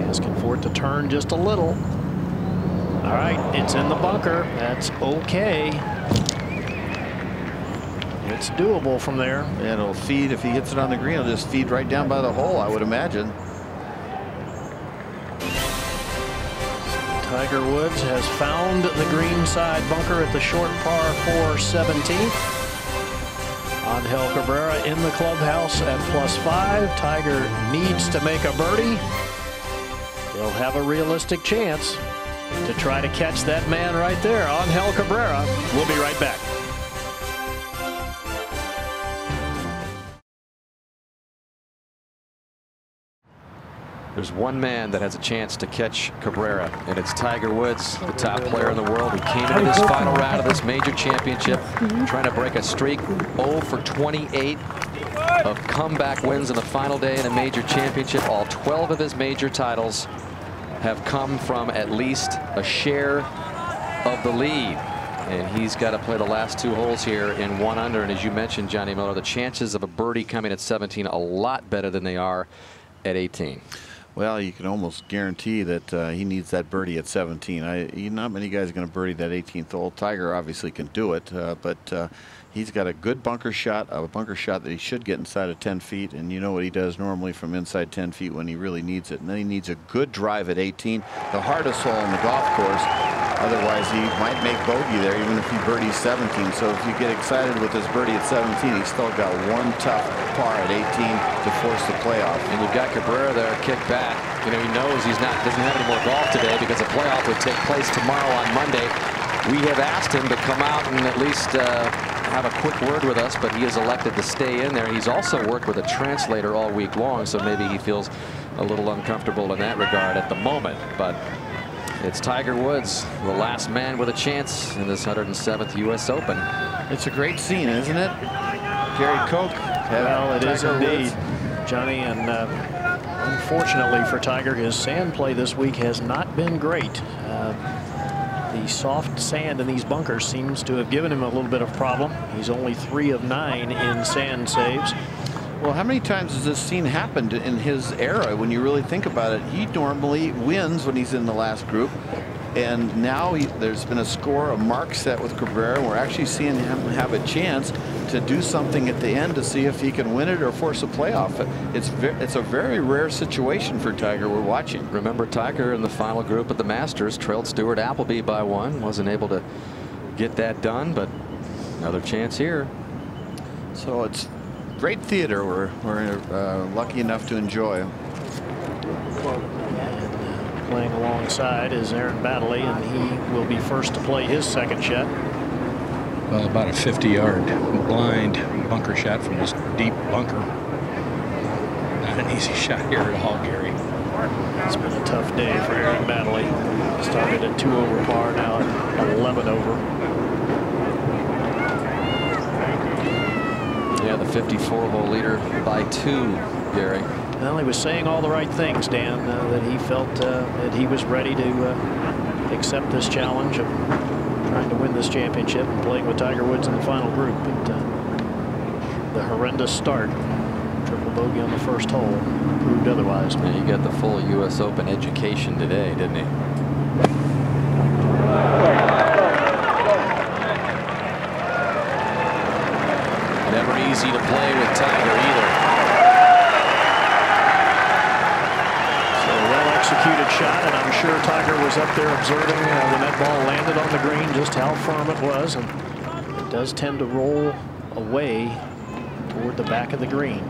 Asking for it to turn just a little. All right, it's in the bunker. That's okay. It's doable from there. And it'll feed, if he hits it on the green, it'll just feed right down by the hole, I would imagine. Tiger Woods has found the green side bunker at the short par 4 17th. Angel Cabrera in the clubhouse at +5. Tiger needs to make a birdie. He'll have a realistic chance. to try to catch that man right there, Angel Cabrera. We'll be right back. There's one man that has a chance to catch Cabrera, and it's Tiger Woods, the top player in the world, who came into this final round of this major championship trying to break a streak. 0 for 28 of comeback wins in the final day in a major championship. All 12 of his major titles have come from at least a share of the lead. And he's got to play the last 2 holes here in 1 under. And as you mentioned, Johnny Miller, the chances of a birdie coming at 17 a lot better than they are at 18. Well, you can almost guarantee that he needs that birdie at 17. Not many guys are going to birdie that 18th hole. Tiger obviously can do it, but he's got a good bunker shot, a bunker shot that he should get inside of 10 feet. And you know what he does normally from inside 10 feet when he really needs it. And then he needs a good drive at 18, the hardest hole on the golf course. Otherwise, he might make bogey there, even if he birdies 17. So if you get excited with this birdie at 17, he's still got one tough par at 18 to force the playoff. And you've got Cabrera there, kick back. You know, he knows doesn't have any more golf today because the playoff would take place tomorrow on Monday. We have asked him to come out and at least have a quick word with us, but he has elected to stay in there. He's also worked with a translator all week long, so maybe he feels a little uncomfortable in that regard at the moment. But it's Tiger Woods, the last man with a chance in this 107th U.S. Open. It's a great scene, isn't it? Gary Koch. Well, it is indeed, Woods. Johnny, and unfortunately for Tiger, his sand play this week has not been great. The soft sand in these bunkers seems to have given him a little bit of problem. He's only 3 of 9 in sand saves. Well, how many times has this scene happened in his era? When you really think about it, he normally wins when he's in the last group. And now there's been a mark set with Cabrera. We're actually seeing him have a chance to do something at the end to see if he can win it or force a playoff. It's a very rare situation for Tiger we're watching. Remember, Tiger in the final group at the Masters trailed Stuart Appleby by 1. Wasn't able to get that done, but another chance here. So it's great theater we're lucky enough to enjoy. Playing alongside is Aaron Baddeley, and he will be first to play his second shot. Well, about a 50-yard blind bunker shot from this deep bunker. Not an easy shot here at all, Gary. It's been a tough day for Aaron Baddeley. Started at 2 over par, now at 11 over. Yeah, the 54-hole leader by 2, Gary. Well, he was saying all the right things, Dan, that he felt that he was ready to accept this challenge of trying to win this championship and playing with Tiger Woods in the final group. But the horrendous start, triple bogey on the first hole, proved otherwise. Yeah, he got the full U.S. Open education today, didn't he? Never easy to play with Tiger either. Executed shot, and I'm sure Tiger was up there observing when that ball landed on the green just how firm it was, and it does tend to roll away toward the back of the green.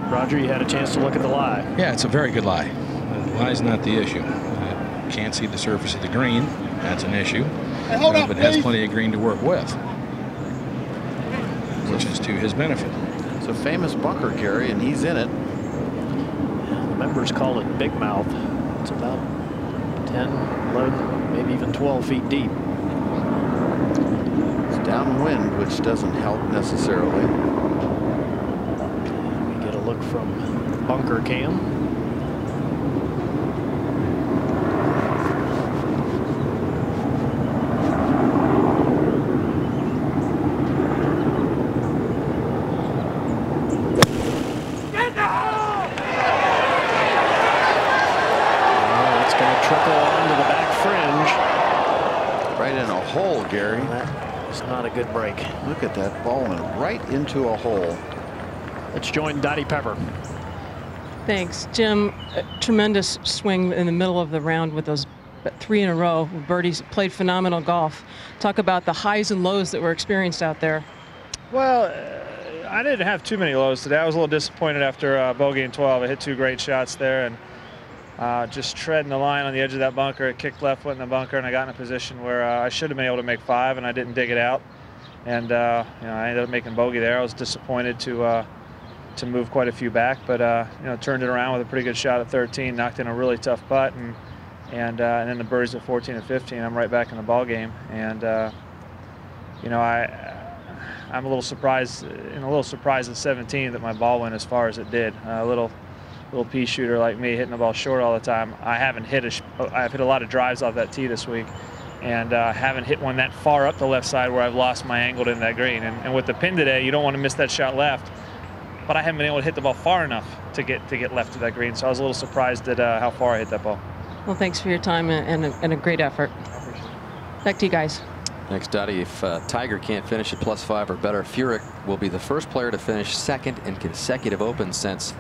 Roger, you had a chance to look at the lie. Yeah, it's a very good lie. The lie's not the issue. Can't see the surface of the green. That's an issue. Hey, hold up, but has plenty of green to work with, which is to his benefit. A famous bunker, Gary, and he's in it. The members call it Big Mouth. It's about 10, 11, maybe even 12 feet deep. It's downwind, which doesn't help necessarily. We get a look from bunker cam. Gary. It's not a good break. Look at that ball went right into a hole. Let's join Dottie Pepper. Thanks, Jim. A tremendous swing in the middle of the round with those 3 in a row. Birdies played phenomenal golf. Talk about the highs and lows that were experienced out there. Well, I didn't have too many lows today. I was a little disappointed after bogey in 12. I hit 2 great shots there, and just treading the line on the edge of that bunker. It kicked left, went in the bunker, and I got in a position where I should have been able to make 5, and I didn't dig it out. And you know, I ended up making bogey there. I was disappointed to move quite a few back, but you know, turned it around with a pretty good shot at 13, knocked in a really tough putt, and then the birdies at 14 and 15. I'm right back in the ball game, and you know, I'm a little surprised at 17 that my ball went as far as it did. A little pea shooter like me, hitting the ball short all the time. I've hit a lot of drives off that tee this week, and haven't hit one that far up the left side where I've lost my angle in that green. And with the pin today, you don't want to miss that shot left. But I haven't been able to hit the ball far enough to get left to that green. So I was a little surprised at how far I hit that ball. Well, thanks for your time and a great effort. Back to you guys. Next, Dottie, if Tiger can't finish at +5 or better, Furyk will be the first player to finish second in consecutive Opens since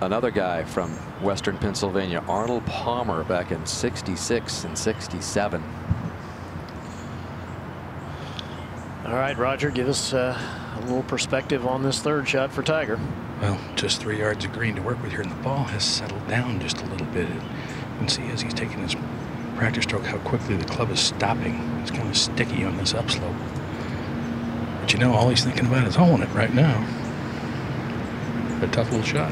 another guy from Western Pennsylvania, Arnold Palmer, back in '66 and '67. All right, Roger, give us a little perspective on this third shot for Tiger. Well, just 3 yards of green to work with here, and the ball has settled down just a little bit. You can see as he's taking his practice stroke how quickly the club is stopping. It's kind of sticky on this upslope. But you know, all he's thinking about is holding it right now. A tough little shot.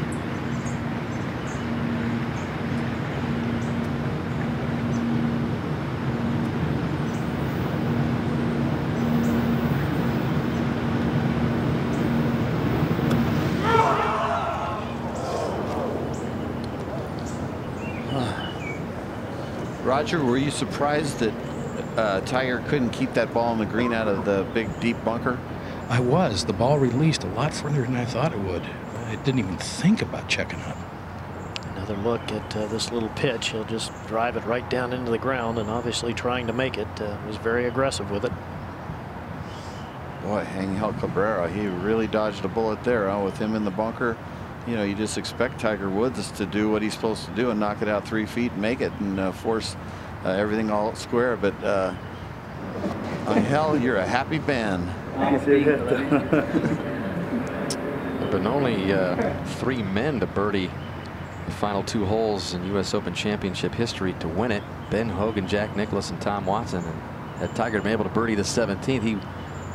Roger, were you surprised that Tiger couldn't keep that ball on the green out of the big deep bunker? I was. The ball released a lot further than I thought it would. I didn't even think about checking up. Another look at this little pitch. He'll just drive it right down into the ground, and obviously trying to make it. Was very aggressive with it. Boy, Angel Cabrera, he really dodged a bullet there, huh? With him in the bunker. You know, you just expect Tiger Woods to do what he's supposed to do and knock it out 3 feet and make it and force everything all square. But Angel, you're a happy man. There have been only 3 men to birdie the final 2 holes in U.S. Open Championship history to win it. Ben Hogan, Jack Nicklaus, and Tom Watson. And had Tiger been able to birdie the 17th, he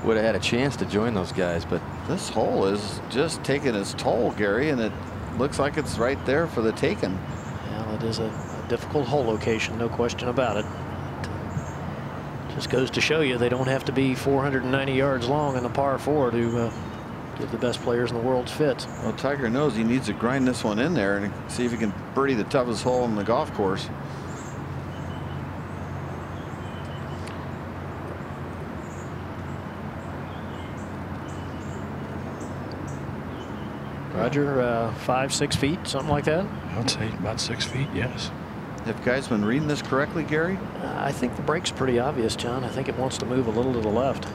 would have had a chance to join those guys. But this hole is just taking its toll, Gary, and it looks like it's right there for the taking. Well, it is a difficult hole location, no question about it. Just goes to show you they don't have to be 490 yards long in a par 4 to give the best players in the world fits. Well, Tiger knows he needs to grind this one in there and see if he can birdie the toughest hole in the golf course. Roger, 5, 6 feet, something like that? I'd say about 6 feet, yes. Have guys been reading this correctly, Gary? I think the break's pretty obvious, John. I think it wants to move a little to the left.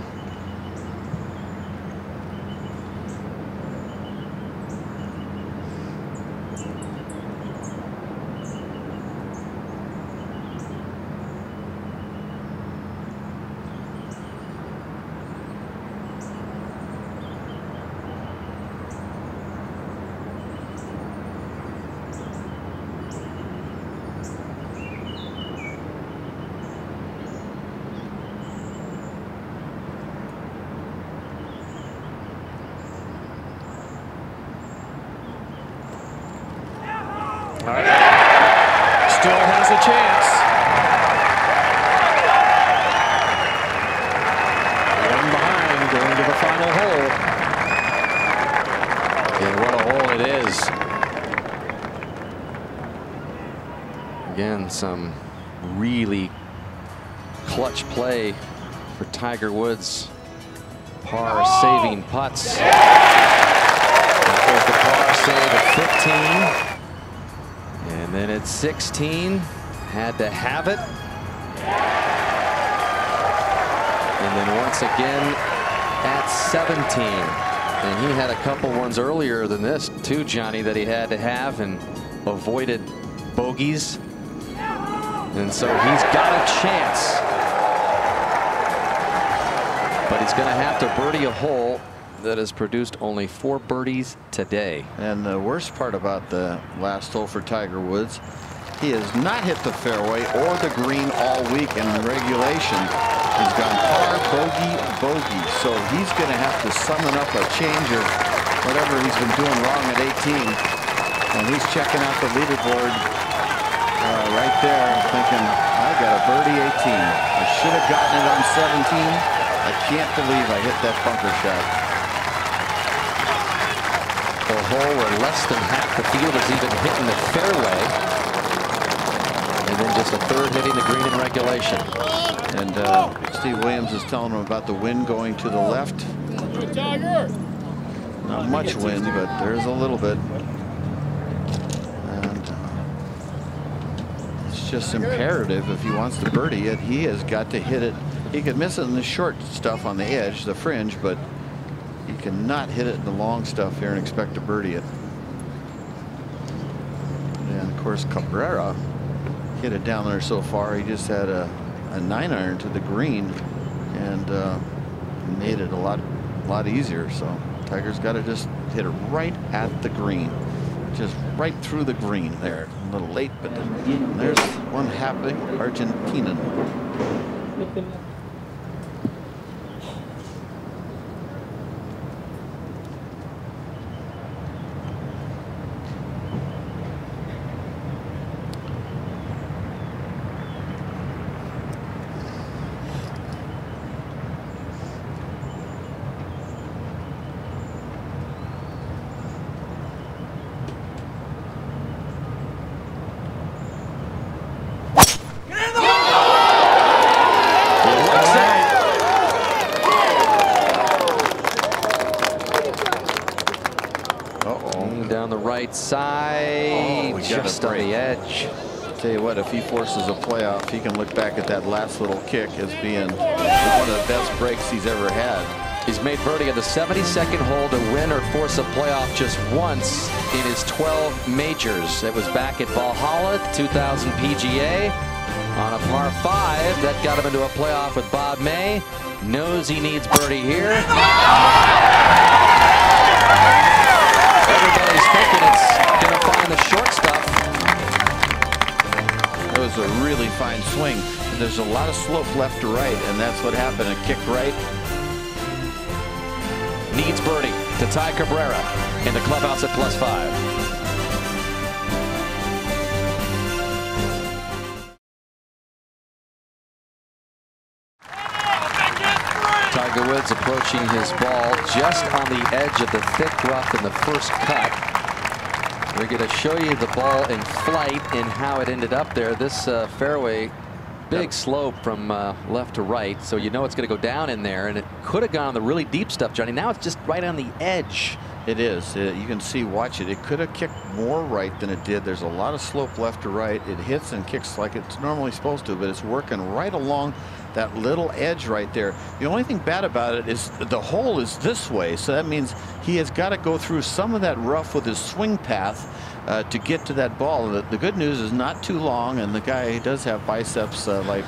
Still has a chance. One behind going to the and what a hole it is. Again, some really clutch play for Tiger Woods. Par saving putts. That was the par save at 15. And then at 16, had to have it. And then once again at 17. And he had a couple ones earlier than this too, Johnny, that he had to have and avoided bogeys. And so he's got a chance. But he's going to have to birdie a hole that has produced only 4 birdies today. And the worst part about the last hole for Tiger Woods, He has not hit the fairway or the green all week in regulation. He's gone par, bogey, bogey. So he's going to have to summon up a change of whatever he's been doing wrong at 18. And he's checking out the leaderboard right there, thinking, I got a birdie 18. I should have gotten it on 17. I can't believe I hit that bunker shot. A hole where less than half the field is even hitting the fairway. And then just a third hitting the green in regulation. And Steve Williams is telling him about the wind going to the left. Not much wind, but there's a little bit. And it's just imperative if he wants to birdie it, he has got to hit it. He could miss it in the short stuff on the edge, the fringe, but he cannot hit it in the long stuff here and expect to birdie it. And of course, Cabrera hit it down there so far. He just had a 9-iron to the green and made it a lot easier. So Tiger's got to just hit it right at the green, just right through the green there. A little late, but there's one happening. Argentinian. Side, just on the edge. Tell you what, if he forces a playoff, he can look back at that last little kick as being one of the best breaks he's ever had. He's made birdie at the 72nd hole to win or force a playoff just once in his 12 majors. It was back at Valhalla, 2000 PGA, on a par 5 that got him into a playoff with Bob May. Knows he needs birdie here. Everybody's thinking it's going to find the short stuff. It was a really fine swing. There's a lot of slope left to right, and that's what happened. It kicked right. Needs birdie to tie Cabrera in the clubhouse at +5. Tiger Woods approaching his ball just on the edge of the thick rough in the first cut. We're going to show you the ball in flight and how it ended up there. This fairway, big slope from left to right, so you know it's going to go down in there, and it could have gone on the really deep stuff, Johnny. Now it's just right on the edge. It is. You can see, watch it. It could have kicked more right than it did. There's a lot of slope left to right. It hits and kicks like it's normally supposed to, but it's working right along that little edge right there. The only thing bad about it is the hole is this way, so that means he has got to go through some of that rough with his swing path to get to that ball. The good news is not too long, and the guy does have biceps like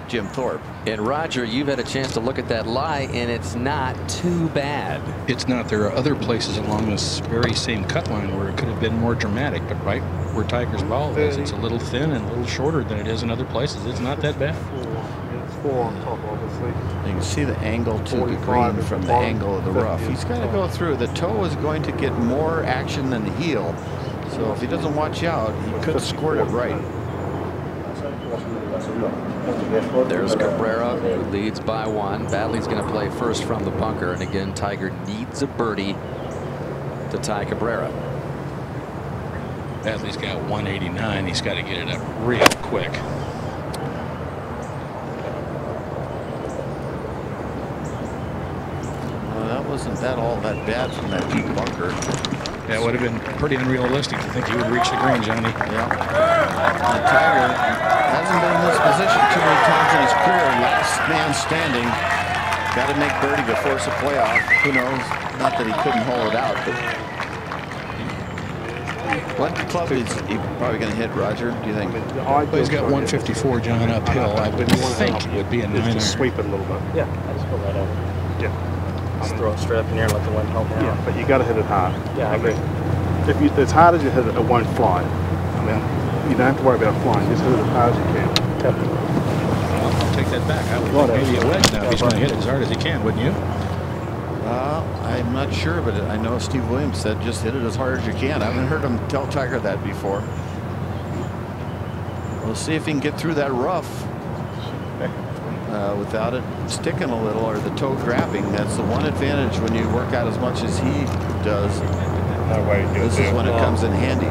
Jim Thorpe. And Roger, you've had a chance to look at that lie, and it's not too bad. It's not. There are other places along this very same cut line where it could have been more dramatic, but right where Tiger's ball is, it's a little thin and a little shorter than it is in other places. It's not that bad. Four on top, obviously. You can see the angle to the green from the angle of the rough. He's got to go through. The toe is going to get more action than the heel. So if he doesn't watch out, he could squirt it right. There's Cabrera, who leads by 1. Badley's going to play first from the bunker. And again, Tiger needs a birdie to tie Cabrera. Badley's got 189. He's got to get it up real quick. Wasn't that all that bad from that deep bunker? Yeah, it would have been pretty unrealistic to think he would reach the green, Johnny. Yeah. And Tiger hasn't been in this position too many times in his career. Last man standing. Got to make birdie to force a playoff. Who knows? Not that he couldn't hold it out, but what club is he probably going to hit, Roger? Do you think? Well, he's got 154, John, uphill. I would think it would be a 9-iron. Just sweep it a little bit. Yeah, I just put that over. Yeah. Just throw it straight up in the air and let the wind help out. Yeah, but you got to hit it hard. Yeah, I agree. If you, as hard as you hit it, it won't fly. I mean, You don't have to worry about flying. Just hit it as hard as you can. I'll take that back. I would think maybe a wedge now. He's going to hit it as hard as he can, wouldn't you? I'm not sure, but I know Steve Williams said just hit it as hard as you can. I haven't heard him tell Tiger that before. We'll see if he can get through that rough without it sticking a little or the toe grabbing. That's the one advantage when you work out as much as he does. No way to do this is when it comes in handy.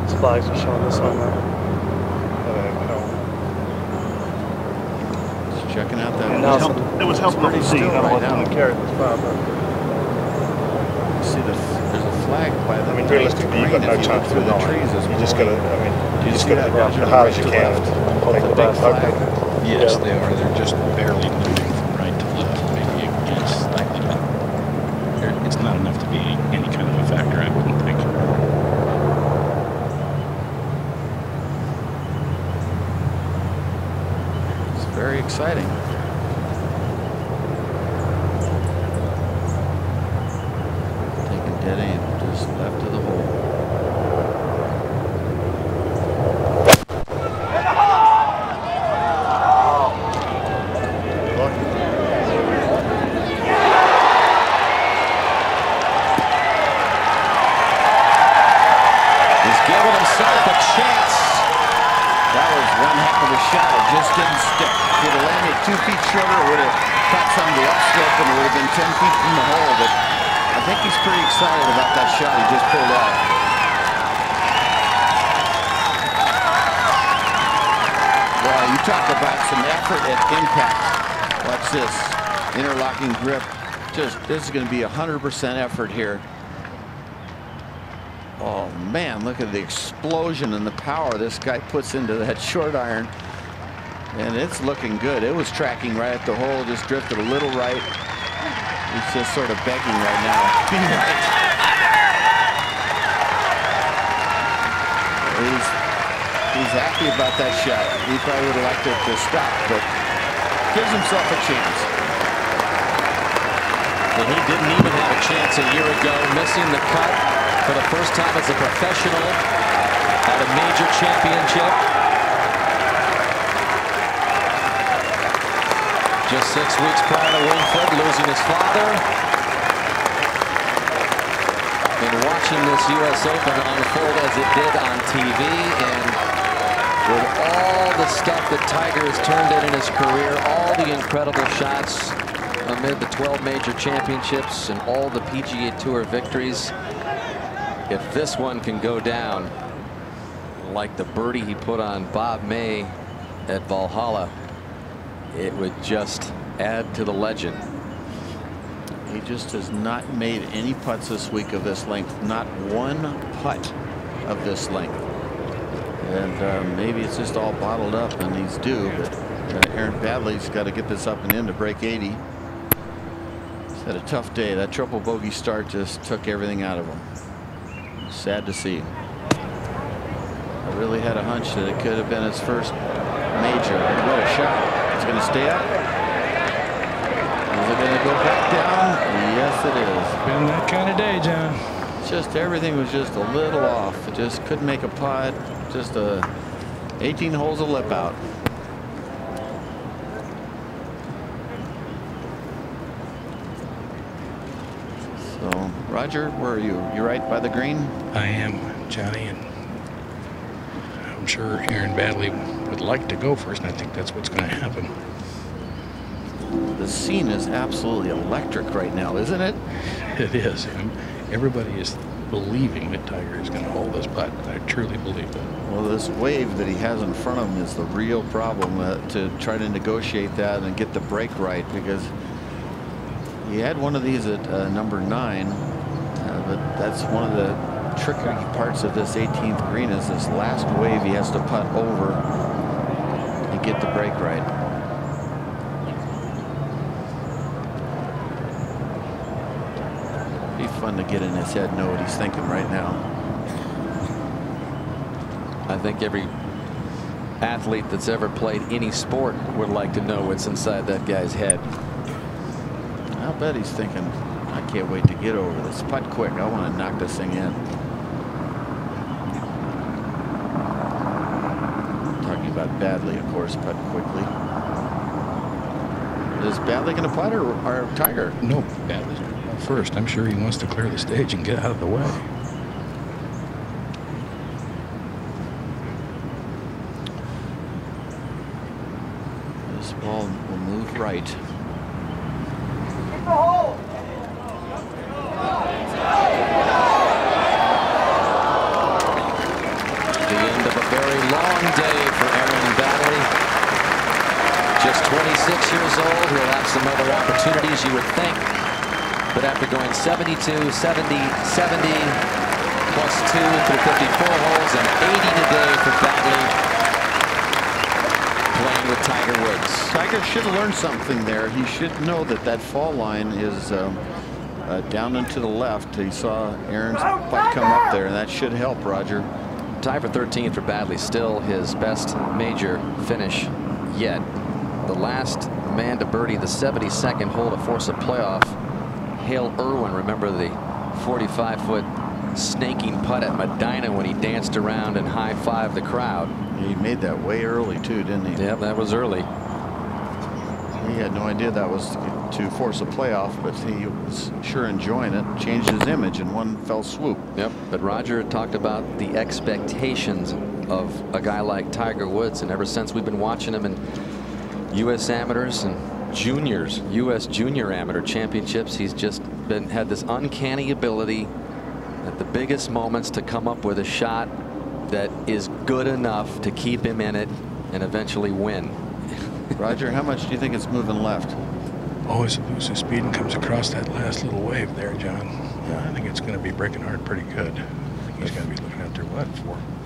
His flags are showing this on there. Just checking out that. It was helpful to see. Right now. Carry this far, but see there's a flag by the. I mean, realistically, you've got no chance through the trees. You just got to. I mean, you just got to hit as hard as you can. Take the big flag. Yes, they are. They're just barely moving from right to left. Maybe against slightly. It's not enough to be any kind of a factor, I wouldn't think. It's very exciting. Taking dead aim, just left of the hole. Just didn't stick. If it had landed 2 feet shorter, it would have caught some of the upslope and it would have been 10 feet from the hole. But I think he's pretty excited about that shot he just pulled off. Well, you talk about some effort at impact. Watch this. Interlocking grip. This is going to be 100% effort here. Oh man, look at the explosion and the power this guy puts into that short iron. And it's looking good. It was tracking right at the hole, just drifted a little right. He's just sort of begging right now. Be right. He's happy about that shot. He probably would have liked it to stop, but gives himself a chance. And he didn't even have a chance a year ago, missing the cut for the first time as a professional at a major championship. Just 6 weeks prior to Winfred losing his father. And watching this U.S. Open unfold as it did on TV, and with all the stuff that Tiger has turned in his career, all the incredible shots amid the 12 major championships and all the PGA Tour victories, if this one can go down like the birdie he put on Bob May at Valhalla, it would just add to the legend. He just has not made any putts this week of this length. Not one putt of this length. And maybe it's just all bottled up and he's due. But Aaron Baddeley's got to get this up and in to break 80. He's had a tough day. That triple bogey start just took everything out of him. Sad to see. I really had a hunch that it could have been his first major. What a shot. It's going to stay up. Is it going to go back down? Yes, it is. Been that kind of day, John. Just everything was just a little off. It just couldn't make a putt. Just 18 holes of lip out. So, Roger, where are you? You right by the green? I am, Johnny, and I'm sure Aaron Baddeley would like to go first, and I think that's what's going to happen. The scene is absolutely electric right now, isn't it? It is. And everybody is believing that Tiger is going to hold this putt. I truly believe that. Well, this wave that he has in front of him is the real problem to try to negotiate that and get the break right, because he had one of these at number 9, but that's one of the tricky parts of this 18th green is this last wave he has to putt over and get the break right. Be fun to get in his head, know what he's thinking right now. I think every athlete that's ever played any sport would like to know what's inside that guy's head. I'll bet he's thinking, I can't wait to get over this. Putt quick. I want to knock this thing in. Badley, of course, putt quickly. Is Badley going to putt or Tiger? No, Badley's first. I'm sure he wants to clear the stage and get out of the way. This ball will move right. The end of a very long day for Aaron Badley. Just 26 years old. He'll have some other opportunities, you would think. But after going 72, 70, 70, plus 2 through 54 holes, and 80 today for Badley, playing with Tiger Woods. Tiger should have learned something there. He should know that that fall line is down and to the left. He saw Aaron's putt come up there, and that should help, Roger. Tie for 13th for Badley, still his best major finish yet. The last man to birdie the 72nd hole to force a playoff, Hale Irwin. Remember the 45-foot snaking putt at Medina when he danced around and high-fived the crowd. He made that way early too, didn't he? Yep, that was early. He had no idea that was to force a playoff, but he was sure enjoying it. Changed his image in one fell swoop. Yep, but Roger talked about the expectations of a guy like Tiger Woods, and ever since we've been watching him in U.S. amateurs and juniors, U.S. junior amateur championships, he's just had this uncanny ability at the biggest moments to come up with a shot that is good enough to keep him in it and eventually win. Roger, how much do you think it's moving left? Oh, as it loses speed and comes across that last little wave there, John. Yeah, I think it's going to be breaking hard pretty good. I think he's going to be looking at there, what,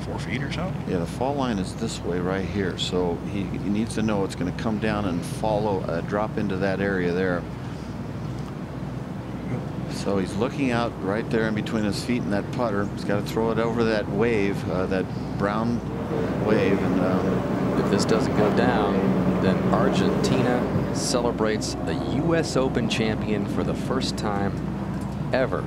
4 feet or so? Yeah, the fall line is this way right here, so he needs to know it's going to come down and follow, drop into that area there. So he's looking out right there in between his feet and that putter. He's got to throw it over that wave, that brown wave. And if this doesn't go down, then Argentina celebrates a U.S. Open champion for the first time ever.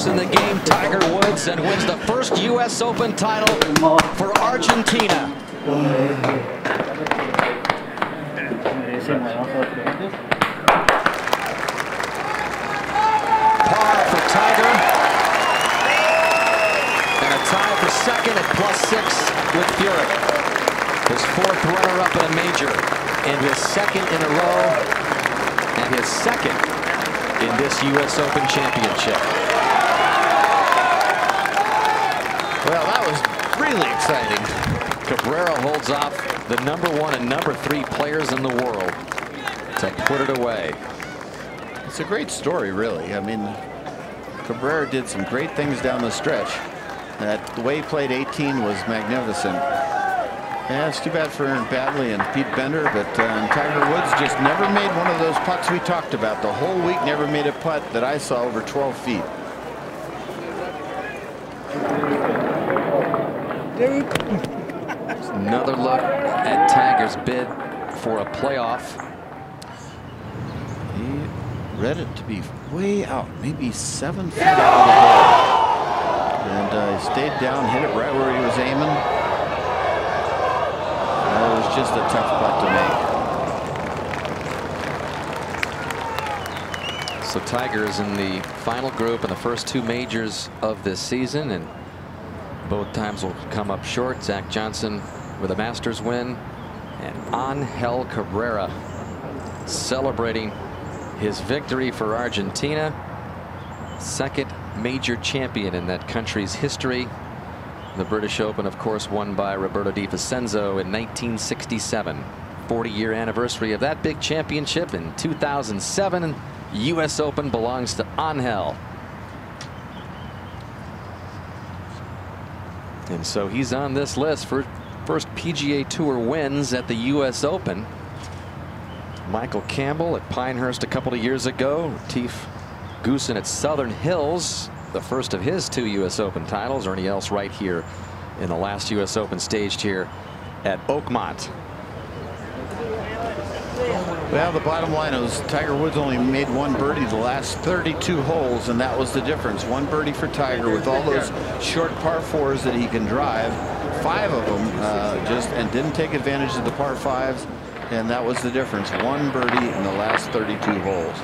In the game, Tiger Woods, and wins the first U.S. Open title for Argentina. Par for Tiger, and a tie for second at +6 with Furyk. His 4th runner-up in a major, and his 2nd in a row, and his 2nd in this U.S. Open championship. Well, that was really exciting. Cabrera holds off the #1 and #3 players in the world to put it away. It's a great story, really. I mean, Cabrera did some great things down the stretch. The way he played 18 was magnificent. Yeah, it's too bad for Aaron Badley and Pete Bender, but Tiger Woods just never made one of those putts we talked about. The whole week never made a putt that I saw over 12 feet. Another look at Tiger's bid for a playoff. He read it to be way out, maybe 7 feet out of the hole. And he stayed down, hit it right where he was aiming. It was just a tough putt to make. So Tiger is in the final group in the first 2 majors of this season, and both times will come up short. Zach Johnson with a Masters win, and Angel Cabrera celebrating his victory for Argentina. 2nd major champion in that country's history. The British Open, of course, won by Roberto Di Vicenzo in 1967. 40-year anniversary of that big championship in 2007. U.S. Open belongs to Angel. And so he's on this list for first PGA Tour wins at the U.S. Open. Michael Campbell at Pinehurst a couple of years ago. Retief Goosen at Southern Hills, the first of his 2 U.S. Open titles. Ernie Els right here in the last U.S. Open staged here at Oakmont. Well, the bottom line is Tiger Woods only made 1 birdie the last 32 holes, and that was the difference. 1 birdie for Tiger with all those short par 4s that he can drive. 5 of them and didn't take advantage of the par 5s, and that was the difference. 1 birdie in the last 32 holes.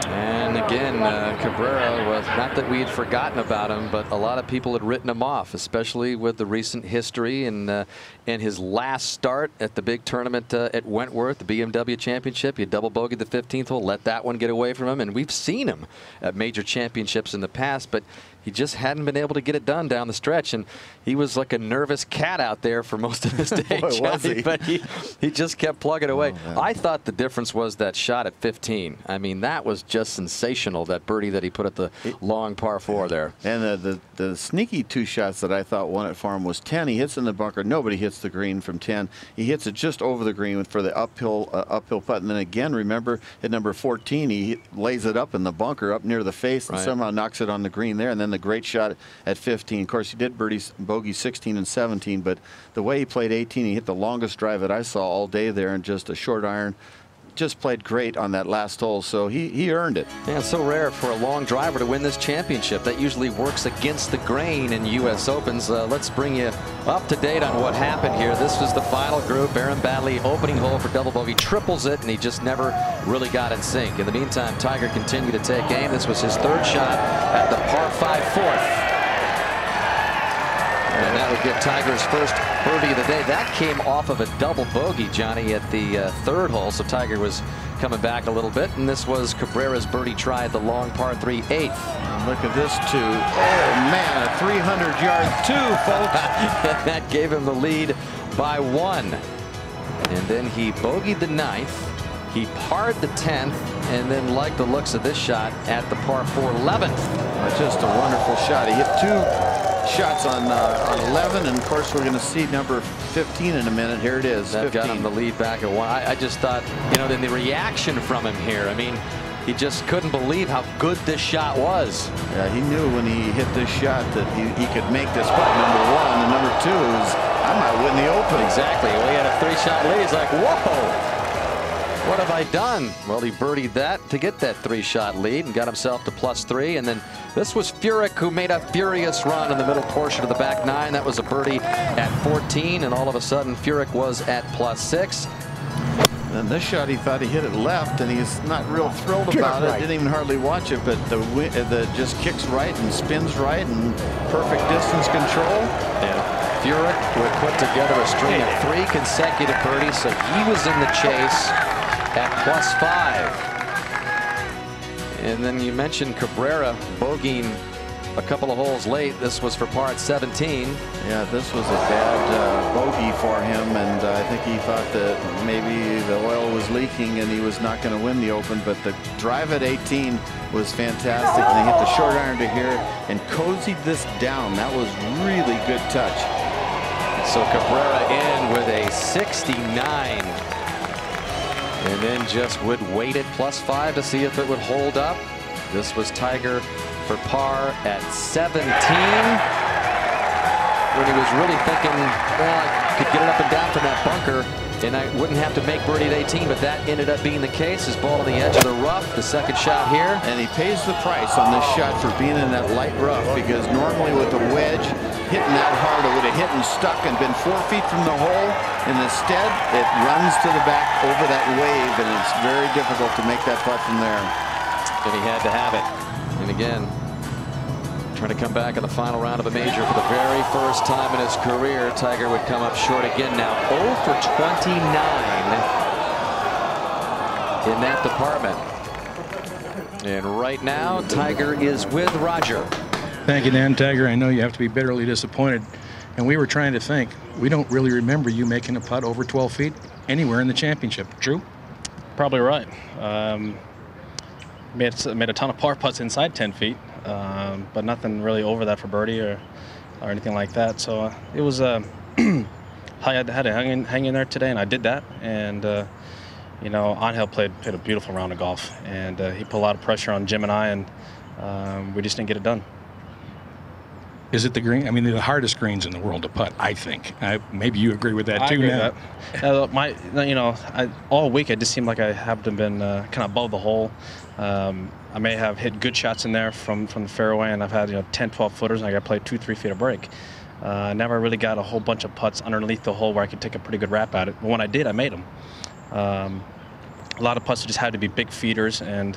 And again, Cabrera was, not that we had forgotten about him, but a lot of people had written him off, especially with the recent history and his last start at the big tournament at Wentworth, the BMW Championship. He double bogeyed the 15th hole, let that one get away from him, and we've seen him at major championships in the past, but he just hadn't been able to get it done down the stretch, and he was like a nervous cat out there for most of his day. Boy, was he. But he just kept plugging away. Oh, I thought the difference was that shot at 15. I mean, that was just sensational, that birdie that he put at the long par 4 there. And the sneaky 2 shots that I thought won it for him was 10. He hits in the bunker. Nobody hits the green from 10. He hits it just over the green for the uphill putt. And then again, remember at number 14, he lays it up in the bunker up near the face and somehow knocks it on the green there. And then the great shot at 15. Of course, he did bogey 16 and 17, but the way he played 18, he hit the longest drive that I saw all day there, and just a short iron. Just played great on that last hole, so he earned it. Yeah, it's so rare for a long driver to win this championship. That usually works against the grain in U.S. Opens. Let's bring you up to date on what happened here. This was the final group. Aaron Baddeley, opening hole for double bogey, triples it, and he just never really got in sync. In the meantime, Tiger continued to take aim. This was his 3rd shot at the par 5 4th. And that would give Tiger's first birdie of the day. That came off of a double bogey, Johnny, at the 3rd hole. So Tiger was coming back a little bit. And this was Cabrera's birdie try at the long par 3 8th. And look at this, too. Oh, man, a 300-yard 2, folks. That gave him the lead by 1. And then he bogeyed the 9th. He parred the 10th, and then liked the looks of this shot at the par 4 11th. Just a wonderful shot. He hit 2 shots on 11, and of course we're going to see number 15 in a minute. Here it is. That got him the lead back at 1. I just thought, you know, then the reaction from him here. I mean, he just couldn't believe how good this shot was. Yeah, he knew when he hit this shot that he could make this putt, number 1, and number 2 is I might win the Open. Exactly. Well, he had a 3-shot lead. He's like, whoa. What have I done? Well, he birdied that to get that 3-shot lead and got himself to +3. And then this was Furyk, who made a furious run in the middle portion of the back 9. That was a birdie at 14, and all of a sudden Furyk was at +6. And this shot, he thought he hit it left, and he's not real thrilled about it. Didn't even hardly watch it, but the just kicks right and spins right and perfect distance control. Yeah. Furyk would put together a string of 3 consecutive birdies, so he was in the chase at +5. And then you mentioned Cabrera bogeying a couple of holes late. This was for par at 17. Yeah, this was a bad bogey for him, and I think he thought that maybe the oil was leaking and he was not going to win the Open, but the drive at 18 was fantastic, and he hit the short iron to here and cozied this down. That was really good touch. So Cabrera in with a 69. And then just would wait at +5 to see if it would hold up. This was Tiger for par at 17. When he was really thinking, well, I could get it up and down from that bunker, and I wouldn't have to make birdie at 18, but that ended up being the case. His ball on the edge of the rough, the 2nd shot here. And he pays the price on this shot for being in that light rough, because normally with a wedge, hitting that hard, it would have hit and stuck and been 4 feet from the hole. And instead, it runs to the back over that wave, and it's very difficult to make that putt from there. And he had to have it. And again, trying to come back in the final round of a major for the very first time in his career. Tiger would come up short again now. 0 for 29 in that department. And right now, Tiger is with Roger. Thank you, Dan. Tiger, I know you have to be bitterly disappointed. And we were trying to think. We don't really remember you making a putt over 12 feet anywhere in the championship. True? probably right. Made a ton of par putts inside 10 feet, but nothing really over that for birdie or anything like that. So it was I had to hang in there today, and I did that. And you know, Angel played a beautiful round of golf, and he put a lot of pressure on Jim and I, and we just didn't get it done. Is it the green? I mean, the hardest greens in the world to putt, I think. Maybe you agree with that too. I agree with that. All week it just seemed like I haven't been kind of above the hole. I may have hit good shots in there from the fairway, and I've had 10, 12 footers, and I got to play 2-3 feet of break. Never really got a whole bunch of putts underneath the hole where I could take a pretty good rap at it. But when I did, I made them. A lot of putts just had to be big feeders, and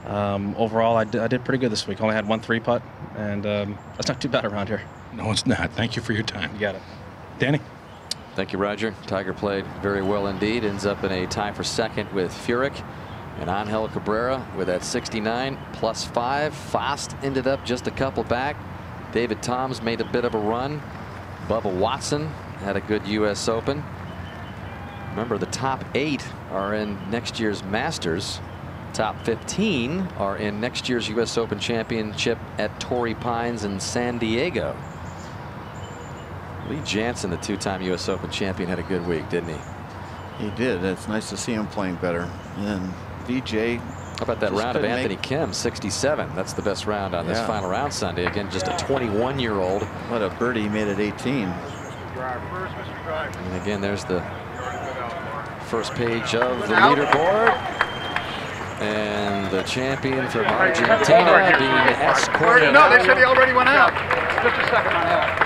overall I did pretty good this week. Only had one 3-putt, and that's not too bad around here. No, it's not. Thank you for your time. You got it. Danny? Thank you, Roger. Tiger played very well indeed. Ends up in a tie for second with Furyk. And Angel Cabrera with that 69 +5. Fast ended up just a couple back. David Toms made a bit of a run. Bubba Watson had a good U.S. Open. Remember, the top 8 are in next year's Masters. Top 15 are in next year's U.S. Open Championship at Torrey Pines in San Diego. Lee Janzen, the 2-time U.S. Open champion, had a good week, didn't he? He did. It's nice to see him playing better. And VJ. How about that round of Anthony Kim, 67? That's the best round on this final round Sunday. Again, just a 21-year-old. What a birdie, he made it 18. And again, there's the first page of the leaderboard. And the champion from Argentina being escorted. No, they said he already went out. Just a second on that.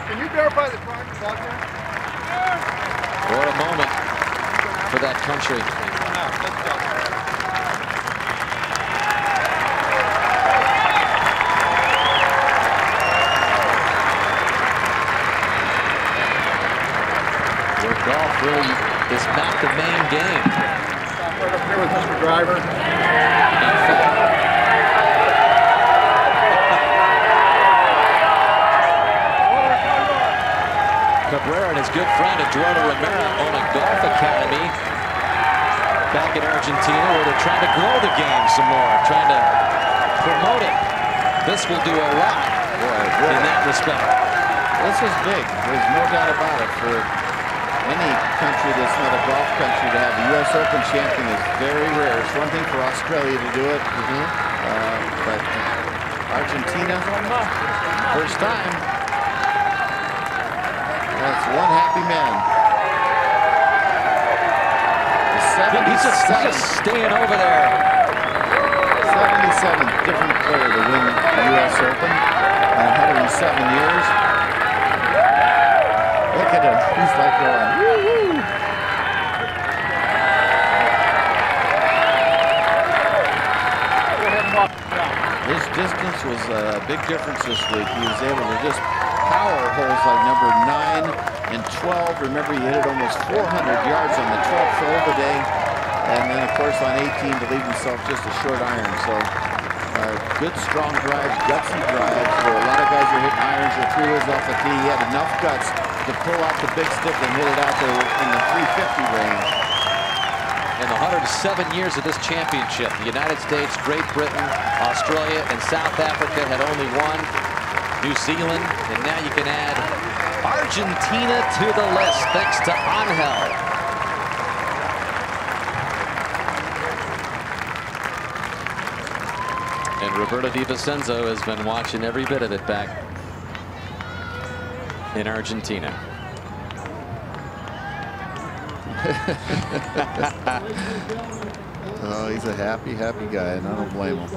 Can you verify the time to log in? What a moment for that country. Where golf really is not the main game. Right up here with Mr. Driver. Cabrera and his good friend Eduardo Romero own a golf academy back in Argentina where they're trying to grow the game some more, trying to promote it. This will do a lot in that respect. This is big. There's no doubt about it. For any country that's not a golf country to have the U.S. Open champion is very rare. It's one thing for Australia to do it, but Argentina, first time. That's one happy man. He's just staying over there. 77th different player to win the U.S. Open in 107 years. Look at him. He's like going, woo-woo. His distance was a big difference this week. He was able to just power holes like number 9 and 12. Remember, he hit it almost 400 yards on the 12th hole today. And then, of course, on 18 to leave himself just a short iron. So, good, strong drives, gutsy drives, where a lot of guys are hitting irons or 3 wood off the tee. He had enough guts to pull out the big stick and hit it out there in the 350 range. In the 107 years of this championship, the United States, Great Britain, Australia, and South Africa had only one. New Zealand, and now you can add Argentina to the list thanks to Angel. And Roberto Di Vincenzo has been watching every bit of it back in Argentina. Oh, he's a happy, happy guy, and I don't blame him.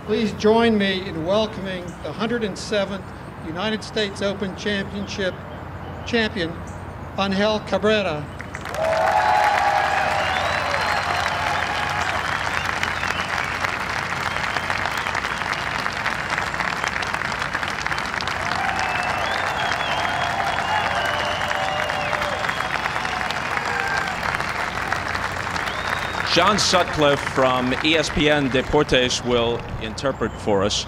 Please join me in welcoming the 107th United States Open Championship champion, Angel Cabrera. John Sutcliffe from ESPN Deportes will interpret for us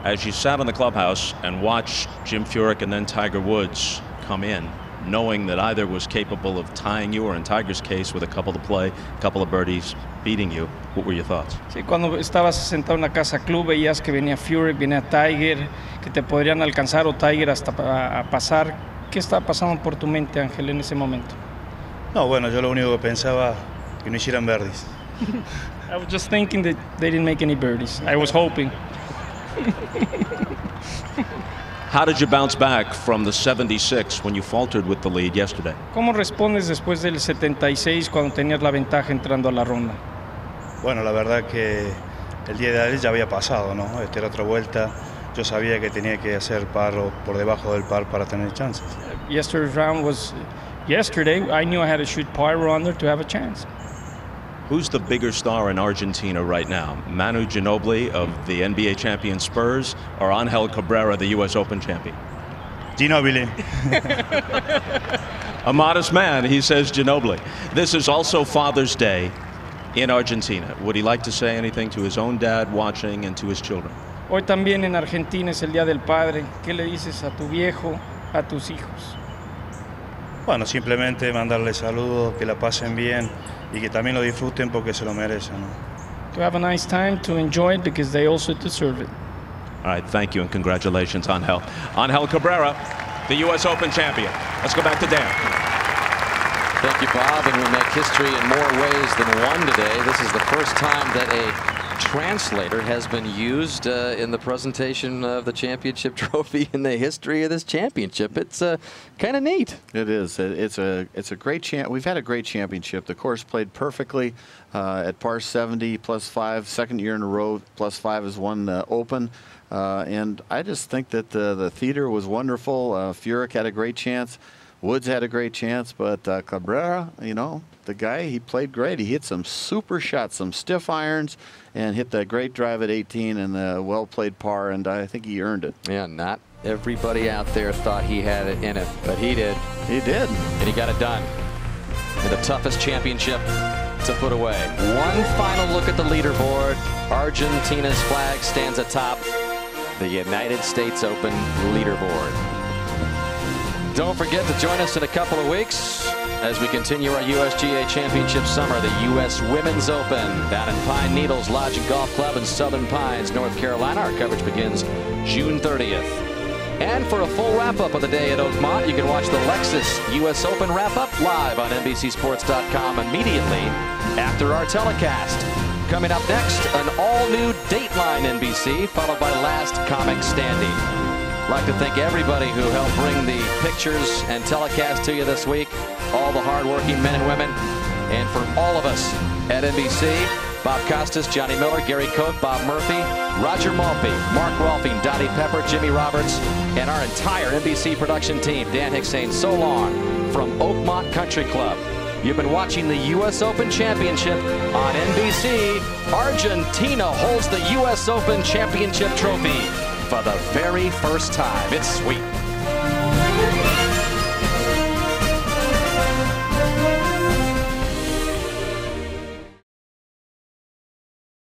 as you sat in the clubhouse and watched Jim Furyk and then Tiger Woods come in, knowing that either was capable of tying you or, in Tiger's case, with a couple to play, a couple of birdies, beating you? What were your thoughts? Sí, cuando estabas sentado en la casa club veías que venía Furyk, venía Tiger, que te podrían alcanzar o Tiger hasta a pasar. ¿Qué estaba pasando por tu mente, Ángel, en ese momento? No, bueno, yo lo único que pensaba que no hicieran birdies. I was just thinking that they didn't make any birdies. I was hoping. How did you bounce back from the 76 when you faltered with the lead yesterday? ¿Cómo respondes después del 76 cuando tenías la ventaja entrando a la ronda? Bueno, la verdad que el día de ayer ya había pasado, ¿no? Esta era otra vuelta. Yo sabía que tenía que hacer par o por debajo del par para tener chances. Yesterday's round was yesterday. I knew I had to shoot par or under to have a chance. Who's the bigger star in Argentina right now? Manu Ginóbili of the NBA champion Spurs or Angel Cabrera, the U.S. Open champion? Ginóbili. A modest man, he says Ginóbili. This is also Father's Day in Argentina. Would he like to say anything to his own dad watching and to his children? Hoy también en Argentina es el Día del Padre. ¿Qué le dices a tu viejo, a tus hijos? Bueno, simplemente mandarles saludos, que la pasen bien y que también lo disfruten porque se lo merecen, ¿no? To have a nice time, to enjoy it because they also deserve it. All right, thank you and congratulations, Angel. Angel Cabrera, the U.S. Open champion. Let's go back to Dan. Thank you, Bob, and we make history in more ways than one today. This is the first time that a translator has been used in the presentation of the championship trophy in the history of this championship. It's kind of neat. It is. It's a great champ. We've had a great championship. The course played perfectly at par 70 +5, second year in a row. +5 has won the Open. And I just think that the theater was wonderful. Furyk had a great chance. Woods had a great chance, but Cabrera, you know, the guy, he played great. He hit some super shots, some stiff irons, and hit that great drive at 18 and the well-played par, and I think he earned it. Yeah, not everybody out there thought he had it in it, but he did. He did. And he got it done. And the toughest championship to put away. One final look at the leaderboard. Argentina's flag stands atop the United States Open leaderboard. Don't forget to join us in a couple of weeks as we continue our USGA Championship Summer, the U.S. Women's Open down in Pine Needles Lodge and Golf Club in Southern Pines, North Carolina. Our coverage begins June 30th. And for a full wrap-up of the day at Oakmont, you can watch the Lexus U.S. Open wrap-up live on NBCSports.com immediately after our telecast. Coming up next, an all-new Dateline NBC, followed by Last Comic Standing. I'd like to thank everybody who helped bring the pictures and telecast to you this week, all the hardworking men and women, and for all of us at NBC, Bob Costas, Johnny Miller, Gary Koch, Bob Murphy, Roger Maltby, Mark Rolfing, Dottie Pepper, Jimmy Roberts, and our entire NBC production team, Dan Hicks saying so long from Oakmont Country Club. You've been watching the U.S. Open Championship on NBC. Argentina holds the U.S. Open Championship trophy for the very first time. It's sweet.